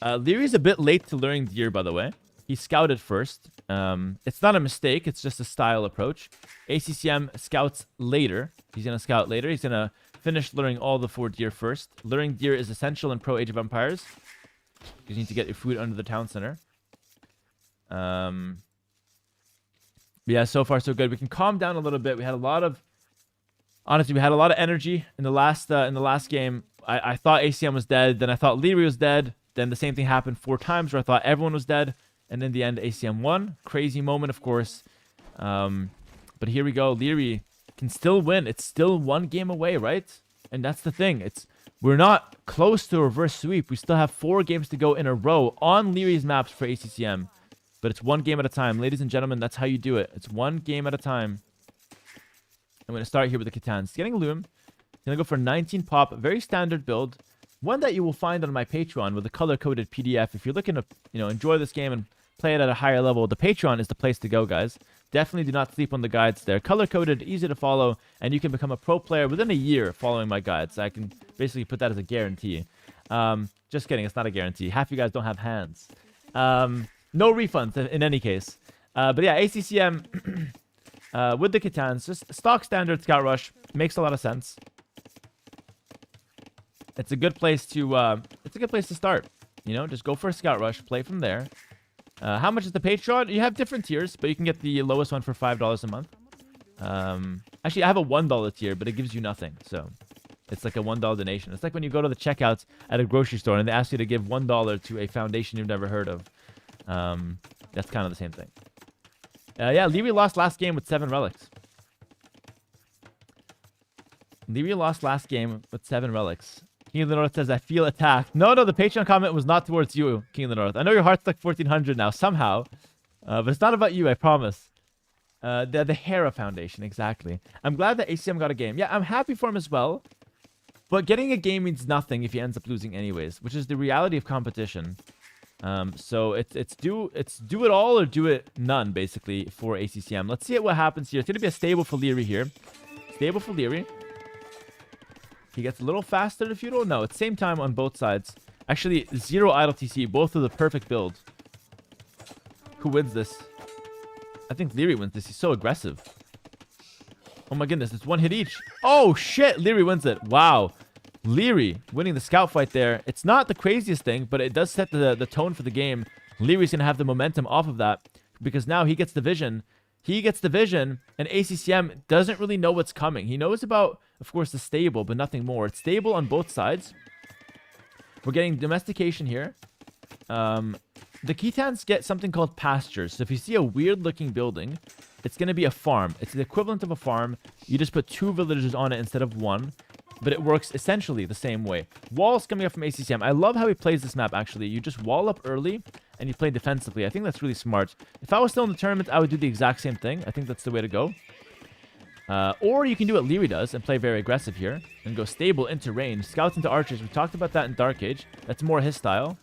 Lierey's a bit late to learning Deer, by the way. He scouted first. It's not a mistake. It's just a style approach. ACCM scouts later. He's going to scout later. He's going to finish learning all the 4 Deer first. Learning Deer is essential in Pro Age of Empires. You need to get your food under the town center. Yeah, so far so good. We can calm down a little bit. We had a lot of... Honestly, we had a lot of energy in the last game. I thought ACM was dead. Then I thought Liereyy was dead. Then the same thing happened 4 times where I thought everyone was dead. And in the end, ACM won. Crazy moment, of course. But here we go. Liereyy can still win. It's still 1 game away, right? And that's the thing. We're not close to a reverse sweep. We still have 4 games to go in a row on Lierey's maps for ACCM. But it's 1 game at a time. Ladies and gentlemen, that's how you do it. It's 1 game at a time. I'm going to start here with the Khitans. Getting Loom. Going to go for 19 pop. Very standard build. One that you will find on my Patreon with a color-coded PDF. If you're looking to, enjoy this game and play it at a higher level, the Patreon is the place to go, guys. Definitely do not sleep on the guides there. Color-coded, easy to follow, and you can become a pro player within a year following my guides. I can basically put that as a guarantee. Just kidding, it's not a guarantee. Half you guys don't have hands. No refunds in any case. But yeah, ACCM with the Khitans, just stock standard Scout Rush. Makes a lot of sense. It's a good place to start. Just go for a Scout Rush, play from there. How much is the Patreon? You have different tiers, but you can get the lowest one for $5 a month. Actually, I have a $1 tier, but it gives you nothing. So it's like a $1 donation. It's like when you go to the checkouts at a grocery store and they ask you to give $1 to a foundation you've never heard of. That's kind of the same thing. Yeah, Liereyy lost last game with 7 relics. Liereyy lost last game with 7 relics. King of the North says, I feel attacked. No, the Patreon comment was not towards you, King of the North. I know your heart's like 1400 now, somehow. But it's not about you, I promise. The Hera Foundation, exactly. I'm glad that ACM got a game. Yeah, I'm happy for him as well. But getting a game means nothing if he ends up losing anyways, which is the reality of competition. So it's do it all or do it none, basically, for ACCM. Let's see what happens here. It's going to be a stable for Liereyy here. Stable for Liereyy. He gets a little faster to feudal. No, it's same time on both sides. Actually, 0 idle TC. Both of the perfect build. Who wins this? I think Liereyy wins this. He's so aggressive. Oh my goodness, it's 1 hit each. Oh shit, Liereyy wins it. Wow. Liereyy winning the scout fight there. It's not the craziest thing, but it does set the tone for the game. Lierey's going to have the momentum off of that because now he gets the vision. He gets the vision, and ACCM doesn't really know what's coming. He knows about, of course, the stable, but nothing more. It's stable on both sides. We're getting domestication here. The Khitans get something called pastures. So if you see a weird-looking building, it's going to be a farm. It's the equivalent of a farm. You just put 2 villagers on it instead of 1. But it works essentially the same way. Walls coming up from ACCM. I love how he plays this map, actually. You just wall up early, and you play defensively. I think that's really smart. If I was still in the tournament, I would do the exact same thing. I think that's the way to go. Or you can do what Liereyy does and play very aggressive here. And go stable into range. Scouts into archers. We talked about that in Dark Age. That's more his style.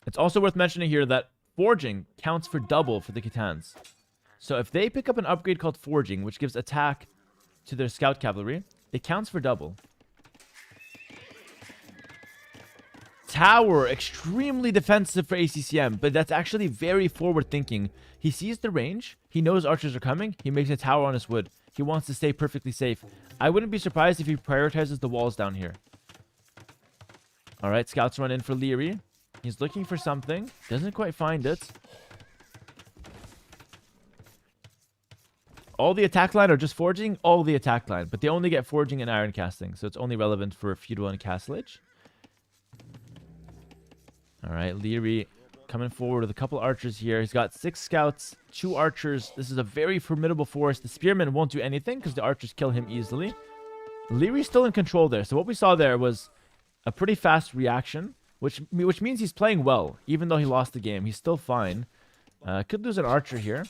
It's also worth mentioning here that forging counts for double for the Khitans. So if they pick up an upgrade called forging, which gives attack to their scout cavalry, It counts for double. Tower, extremely defensive for ACCM, but that's actually very forward thinking. He sees the range. He knows archers are coming. He makes a tower on his wood. He wants to stay perfectly safe. I wouldn't be surprised if he prioritizes the walls down here. All right, scouts run in for Liereyy. He's looking for something. Doesn't quite find it. All the attack line are just forging. All the attack line. But they only get forging and iron casting. So it's only relevant for feudal and castlage. All right, Liereyy coming forward with a couple archers here. He's got 6 scouts, 2 archers. This is a very formidable force. The spearmen won't do anything because the archers kill him easily. Lierey's still in control there. So what we saw there was a pretty fast reaction, which means he's playing well. Even though he lost the game, he's still fine. Could lose an archer here.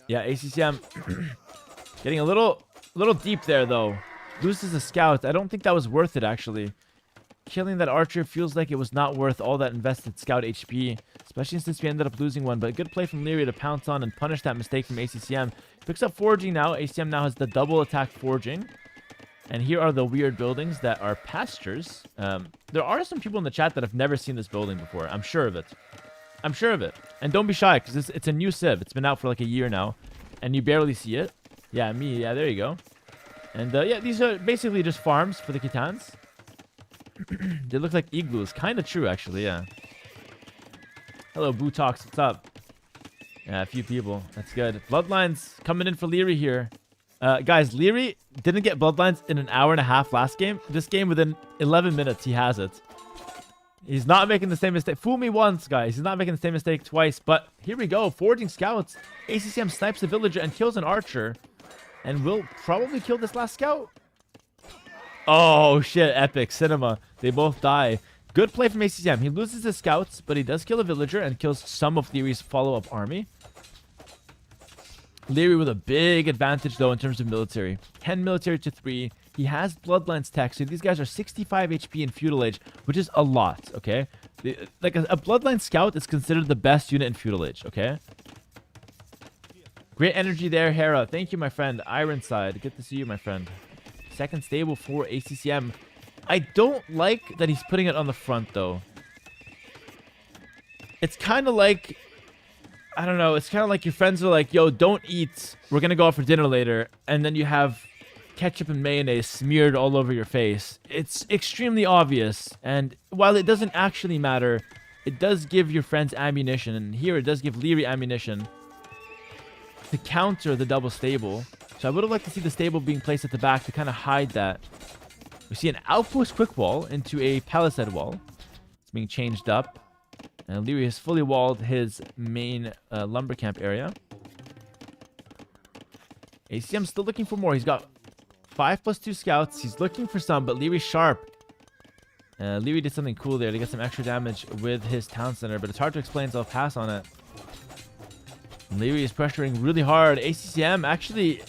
Yeah, ACCM getting a little deep there, though. Loses a scout. I don't think that was worth it, actually. Killing that archer feels like it was not worth all that invested scout HP, especially since we ended up losing one. But good play from Liereyy to pounce on and punish that mistake from ACCM. Picks up forging now. ACCM now has the double attack forging. And here are the weird buildings that are pastures. There are some people in the chat that have never seen this building before. I'm sure of it. I'm sure of it. And don't be shy, because it's a new civ. It's been out for like a year now. And you barely see it. Yeah, me. Yeah, there you go. And yeah, these are basically just farms for the Khitans. They look like igloos. Kind of true, actually, yeah. Hello, Bootox. What's up? Yeah, a few people. That's good. Bloodlines coming in for Liereyy here. Guys, Liereyy didn't get Bloodlines in an hour and a half last game. This game, within 11 minutes, he has it. He's not making the same mistake. Fool me once, guys. He's not making the same mistake twice. But here we go. Forging scouts. ACCM snipes the villager and kills an archer. And will probably kill this last scout. Oh, shit. Epic. Cinema. They both die. Good play from ACCM. He loses his scouts, but he does kill a villager and kills some of Lierey's follow-up army. Liereyy with a big advantage, though, in terms of military. 10 military to 3. He has Bloodlines tech, so these guys are 65 HP in Feudal Age, which is a lot, okay? Like, a Bloodline Scout is considered the best unit in Feudal Age, okay? Great energy there, Hera. Thank you, my friend. Ironside. Good to see you, my friend. Second stable for ACCM. I don't like that he's putting it on the front, though. It's kind of like... I don't know. It's kind of like your friends are like, yo, don't eat. We're going to go out for dinner later. And then you have ketchup and mayonnaise smeared all over your face. It's extremely obvious. And while it doesn't actually matter, it does give your friends ammunition. And here it does give Liereyy ammunition to counter the double stable. So I would have liked to see the stable being placed at the back to kind of hide that. We see an outpost quick wall into a palisade wall. It's being changed up. And Liereyy has fully walled his main lumber camp area. ACM's still looking for more. He's got 5+2 scouts. He's looking for some, but Lierey's sharp. Liereyy did something cool there to get some extra damage with his town center, but it's hard to explain, so I'll pass on it. Liereyy is pressuring really hard. ACCM, actually,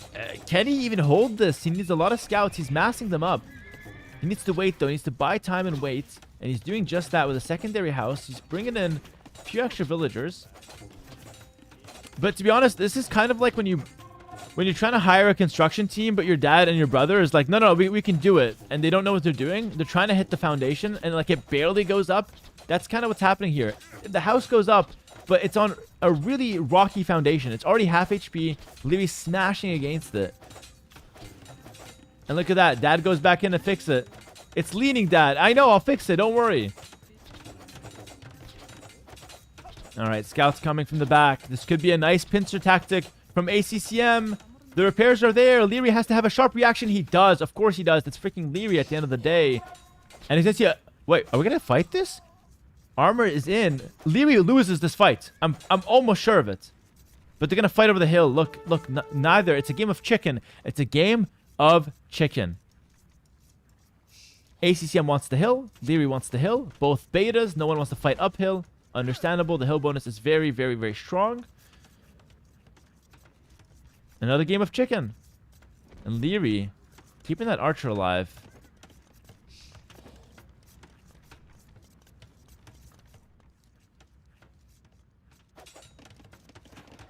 can he even hold this? He needs a lot of scouts. He's massing them up. He needs to wait, though. He needs to buy time and wait. And he's doing just that with a secondary house. He's bringing in a few extra villagers. But to be honest, this is kind of like when you're trying to hire a construction team, but your dad and your brother is like, no, we can do it. And they don't know what they're doing. They're trying to hit the foundation, and like it barely goes up. That's kind of what's happening here. The house goes up, but it's on a really rocky foundation. It's already half HP. Lierey's smashing against it. And look at that. Dad goes back in to fix it. It's leaning, Dad. I know. I'll fix it. Don't worry. All right. Scouts coming from the back. This could be a nice pincer tactic from ACCM. The repairs are there. Liereyy has to have a sharp reaction. He does. Of course he does. That's freaking Liereyy at the end of the day. And he's going to see wait, are we going to fight this? Armor is in. Liereyy loses this fight. I'm almost sure of it. But they're going to fight over the hill. Look, neither. It's a game of chicken. It's a game of chicken. ACCM wants the hill. Liereyy wants the hill. Both betas. No one wants to fight uphill. Understandable. The hill bonus is very, very, very strong. Another game of chicken. And Liereyy keeping that archer alive.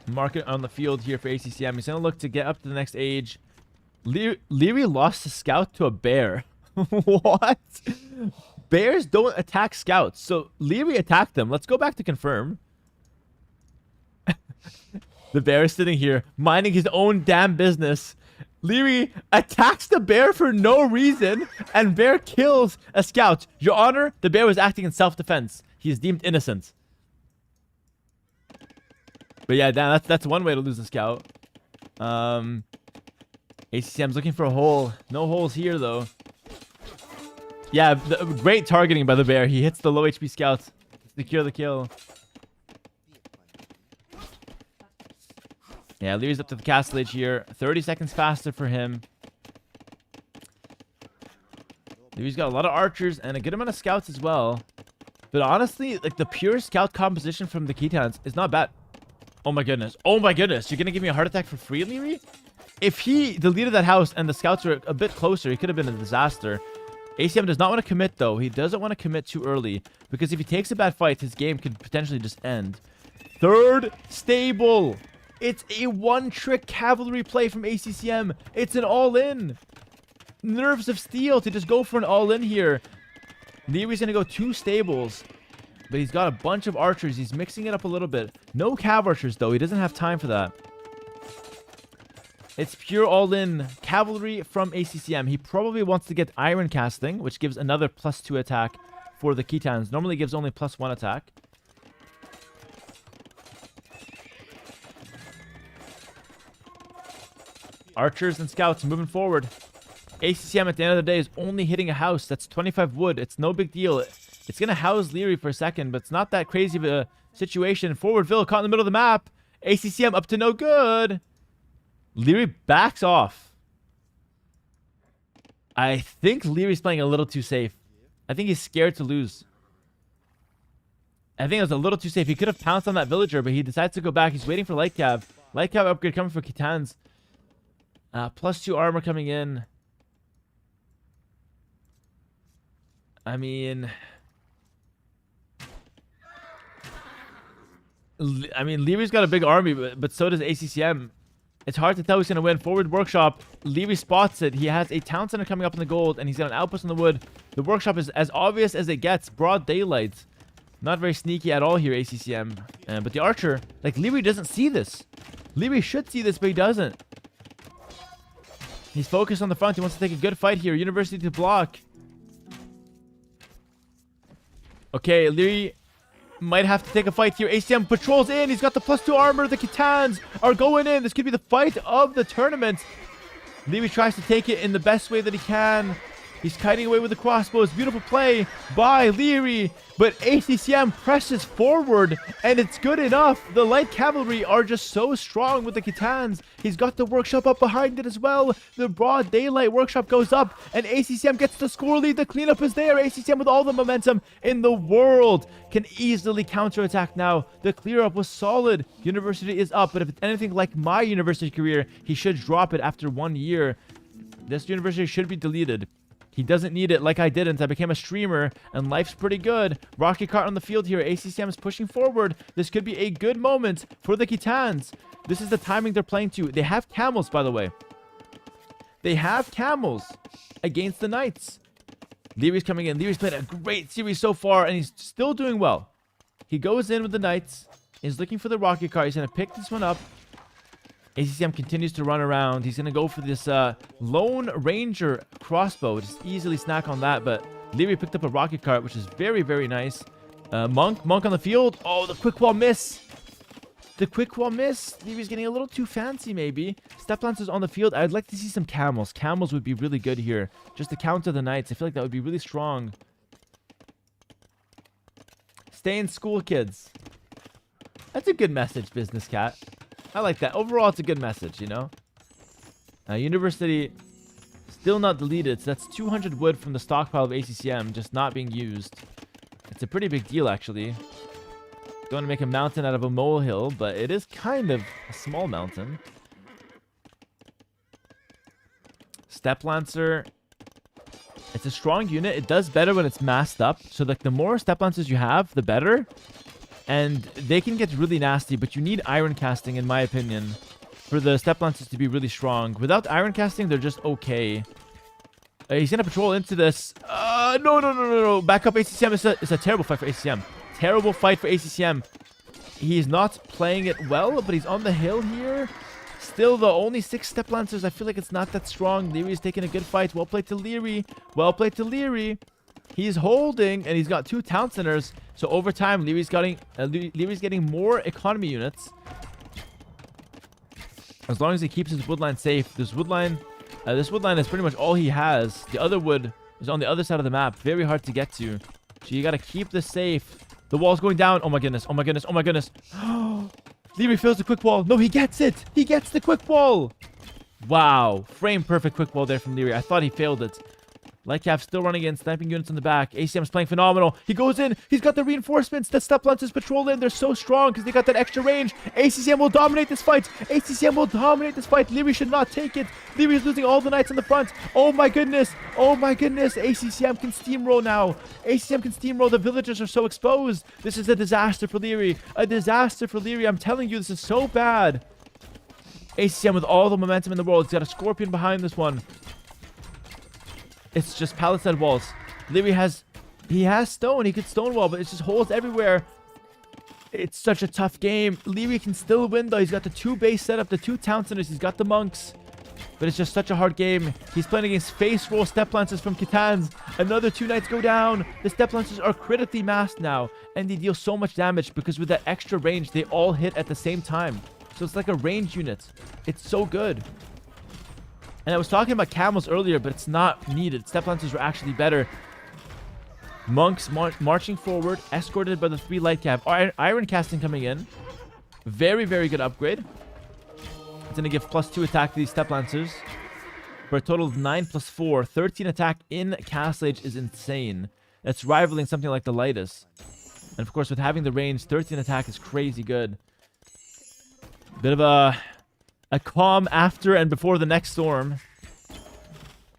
Market on the field here for ACCM. He's going to look to get up to the next age. Liereyy lost a scout to a bear. What? Bears don't attack scouts. So Liereyy attacked them. Let's go back to confirm. The bear is sitting here, minding his own damn business. Liereyy attacks the bear for no reason, and bear kills a scout. Your Honor, the bear was acting in self-defense. He is deemed innocent. But yeah, damn, that's one way to lose a scout. ACCM's looking for a hole. No holes here, though. Yeah, great targeting by the bear. He hits the low HP scouts to secure the kill. Yeah, Liereyy's up to the castle edge here. 30 seconds faster for him. Liereyy's got a lot of archers and a good amount of scouts as well. But honestly, like the pure scout composition from the Khitans is not bad. Oh my goodness. Oh my goodness. You're going to give me a heart attack for free, Liereyy? If he deleted that house and the scouts were a bit closer, he could have been a disaster. ACM does not want to commit, though. He doesn't want to commit too early. Because if he takes a bad fight, his game could potentially just end. Third stable. It's a one-trick cavalry play from ACCM. It's an all-in. Nerves of steel to just go for an all-in here. Liereyy's going to go 2 stables. But he's got a bunch of archers. He's mixing it up a little bit. No cav archers, though. He doesn't have time for that. It's pure all-in cavalry from ACCM. He probably wants to get iron casting, which gives another +2 attack for the Khitans. Normally gives only +1 attack. Archers and scouts moving forward. ACCM at the end of the day is only hitting a house. That's 25 wood. It's no big deal. It's going to house Liereyy for a second, but it's not that crazy of a situation. Forwardville caught in the middle of the map. ACCM up to no good. Liereyy backs off. I think Lierey's playing a little too safe. I think he's scared to lose. I think it was a little too safe. He could have pounced on that villager, but he decides to go back. He's waiting for light cav. Light cav upgrade coming for Khitans. +2 armor coming in. I mean, Liereyy's got a big army, but so does ACCM. It's hard to tell who's going to win. Forward workshop. Liereyy spots it. He has a town center coming up in the gold, and he's got an outpost in the wood. The workshop is as obvious as it gets. Broad daylight. Not very sneaky at all here, ACCM. But the archer, like, Liereyy doesn't see this. Liereyy should see this, but he doesn't. He's focused on the front. He wants to take a good fight here. University to block. Okay, Liereyy might have to take a fight here. ACM patrols in. He's got the +2 armor. The Khitans are going in. This could be the fight of the tournament. Liereyy tries to take it in the best way that he can. He's kiting away with the crossbows. Beautiful play by Liereyy. But ACCM presses forward, and it's good enough. The light cavalry are just so strong with the Khitans. He's got the workshop up behind it as well. The broad daylight workshop goes up, and ACCM gets the score lead. The cleanup is there. ACCM with all the momentum in the world can easily counterattack now. The clear up was solid. University is up, but if it's anything like my university career, he should drop it after 1 year. This university should be deleted. He doesn't need it like I didn't. I became a streamer, and life's pretty good. Rocket cart on the field here. ACCM is pushing forward. This could be a good moment for the Khitans. This is the timing they're playing to. They have camels, by the way. They have camels against the knights. Liereyy's coming in. Liereyy's played a great series so far, and he's still doing well. He goes in with the knights. He's looking for the rocket cart. He's going to pick this one up. ACCM continues to run around. He's going to go for this Lone Ranger crossbow. Just easily snack on that. But Liereyy picked up a rocket cart, which is very, very nice. Monk on the field. Oh, the quick wall miss. The quick wall miss. Liereyy's getting a little too fancy, maybe. Step Lancers on the field. I'd like to see some camels. Camels would be really good here. Just to counter the knights. I feel like that would be really strong. Stay in school, kids. That's a good message, Business Cat. I like that. Overall, it's a good message, you know? University still not deleted, so that's 200 wood from the stockpile of ACCM just not being used. It's a pretty big deal, actually. Don't want to make a mountain out of a molehill, but it is kind of a small mountain. Step Lancer. It's a strong unit. It does better when it's masked up. So, like, the more Step Lancers you have, the better. And they can get really nasty, but you need iron casting, in my opinion. for the step lancers to be really strong. Without iron casting, they're just okay. He's gonna patrol into this. No. Back up ACCM. It's a terrible fight for ACCM. Terrible fight for ACCM. He's not playing it well, but he's on the hill here. Still, though, only 6 step lancers. I feel like it's not that strong. Lierey's taking a good fight. Well played to Liereyy. Well played to Liereyy. He's holding, and he's got 2 town centers. So over time, Lierey's getting more economy units. As long as he keeps his woodline safe. This woodline is pretty much all he has. The other wood is on the other side of the map. Very hard to get to. So you got to keep this safe. The wall's going down. Oh my goodness. Oh my goodness. Oh my goodness. Liereyy fills the quick wall. No, he gets it. He gets the quick wall. Wow. Frame perfect quick wall there from Liereyy. I thought he failed it. Lightcap still running in, sniping units on the back. ACM's playing phenomenal. He goes in. He's got the reinforcements that step lancers patrol in. They're so strong because they got that extra range. ACCM will dominate this fight. ACCM will dominate this fight. Liereyy should not take it. Liereyy is losing all the knights in the front. Oh my goodness. Oh my goodness. ACCM can steamroll now. ACCM can steamroll. The villagers are so exposed. This is a disaster for Liereyy. A disaster for Liereyy. I'm telling you, this is so bad. ACCM with all the momentum in the world. He's got a scorpion behind this one. It's just palisade walls. Liereyy has stone. He could stonewall, but it's just holes everywhere. It's such a tough game. Liereyy can still win, though. He's got the 2 base set up, the 2 town centers. He's got the monks. But it's just such a hard game. He's playing against face roll step lancers from Kitans. Another 2 knights go down. The step lancers are critically massed now. And they deal so much damage because with that extra range, they all hit at the same time. So it's like a range unit. It's so good. And I was talking about camels earlier, but it's not needed. Step lancers were actually better. Monks marching forward, escorted by the 3 light cap. Iron casting coming in. Very, very good upgrade. It's going to give +2 attack to these step lancers. For a total of 9 + 4. 13 attack in Castle Age is insane. That's rivaling something like the lightest. And of course, with having the range, 13 attack is crazy good. Bit of a calm after and before the next storm.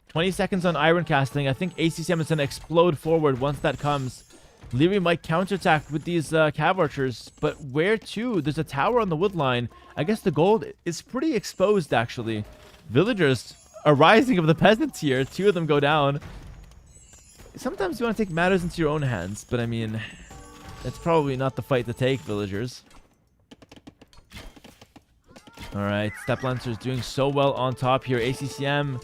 20 seconds on iron casting. I think ACCM is going to explode forward once that comes. Liereyy might counterattack with these cav archers, but where to? There's a tower on the wood line. I guess the gold is pretty exposed, actually. Villagers are rising of the peasants here. 2 of them go down. Sometimes you want to take matters into your own hands, but I mean, that's probably not the fight to take, villagers. Alright, Step Lancer's doing so well on top here. ACCM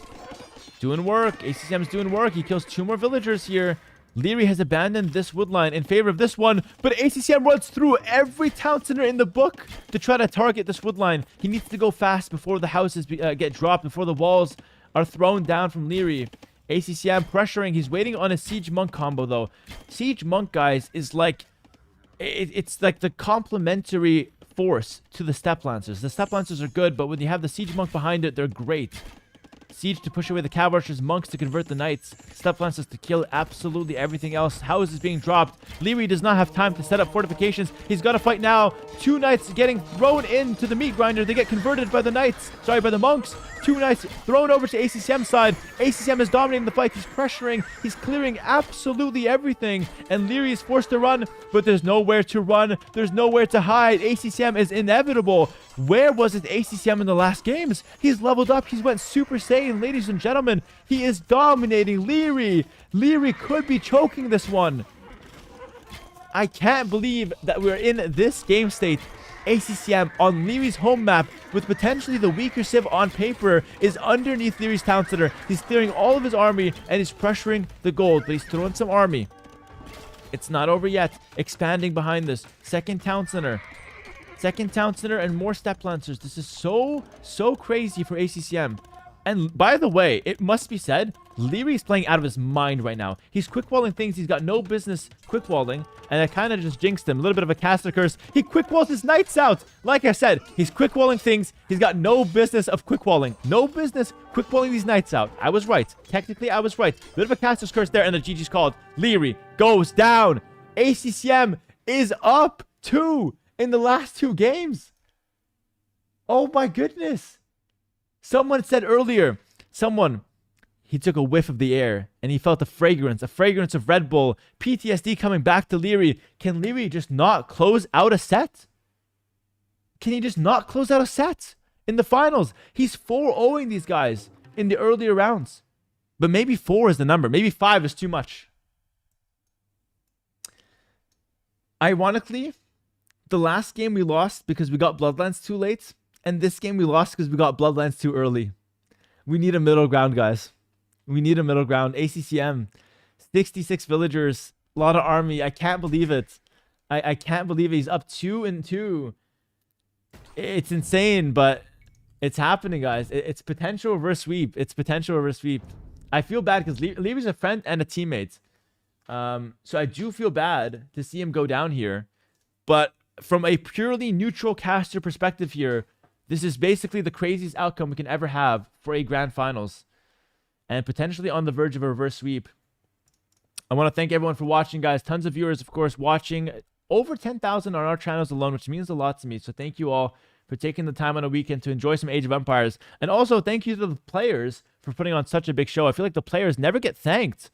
doing work. ACCM's doing work. He kills 2 more villagers here. Liereyy has abandoned this wood line in favor of this one, but ACCM runs through every town center in the book to try to target this wood line. He needs to go fast before the houses get dropped, before the walls are thrown down from Liereyy. ACCM pressuring. He's waiting on a Siege Monk combo, though. Siege Monk, guys, is like... It's like the complementary force to the Step Lancers. The Step Lancers are good, but when you have the Siege Monk behind it, they're great. Siege to push away the Cav Archers, Monks to convert the Knights, Step Lancers to kill absolutely everything else. Houses being dropped. Liereyy does not have time to set up fortifications. He's got to fight now. 2 Knights getting thrown into the meat grinder. They get converted by the Knights. Sorry, by the Monks. 2 Knights thrown over to ACCM's side. ACCM is dominating the fight. He's pressuring. He's clearing absolutely everything. And Liereyy is forced to run, but there's nowhere to run. There's nowhere to hide. ACCM is inevitable. Where was it ACCM in the last games? He's leveled up. He's went Super Saiyan, ladies and gentlemen. He is dominating Liereyy. Liereyy could be choking this one. I can't believe that we're in this game state. ACCM on Lierey's home map with potentially the weaker civ on paper is underneath Lierey's town center. He's clearing all of his army and he's pressuring the gold, but he's throwing some army. It's not over yet. Expanding behind this. Second town center and more Step Lancers. This is so crazy for ACCM. And by the way, it must be said, Liereyy is playing out of his mind right now. He's quick-walling things he's got no business quick-walling, and I kind of just jinxed him. A little bit of a caster curse. He quick-walls his Knights out. Like I said, he's quick-walling things he's got no business of quick-walling. No business quick-walling these Knights out. I was right. Technically, I was right. A bit of a caster's curse there, and the GG's called. Liereyy goes down. ACCM is up 2 in the last 2 games. Oh my goodness. Someone said earlier, he took a whiff of the air and he felt a fragrance of Red Bull. PTSD coming back to Liereyy. Can Liereyy just not close out a set? Can he just not close out a set? in the finals. He's 4-0ing these guys in the earlier rounds. But maybe 4 is the number. Maybe 5 is too much. Ironically, the last game we lost because we got Bloodlines too late. And this game we lost because we got Bloodlines too early. We need a middle ground, guys. We need a middle ground. ACCM. 66 villagers. A lot of army. I can't believe it. I can't believe it. He's up 2-2. It's insane, but it's happening, guys. It's potential reverse sweep. It's potential reverse sweep. I feel bad because Lierey's a friend and a teammate. So I do feel bad to see him go down here. But from a purely neutral caster perspective here, this is basically the craziest outcome we can ever have for a grand finals. And potentially on the verge of a reverse sweep. I want to thank everyone for watching, guys. Tons of viewers, of course, watching. Over 10,000 on our channels alone, which means a lot to me. So thank you all for taking the time on a weekend to enjoy some Age of Empires. And also thank you to the players for putting on such a big show. I feel like the players never get thanked.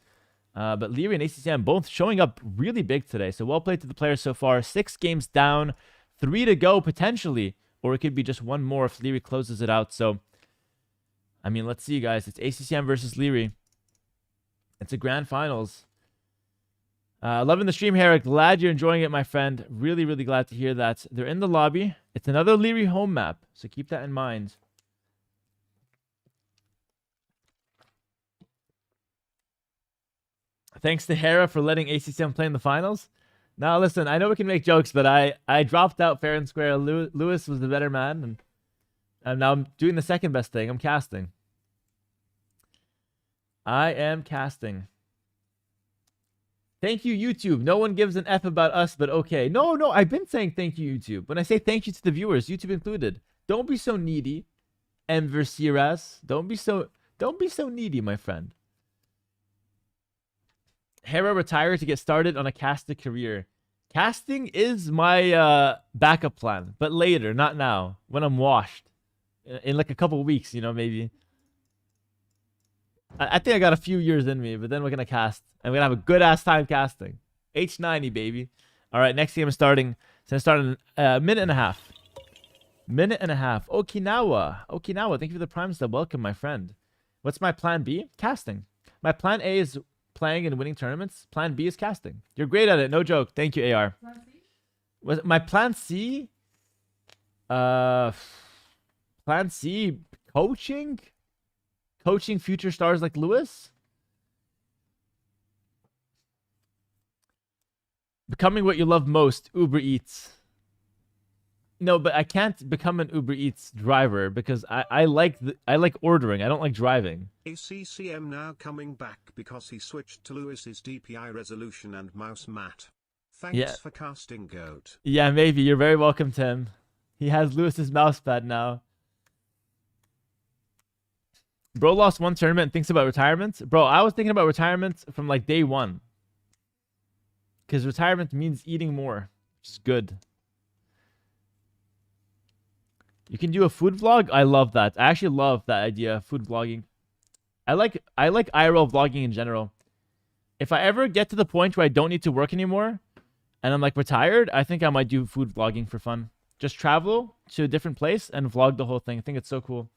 But Liereyy and ACCM both showing up really big today. So well played to the players so far. 6 games down, 3 to go potentially. Or it could be just 1 more if Liereyy closes it out. So, I mean, let's see, guys. It's ACCM versus Liereyy. It's a grand finals. Loving the stream, Hera. Glad you're enjoying it, my friend. Really, really glad to hear that. They're in the lobby. It's another Liereyy home map, so keep that in mind. Thanks to Hera for letting ACCM play in the finals. Now, listen, I know we can make jokes, but I dropped out fair and square. Lewis was the better man, and now I'm doing the second best thing. I'm casting. I am casting. Thank you, YouTube. No one gives an F about us, but okay. No, I've been saying thank you, YouTube. When I say thank you to the viewers, YouTube included. Don't be so needy. Enversiras. Don't be so needy, my friend. Hera retired to get started on a casting career. Casting is my backup plan, but later, not now. When I'm washed. In like a couple weeks, you know, maybe. I think I got a few years in me, but then we're going to cast. And we're going to have a good-ass time casting. H90, baby. All right, next game is starting. It's going to start in a minute and a half. Minute and a half. Okinawa. Okinawa, thank you for the Prime sub. Welcome, my friend. What's my plan B? Casting. My plan A is playing and winning tournaments. Plan B is casting. You're great at it. No joke. Thank you, AR. Plan C? Was my plan C? Plan C, coaching? Coaching future stars like Lewis? Becoming what you love most, Uber Eats. No, but I can't become an Uber Eats driver because I like ordering. I don't like driving. ACCM now coming back because he switched to Lewis's DPI resolution and mouse mat. Thanks for casting, Goat. Yeah, maybe. You're very welcome, Tim. He has Lewis's mousepad now. Bro lost 1 tournament and thinks about retirement. Bro, I was thinking about retirement from like day 1. Because retirement means eating more. Which is good. You can do a food vlog? I love that. I actually love that idea, food vlogging. I like IRL vlogging in general. If I ever get to the point where I don't need to work anymore and I'm like retired, I think I might do food vlogging for fun. Just travel to a different place and vlog the whole thing. I think it's so cool.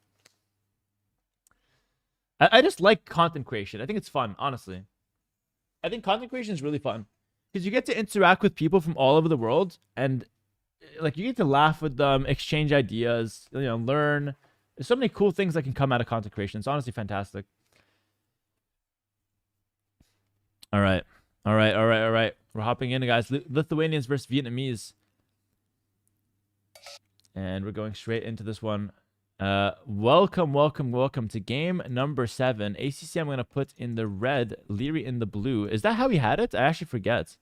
I just like content creation. I think it's fun, honestly. I think content creation is really fun. Because you get to interact with people from all over the world. And like you get to laugh with them, exchange ideas, you know, learn. There's so many cool things that can come out of content creation. It's honestly fantastic. All right. We're hopping in, guys. Lithuanians versus Vietnamese. And we're going straight into this one. Welcome to game number 7. ACCM I'm going to put in the red, Liereyy in the blue. Is that how he had it? I actually forget.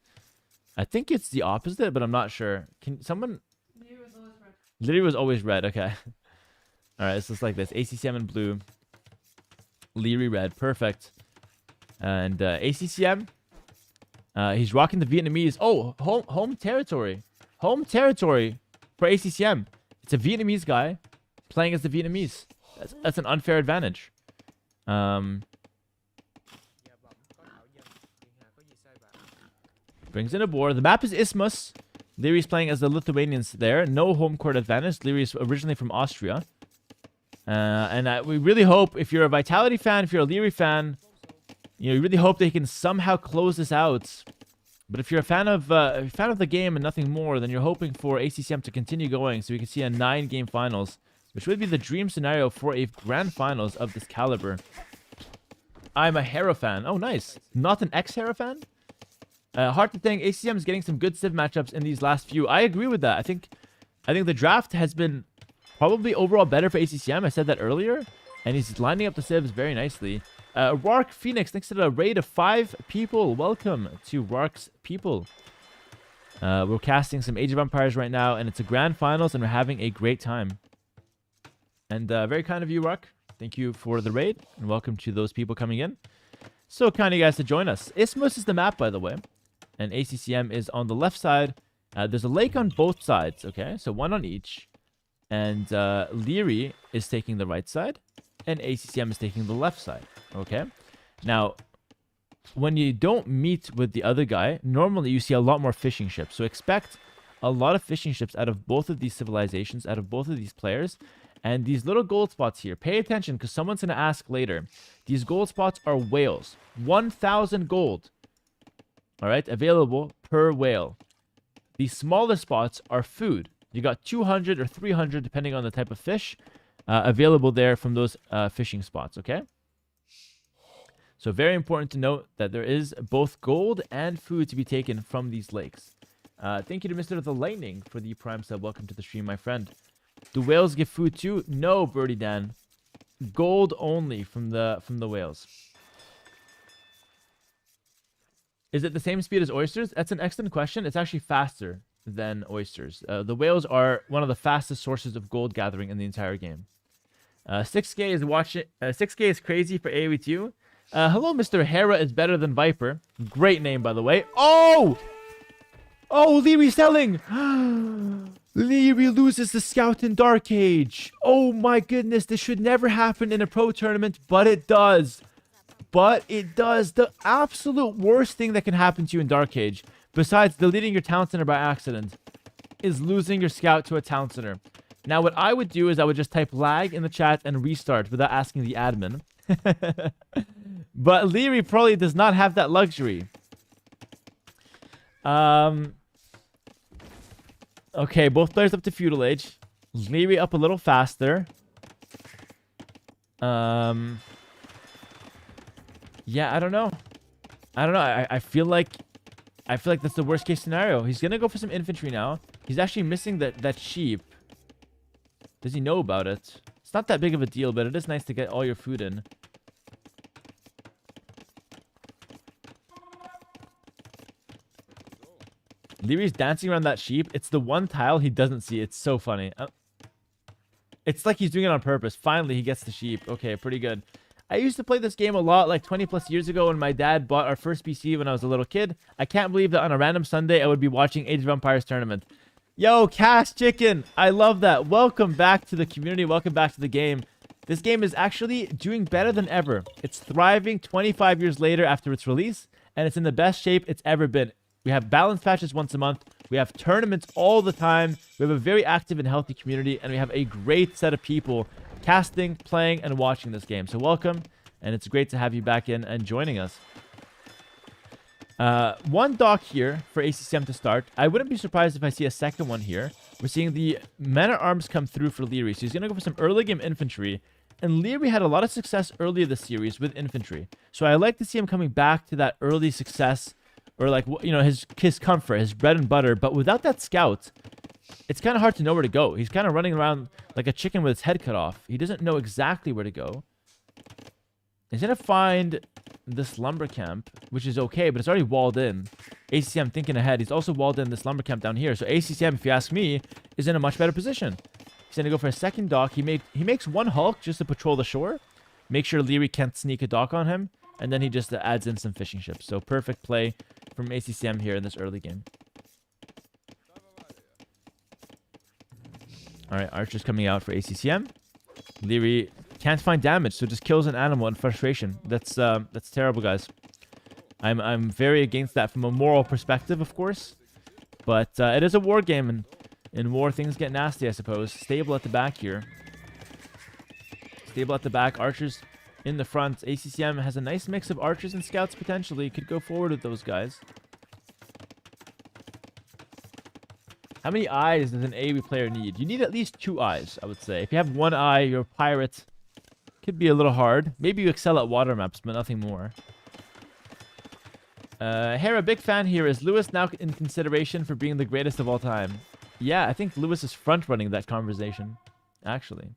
I think it's the opposite, but I'm not sure. Can someone... Liereyy was always red. Liereyy was always red, okay. Alright, it's just like this. ACCM in blue. Liereyy red, perfect. And ACCM, he's rocking the Vietnamese. Oh, home territory. Home territory for ACCM. It's a Vietnamese guy playing as the Vietnamese. That's an unfair advantage. Brings in a board. The map is Isthmus. Lierey's playing as the Lithuanians there. No home court advantage. Lierey's originally from Austria. We really hope, if you're a Vitality fan, if you're a Liereyy fan, you know, you really hope they can somehow close this out. But if you're a fan of the game and nothing more, then you're hoping for ACCM to continue going so we can see a 9-game finals, which would be the dream scenario for a grand finals of this caliber. I'm a Hera fan. Oh, nice. Not an ex-Hera fan? Hard to think. ACCM is getting some good Civ matchups in these last few. I agree with that. I think the draft has been probably overall better for ACCM. I said that earlier. And he's lining up the Civs very nicely. Wark Phoenix, thanks to the raid of 5 people. Welcome to Wark's people. We're casting some Age of Empires right now, and it's a grand finals, and we're having a great time. And very kind of you, Wark. Thank you for the raid, and welcome to those people coming in. So kind of you guys to join us. Isthmus is the map, by the way, and ACCM is on the left side. There's a lake on both sides, okay? So one on each. And Liereyy is taking the right side, and ACCM is taking the left side. Okay, now when you don't meet with the other guy, normally you see a lot more fishing ships. So expect a lot of fishing ships out of both of these civilizations, out of both of these players. And these little gold spots here, pay attention because someone's going to ask later. These gold spots are whales. 1,000 gold. All right, available per whale. The smaller spots are food. You got 200 or 300 depending on the type of fish available there from those fishing spots, okay? So very important to note that there is both gold and food to be taken from these lakes. Thank you to Mr. The Lightning for the Prime sub. Welcome to the stream, my friend. Do whales give food too? No, Birdie Dan. Gold only from the whales. Is it the same speed as oysters? That's an excellent question. It's actually faster than oysters. The whales are one of the fastest sources of gold gathering in the entire game. 6K is watching. 6K is crazy for AoE too. Hello, Mr. Hera is better than Viper. Great name, by the way. Oh! Oh, Liereyy selling! Liereyy loses the Scout in Dark Age. Oh my goodness, this should never happen in a pro tournament, but it does. But it does. The absolute worst thing that can happen to you in Dark Age, besides deleting your Town Center by accident, is losing your Scout to a Town Center. Now, what I would do is I would just type lag in the chat and restart without asking the admin. But Liereyy probably does not have that luxury. Okay, both players up to Feudal Age. Liereyy up a little faster. Yeah, I don't know. I feel like that's the worst case scenario. He's gonna go for some infantry now. He's actually missing that sheep. Does he know about it? It's not that big of a deal, but it is nice to get all your food in. Lierey's dancing around that sheep. It's the one tile he doesn't see. It's so funny. It's like he's doing it on purpose. Finally, he gets the sheep. Okay, pretty good. I used to play this game a lot like 20 plus years ago when my dad bought our first PC when I was a little kid. I can't believe that on a random Sunday I would be watching Age of Empires tournament. Yo, Cash Chicken. I love that. Welcome back to the community. Welcome back to the game. This game is actually doing better than ever. It's thriving 25 years later after its release, and it's in the best shape it's ever been. We have balanced patches once a month. We have tournaments all the time. We have a very active and healthy community, and we have a great set of people casting, playing, and watching this game. So welcome, and it's great to have you back in and joining us. One dock here for ACCM to start. I wouldn't be surprised if I see a second one here. We're seeing the men-at-arms come through for Liereyy. So he's going to go for some early game infantry. And Liereyy had a lot of success earlier this series with infantry. So I like to see him coming back to that early success, or like, you know, his comfort, his bread and butter. But without that scout, it's kind of hard to know where to go. He's kind of running around like a chicken with his head cut off. He doesn't know exactly where to go. He's going to find this lumber camp, which is okay, but it's already walled in. ACCM thinking ahead. He's also walled in this lumber camp down here. So ACCM, if you ask me, is in a much better position. He's going to go for a second dock. He makes one Hulk just to patrol the shore. Make sure Liereyy can't sneak a dock on him. And then he just adds in some fishing ships. So perfect play from ACCM here in this early game. Alright, Archer's coming out for ACCM. Liereyy can't find damage, so just kills an animal in frustration. That's terrible, guys. I'm very against that from a moral perspective, of course. But it is a war game, and in war things get nasty, I suppose. Stable at the back here. Stable at the back. Archers in the front. ACCM has a nice mix of archers and scouts potentially. Could go forward with those guys. How many eyes does an AoE player need? You need at least 2 eyes, I would say. If you have 1 eye, you're a pirate. Could be a little hard. Maybe you excel at water maps, but nothing more. Hera, big fan here. Is Lewis now in consideration for being the greatest of all time? Yeah, I think Lewis is front-running that conversation, actually.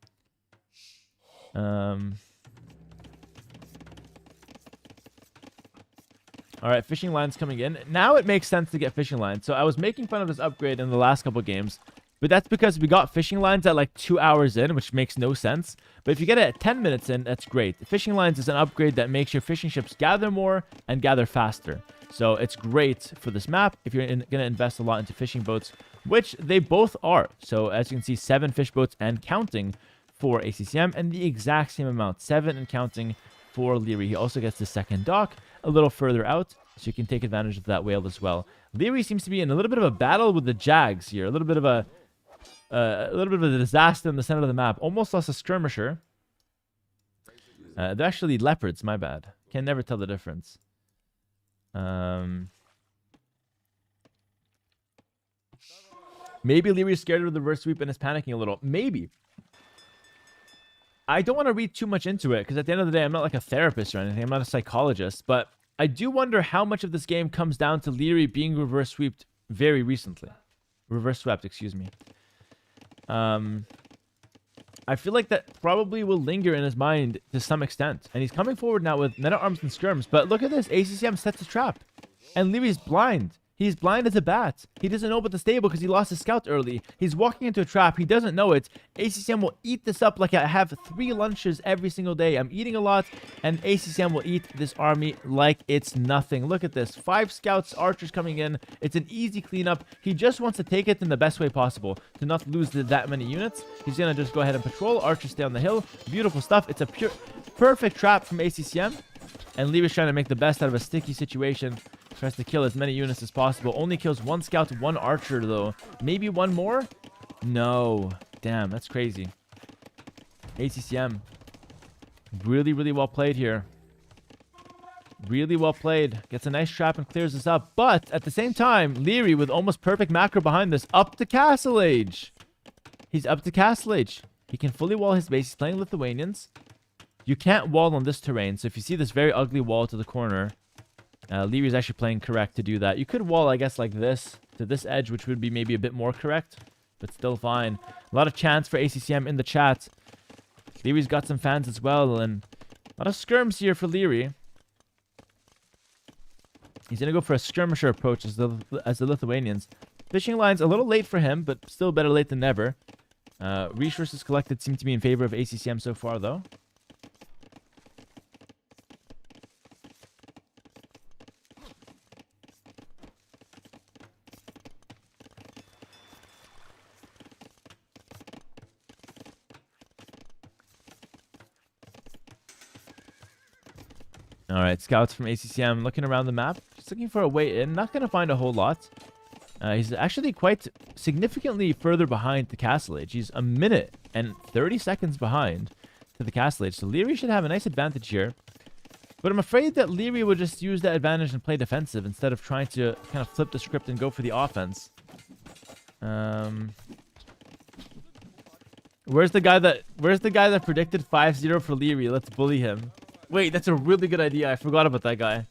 Alright, fishing lines coming in. Now it makes sense to get fishing lines. So I was making fun of this upgrade in the last couple games, but that's because we got fishing lines at like 2 hours in, which makes no sense. But if you get it at 10 minutes in, that's great. Fishing lines is an upgrade that makes your fishing ships gather more and gather faster. So it's great for this map if you're going to invest a lot into fishing boats, which they both are. So as you can see, 7 fish boats and counting for ACCM, and the exact same amount, 7 and counting for Liereyy. He also gets the second dock a little further out, so you can take advantage of that whale as well. Liereyy seems to be in a little bit of a battle with the Jags here, a little bit of a disaster in the center of the map. Almost lost a skirmisher. They're actually leopards, my bad. Can never tell the difference. Maybe Lierey's scared of the reverse sweep and is panicking a little. Maybe. I don't want to read too much into it, because at the end of the day, I'm not like a therapist or anything. I'm not a psychologist. But I do wonder how much of this game comes down to Liereyy being reverse swept very recently. Reverse swept, excuse me. I feel like that probably will linger in his mind to some extent. And he's coming forward now with men-at-arms and skirms. But look at this. ACCM sets a trap. And Lierey's blind. He's blind as a bat. He doesn't know about the stable because he lost his scout early. He's walking into a trap. He doesn't know it. ACCM will eat this up like I have 3 lunches every single day. I'm eating a lot, and ACCM will eat this army like it's nothing. Look at this. 5 scouts, archers coming in. It's an easy cleanup. He just wants to take it in the best way possible to not lose that many units. He's going to just go ahead and patrol. Archers stay on the hill. Beautiful stuff. It's a perfect trap from ACCM. And Lierey's trying to make the best out of a sticky situation. Tries to kill as many units as possible. Only kills 1 scout, 1 archer, though. Maybe 1 more? No. Damn, that's crazy. ACCM. Really, really well played here. Really well played. Gets a nice trap and clears this up. But, at the same time, Liereyy, with almost perfect macro behind this, up to Castle Age. He's up to Castle Age. He can fully wall his base. He's playing Lithuanians. You can't wall on this terrain. So if you see this very ugly wall to the corner, Liereyy is actually playing correct to do that. You could wall, I guess, like this to this edge, which would be maybe a bit more correct, but still fine. A lot of chance for ACCM in the chat. Lierey's got some fans as well, and a lot of skirms here for Liereyy. He's going to go for a skirmisher approach as the Lithuanians. Fishing line's a little late for him, but still better late than never. Resources collected seem to be in favor of ACCM so far, though. Alright, scouts from ACCM looking around the map. Just looking for a way in. Not going to find a whole lot. He's actually quite significantly further behind the Castle Age. He's a minute and 30 seconds behind to the Castle Age. So Liereyy should have a nice advantage here. But I'm afraid that Liereyy will just use that advantage and play defensive instead of trying to kind of flip the script and go for the offense. Where's the guy that predicted 5-0 for Liereyy? Let's bully him. Wait, that's a really good idea. I forgot about that guy.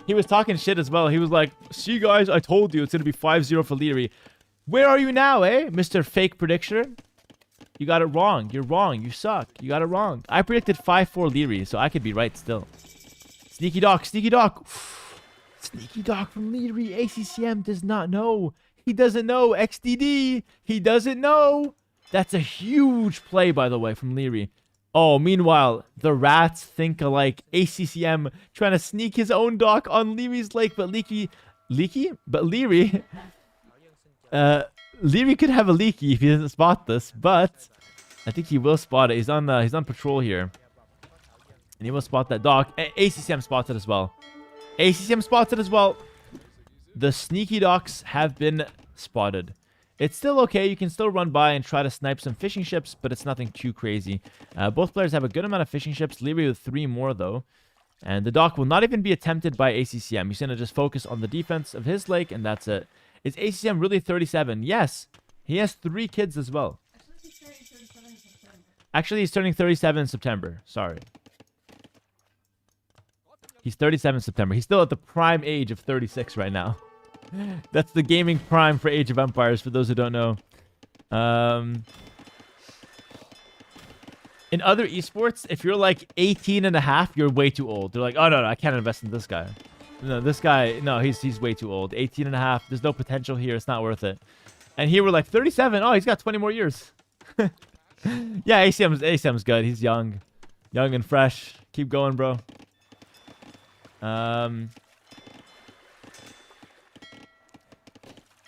He was talking shit as well. He was like, see guys, I told you it's going to be 5-0 for Liereyy. Where are you now, eh, Mr. Fake Predictor? You got it wrong. You're wrong. You suck. You got it wrong. I predicted 5-4 Liereyy, so I could be right still. Sneaky dock. Sneaky dock. Sneaky dock from Liereyy. ACCM does not know. He doesn't know. XDD. He doesn't know. That's a huge play, by the way, from Liereyy. Oh, meanwhile, the rats think alike. ACCM trying to sneak his own dock on Lierey's lake, but Liereyy, Liereyy could have a leaky if he doesn't spot this, but I think he will spot it. He's on patrol here, and he will spot that dock. ACCM spots it as well. ACCM spots it as well. The sneaky docks have been spotted. It's still okay. You can still run by and try to snipe some fishing ships, but it's nothing too crazy. Both players have a good amount of fishing ships. Liereyy with 3 more, though. And the dock will not even be attempted by ACCM. He's going to just focus on the defense of his lake, and that's it. Is ACCM really 37? Yes. He has 3 kids as well. Actually, he's turning 37 in September. Sorry. He's 37 in September. He's still at the prime age of 36 right now. That's the gaming prime for Age of Empires, for those who don't know. In other esports, if you're like 18 and a half, you're way too old. They're like, oh, no, I can't invest in this guy. No, this guy, no, he's way too old. 18 and a half, there's no potential here. It's not worth it. And here we're like 37. Oh, he's got 20 more years. Yeah, ACM's good. He's young. Young and fresh. Keep going, bro.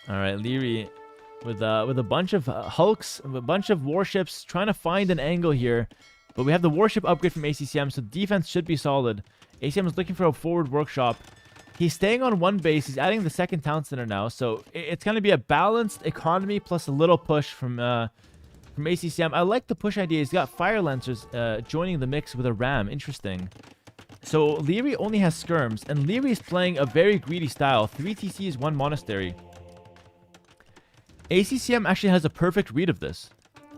All right, Liereyy with a bunch of hulks, a bunch of warships, trying to find an angle here. But we have the warship upgrade from ACCM, so defense should be solid. ACCM is looking for a forward workshop. He's staying on one base. He's adding the second town center now, so it's going to be a balanced economy plus a little push from ACCM. I like the push idea. He's got fire lancers joining the mix with a ram. Interesting. So Liereyy only has skirms, and Liereyy is playing a very greedy style. 3 TCs, 1 monastery. ACCM actually has a perfect read of this.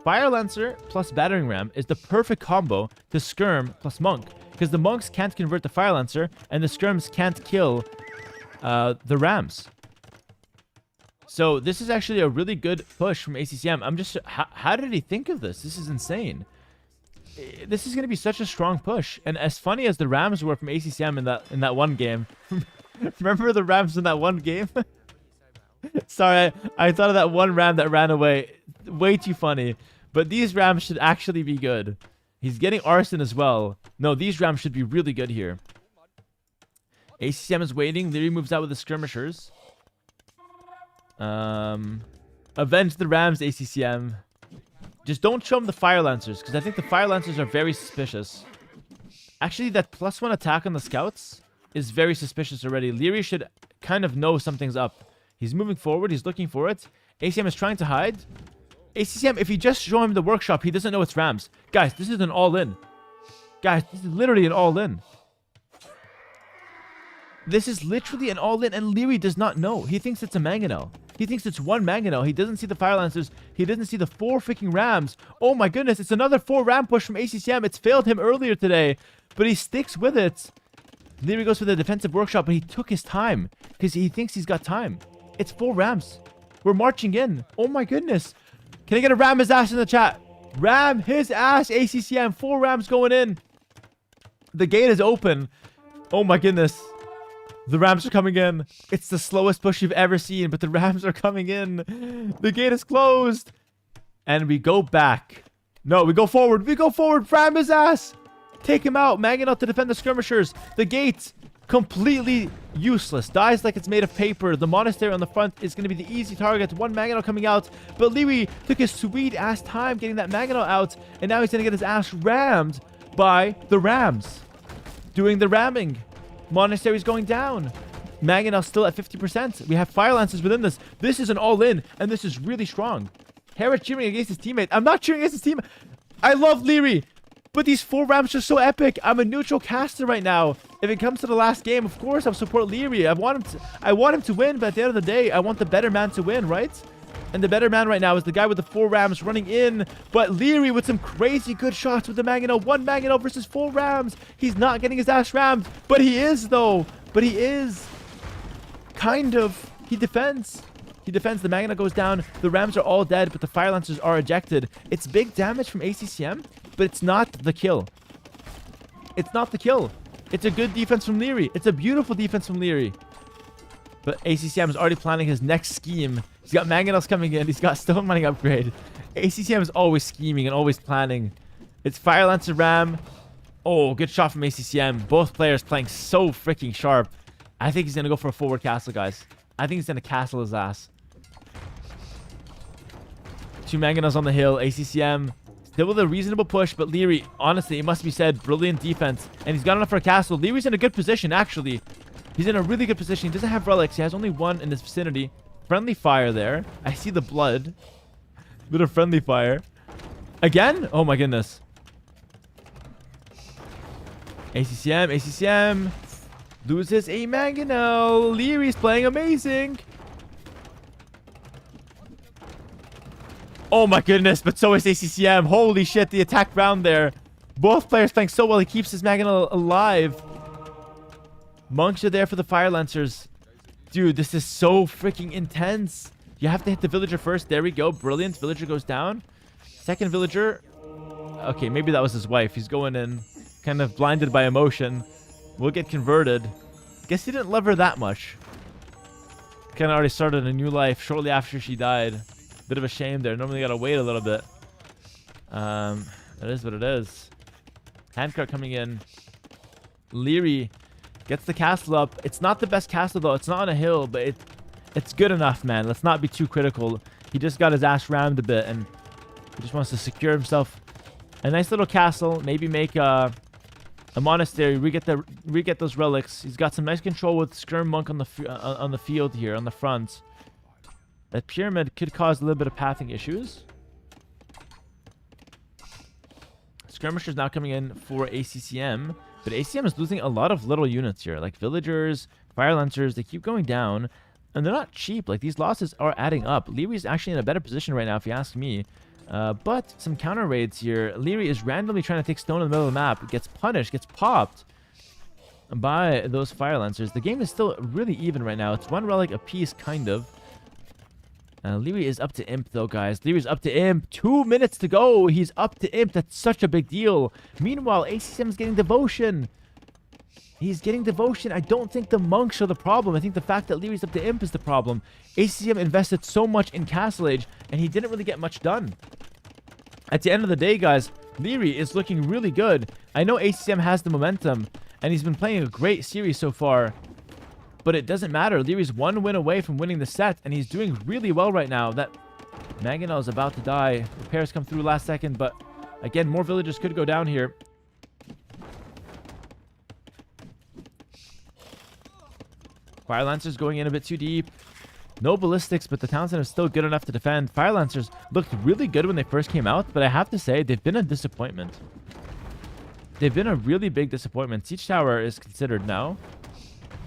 Fire Lancer plus Battering Ram is the perfect combo to Skirm plus Monk, because the Monks can't convert the Fire Lancer, and the Skirms can't kill the Rams. So this is actually a really good push from ACCM. I'm just... How did he think of this? This is insane. This is going to be such a strong push. And as funny as the Rams were from ACCM in that one game. Remember the Rams in that one game? Sorry, I thought of that one Ram that ran away. Way too funny. But these Rams should actually be good. He's getting Arson as well. No, these Rams should be really good here. ACCM is waiting. Liereyy moves out with the skirmishers. Avenge the Rams, ACCM. Just don't show him the Fire Lancers, because I think the Fire Lancers are very suspicious. Actually, that +1 attack on the scouts is very suspicious already. Liereyy should kind of know something's up. He's moving forward. He's looking for it. ACCM is trying to hide. ACCM, if you just show him the workshop, he doesn't know it's Rams. Guys, this is an all-in. Guys, this is literally an all-in. This is literally an all-in, and Liereyy does not know. He thinks it's a Mangonel. He thinks it's 1 Mangonel. He doesn't see the Fire Lancers. He doesn't see the 4 freaking Rams. Oh my goodness, it's another 4 Ram push from ACCM. It's failed him earlier today, but he sticks with it. Liereyy goes for the defensive workshop, but he took his time because he thinks he's got time. It's 4 Rams. We're marching in. Oh my goodness. Can I get a ram his ass in the chat? Ram his ass, ACCM. 4 Rams going in. The gate is open. Oh my goodness. The Rams are coming in. It's the slowest push you've ever seen, but the Rams are coming in. The gate is closed. And we go back. No, we go forward. We go forward. Ram his ass. Take him out. Mangonel to defend the skirmishers. The gate, completely useless. Dies like it's made of paper. The monastery on the front is going to be the easy target. 1 Mangonel coming out. But Liereyy took his sweet-ass time getting that Mangonel out. And now he's going to get his ass rammed by the Rams. Doing the ramming. Monastery's going down. Mangonel still at 50%. We have Fire Lancers within this. This is an all-in, and this is really strong. Hera cheering against his teammate. I'm not cheering against his team. I love Liereyy, but these 4 Rams are so epic. I'm a neutral caster right now. If it comes to the last game, of course I'll support Liereyy. I want him to win, but at the end of the day, I want the better man to win, right? And the better man right now is the guy with the 4 Rams running in. But Liereyy with some crazy good shots with the Mangonel. 1 Mangonel versus 4 Rams. He's not getting his ass rammed. But he is, though. But he is. Kind of. He defends. He defends. The Mangonel goes down. The Rams are all dead, but the Fire Lancers are ejected. It's big damage from ACCM, but it's not the kill. It's not the kill. It's a good defense from Liereyy. It's a beautiful defense from Liereyy. But ACCM is already planning his next scheme. He's got Mangonels coming in. He's got Stone Mining upgrade. ACCM is always scheming and always planning. It's Fire Lancer Ram. Oh, good shot from ACCM. Both players playing so freaking sharp. I think he's going to go for a forward castle, guys. I think he's going to castle his ass. 2 Mangonels on the hill. ACCM still with a reasonable push, but Liereyy, honestly, it must be said, brilliant defense. And he's got enough for a castle. Lierey's in a good position, actually. He's in a really good position. He doesn't have relics. He has only 1 in his vicinity. Friendly fire there. I see the blood. Bit of friendly fire. Again? Oh my goodness. ACCM, ACCM. Loses a Mangonel. Lierey's playing amazing. Oh my goodness, but so is ACCM. Holy shit, the attack round there. Both players playing so well. He keeps his Mangonel alive. Monks are there for the Fire Lancers. Dude, this is so freaking intense. You have to hit the villager first. There we go. Brilliant. Villager goes down. Second villager. Okay, maybe that was his wife. He's going in kind of blinded by emotion. We'll get converted. Guess he didn't love her that much. Kind of already started a new life shortly after she died. Bit of a shame there. Normally gotta wait a little bit. That is what it is. Handcart coming in. Liereyy gets the castle up. It's not the best castle though. It's not on a hill, but it's good enough, man. Let's not be too critical. He just got his ass rammed a bit, and he just wants to secure himself a nice little castle. Maybe make a monastery. Re-get those relics. He's got some nice control with Skirm Monk on the field here on the front. That pyramid could cause a little bit of pathing issues. Skirmishers now coming in for ACCM. But ACCM is losing a lot of little units here. Like villagers, fire lancers. They keep going down. And they're not cheap. Like these losses are adding up. Liereyy is actually in a better position right now if you ask me. But some counter raids here. Liereyy is randomly trying to take stone in the middle of the map. Gets punished. Gets popped by those fire lancers. The game is still really even right now. It's one relic apiece, kind of. Liereyy is up to Imp, though, guys. Lierey's up to Imp. 2 minutes to go. He's up to Imp. That's such a big deal. Meanwhile, ACCM is getting Devotion. He's getting Devotion. I don't think the monks are the problem. I think the fact that Lierey's up to Imp is the problem. ACCM invested so much in Castle Age, and he didn't really get much done. At the end of the day, guys, Liereyy is looking really good. I know ACCM has the momentum, and he's been playing a great series so far. But it doesn't matter. Lierey's 1 win away from winning the set, and he's doing really well right now. That Mangonel is about to die. Repairs come through last second, but again, more villagers could go down here. Fire Lancers going in a bit too deep. No ballistics, but the town center is still good enough to defend. Fire Lancers looked really good when they first came out, but I have to say, they've been a disappointment. They've been a really big disappointment. Siege Tower is considered now.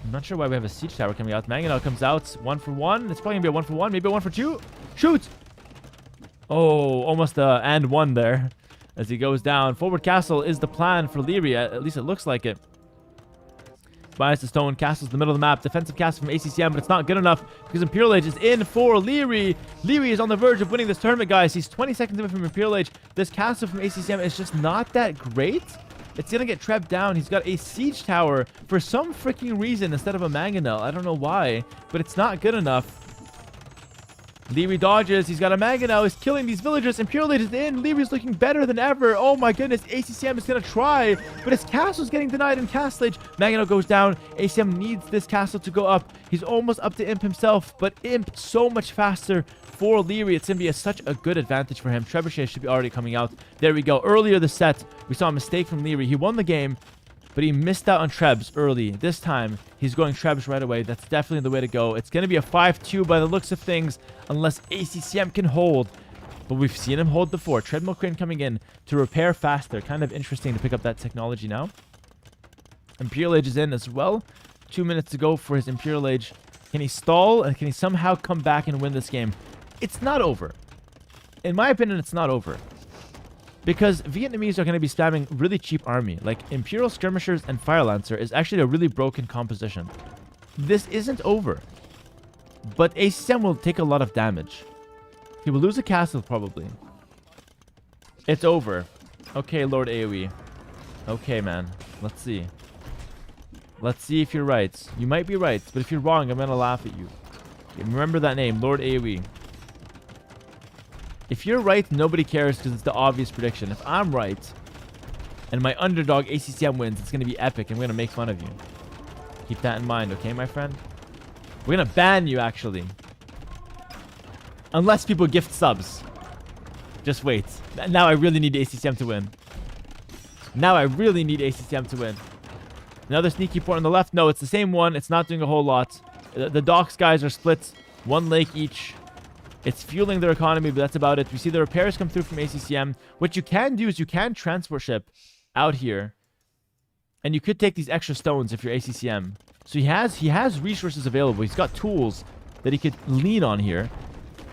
I'm not sure why we have a siege tower coming out. Mangonel comes out 1 for 1. It's probably gonna be a 1 for 1, maybe a 1 for 2. Shoot! Oh, almost and 1 there as he goes down. Forward castle is the plan for Liereyy. At least it looks like it. Buys the stone. Castle's in the middle of the map. Defensive castle from ACCM, but it's not good enough because Imperial Age is in for Liereyy. Liereyy is on the verge of winning this tournament, guys. He's 20 seconds away from Imperial Age. This castle from ACCM is just not that great. It's going to get trebbed down. He's got a siege tower for some freaking reason instead of a Mangonel. I don't know why, but it's not good enough. Liereyy dodges. He's got a Mangonel. He's killing these villagers. Imperial Age is in. Lierey's looking better than ever. Oh my goodness. ACCM is going to try, but his castle's getting denied in Castle Age. Mangonel goes down. ACCM needs this castle to go up. He's almost up to Imp himself, but Imp so much faster for Liereyy. It's going to be such a good advantage for him. Trebuchet should be already coming out. There we go. Earlier this set, we saw a mistake from Liereyy. He won the game, but he missed out on Trebs early. This time, he's going Trebs right away. That's definitely the way to go. It's going to be a 5-2 by the looks of things, unless ACCM can hold. But we've seen him hold before. Treadmill Crane coming in to repair faster. Kind of interesting to pick up that technology now. Imperial Age is in as well. 2 minutes to go for his Imperial Age. Can he stall, and can he somehow come back and win this game? It's not over. In my opinion, it's not over. Because Vietnamese are going to be spamming really cheap army. Like Imperial Skirmishers and Fire Lancer is actually a really broken composition. This isn't over. But ACCM will take a lot of damage. He will lose a castle probably. It's over. Okay, Lord AoE. Okay, man. Let's see. Let's see if you're right. You might be right, but if you're wrong, I'm going to laugh at you. Remember that name, Lord AoE. If you're right, nobody cares because it's the obvious prediction. If I'm right, and my underdog ACCM wins, it's going to be epic, and we're going to make fun of you. Keep that in mind, okay, my friend? We're going to ban you, actually. Unless people gift subs. Just wait. Now I really need ACCM to win. Now I really need ACCM to win. Another sneaky port on the left. No, it's the same one. It's not doing a whole lot. The docks guys are split 1 lake each. It's fueling their economy, but that's about it. We see the repairs come through from ACCM. What you can do is you can transport ship out here. And you could take these extra stones if you're ACCM. So he has resources available. He's got tools that he could lean on here.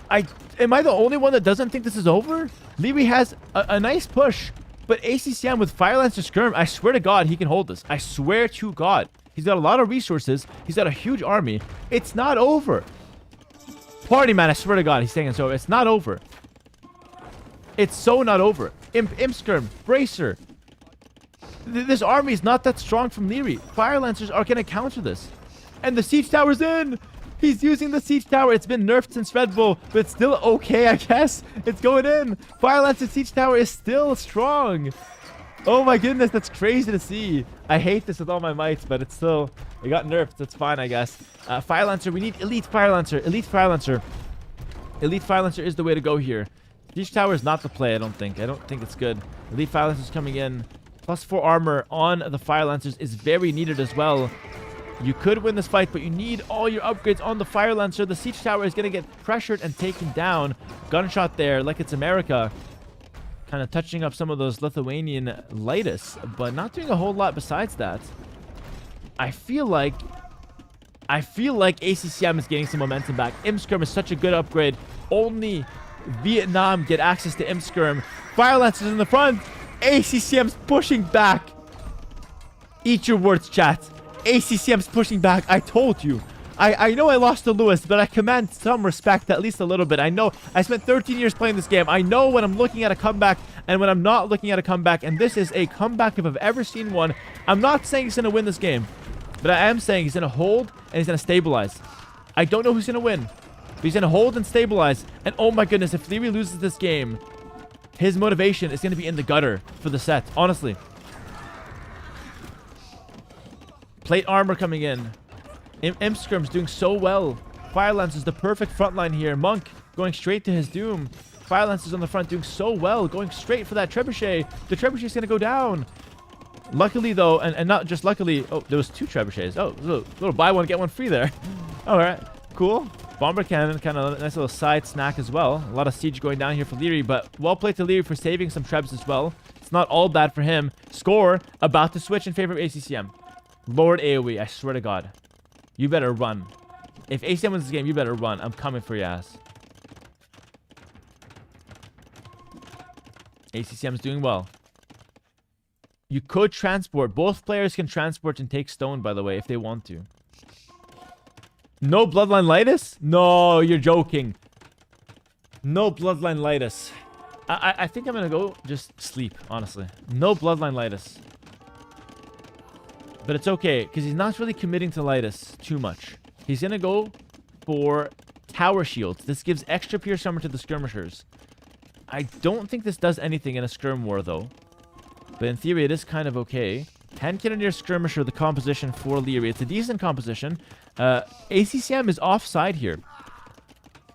Am I the only one that doesn't think this is over? Liereyy has a nice push. But ACCM with Fire Lancer Skirm, I swear to God, he can hold this. I swear to God. He's got a lot of resources. He's got a huge army. It's not over. Party man, I swear to God, he's saying it's over. It's not over. It's so not over. Imp Skirm, Bracer. This army is not that strong from Liereyy. Fire Lancers are going to counter this. And the Siege Tower's in. He's using the Siege Tower. It's been nerfed since Red Bull, but it's still okay, I guess. It's going in. Fire Lancer Siege Tower is still strong. Oh my goodness, that's crazy to see. I hate this with all my might, but it's still... It got nerfed. That's fine, I guess. Fire Lancer, we need Elite Fire Lancer. Elite Fire Lancer. Elite Fire Lancer is the way to go here. Siege Tower is not the play, I don't think. I don't think it's good. Elite Fire Lancer's coming in. +4 armor on the Fire Lancers is very needed as well. You could win this fight, but you need all your upgrades on the Fire Lancer. The Siege Tower is going to get pressured and taken down. Gunshot there, like it's America. Kind of touching up some of those Lithuanian Lightus, but not doing a whole lot besides that. I feel like ACCM is getting some momentum back. Imskirm is such a good upgrade. Only Vietnam get access to Imskirm. Fire Lancers in the front. ACCM's pushing back. Eat your words, chat. ACCM's pushing back. I told you. I know I lost to Lewis, but I command some respect, at least a little bit. I know I spent 13 years playing this game. I know when I'm looking at a comeback and when I'm not looking at a comeback, and this is a comeback if I've ever seen one. I'm not saying he's going to win this game, but I am saying he's going to hold and he's going to stabilize. I don't know who's going to win, but he's going to hold and stabilize. And oh my goodness, if Liereyy loses this game, his motivation is going to be in the gutter for the set, honestly. Plate armor coming in. Imskirm's doing so well. Fire Lance is the perfect front line here. Monk going straight to his doom. Fire Lance is on the front doing so well. Going straight for that Trebuchet. The Trebuchet is going to go down. Luckily, though, and not just luckily. Oh, there was 2 Trebuchets. Oh, little buy one, get one free there. All right, cool. Bomber cannon, kind of a nice little side snack as well. A lot of siege going down here for Liereyy, but well played to Liereyy for saving some Trebs as well. It's not all bad for him. Score about to switch in favor of ACCM. Lord AoE, I swear to God. You better run. If ACCM wins this game, you better run. I'm coming for your ass. ACCM's doing well. You could transport. Both players can transport and take stone, by the way, if they want to. No Bloodline Lightus? No, you're joking. No Bloodline Lightus. I think I'm going to go just sleep, honestly. No Bloodline Lightus. But it's okay, because he's not really committing to Lightus too much. He's going to go for Tower Shields. This gives extra Pierce Armor to the Skirmishers. I don't think this does anything in a Skirm War, though. But in theory, it is kind of okay. Hand Cannoneer Skirmisher, the composition for Liereyy. It's a decent composition. ACCM is offside here.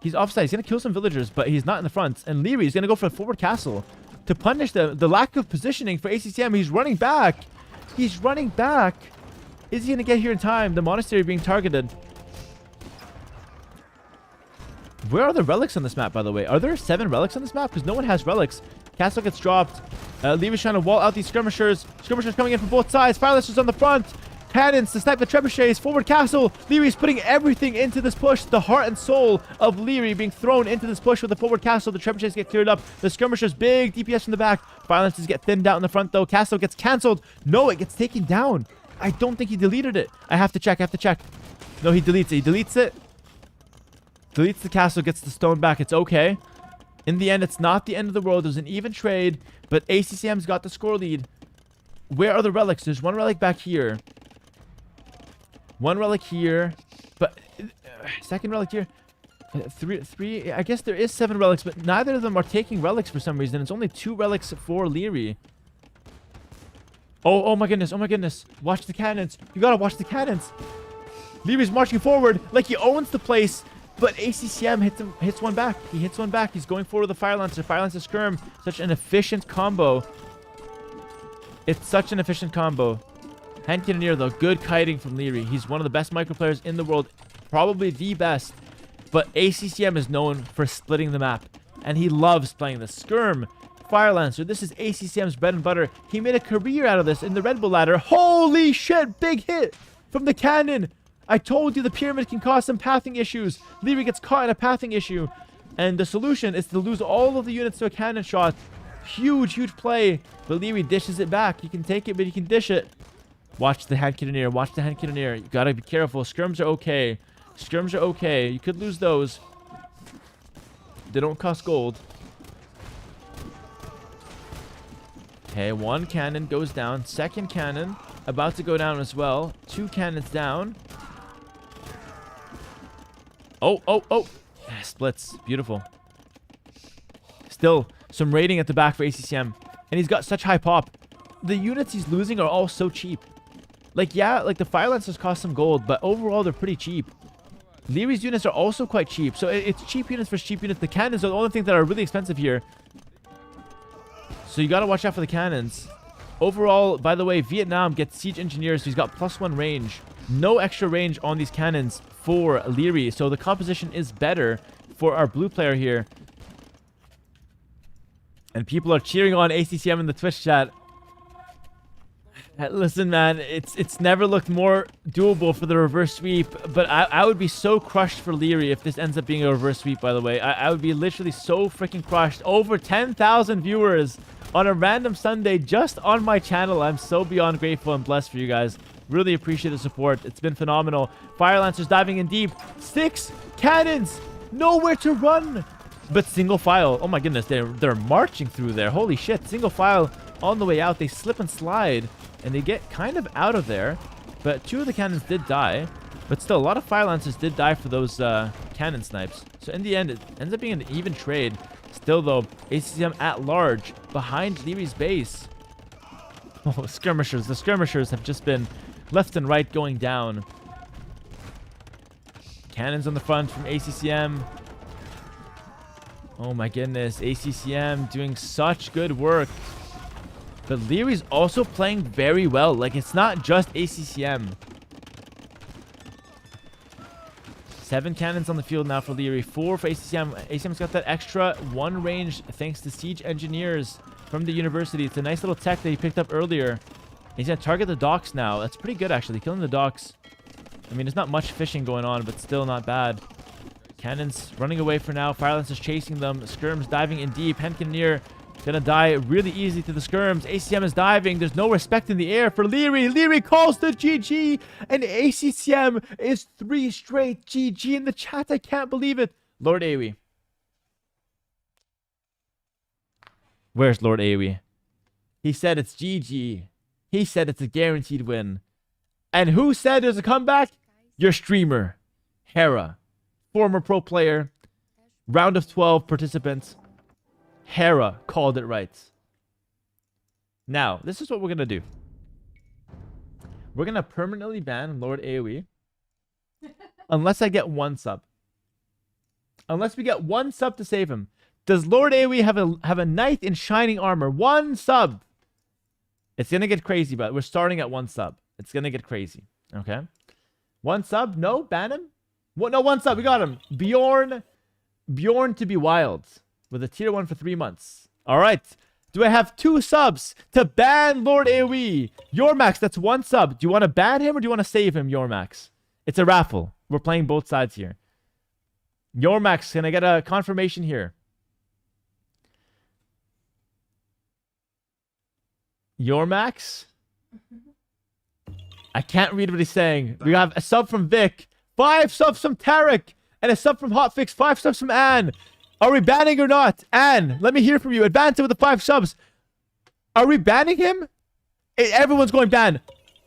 He's offside. He's going to kill some villagers, but he's not in the front. And Liereyy is going to go for a forward castle to punish the lack of positioning for ACCM. He's running back. He's running back. Is he going to get here in time? The monastery being targeted. Where are the relics on this map, by the way? Are there 7 relics on this map? Because no one has relics. Castle gets dropped. Lierey's trying to wall out these skirmishers. Skirmishers coming in from both sides. Fire Lancers on the front. Cannons to snipe the trebuchets. Forward castle. Lierey's putting everything into this push. The heart and soul of Liereyy being thrown into this push with the forward castle. The trebuchets get cleared up. The skirmishers, big DPS from the back. Fire Lancers get thinned out in the front, though. Castle gets cancelled. No, it gets taken down. I don't think he deleted it. I have to check. No, he deletes it. He deletes it. Deletes the castle. Gets the stone back. It's okay. In the end, it's not the end of the world. There's an even trade, but ACCM's got the score lead. Where are the relics? There's 1 relic back here. 1 relic here, but second relic here. Three. I guess there is 7 relics, but neither of them are taking relics for some reason. It's only 2 relics for Liereyy. Oh my goodness. Oh my goodness. Watch the cannons. You gotta watch the cannons. Lierey's marching forward like he owns the place. But ACCM hits one back. He hits one back. He's going forward with the Fire Lancer. Fire Lancer Skirm. Such an efficient combo. It's such an efficient combo. Hand Cannoneer, though. Good kiting from Liereyy. He's one of the best micro players in the world. Probably the best. but ACCM is known for splitting the map, and he loves playing the Skirm, Fire Lancer. This is ACCM's bread and butter. He made a career out of this in the Red Bull ladder. Holy shit, big hit from the cannon. I told you the pyramid can cause some pathing issues. Liereyy gets caught in a pathing issue, and the solution is to lose all of the units to a cannon shot. Huge, huge play, but Liereyy dishes it back. He can take it, but he can dish it. Watch the hand cannoneer. Watch the hand cannoneer. You gotta be careful. Skirms are okay. Skirms are okay. You could lose those. They don't cost gold. Okay, one cannon goes down. Second cannon about to go down as well. Two cannons down. Oh, oh, oh. Yeah, splits. Beautiful. Still some rating at the back for ACCM. And he's got such high pop. The units he's losing are all so cheap. Like, yeah, like the Fire Lancers cost some gold, but overall they're pretty cheap. Lierey's units are also quite cheap. So it's cheap units versus cheap units. The cannons are the only things that are really expensive here. So you got to watch out for the cannons. Overall, by the way, Vietnam gets siege engineers. So he's got +1 range. No extra range on these cannons for Liereyy. So the composition is better for our blue player here. And people are cheering on ACCM in the Twitch chat. Listen, man, it's never looked more doable for the reverse sweep, but I would be so crushed for Liereyy if this ends up being a reverse sweep, by the way. I would be literally so freaking crushed. Over 10,000 viewers on a random Sunday just on my channel. I'm so beyond grateful and blessed for you guys. Really appreciate the support. It's been phenomenal. Fire Lancers diving in deep. 6 cannons! Nowhere to run! But single file. Oh my goodness, they're marching through there. Holy shit, single file on the way out. They slip and slide. And they get kind of out of there. But 2 of the cannons did die. But still, a lot of Fire Lancers did die for those cannon snipes. So in the end, it ends up being an even trade. Still, though, ACCM at large behind Lierey's base. Oh, skirmishers. The skirmishers have just been left and right going down. Cannons on the front from ACCM. Oh my goodness. ACCM doing such good work. But Lierey's also playing very well. Like, it's not just ACCM. 7 cannons on the field now for Liereyy. 4 for ACCM. ACCM's got that extra 1 range thanks to siege engineers from the university. It's a nice little tech that he picked up earlier. He's going to target the docks now. That's pretty good, actually. Killing the docks. I mean, there's not much fishing going on, but still not bad. Cannons running away for now. Fire Lancers chasing them. Skirms diving in deep. Hand Cannoneer gonna die really easy to the Skirms. ACCM is diving. There's no respect in the air for Liereyy. Liereyy calls the GG. And ACCM is 3 straight GG in the chat. I can't believe it. Lord Aoe. Where's Lord Aoe? He said it's GG. He said it's a guaranteed win. And who said there's a comeback? Your streamer, Hera. Former pro player. Round of 12 participants. Hera called it right. Now, this is what we're going to do. We're going to permanently ban Lord Aoe. Unless I get 1 sub. Unless we get 1 sub to save him. Does Lord Aoe have a knight in shining armor? 1 sub. It's going to get crazy, but we're starting at 1 sub. It's going to get crazy. Okay? 1 sub? No? Ban him? What? No, 1 sub. We got him. Bjorn to be wild. With a tier 1 for 3 months. Alright. Do I have 2 subs to ban Lord Aoe? Yormax, that's 1 sub. Do you want to ban him or do you want to save him, Yormax? It's a raffle. We're playing both sides here. Yormax, can I get a confirmation here? Yormax? I can't read what he's saying. We have a sub from Vic. 5 subs from Tarek. And a sub from Hotfix. 5 subs from Anne. Are we banning or not? Anne, let me hear from you. Advance it with the 5 subs. Are we banning him? Everyone's going ban.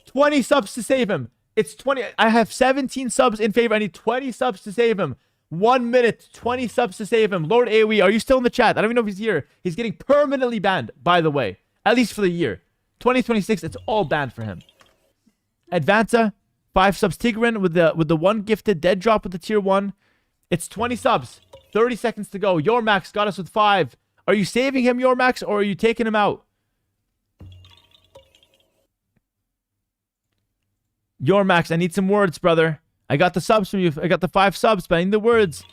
20 subs to save him. It's 20. I have 17 subs in favor. I need 20 subs to save him. 1 minute, 20 subs to save him. Lord Aoe, are you still in the chat? I don't even know if he's here. He's getting permanently banned, by the way. At least for the year. 2026, it's all banned for him. Advanza, 5 subs. Tigran with the 1 gifted dead drop with the tier 1. It's 20 subs. 30 seconds to go. Yormax got us with 5. Are you saving him, Yormax, or are you taking him out? Yormax, I need some words, brother. I got the subs from you. I got the 5 subs. Banning the words.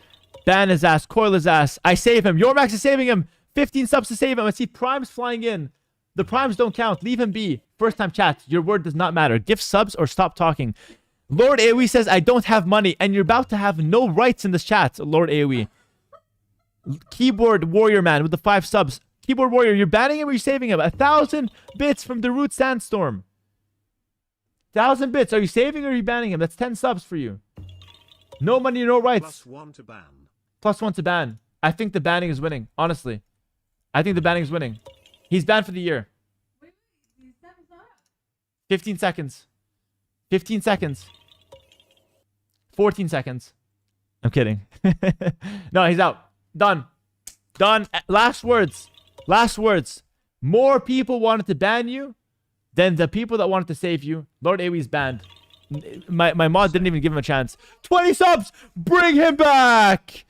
Ban his ass. Coil his ass. I save him. Yormax is saving him. 15 subs to save him. I see primes flying in. The primes don't count. Leave him be. First time chat. Your word does not matter. Gift subs or stop talking. Lord AoE says, I don't have money. And you're about to have no rights in this chat, Lord AoE. Keyboard Warrior Man with the 5 subs. Keyboard Warrior, you're banning him or you're saving him? 1,000 bits from the Root Sandstorm. 1,000 bits. Are you saving or are you banning him? That's 10 subs for you. No money, no rights. +1 to ban. +1 to ban. I think the banning is winning. Honestly. I think the banning is winning. He's banned for the year. 15 seconds. 15 seconds. 14 seconds. I'm kidding. No, he's out. Done. Done. Last words. Last words. More people wanted to ban you than the people that wanted to save you. Lord AoE's banned. My mod didn't even give him a chance. 20 subs! Bring him back!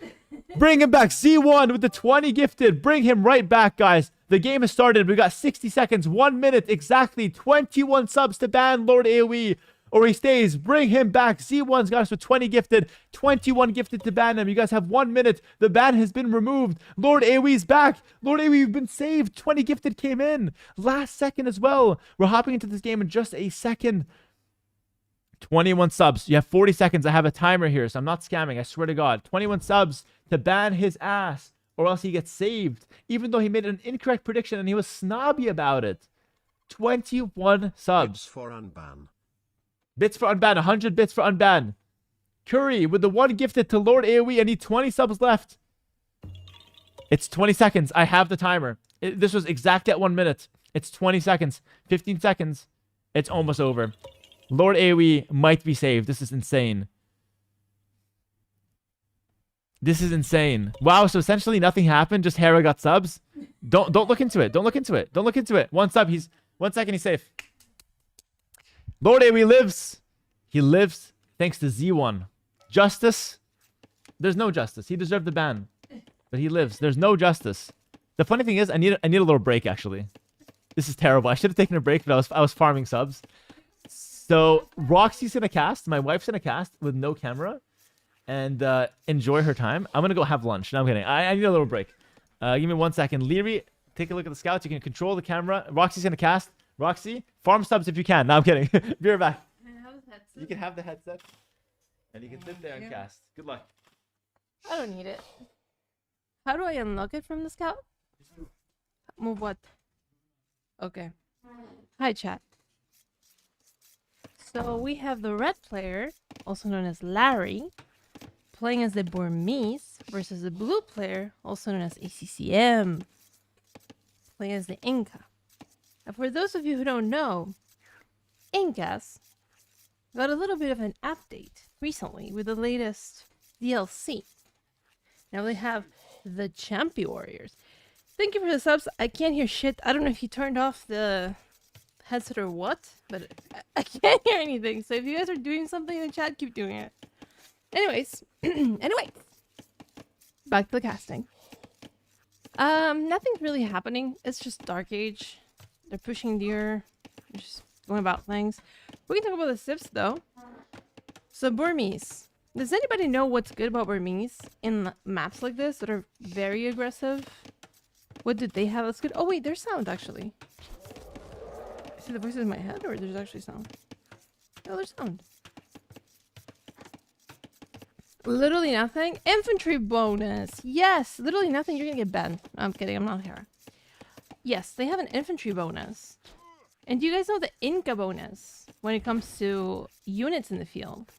Bring him back. Z1 with the 20 gifted. Bring him right back, guys. The game has started. We got 60 seconds. 1 minute exactly. 21 subs to ban Lord AoE. Or he stays. Bring him back. Z1's got us with 20 gifted. 21 gifted to ban him. You guys have 1 minute. The ban has been removed. Lord AoE's back. Lord AoE, you've been saved. 20 gifted came in. Last second as well. We're hopping into this game in just a second. 21 subs. You have 40 seconds. I have a timer here, so I'm not scamming. I swear to God. 21 subs to ban his ass, or else he gets saved. Even though he made an incorrect prediction and he was snobby about it. 21 subs. Bits for unban. Bits for unban. 100 bits for unban. Curry with the 1 gifted to Lord AoE. I need 20 subs left. It's 20 seconds. I have the timer. This was exact at 1 minute. It's 20 seconds. 15 seconds. It's almost over. Lord AoE might be saved. This is insane. This is insane. Wow, so essentially nothing happened. Just Hera got subs. Don't look into it. Don't look into it. Don't look into it. 1 sub. 1 second. He's safe. Lord AoE lives. He lives thanks to Z1. Justice. There's no justice. He deserved the ban. But he lives. There's no justice. The funny thing is, I need a little break, actually. This is terrible. I should have taken a break, but I was farming subs. So Roxy's gonna cast. My wife's gonna cast with no camera, and enjoy her time. I'm gonna go have lunch. No, I'm kidding. I need a little break. Give me 1 second. Liereyy, take a look at the scouts. You can control the camera. Roxy's gonna cast. Roxy, farm subs if you can. No, I'm kidding. Be right back. You can have the headset, and you can sit there and cast. Good luck. I don't need it. How do I unlock it from the scout? Move what? Okay. Hi, chat. So we have the red player, also known as Liereyy, playing as the Burmese versus the blue player, also known as ACCM, playing as the Inca. And for those of you who don't know, Incas got a little bit of an update recently with the latest DLC. Now they have the Champion Warriors. Thank you for the subs. I can't hear shit. I don't know if you turned off the headset or what, but I can't hear anything. So if you guys are doing something in the chat, keep doing it. Anyways, back to the casting. Nothing's really happening. It's just Dark Age. They're pushing deer. They're just going about things. We can talk about the sips though. So Burmese. Does anybody know what's good about Burmese in maps like this that are very aggressive? What did they have that's good? Oh wait, there's sound actually. See the voices in my head, or there's actually sound? Oh, there's sound. Literally nothing. Infantry bonus. Yes, literally nothing. You're gonna get banned. No, I'm kidding. I'm not Hera. Yes, they have an infantry bonus. And do you guys know the Inca bonus when it comes to units in the field?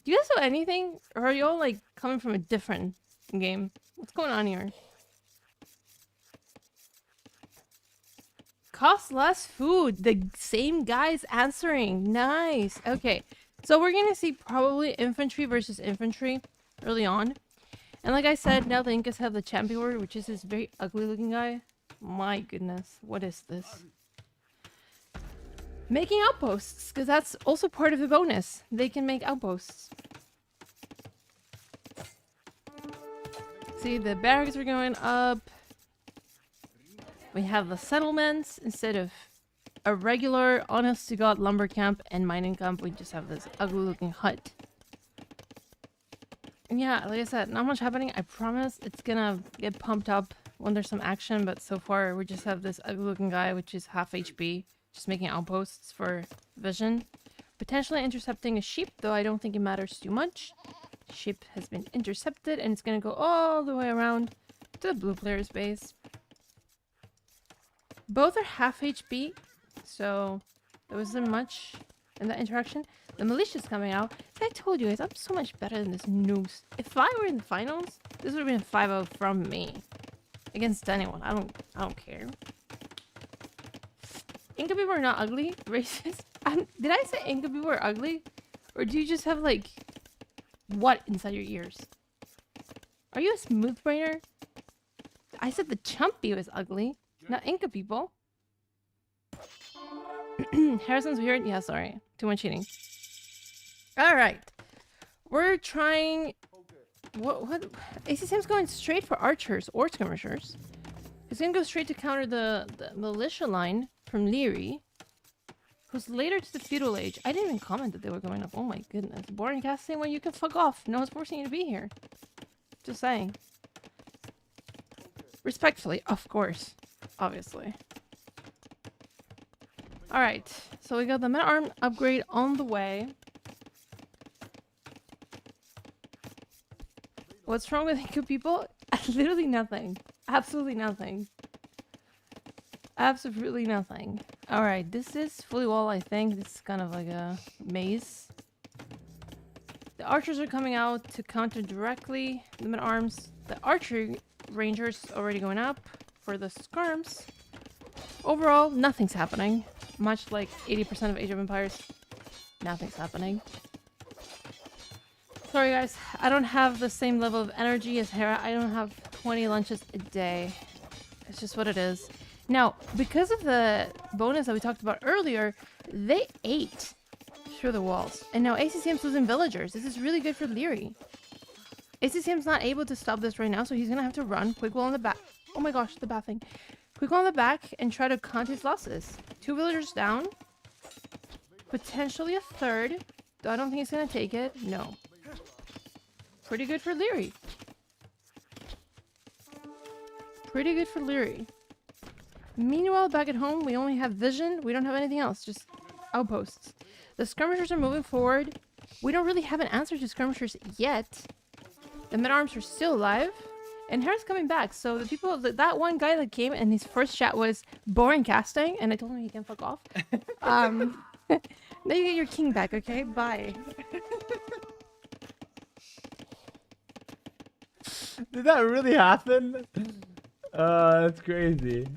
Do you guys know anything? Or are you all like coming from a different game? What's going on here? Cost less food. The same guy's answering. Nice. Okay. So we're going to see probably infantry versus infantry early on. And like I said, now the Incas have the Champion Warrior, which is this very ugly looking guy. My goodness. What is this? Making outposts, because that's also part of the bonus. They can make outposts. See, the barracks are going up. We have the settlements instead of a regular, honest-to-God lumber camp and mining camp. We just have this ugly-looking hut. And yeah, like I said, not much happening. I promise it's gonna get pumped up when there's some action, but so far we just have this ugly-looking guy, which is half HP, just making outposts for vision. Potentially intercepting a sheep, though I don't think it matters too much. Sheep has been intercepted, and it's gonna go all the way around to the blue player's base. Both are half HP, so there wasn't much in that interaction. The militia's coming out. As I told you guys, I'm so much better than this noose. If I were in the finals, this would have been a 5-0 from me. Against anyone. I don't care. Inca people are not ugly. Racist. Did I say Inca people are ugly? Or do you just have like what inside your ears? Are you a smooth brainer? I said the Chumpy was ugly, not Inca people. Harrison's weird. Yeah, sorry. Too much cheating. Alright. We're trying... What? ACCM's going straight for archers or skirmishers. He's gonna go straight to counter the militia line from Liereyy, who's later to the feudal age. I didn't even comment that they were going up. Oh my goodness. Boring casting when you can fuck off. No one's forcing you to be here. Just saying. Respectfully, of course. Obviously. Alright. So we got the men-at-arm upgrade on the way. What's wrong with Inca people? Literally nothing. Absolutely nothing. Absolutely nothing. Alright, this is fully wall, I think. This is kind of like a maze. The archers are coming out to counter directly the men-at-arms. The archery rangers already going up for the skirms. Overall, nothing's happening. Much like 80% of Age of Empires. Nothing's happening. Sorry guys, I don't have the same level of energy as Hera. I don't have 20 lunches a day. It's just what it is. Now, because of the bonus that we talked about earlier, they ate through the walls. And now ACCM's losing villagers. This is really good for Liereyy. ACCM's not able to stop this right now, so he's gonna have to run. Quick wall in the back. Oh my gosh, the bathing. Quick wall in the back and try to count his losses. 2 villagers down. Potentially a third. Though I don't think he's gonna take it. No. Pretty good for Liereyy. Pretty good for Liereyy. Meanwhile, back at home, we only have vision. We don't have anything else. Just outposts. The skirmishers are moving forward. We don't really have an answer to skirmishers yet. The men-at-arms are still alive. And Hera's coming back. So the people... That one guy that came and his first chat was boring casting. And I told him he can fuck off. Now you get your king back, okay? Bye. Did that really happen? That's crazy.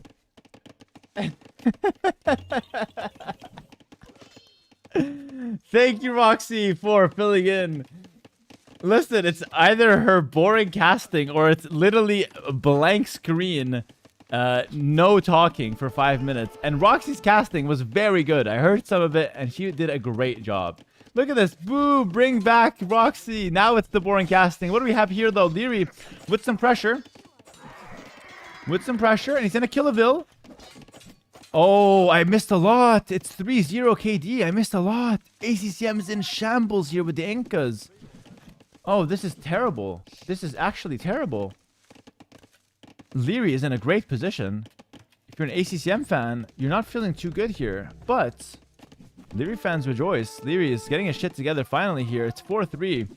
Thank you, Roxy, for filling in. Listen, it's either her boring casting or it's literally a blank screen, no talking for 5 minutes. And Roxy's casting was very good. I heard some of it and she did a great job. Look at this. Boo, bring back Roxy. Now it's the boring casting. What do we have here, though? Liereyy with some pressure. With some pressure. And he's going to kill a Vill. Oh, I missed a lot. It's 3-0 KD. I missed a lot. ACCM is in shambles here with the Incas. Oh, this is terrible. This is actually terrible. Liereyy is in a great position. If you're an ACCM fan, you're not feeling too good here. But... Liereyy fans rejoice. Liereyy is getting his shit together finally here. It's 4-3.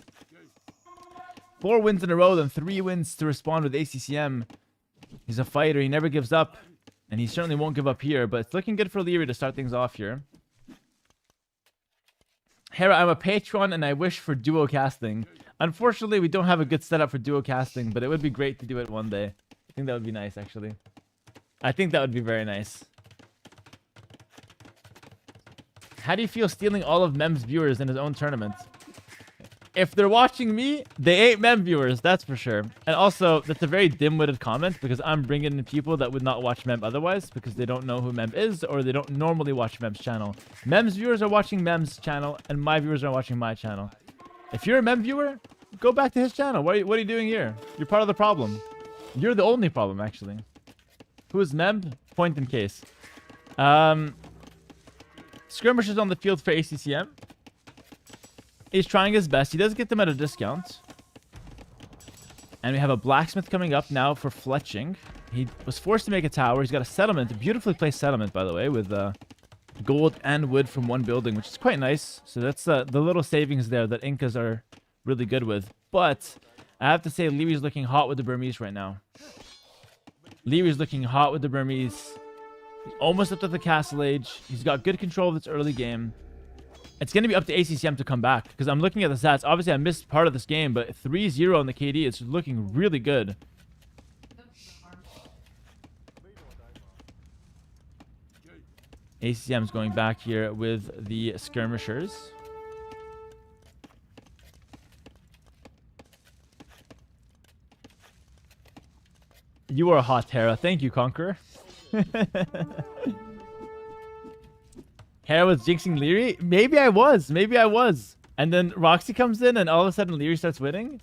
4 wins in a row, then 3 wins to respond with ACCM. He's a fighter. He never gives up. And he certainly won't give up here. But it's looking good for Liereyy to start things off here. Hera, I'm a patron and I wish for duo casting. Unfortunately, we don't have a good setup for duo casting. But it would be great to do it one day. I think that would be nice, actually. I think that would be very nice. How do you feel stealing all of Mem's viewers in his own tournament? If they're watching me, they ain't Mem viewers, that's for sure. And also, that's a very dim-witted comment because I'm bringing in people that would not watch Mem otherwise because they don't know who Mem is or they don't normally watch Mem's channel. Mem's viewers are watching Mem's channel and my viewers are watching my channel. If you're a Mem viewer, go back to his channel. What are you doing here? You're part of the problem. You're the only problem, actually. Who is Mem? Point in case. skirmishers on the field for ACCM. He's trying his best. He does get them at a discount. And we have a blacksmith coming up now for fletching. He was forced to make a tower. He's got a settlement, a beautifully placed settlement, by the way, with gold and wood from one building, which is quite nice. So that's the little savings there that Incas are really good with. But I have to say, Lierey's looking hot with the Burmese right now. Lierey's looking hot with the Burmese. He's almost up to the castle age. He's got good control of this early game. It's going to be up to ACCM to come back, because I'm looking at the stats. Obviously, I missed part of this game, but 3-0 on the KD. It's looking really good. ACCM's going back here with the skirmishers. You are hot, Hera. Thank you, Conqueror. Hera was jinxing Liereyy? Maybe I was. Maybe I was. And then Roxy comes in and all of a sudden Liereyy starts winning?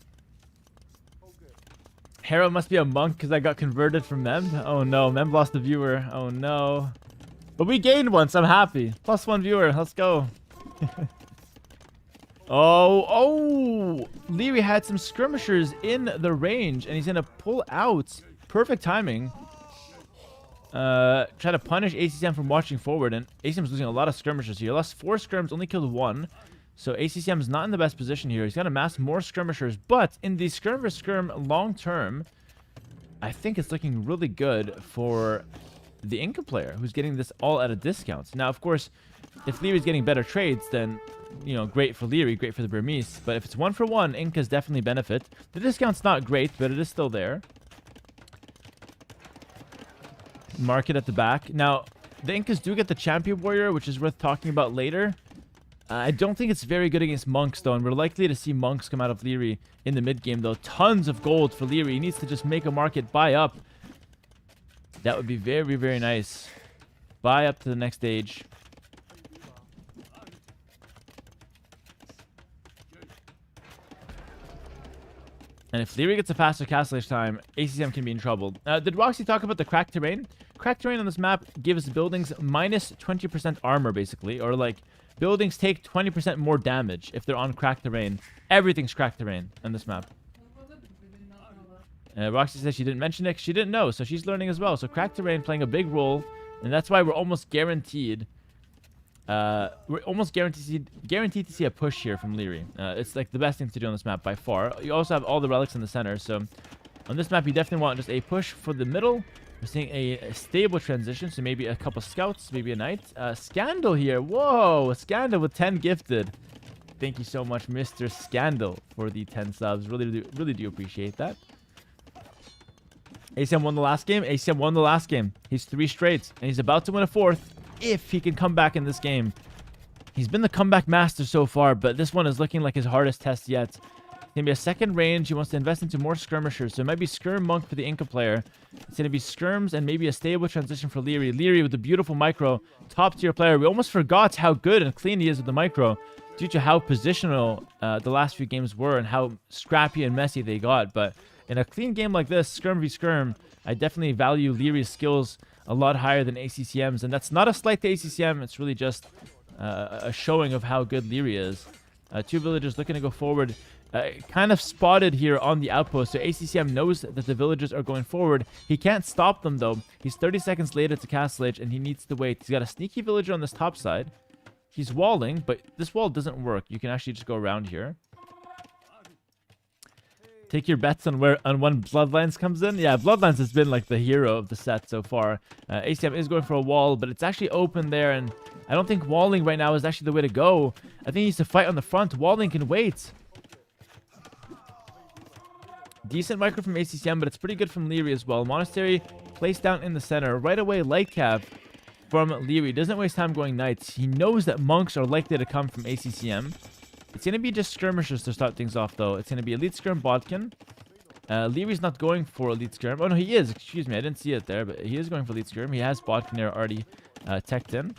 Hera must be a monk because I got converted from Mem. Oh no, Mem lost a viewer. Oh no. But we gained one, so I'm happy. +1 viewer. Let's go. Oh. Liereyy had some skirmishers in the range and he's going to pull out. Perfect timing. Try to punish ACCM from watching forward, and ACCM's losing a lot of skirmishers here. He lost 4 skirms, only killed 1. So ACCM's not in the best position here. He's got to amass more skirmishers, but in the skirm versus skirm long term, I think it's looking really good for the Inca player who's getting this all at a discount. Now, of course, if Lierey's getting better trades, then, you know, great for Liereyy, great for the Burmese. But if it's 1-for-1, Incas definitely benefit. The discount's not great, but it is still there. Market at the back. Now, the Incas do get the champion warrior, which is worth talking about later. I don't think it's very good against monks, though, and we're likely to see monks come out of Liereyy in the mid game, though. Tons of gold for Liereyy. He needs to just make a market, buy up. That would be very, very nice. Buy up to the next stage. And if Liereyy gets a faster castle age time, ACCM can be in trouble. Did Roxy talk about the cracked terrain? Cracked terrain on this map gives buildings minus 20% armor, basically. Or, like, buildings take 20% more damage if they're on cracked terrain. Everything's cracked terrain on this map. Roxy says she didn't mention it. She didn't know, so she's learning as well. So cracked terrain playing a big role. And that's why we're almost guaranteed... guaranteed to see a push here from Liereyy. It's like the best thing to do on this map by far. You also have all the relics in the center, so on this map you definitely want just a push for the middle. We're seeing a stable transition, so maybe a couple scouts, maybe a knight. Scandal here. Whoa, Scandal with 10 gifted. Thank you so much, Mr. Scandal, for the 10 subs. Really do appreciate that. ACM won the last game. ACM won the last game. He's 3 straight, and he's about to win a 4th. If he can come back in this game. He's been the comeback master so far, but this one is looking like his hardest test yet. It's going to be a second range. He wants to invest into more skirmishers, so it might be skirm monk for the Inca player. It's going to be skirms and maybe a stable transition for Liereyy. Liereyy with the beautiful micro, top tier player. We almost forgot how good and clean he is with the micro due to how positional the last few games were and how scrappy and messy they got. But in a clean game like this, skirm v skirm, I definitely value Lierey's skills a lot higher than ACCM's, and that's not a slight to ACCM. It's really just a showing of how good Liereyy is. 2 villagers looking to go forward, kind of spotted here on the outpost, so ACCM knows that the villagers are going forward. He can't stop them, though. He's 30 seconds late to castle age, and he needs to wait. He's got a sneaky villager on this top side. He's walling, but this wall doesn't work. You can actually just go around here. Take your bets on when Bloodlines comes in. Yeah, Bloodlines has been like the hero of the set so far. ACM is going for a wall, but it's actually open there, and I don't think walling right now is actually the way to go. I think he needs to fight on the front. Walling can wait. Decent micro from ACCM, but it's pretty good from Liereyy as well. Monastery placed down in the center. Right away, light cav from Liereyy. Doesn't waste time going knights. He knows that monks are likely to come from ACCM. It's going to be just skirmishers to start things off, though. It's going to be elite skirm bodkin. Lierey's not going for elite skirm. Oh, no, he is. Excuse me. I didn't see it there, but he is going for elite skirm. He has bodkin there already teched in.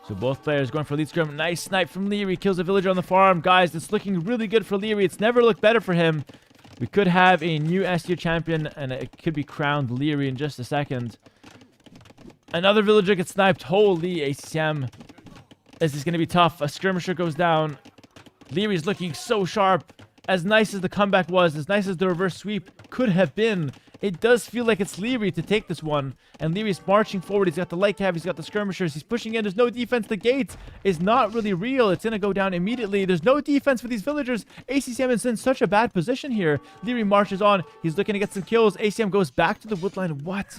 So both players going for elite skirm. Nice snipe from Liereyy. Kills a villager on the farm. Guys, it's looking really good for Liereyy. It's never looked better for him. We could have a new S tier champion, and it could be crowned Liereyy in just a second. Another villager gets sniped. Holy ACCM. This is going to be tough. A skirmisher goes down. Lierey's looking so sharp. As nice as the comeback was, as nice as the reverse sweep could have been, it does feel like it's Liereyy to take this one. And Lierey's marching forward. He's got the light cav. He's got the skirmishers. He's pushing in. There's no defense. The gate is not really real. It's going to go down immediately. There's no defense for these villagers. ACCM is in such a bad position here. Liereyy marches on. He's looking to get some kills. ACCM goes back to the woodline. What?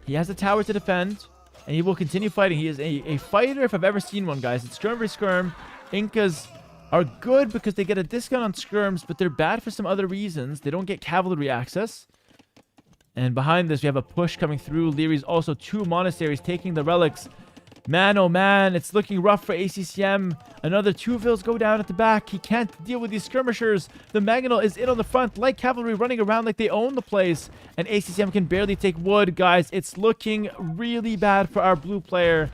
He has a tower to defend. And he will continue fighting. He is a fighter if I've ever seen one, guys. It's skirm versus skirm. Incas are good because they get a discount on skirms, but they're bad for some other reasons. They don't get cavalry access. And behind this, we have a push coming through. Lierey's also 2 monasteries taking the relics. Man, oh man, it's looking rough for ACCM. Another 2 vills go down at the back. He can't deal with these skirmishers. The Mangonel is in on the front, like cavalry running around like they own the place. And ACCM can barely take wood, guys. It's looking really bad for our blue player.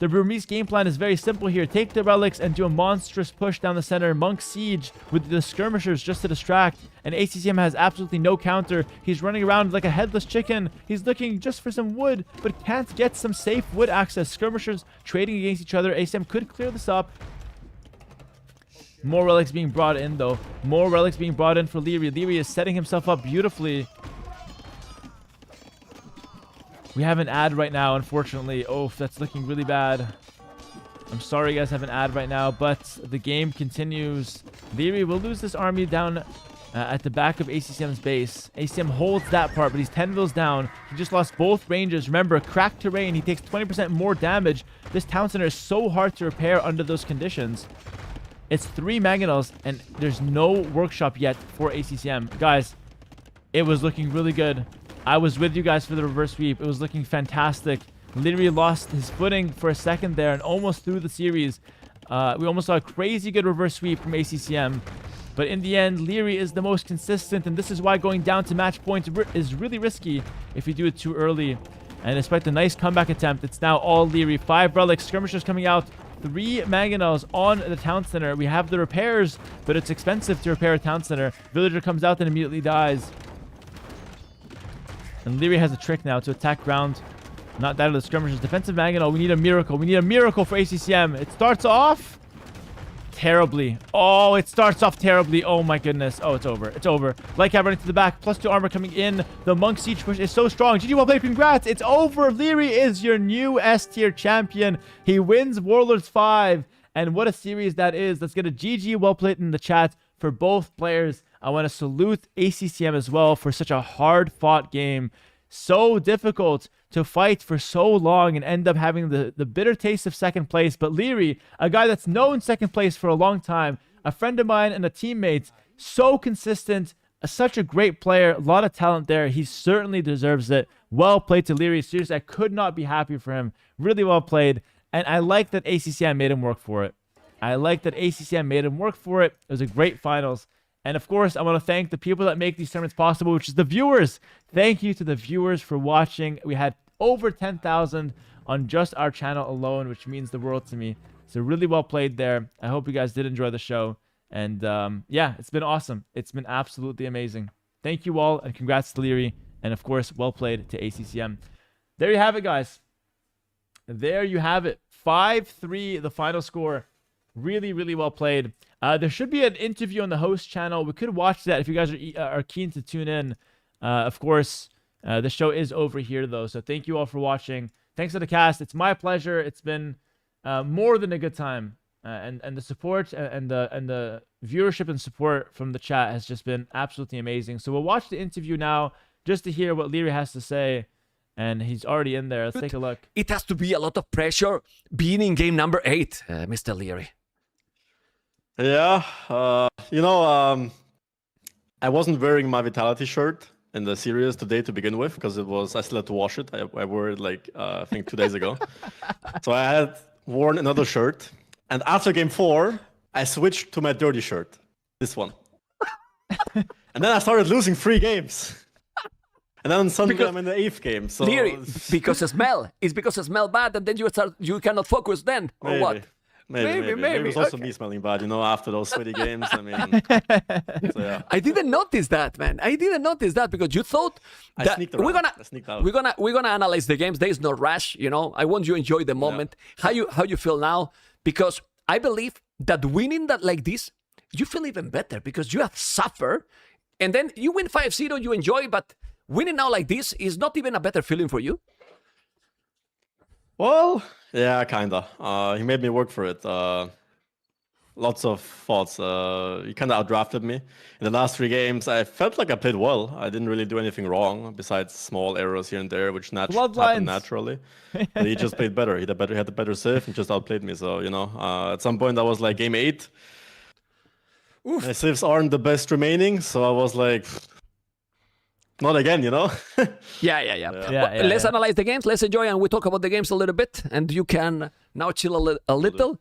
The Burmese game plan is very simple here. Take the relics and do a monstrous push down the center. Monk siege with the skirmishers just to distract. And ACCM has absolutely no counter. He's running around like a headless chicken. He's looking just for some wood, but can't get some safe wood access. Skirmishers trading against each other. ACCM could clear this up. More relics being brought in, though. More relics being brought in for Liereyy. Liereyy is setting himself up beautifully. We have an ad right now, unfortunately. Oh, that's looking really bad. I'm sorry you guys have an ad right now, but the game continues. Liereyy will lose this army down at the back of ACCM's base. ACCM holds that part, but he's 10 vills down. He just lost both ranges. Remember, cracked terrain. He takes 20% more damage. This town center is so hard to repair under those conditions. It's 3 mangonels, and there's no workshop yet for ACCM. Guys, it was looking really good. I was with you guys for the reverse sweep. It was looking fantastic. Liereyy lost his footing for a second there and almost threw the series. We almost saw a crazy good reverse sweep from ACCM. But in the end, Liereyy is the most consistent, and this is why going down to match point is really risky if you do it too early. And despite the nice comeback attempt, it's now all Liereyy. 5 relics, skirmishers coming out, 3 mangonels on the town center. We have the repairs, but it's expensive to repair a town center. Villager comes out and immediately dies. And Liereyy has a trick now to attack ground. Not that of the skirmishers. Defensive mangonel. We need a miracle. We need a miracle for ACCM. It starts off terribly. Oh, it starts off terribly. Oh my goodness. Oh, it's over. It's over. Lycav running to the back. +2 armor coming in. The monk siege push is so strong. GG, well played. Congrats. It's over. Liereyy is your new S tier champion. He wins Warlords 5. And what a series that is. Let's get a GG well played in the chat for both players. I want to salute ACCM as well for such a hard-fought game. So difficult to fight for so long and end up having the bitter taste of second place. But Liereyy, a guy that's known second place for a long time, a friend of mine and a teammate, so consistent, such a great player, a lot of talent there. He certainly deserves it. Well played to Liereyy. Seriously, I could not be happy for him. Really well played. And I like that ACCM made him work for it. I like that ACCM made him work for it. It was a great finals. And of course, I want to thank the people that make these tournaments possible, which is the viewers. Thank you to the viewers for watching. We had over 10,000 on just our channel alone, which means the world to me. So really well played there. I hope you guys did enjoy the show. And yeah, it's been awesome. It's been absolutely amazing. Thank you all, and congrats to Liereyy. And of course, well played to ACCM. There you have it, guys. There you have it. 5-3, the final score. Really, really well played. There should be an interview on the host channel. We could watch that if you guys are keen to tune in. Of course, the show is over here, though. So thank you all for watching. Thanks to the cast. It's my pleasure. It's been more than a good time. And the support and the viewership and support from the chat has just been absolutely amazing. So we'll watch the interview now just to hear what Liereyy has to say. And he's already in there. Let's take a look. It has to be a lot of pressure being in game number 8, Mr. Liereyy. Yeah, you know, I wasn't wearing my Vitality shirt in the series today to begin with because I still had to wash it. I wore it like, I think 2 days ago. So I had worn another shirt. And after game 4, I switched to my dirty shirt. This one. And then I started losing 3 games. And then suddenly I'm in the 8th game. So Liereyy, because the smell. It's because the smell bad and then you cannot focus then, or maybe. what? Maybe. It maybe, was also okay. me smelling bad, after those sweaty games. I mean, so yeah. I didn't notice that, man. I didn't notice that because you thought I that sneaked we're around. gonna I sneaked out. we're gonna analyze the games. There is no rush, I want you to enjoy the moment. How you feel now? Because I believe that winning that like this, you feel even better because you have suffered, and then you win 5-0, you enjoy, but winning now like this is not even a better feeling for you. Well, yeah, kinda. He made me work for it. Lots of thoughts. He kind of outdrafted me. In the last 3 games, I felt like I played well. I didn't really do anything wrong, besides small errors here and there, which happen naturally. But he just played better. He had the better save and just outplayed me. So, at some point I was like, game 8. My saves aren't the best remaining, so I was like, not again, Yeah. Let's analyze the games. Let's enjoy, and we talk about the games a little bit. And you can now chill a little.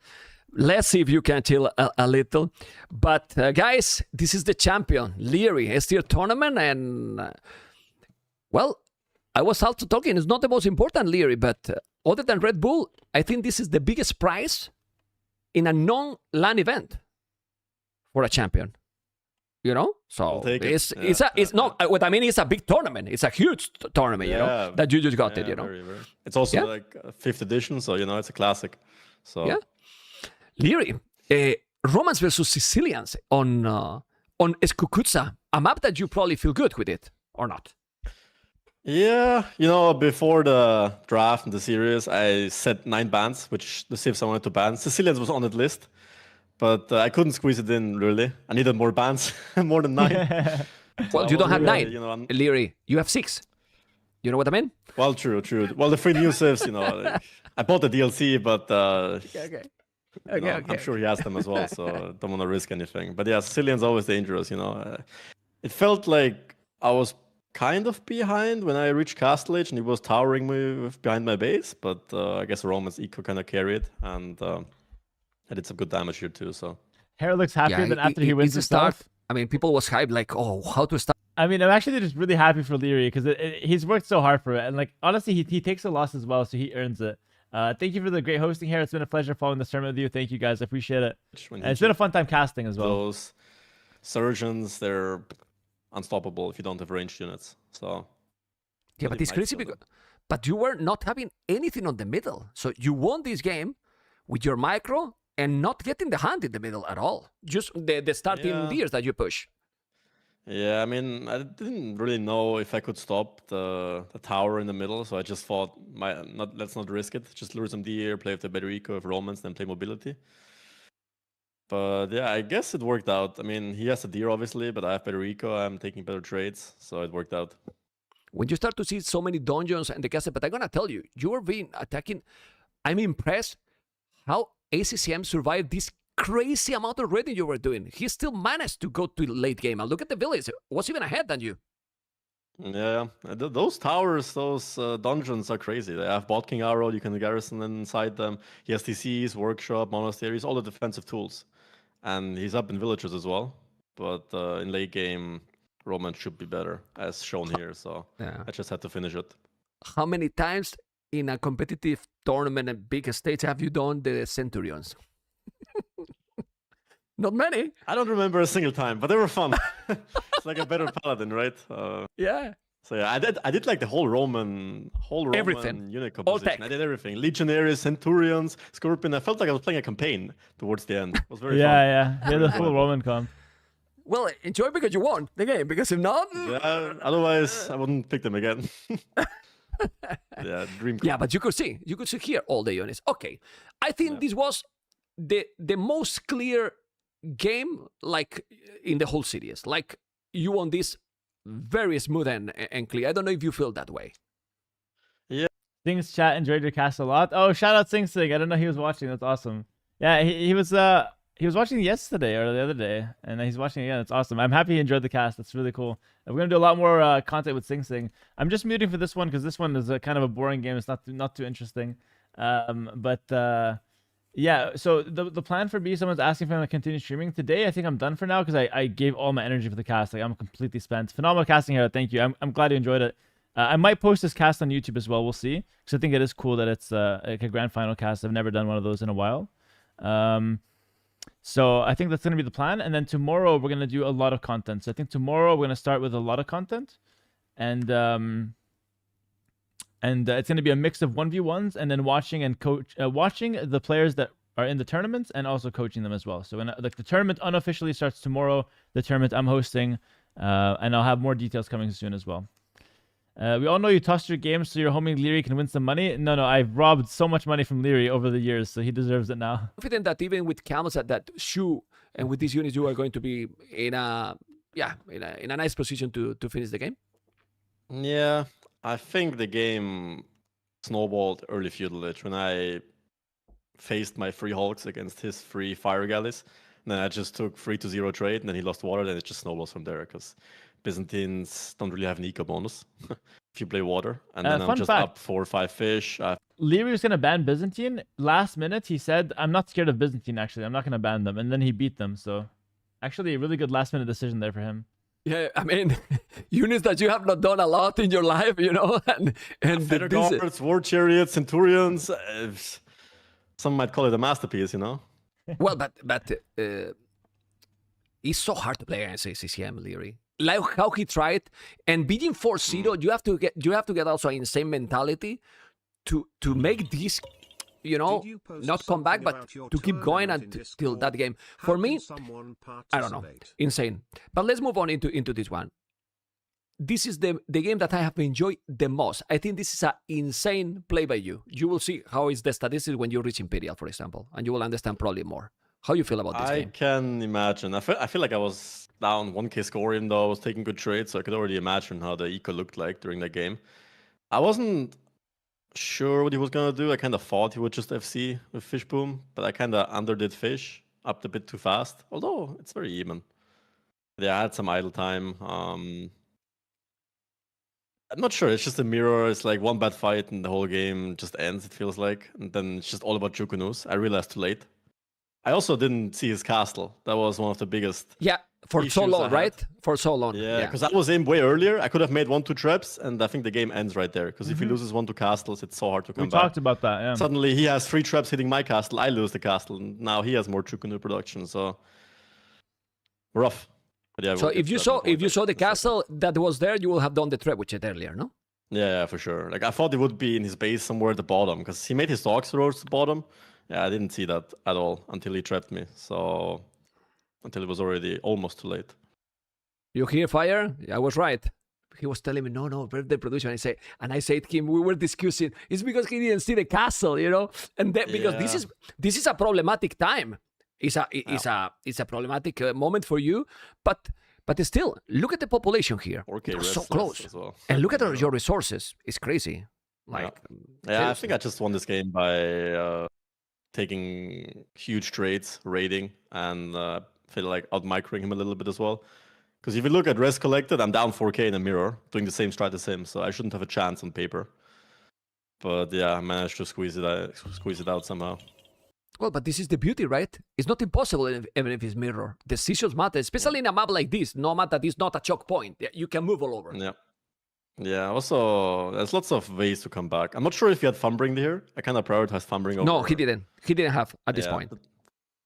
Let's see if you can chill a little. But guys, this is the champion, Liereyy, S-tier tournament, and well, I was also talking. It's not the most important, Liereyy, but other than Red Bull, I think this is the biggest prize in a non-LAN event for a champion. So it's not what I mean. It's a big tournament. It's a huge tournament. That you just got it. Very, very. It's also like 5th edition, so it's a classic. So yeah, Liereyy, Romans versus Sicilians on Skukutsa, a map that you probably feel good with it or not. Yeah, before the draft and the series, I set 9 bans, which the civs I wanted to ban. Sicilians was on that list. But I couldn't squeeze it in, really. I needed more bans, more than 9. Well, you don't have 9, Liereyy. You have 6. You know what I mean? Well, true. Well, the 3 new civs, I bought the DLC, but Okay. I'm sure he has them as well, so don't want to risk anything. But yeah, Sicilian's always dangerous, It felt like I was kind of behind when I reached Castle Age, and he was towering me behind my base, but I guess Roman's eco kind of carried, and I did some good damage here too, so. Hera looks happier than after he wins the start. I mean, people was hyped like, oh, how to start. I mean, I'm actually just really happy for Liereyy because he's worked so hard for it. And like, honestly, he takes a loss as well, so he earns it. Thank you for the great hosting here. It's been a pleasure following this tournament with you. Thank you guys. I appreciate it. And it's been a fun time casting as well. Those surgeons, they're unstoppable if you don't have ranged units. So yeah, but it's crazy because but you were not having anything on the middle. So you won this game with your micro and not getting the hand in the middle at all. Just the starting gears that you push. Yeah, I mean, I didn't really know if I could stop the tower in the middle, so I just thought, let's not risk it. Just lure some D-Air, play with the better eco of Romans, then play mobility. But yeah, I guess it worked out. I mean, he has a deer, obviously, but I have better eco, I'm taking better trades, so it worked out. When you start to see so many dungeons and the castle, but I'm going to tell you, you are being attacking. I'm impressed how ACCM survived this crazy amount of raiding you were doing. He still managed to go to late game. And look at the village. Was even ahead than you. Yeah, those towers, those dungeons are crazy. They have Bot King Arrow, you can garrison inside them. He has TCs, workshop, monasteries, all the defensive tools. And he's up in villages as well. But in late game, Roman should be better, as shown here. So I just had to finish it. How many times in a competitive tournament and big stage have you done the Centurions? Not many. I don't remember a single time, but they were fun. It's like a better paladin, right? Yeah. So yeah, I did like the whole Roman everything. Unit composition. I did everything. Legionaries, Centurions, Scorpion. I felt like I was playing a campaign towards the end. It was very fun. Yeah, the full Roman comp. Well, enjoy because you won the game. Because if not, otherwise I wouldn't pick them again. Yeah, dream. Yeah, but you could see here all the units. Okay, I think this was the most clear game, like in the whole series. Like you won this very smooth and clear. I don't know if you feel that way. Yeah. Sing's chat enjoyed your cast a lot. Oh, shout out Sing. I didn't know he was watching. That's awesome. Yeah, he was watching yesterday or the other day, and he's watching again. It's awesome. I'm happy he enjoyed the cast. That's really cool. We're gonna do a lot more content with Sing. I'm just muting for this one because this one is a kind of a boring game. It's not too interesting. Yeah, so the plan for me, someone's asking if I'm going to continue streaming. Today, I think I'm done for now because I gave all my energy for the cast. Like, I'm completely spent. Phenomenal casting here. Thank you. I'm glad you enjoyed it. I might post this cast on YouTube as well. We'll see. Because I think it is cool that it's like a grand final cast. I've never done one of those in a while. So I think that's going to be the plan. And then tomorrow we're going to do a lot of content. So I think tomorrow we're going to start with a lot of content, and it's going to be a mix of 1v1s and then watching the players that are in the tournaments and also coaching them as well. So like the tournament unofficially starts tomorrow, the tournament I'm hosting, and I'll have more details coming soon as well. We all know you tossed your games so your homie Liereyy can win some money. No, I've robbed so much money from Liereyy over the years, so he deserves it now. Confident that even with camels at that shoe and with these units, you are going to be in a nice position to finish the game. Yeah, I think the game snowballed early feudalage when I faced my 3 Hulks against his 3 Fire Galleys. And then I just took 3-0 trade, and then he lost water, then it just snowballs from there, because Byzantines don't really have an eco bonus if you play water. And then I'm just up 4 or 5 fish. Liereyy was going to ban Byzantine. Last minute, he said, I'm not scared of Byzantine, actually. I'm not going to ban them. And then he beat them. So actually, a really good last minute decision there for him. Yeah, I mean, units that you have not done a lot in your life, you know? and Feather Guards, War Chariots, Centurions. Some might call it a masterpiece, you know? Well, but it's so hard to play against ACCM, Liereyy. Like how he tried, and beating 4-0, you have to get also an insane mentality to make this, you know, not come back, but to keep going until that game. For me, I don't know, insane. But let's move on into this one. This is the game that I have enjoyed the most. I think this is an insane play by you. You will see how is the statistics when you reach Imperial, for example, and you will understand probably more. How you feel about this game? I can imagine. I feel like I was down 1k score, even though I was taking good trades, so I could already imagine how the eco looked like during that game. I wasn't sure what he was gonna do. I kind of thought he would just FC with Fish Boom, but I kind of underdid Fish, upped a bit too fast. Although it's very even. Yeah, I had some idle time. I'm not sure. It's just a mirror. It's like one bad fight and the whole game just ends, it feels like. And then it's just all about Jukunus. I realized too late. I also didn't see his castle. That was one of the biggest. Yeah, for so long, right? For so long. Yeah, because I was in way earlier. I could have made 1-2 traps, and I think the game ends right there. Because if he loses 1-2 castles, it's so hard to come back. We talked about that, yeah. Suddenly he has 3 traps hitting my castle. I lose the castle, and now he has more Chukunu production. So rough. But yeah, so if you saw the castle that was there, you will have done the trap with it earlier, no? Yeah, for sure. Like I thought it would be in his base somewhere at the bottom, because he made his dogs towards the bottom. Yeah, I didn't see that at all until he trapped me. So until it was already almost too late. You hear fire? I was right. He was telling me, no, birthday production. I said to him, we were discussing. It's because he didn't see the castle, you know. And then, because this is a problematic time. It's a problematic moment for you. But still, look at the population here. You're so close. Well. And look at your resources. It's crazy. Like, yeah, I think I just won this game by taking huge trades, raiding, and feel like out-microing him a little bit as well. Because if you look at res collected, I'm down 4k in a mirror, doing the same strat as him, so I shouldn't have a chance on paper. But yeah, I managed to squeeze it out somehow. Well, but this is the beauty, right? It's not impossible even if it's mirror. Decisions matter, especially in a map like this. No map that is not a choke point. You can move all over. Yeah. Yeah, also, there's lots of ways to come back. I'm not sure if he had Fumbring here. I kind of prioritized Fumbring over... No, he didn't. He didn't have at this point.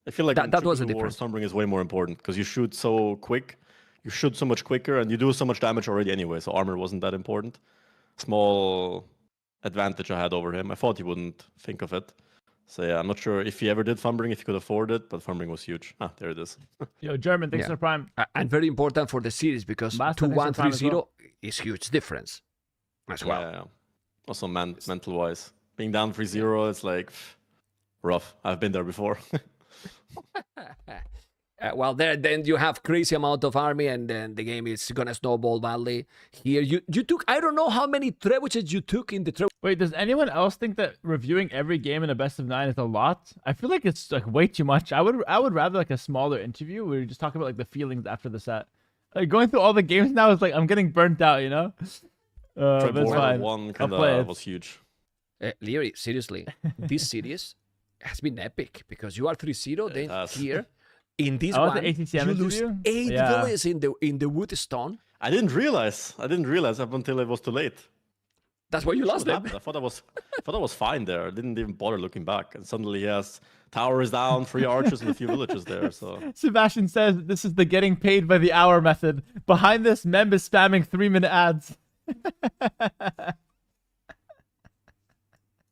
I feel like that was the difference. Fumbring is way more important, because you shoot so quick. You shoot so much quicker, and you do so much damage already anyway, so armor wasn't that important. Small advantage I had over him. I thought he wouldn't think of it. So yeah, I'm not sure if he ever did Fumbring, if he could afford it, but Fumbring was huge. Ah, there it is. Yo, German, thanks for the prime. And very important for the series, because 2-1-3-0 is huge difference as well. Yeah. Also mental-wise. Being down 3-0, it's like rough. I've been there before. Well, then you have crazy amount of army, and then the game is gonna snowball badly. Here, you took, I don't know how many trebuchets you took in the trebuchet. Wait, does anyone else think that reviewing every game in a best of 9 is a lot? I feel like it's like way too much. I would rather like a smaller interview where you just talk about like the feelings after the set. Like going through all the games now is like I'm getting burnt out, you know. But it's fine. One kind of was huge. Liereyy, seriously, this series has been epic, because you are 3-0, then here. In this one, you lose 8 villages in the Woodstone. I didn't realize up until it was too late. That's why you What lost them. happened? I thought I was fine there. I didn't even bother looking back. And suddenly he has towers down, 3 archers, and a few villages there. So Sebastian says this is the getting paid by the hour method. Behind this, Mem is spamming 3-minute ads.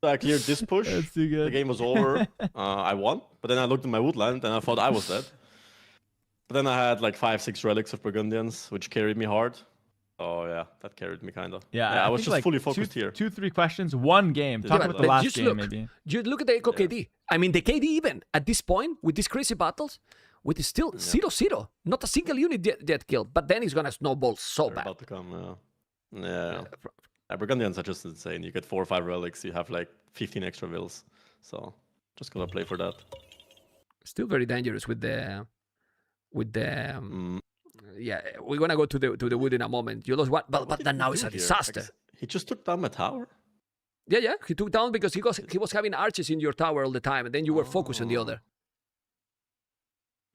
I cleared this push. That's too good. The game was over. I won. But then I looked at my woodland and I thought I was dead. But then I had like 5-6 relics of Burgundians, which carried me hard. Oh yeah, that carried me kind of. Yeah, I was think just like fully focused here. 2-3 questions, 1 game. Talk Yeah, about but the last just game, look. maybe. You look at the Echo KD. I mean, the KD even at this point with these crazy battles, with still 0-0, not a single unit yet killed. But then he's gonna snowball so They're bad. about to come. Yeah. Burgundians are just insane. You get 4 or 5 relics, you have like 15 extra wills. So just gonna play for that. Still very dangerous with the yeah. We're gonna go to the wood in a moment. You lost one, but then now it's a disaster. He just took down my tower. Yeah. He took down because he was having archers in your tower all the time, and then you were focused on the other.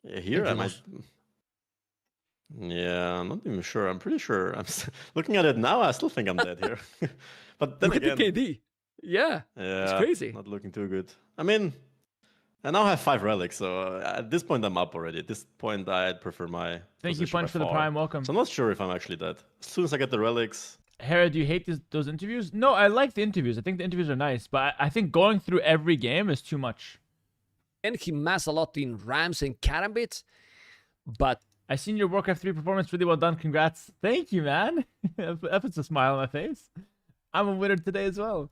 Yeah, here I might. Yeah, I'm not even sure. I'm pretty sure. Looking at it now, I still think I'm dead here. But then Look again, at the KD. Yeah, it's crazy. Not looking too good. I mean, I now have 5 relics, so at this point I'm up already. At this point, I'd prefer my. Thank you, position by Punch, for the far. Prime. Welcome. So I'm not sure if I'm actually dead. As soon as I get the relics. Hera, do you hate those interviews? No, I like the interviews. I think the interviews are nice, but I think going through every game is too much. And he massed a lot in Rams and Karambits, but I seen your Warcraft 3 performance. Really well done. Congrats. Thank you, man. That puts a smile on my face. I'm a winner today as well.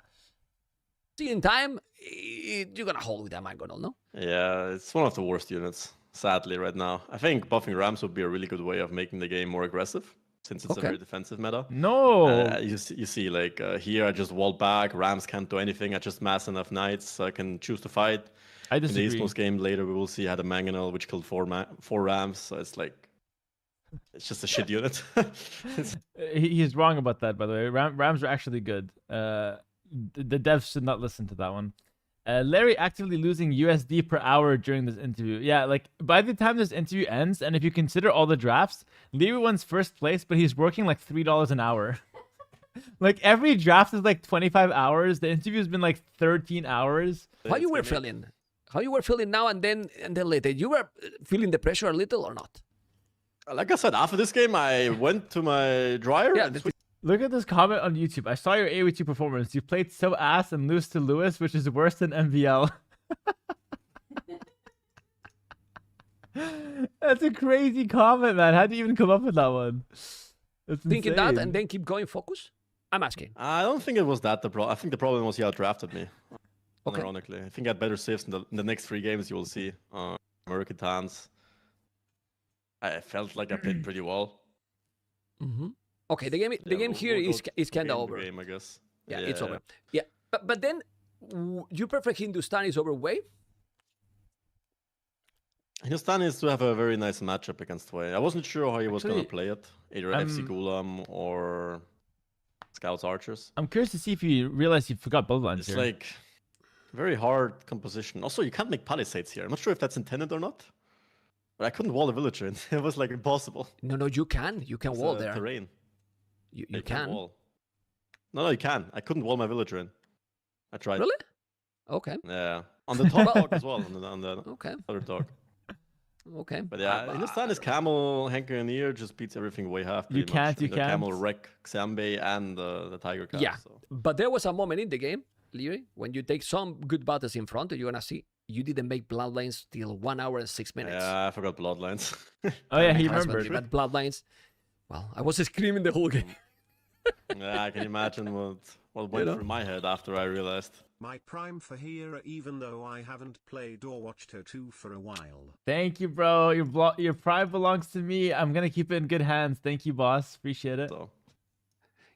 in time, you're gonna hold with that Mangonel, no? Yeah, it's one of the worst units, sadly, right now. I think buffing Rams would be a really good way of making the game more aggressive, since it's a very defensive meta. No! You see, like, here I just wall back, Rams can't do anything, I just mass enough knights, so I can choose to fight. I disagree. In the Eastmost game later, we will see I had a Mangonel, which killed four Rams, so it's like, it's just a shit unit. He's wrong about that, by the way. Rams are actually good. The devs should not listen to that one. Liereyy actively losing USD per hour during this interview. Yeah, like by the time this interview ends, and if you consider all the drafts, Liereyy wins first place, but he's working like $3 an hour. Like every draft is like 25 hours. The interview's been like 13 hours. How you were feeling? How you were feeling now and then later? You were feeling the pressure a little or not? Like I said, after this game, I went to my dryer. Yeah, and look at this comment on YouTube. I saw your AoE2 performance. You played so ass and lose to Lewis, which is worse than MVL. That's a crazy comment, man. How do you even come up with that one? That's thinking insane. that and then keep going focus? I'm asking. I don't think it was that the problem. I think the problem was he outdrafted me. Okay. Ironically, I think I had better saves in the next 3 games. You will see. Mercantans. I felt like I played pretty well. Mm-hmm. Okay, the game here is kind of over. Game, I guess. Yeah, it's over. Yeah, but then you prefer Hindustani's over Wei? Hindustan is to have a very nice matchup against Wei. I wasn't sure how he was going to play it. Either FC Gulam or Scouts Archers. I'm curious to see if you realize you forgot Bloodlines It's here. like very hard composition. Also, you can't make palisades here. I'm not sure if that's intended or not. But I couldn't wall a villager in. It was like impossible. No, you can. You can It's wall there. Terrain. You can't can. wall. No, you can. I couldn't wall my villager in. I tried. Really? Okay. Yeah. On the top dog as well. On the Okay. other dog. Okay. But yeah, Hindustan is camel, Hanker just beats everything way half. You can't. The camel wreck Xambe and the tiger calf. Yeah. So. But there was a moment in the game, Liereyy, when you take some good battles in front, you're gonna see you didn't make bloodlines till 1 hour and 6 minutes. Yeah, I forgot bloodlines. Oh yeah, he That's when remembered. you had bloodlines. Well, I was screaming the whole game. Yeah, I can imagine what went through my head after I realized. My prime for Hera, even though I haven't played or watched her 2 for a while. Thank you, bro. Your pride belongs to me. I'm gonna keep it in good hands. Thank you, boss. Appreciate it. So.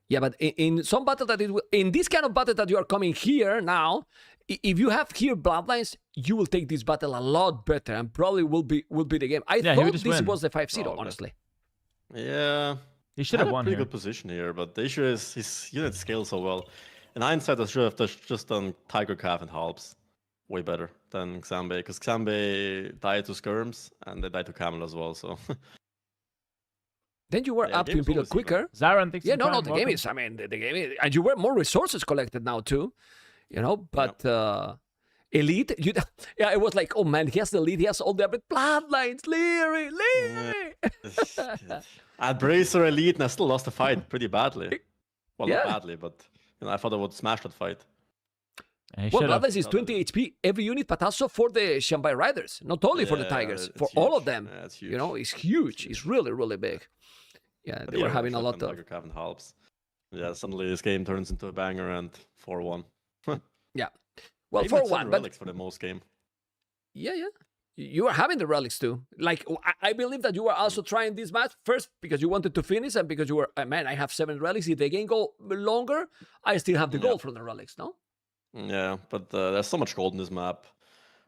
Yeah, but in some battle in this kind of battle that you are coming here now, if you have here bloodlines, you will take this battle a lot better and probably will be the game. I thought this was the 5-0, honestly. Yeah. He should have won pretty here. good position here, but the issue is his unit scales so well. In hindsight, I should have just done Tiger Calf and Halbs way better than Xambe, because Xambe died to Skirms and they died to Camel as well. So Then you were Yeah, up to game's Imperial always even. quicker. Zaron, thanks Yeah, for no, Prime, the game welcome. is. I mean, the game is, and you were more resources collected now too. You know, but Elite, yeah, it was like, oh man, he has the Elite, he has all the other bloodlines. Liereyy. I had Bracer Elite, and I still lost the fight pretty badly. Well, Yeah. not badly, but I thought I would smash that fight. He Well, should've. Bloodlines is 20 HP every unit, but also for the Shanghai Riders, not only for the Yeah, Tigers, it's for all of huge. them. Yeah, it's You know, huge. it's huge. It's really, really big. Yeah, they were having a lot of. Tiger Cav and Halps. Yeah, suddenly this game turns into a banger and 4-1. Yeah. Well, Even for had 7 one, but relics for the most game. yeah. You are having the relics too. Like, I believe that you were also trying this match first because you wanted to finish and because you were, man, I have 7 relics. If the game go longer, I still have the gold from the relics, no? Yeah, but there's so much gold in this map.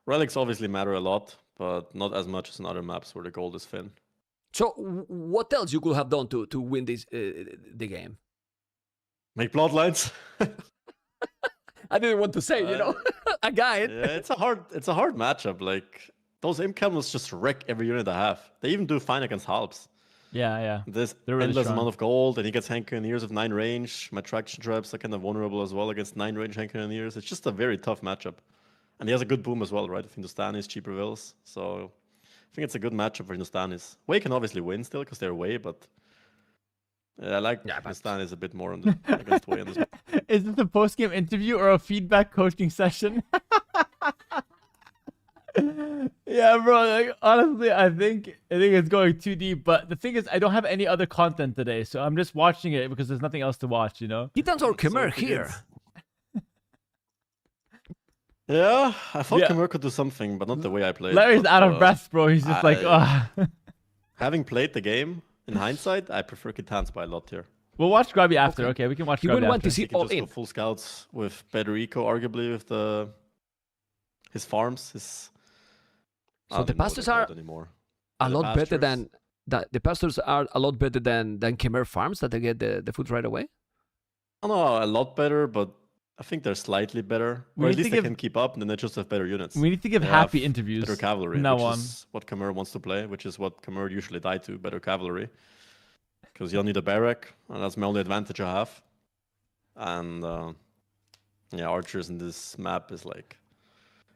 Relics obviously matter a lot, but not as much as in other maps where the gold is thin. So, what else you could have done to win this the game? Make bloodlines. I didn't want to say, you know, a guide. Yeah, it's a hard matchup. Like those imp camels just wreck every unit I have. They even do fine against Halps. Yeah. This They're really endless strong. amount of gold, and he gets Hank-Cannoneers of 9 range. My traction traps are kind of vulnerable as well against 9 range Hank-Cannoneers. It's just a very tough matchup. And he has a good boom as well, right? With Hindustanis, cheaper wills. So I think it's a good matchup for Hindustanis. Wei can obviously win still because they're Wei, but I like Hindustanis a bit more on the, against Wei on this. Is this a post-game interview or a feedback coaching session? Yeah, bro. Like honestly, I think it's going too deep. But the thing is, I don't have any other content today, so I'm just watching it because there's nothing else to watch. You know. Titans or So Khmer if it here? gets- Yeah, I thought Yeah. Khmer could do something, but not the way I played. Larry's but, out of breath, bro. He's just like, I- ah. Having played the game, in hindsight, I prefer Kitans by a lot here. We'll watch Grubby after. Okay, we can watch You Grubby wouldn't want after. to see He can all just go in. full scouts with better eco, arguably, with his farms, his... I So don't the even know what pastors they're are called anymore. a The lot better pastures. than the pastors are a lot better than Khmer farms that they get the food right away. I don't know, a lot better, but I think they're slightly better. We Or need at to least they give- can keep up, and then they just have better units. We need to give They happy have interviews. Better cavalry, from now which on. is what Khmer wants to play, which is what Khmer usually die to, better cavalry. Because you don't need a barrack, and that's my only advantage I have. And yeah, archers in this map is like...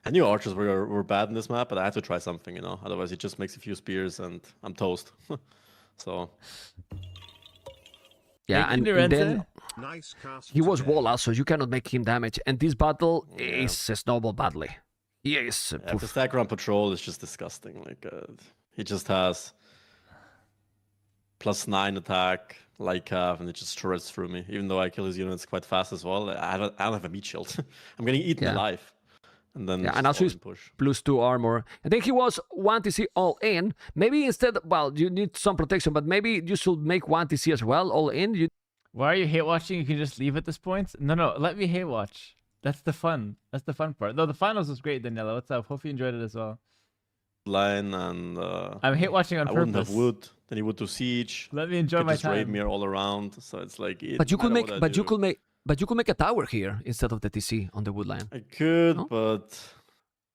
I knew archers were bad in this map, but I had to try something, you know. Otherwise, it just makes a few spears, and I'm toast. So... Yeah, Thank and you, then Lorenzo. Nice cast. he was today. Walla, so you cannot make him damage. And this battle Yeah. is a snowball badly. He is. Yeah, the stack round patrol is just disgusting. Like he just has +9 attack, light cav, and it just shreds through me. Even though I kill his units quite fast as well, I don't have a meat shield. I'm getting eaten Yeah. alive, and then Yeah, just and also all he's in push. +2 armor. I think he was 1 TC all in. Maybe instead, well, you need some protection, but maybe you should make 1 TC as well, all in. You Why are you hate watching? You can just leave at this point. No, let me hate watch. That's the fun. That's the fun part. No, the finals was great, Daniela. What's up? Hope you enjoyed it as well. Line and I'm hate watching on I purpose. wouldn't have wood. Then he would do siege. Let me enjoy Could my just raid time. me all around. So it's like. but you no could matter make, what I but you do- could make, but you could make a tower here instead of the TC on the wood line. I could, No? but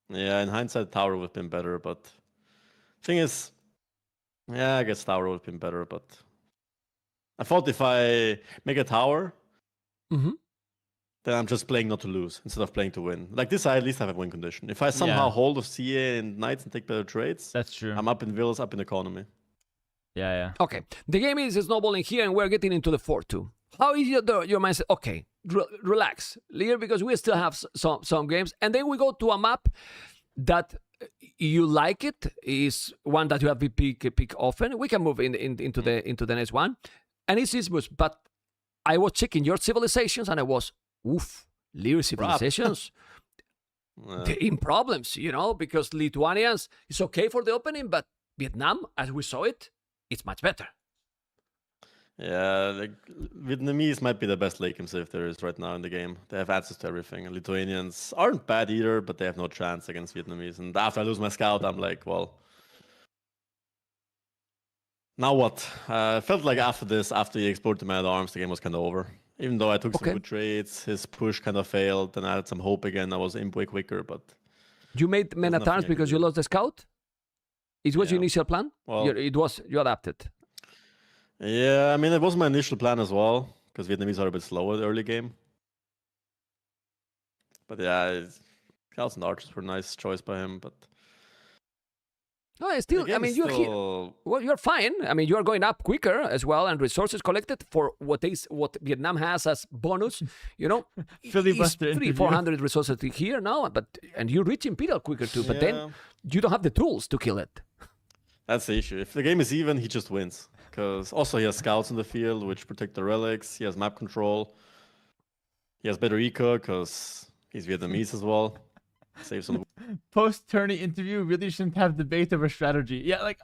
yeah, in hindsight, tower would have been better. But thing is, yeah, I guess tower would have been better. But I thought if I make a tower, Mm-hmm. then I'm just playing not to lose instead of playing to win. Like this, I at least have a win condition. If I somehow Yeah. hold of CA and knights and take better trades, That's true. I'm up in villas, up in economy. Yeah. Okay, the game is snowballing here, and we're getting into the 4-2. How is your mindset? Okay, relax, Lear, because we still have some games, and then we go to a map that you like. It is one that you have to pick often. We can move into the next one, and it's this was. But I was checking your civilizations, and I was Lear civilizations. They're in problems, you know, because Lithuanians is okay for the opening, but Vietnam, as we saw it, it's much better. Yeah, like Vietnamese might be the best late game save there is right now in the game. They have access to everything. And Lithuanians aren't bad either, but they have no chance against Vietnamese. And after I lose my scout, I'm like, well, now what? I felt like after this, after he exported my arms, the game was kind of over. Even though I took some Okay. good trades, his push kind of failed, and I had some hope again. I was imp way quicker, but You made many nothing turns I can because you do. lost the scout? It was your Yeah. initial plan? Well- You adapted. Yeah, I mean, it was my initial plan as well, because Vietnamese are a bit slower early game. But yeah, Cows and Archers were a nice choice by him, but... No, still, I mean, you're here. Well, you're fine. I mean, you are going up quicker as well, and resources collected for what Vietnam has as bonus. You know, Filibuster it's 300-400 resources here now, and you reach Imperial quicker too. But then you don't have the tools to kill it. That's the issue. If the game is even, he just wins. Because also he has scouts in the field, which protect the relics. He has map control. He has better eco, because he's Vietnamese as well. Saves some. Post-tourney interview really shouldn't have debate over strategy. Yeah, like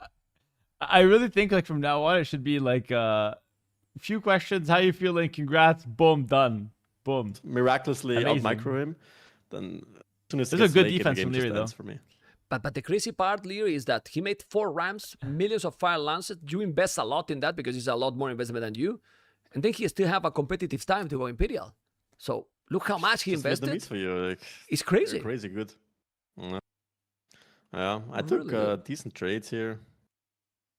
I really think like from now on it should be like few questions. How you feeling? Congrats. Boom. Done. Boom. Miraculously out micro him. Then as soon as this is a good defense from Liereyy though. For me. But the crazy part, Liereyy, is that he made 4 rams, millions of fire lances. You invest a lot in that because it's a lot more investment than you, and then he still have a competitive time to go Imperial. So look how much he invested. For you. Like, it's crazy. Crazy good. Yeah, I took decent trades here.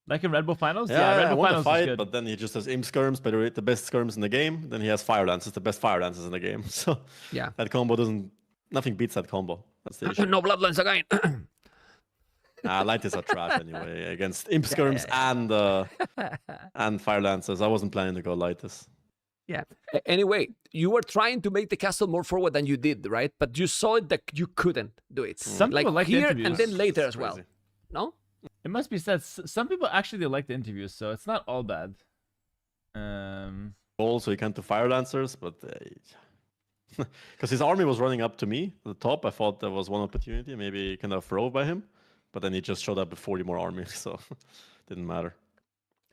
Like in Red Bull Finals? Yeah, Red Bull I won Finals the fight, good. but then he just has imp skirms, the best skirms in the game. Then he has fire lances, the best fire lances in the game. So yeah, that combo nothing beats that combo. That's the issue. No bloodlines again. Lighties are trash anyway against imp skirms and fire lancers. I wasn't planning to go Lighties. Yeah. Anyway, you were trying to make the castle more forward than you did, right? But you saw it that you couldn't do it. Some people like here the and then later as well. No? It must be said, some people actually like the interviews, so it's not all bad. Also, he can't do fire lancers, but because his army was running up to me at the top, I thought there was one opportunity, maybe kind of throw by him, but then he just showed up with 40 more army, so didn't matter.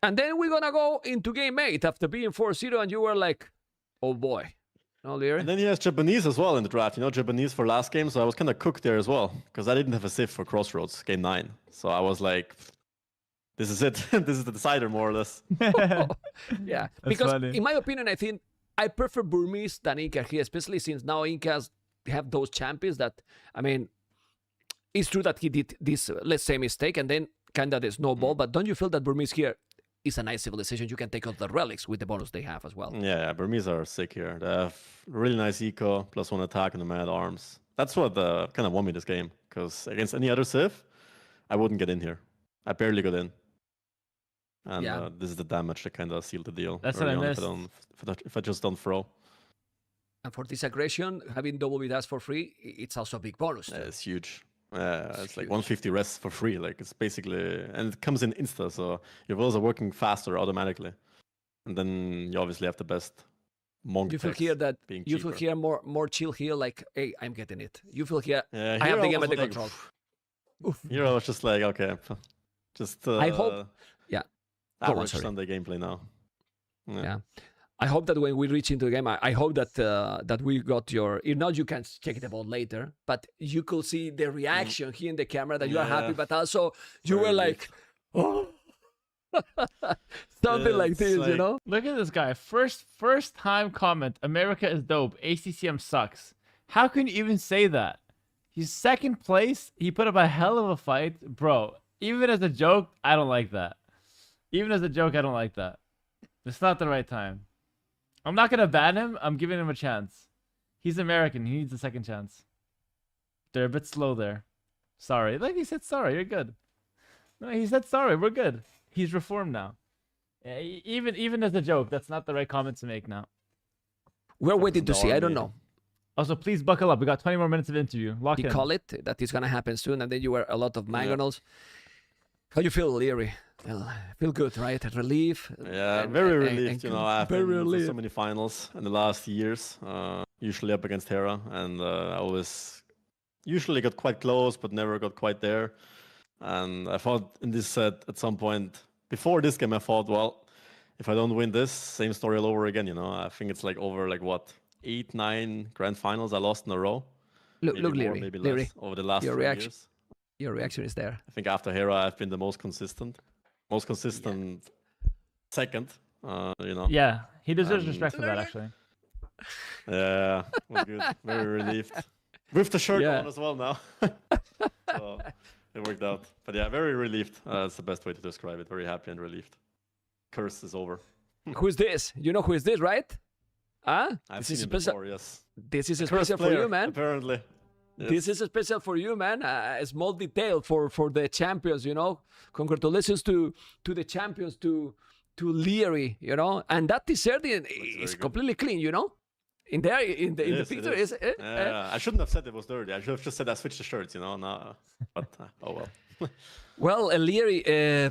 And then we're gonna go into game 8 after being 4-0, and you were like, oh boy. No, Liereyy? And then he has Japanese as well in the draft, Japanese for last game, so I was kind of cooked there as well, because I didn't have a Civ for Crossroads, game 9. So I was like, this is it. This is the decider, more or less. Yeah, because in my opinion, I think I prefer Burmese than Inca here, especially since now Incas have those champions that, I mean, it's true that he did this, let's say, mistake, and then kind of the snowball, but don't you feel that Burmese here is a nice civilization? You can take out the relics with the bonus they have as well. Yeah, Burmese are sick here. They have really nice eco, +1 attack and the mad arms. That's what kind of won me this game, because against any other Civ, I wouldn't get in here. I barely got in. And this is the damage that kind of sealed the deal. That's what I missed. If I just don't throw. And for this aggression, having double with us for free, it's also a big bonus. It's huge. It's like 150 rests for free. Like it's basically, and it comes in insta, so your wills are working faster automatically. And then you obviously have the best monk. You feel here that you feel here more chill here, like, hey, I'm getting it. You feel here, I have the game under control. Here I was just like, okay, just I hope, average Sunday gameplay now. Yeah. I hope that when we reach into the game, I hope that that we got your. If not, you can check it out later. But you could see the reaction here in the camera that you are happy, but also you were like, oh, something like this, like, Look at this guy. First time comment. America is dope. ACCM sucks. How can you even say that? He's second place. He put up a hell of a fight, bro. Even as a joke, I don't like that. Even as a joke, I don't like that. It's not the right time. I'm not going to ban him. I'm giving him a chance. He's American. He needs a second chance. They're a bit slow there. Sorry. Like he said sorry. You're good. No, he said sorry. We're good. He's reformed now. Yeah, even as a joke, that's not the right comment to make now. We're waiting to see. I don't know. Also, please buckle up. We got 20 more minutes of interview. Lock in. Call it that it's going to happen soon, and then you were a lot of mangonels. How you feel, Liereyy? Feel good, right? Relief. Yeah, very relieved. I've been to so many finals in the last years. Usually up against Hera, and I always usually got quite close, but never got quite there. And I thought in this set at some point before this game, I thought, well, if I don't win this, same story all over again. I think it's like over 8, 9 grand finals I lost in a row. Look, Liereyy, maybe less over the last 4 years. Your reaction is there. I think after Hera, I've been the most consistent. Second, Yeah, he deserves respect for that, actually. Yeah, was good. Very relieved. With the shirt on as well now. So it worked out. But yeah, very relieved. That's the best way to describe it. Very happy and relieved. curse is over. Who is this? You know who is this, right? Huh? I've This is seen him special. before, yes. This is The special cursed for you, player, man. Apparently. Yes. This is special for you, man. A small detail for the champions, you know. Congratulations to the champions, to Liereyy, you know. And that t-shirt is good. completely clean, you know. In there, in the It picture, is. is I shouldn't have said it was dirty. I should have just said I switched the shirts, you know. No, but oh well. Well, Liereyy,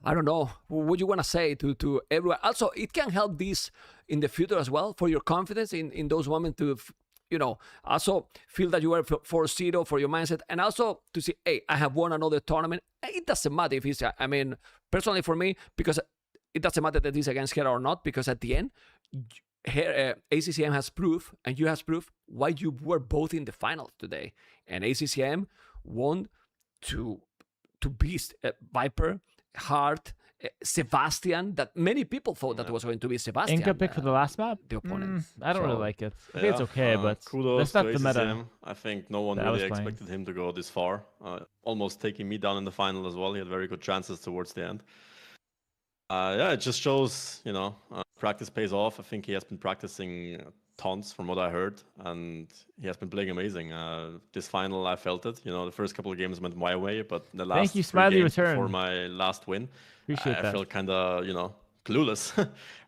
I don't know what you want to say to everyone. Also, it can help this in the future as well for your confidence in those moments to, you know, also feel that you are 4-0 for your mindset, and also to see, hey, I have won another tournament. It doesn't matter if it's, I mean, personally for me, because it doesn't matter that it's against Hera or not, because at the end, ACCM has proof, and you have proof why you were both in the finals today, and ACCM won to beat Viper, Hart, Sebastian, that many people thought that was going to be Sebastian. Inca pick for the last map? The opponent. I don't really like it. I think it's okay, but kudos that's not to the meta. ACCM. I think no one that I was really playing. expected him to go this far. Almost taking me down in the final as well. He had very good chances towards the end. Yeah, it just shows, you know, practice pays off. I think he has been practicing tons from what I heard, and he has been playing amazing. This final, I felt it. You know, the first couple of games went my way, but the last Thank you, 3 Smiley games return. before my last win, Appreciate I that. felt kind of, you know, clueless.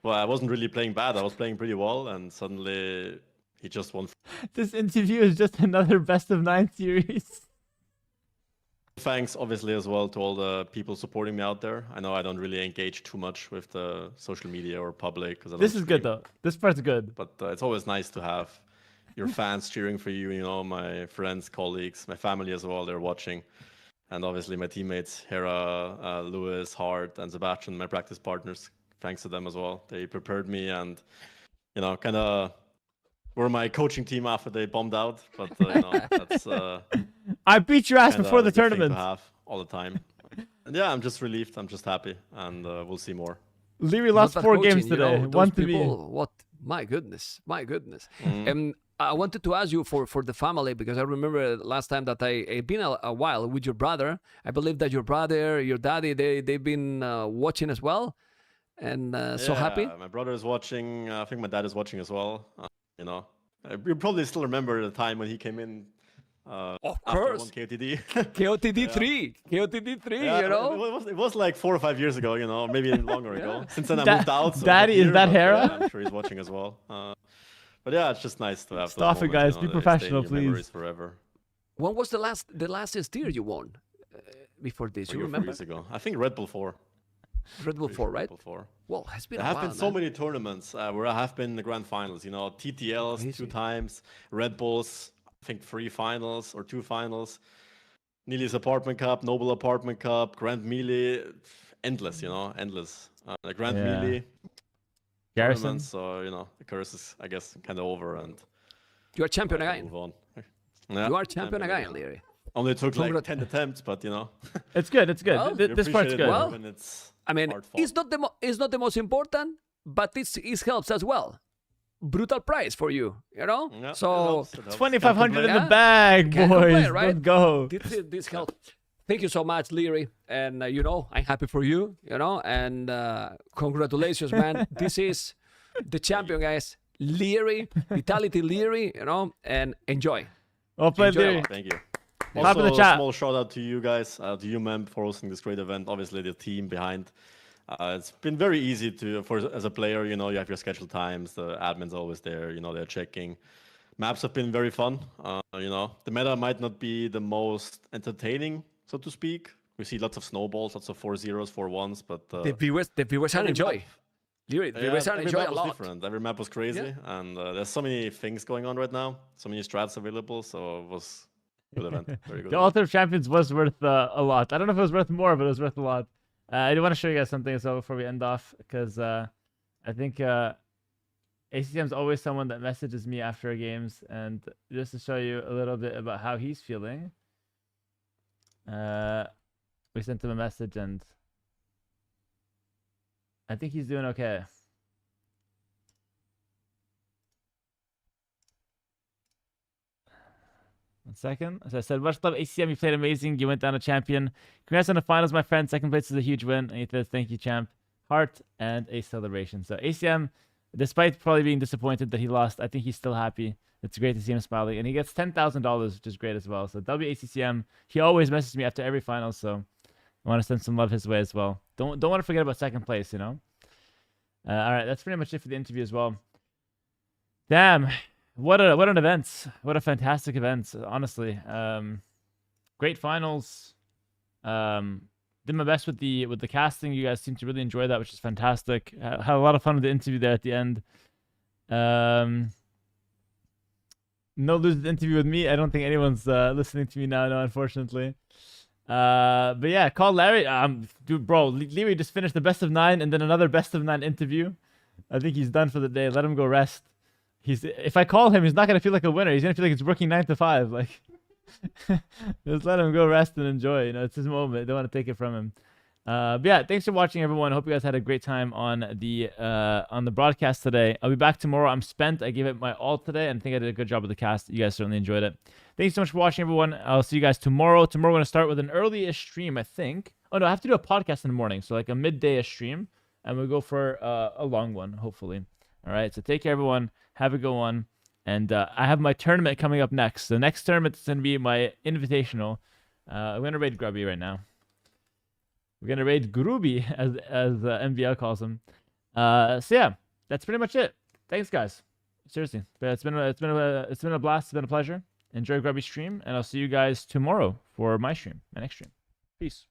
Well, I wasn't really playing bad. I was playing pretty well, and suddenly he just won. This interview is just another best of 9 series. Thanks, obviously, as well to all the people supporting me out there. I know I don't really engage too much with the social media or public. Because This is good though. This part's good. But it's always nice to have your fans cheering for you. You know, my friends, colleagues, my family as well. They're watching, and obviously my teammates, Hera, Lewis, Hart, and Sebastian, my practice partners. Thanks to them as well. They prepared me, and you know, kind of were my coaching team after they bombed out. But you know, that's. I beat your ass before the good thing tournament. to have all the time. And yeah, I'm just relieved. I'm just happy, and we'll see more. Liereyy lost Not that 4 coaching, games you today. know, One those to me. people, what? My goodness. I wanted to ask you for the family, because I remember last time that I've been a while with your brother. I believe that your brother, your daddy, they've been watching as well, and so happy. My brother is watching. I think my dad is watching as well. You know, you probably still remember the time when he came in. Of After course. one KOTD. KOTD 3, Yeah, you know. it was like 4 or 5 years ago, you know, maybe even longer ago. Since then I moved out. So Daddy, I'm is that but, Hera? I'm sure he's watching as well. But yeah, it's just nice to have. Stop those it, guys. moments, Be you know, they professional, stay in your memories please. forever. When was the last steer you won before this? 3 You or 4 remember? years ago. I think Red Bull 4. Red Bull 4, right? Red Bull 4. Well, it's been There a have while, been so man. many tournaments where I have been in the grand finals. You know, TTLs Crazy. 2 times, Red Bulls, I think 3 finals or 2 finals, Neely's Apartment Cup, Noble Apartment Cup, Grand Melee, endless. You know, endless. The Grand Yeah. Melee Garrison. tournaments. So you know, the curse is, I guess, kind of over, and You are champion I can again. move on. Yeah, You are champion again, Liereyy. Only took like Congrat- 10 attempts, but you know, It's good. It's good. Well, This part's appreciate it good. more Well, when it's I mean, hard fought. it's not the most important, but it helps as well. Brutal prize for you, you know. Yeah, it So helps, it helps. 2,500 in the Yeah. bag, Can't boys. complain, right? Let's go. this helps. Thank you so much, Liereyy, and you know, I'm happy for you, you know, and congratulations, man. This is the champion, guys. Liereyy, Vitality Liereyy, you know, and enjoy. Well played, Enjoy a Liereyy. lot. Thank you. Top of the Also, chat. a small shout out to you guys, to you, Mem, for hosting this great event. Obviously, the team behind. It's been very easy as a player. You know, you have your scheduled times. The admin's always there. You know, they're checking. Maps have been very fun. You know, the meta might not be the most entertaining, so to speak. We see lots of snowballs, lots of 4-0s, 4-1s, but The viewers are every enjoy. map- Liereyy, the viewers are every enjoy map a was lot. different. Every map was crazy, and there's so many things going on right now. So many strats available. So it was a good event. Very good. The event. Ultimate Champions was worth a lot. I don't know if it was worth more, but it was worth a lot. I do want to show you guys something as well before we end off, because I think ACCM is always someone that messages me after games, and just to show you a little bit about how he's feeling. We sent him a message, and I think he's doing okay. One second. As I said, much love, ACCM. You played amazing. You went down a champion. Congrats on the finals, my friend. Second place is a huge win. And he says, thank you, champ. heart, and a celebration. So ACM, despite probably being disappointed that he lost, I think he's still happy. It's great to see him smiling, and he gets $10,000, which is great as well. So WACCM, he always messages me after every final, so I want to send some love his way as well. Don't want to forget about second place, you know. All right, that's pretty much it for the interview as well. Damn, what an event! What a fantastic event, honestly. Great finals. Did my best with the casting. You guys seem to really enjoy that, which is fantastic. Had a lot of fun with the interview there at the end. No losers interview with me. I don't think anyone's listening to me now, no, unfortunately. But yeah, call Larry. Dude, bro, Liereyy just finished the best of 9 and then another best of 9 interview. I think he's done for the day. Let him go rest. If I call him, he's not gonna feel like a winner. He's gonna feel like he's working 9 to 5. Like, just let him go rest and enjoy. You know, it's his moment. Don't want to take it from him. But yeah, thanks for watching, everyone. Hope you guys had a great time on the broadcast today. I'll be back tomorrow. I'm spent. I gave it my all today, and I think I did a good job with the cast. You guys certainly enjoyed it. Thanks so much for watching, everyone. I'll see you guys tomorrow. Tomorrow we're gonna start with an early-ish stream, I think. Oh no, I have to do a podcast in the morning, so like a midday-ish stream, and we'll go for a long one, hopefully. All right. So take care, everyone. Have a good one. And I have my tournament coming up next. The next tournament is gonna be my invitational. I'm gonna raid Grubby right now. We're gonna raid Gruby, as MVL calls him. So yeah, that's pretty much it. Thanks, guys. Seriously, but it's been a blast. It's been a pleasure. Enjoy Grubby's stream, and I'll see you guys tomorrow for my stream, my next stream. Peace.